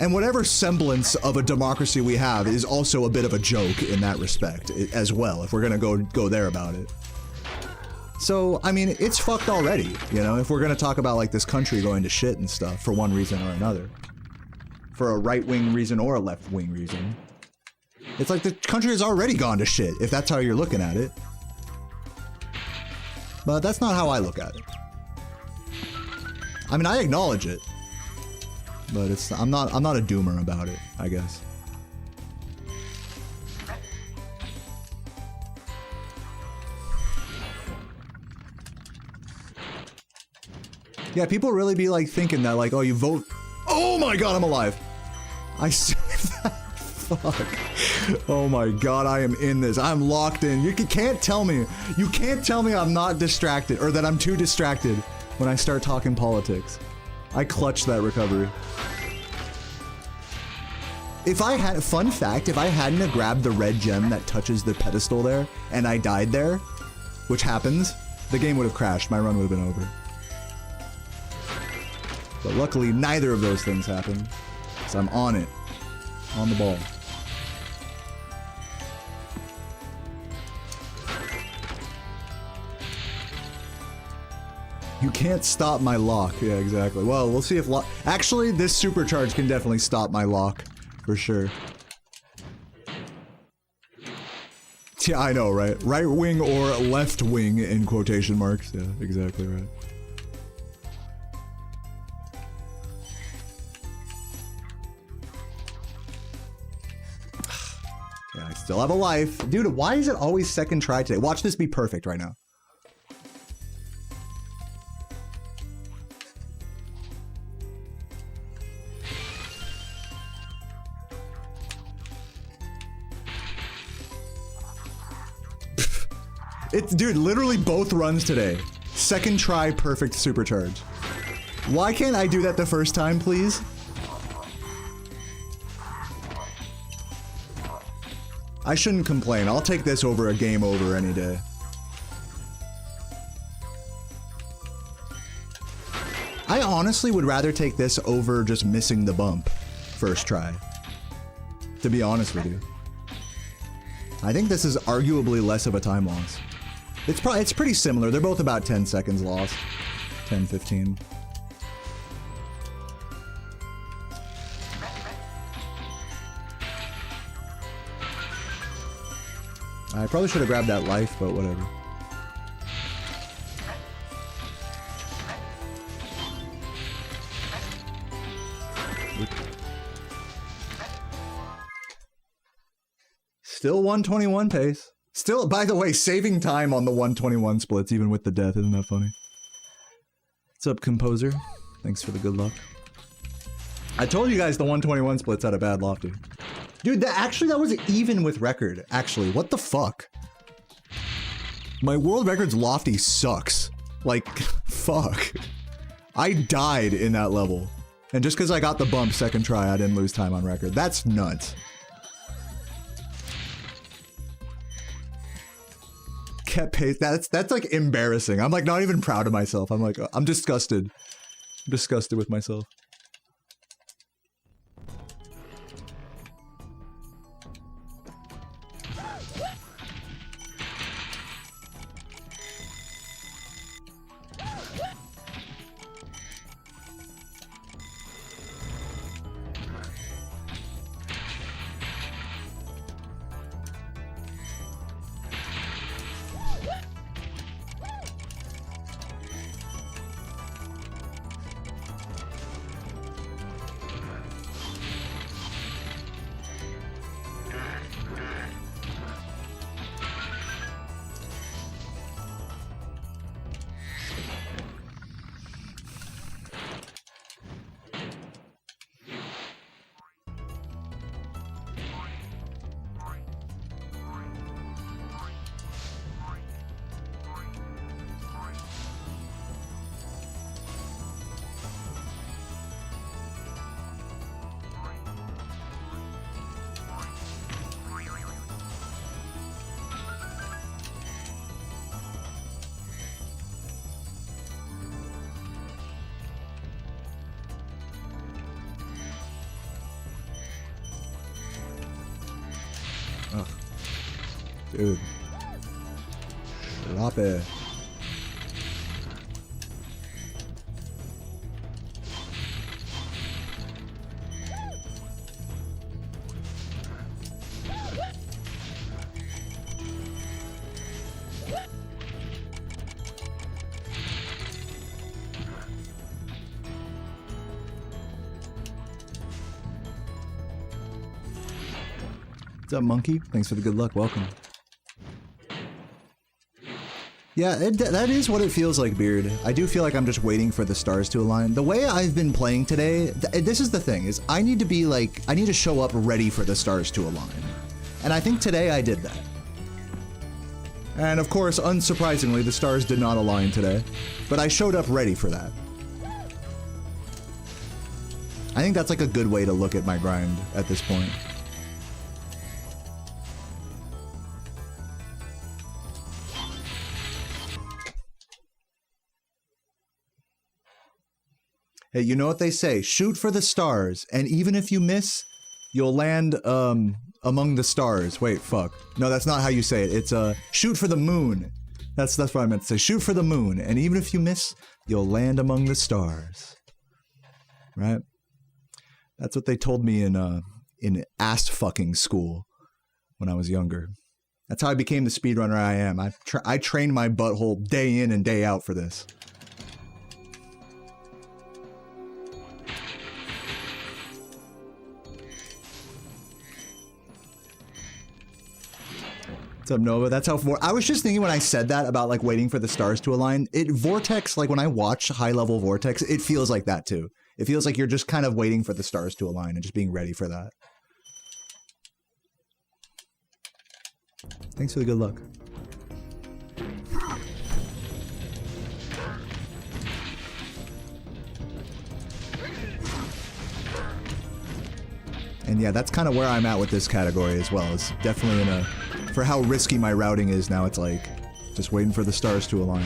And whatever semblance of a democracy we have is also a bit of a joke in that respect as well, if we're gonna go there about it. So, I mean, it's fucked already, you know, if we're gonna talk about, like, this country going to shit and stuff for one reason or another. For a right-wing reason or a left-wing reason. It's like the country has already gone to shit, if that's how you're looking at it. But that's not how I look at it. I mean, I acknowledge it. But I'm not a doomer about it, I guess. Yeah, people really be like thinking that, like, oh, you vote. Oh my god, I'm alive. I see that. Fuck. Oh my god, I am in this. I'm locked in. You can't tell me. You can't tell me I'm not distracted or that I'm too distracted when I start talking politics. I clutched that recovery. If I had, fun fact, if I hadn't grabbed the red gem that touches the pedestal there, and I died there, which happens, the game would have crashed, my run would have been over. But luckily, neither of those things happened, so I'm on it, on the ball. You can't stop my lock. Yeah, exactly. Well, we'll see if lock... Actually, this supercharge can definitely stop my lock. For sure. Yeah, I know, right? Right wing or left wing in quotation marks. Yeah, exactly right. Yeah, I still have a life. Dude, why is it always second try today? Watch this be perfect right now. It's, dude, literally both runs today. Second try, perfect supercharge. Why can't I do that the first time, please? I shouldn't complain. I'll take this over a game over any day. I honestly would rather take this over just missing the bump first try. To be honest with you. I think this is arguably less of a time loss. It's pretty similar. They're both about 10 seconds lost. 10, 15. I probably should have grabbed that life, but whatever. Still 121 pace. Still, by the way, saving time on the 121 splits, even with the death. Isn't that funny? What's up, Composer? Thanks for the good luck. I told you guys the 121 splits had a bad lofty. Dude, actually, that was even with record. Actually, what the fuck? My world record's lofty sucks. Like, fuck. I died in that level. And just because I got the bump second try, I didn't lose time on record. That's nuts. Kept pace. That's like embarrassing. I'm like not even proud of myself. I'm like, I'm disgusted. I'm disgusted with myself. Ugh. Dude. Drop it. What's up, Monkey? Thanks for the good luck. Welcome. Yeah, that is what it feels like, Beard. I do feel like I'm just waiting for the stars to align. The way I've been playing today, this is the thing, is I need to be like, I need to show up ready for the stars to align. And I think today I did that. And of course, unsurprisingly, the stars did not align today. But I showed up ready for that. I think that's like a good way to look at my grind at this point. Hey, you know what they say? Shoot for the stars, and even if you miss, you'll land among the stars. Wait, fuck. No, that's not how you say it. It's shoot for the moon. That's what I meant to say. Shoot for the moon, and even if you miss, you'll land among the stars. Right? That's what they told me in ass fucking school when I was younger. That's how I became the speedrunner I am. I trained my butthole day in and day out for this. What's up, Nova? That's how I was just thinking when I said that about like waiting for the stars to align. Vortex, like when I watch high level Vortex, it feels like that too. It feels like you're just kind of waiting for the stars to align and just being ready for that. Thanks for the good luck. And yeah, that's kind of where I'm at with this category as well. It's definitely in a... For how risky my routing is now, it's like just waiting for the stars to align.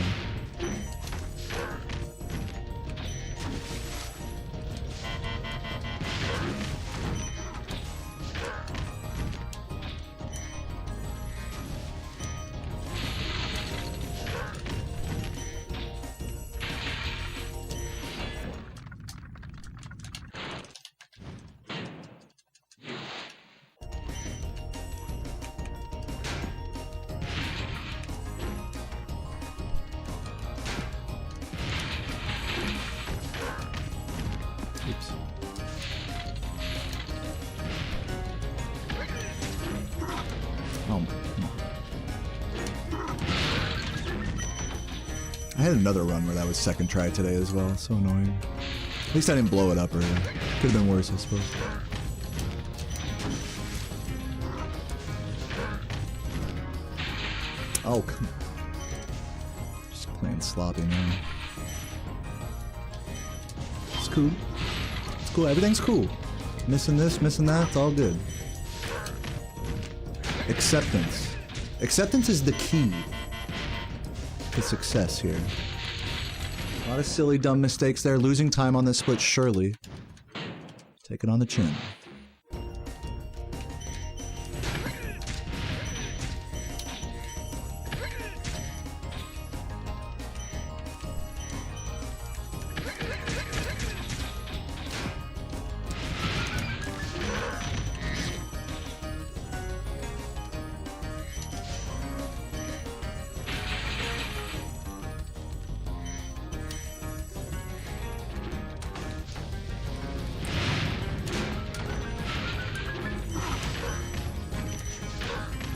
I had another run where that was second try today as well. So annoying. At least I didn't blow it up earlier. Could have been worse, I suppose. Oh, come on. Just playing sloppy now. It's cool. It's cool. Everything's cool. Missing this, missing that, it's all good. Acceptance. Acceptance is the key to success here. A lot of silly, dumb mistakes there. Losing time on this split, surely. Take it on the chin.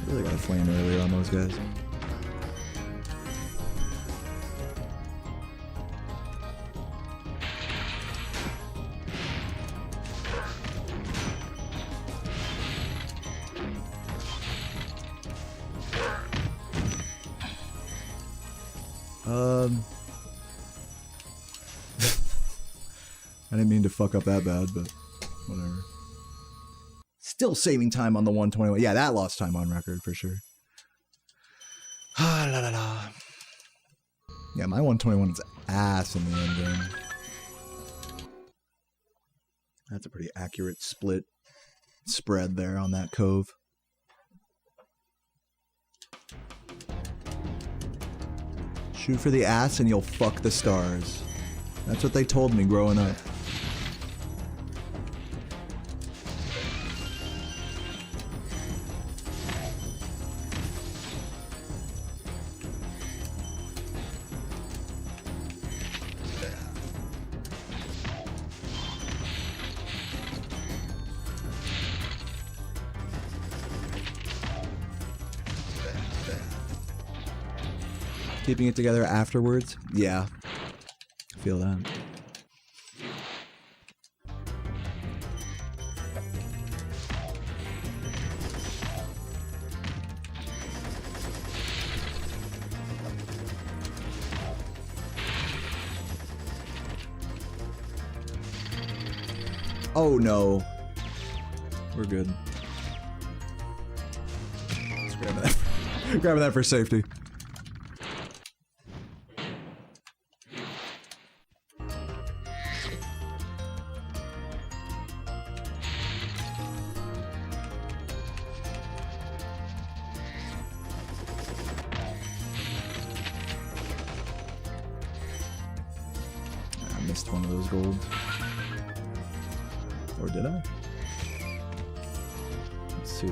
Really got a flame earlier on those guys. I didn't mean to fuck up that bad, but whatever. Still saving time on the 121. Yeah, that lost time on record for sure. Ah, la la la. Yeah, my 121 is ass in the end game. That's a pretty accurate split spread there on that cove. Shoot for the ass and you'll fuck the stars. That's what they told me growing up. Keeping it together afterwards? Yeah. I feel that. Oh no. We're good. Just grabbing that. Grabbing that for safety. Missed one of those golds. Or did I? Let's see.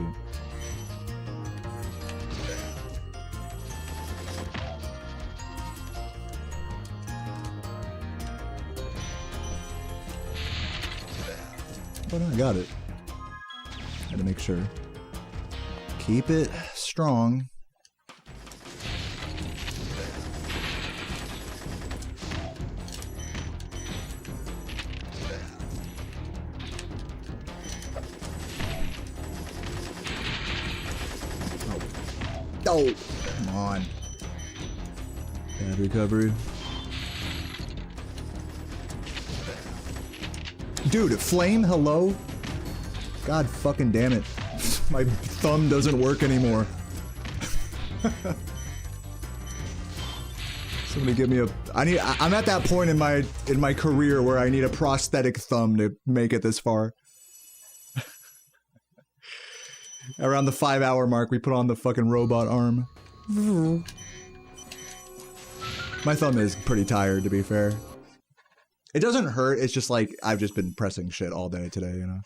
But I got it. Had to make sure. Keep it strong. Oh, come on. Bad recovery. Dude, flame, hello? God fucking damn it. My thumb doesn't work anymore. Somebody give me a... I'm at that point in my career where I need a prosthetic thumb to make it this far. Around the 5-hour mark, we put on the fucking robot arm. My thumb is pretty tired, to be fair. It doesn't hurt, it's just like, I've just been pressing shit all day today, you know?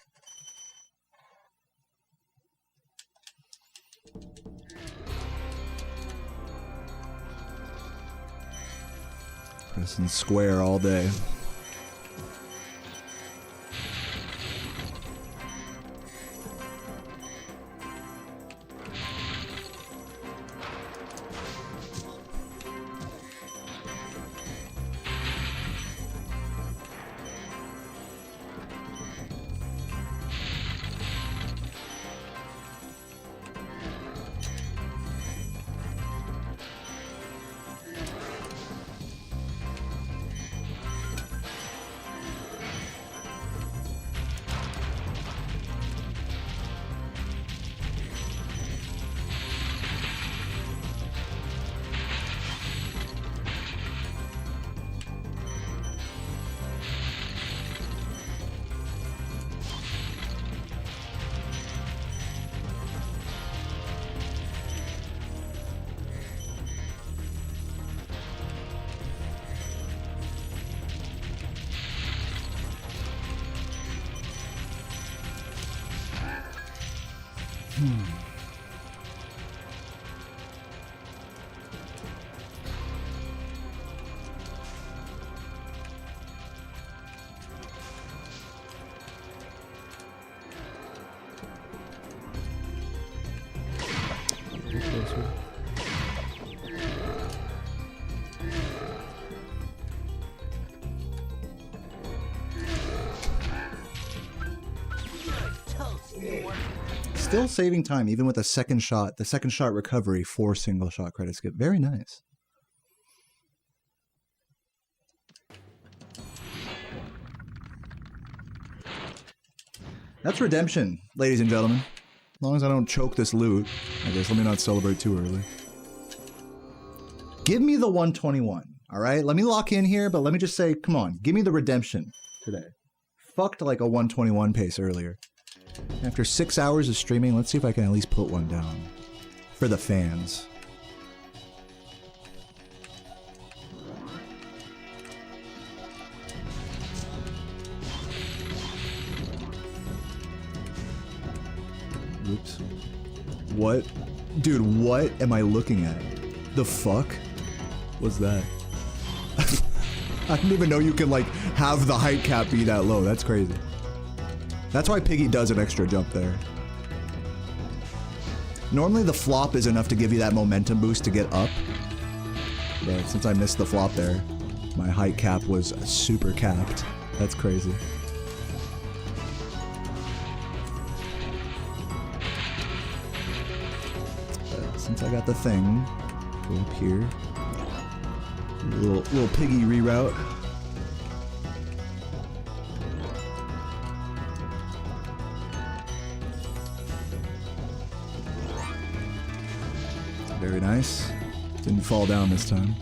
Pressing square all day. Still saving time, even with a second shot. The second shot recovery, 4 single shot credit skip. Very nice. That's redemption, ladies and gentlemen. As long as I don't choke this loot, I guess. Let me not celebrate too early. Give me the 121, all right? Let me lock in here, but let me just say, come on, give me the redemption today. Fucked like a 121 pace earlier. After 6 hours of streaming, let's see if I can at least put one down. For the fans. Oops. What? Dude, what am I looking at? The fuck? What's that? I didn't even know you can, like, have the height cap be that low. That's crazy. That's why Piggy does an extra jump there. Normally the flop is enough to give you that momentum boost to get up. But since I missed the flop there, my height cap was super capped. That's crazy. Since I got the thing, go up here. Little Piggy reroute. Very nice. Didn't fall down this time.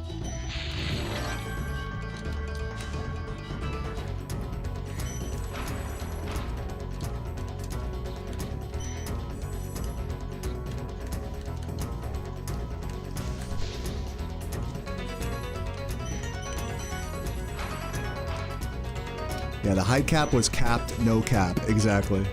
Yeah, the height cap was capped, no cap. Exactly.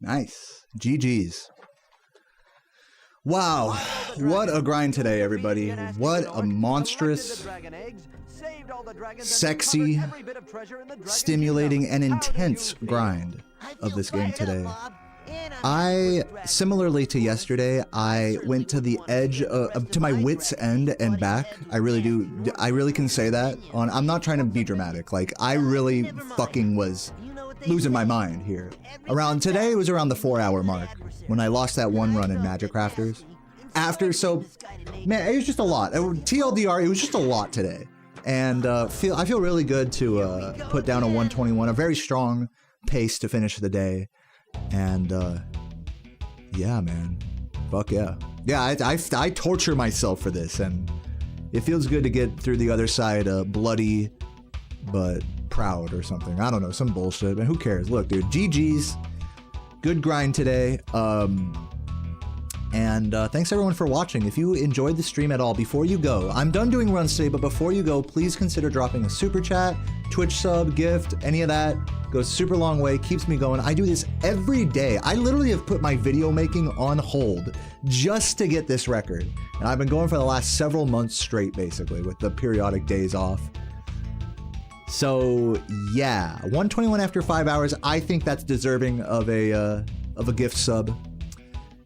Nice. GG's. Wow. What a grind today, everybody. What a monstrous, sexy, stimulating, and intense grind of this game today. I, similarly to yesterday, I went to the edge, to my wit's end and back. I really can say that. I'm not trying to be dramatic. Like, I really fucking was losing my mind here. Today it was around the 4-hour mark when I lost that one run in Magic Crafters. So, man, it was just a lot. TLDR, it was just a lot today. And I feel really good to put down a 121, a very strong pace to finish the day. And yeah, man, fuck yeah. Yeah, I torture myself for this, and it feels good to get through the other side bloody but proud or something. I don't know, some bullshit, man. Who cares? Look, dude, GG's. Good grind today. And thanks everyone for watching. If you enjoyed the stream at all, before you go, I'm done doing runs today, but before you go, please consider dropping a super chat, Twitch sub, gift, any of that. Goes super long way, keeps me going. I do this every day. I literally have put my video making on hold just to get this record. And I've been going for the last several months straight, basically, with the periodic days off. So yeah, 121 after 5 hours. I think that's deserving of a gift sub.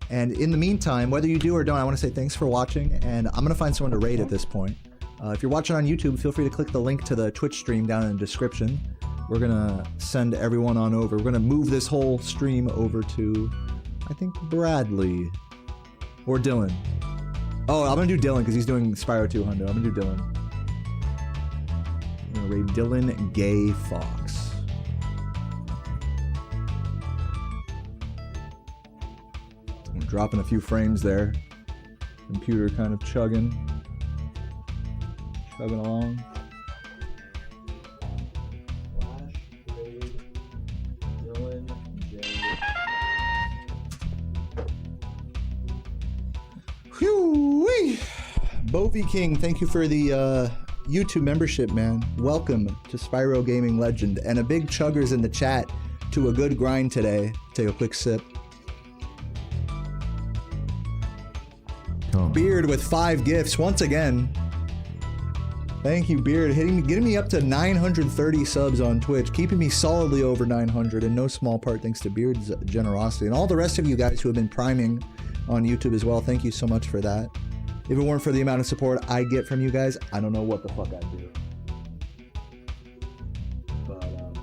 And in the meantime, whether you do or don't, I want to say thanks for watching, and I'm gonna find someone to raid at this point. If you're watching on YouTube, feel free to click the link to the Twitch stream down in the description, we're gonna send everyone on over. We're gonna move this whole stream over to, I think, Bradley or Dylan. Oh, I'm gonna do Dylan because he's doing Spyro 2 Hundo. I'm gonna do Dylan. I'm gonna raid Dylan Gay Fox. I'm dropping a few frames there. Computer kind of chugging along. Whew-wee. Bovie King, thank you for the YouTube membership, man. Welcome to Spyro Gaming Legend. And a big chuggers in the chat to a good grind today. Take a quick sip. Beard with 5 gifts once again. Thank you, Beard. Getting me up to 930 subs on Twitch, keeping me solidly over 900, in no small part thanks to Beard's generosity. And all the rest of you guys who have been priming on YouTube as well, thank you so much for that. If it weren't for the amount of support I get from you guys, I don't know what the fuck I'd do. But,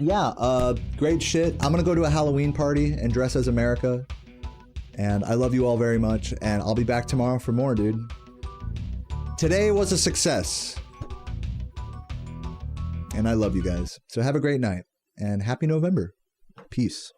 yeah, great shit. I'm gonna go to a Halloween party and dress as America. And I love you all very much, and I'll be back tomorrow for more, dude. Today was a success. And I love you guys. So have a great night, and happy November. Peace.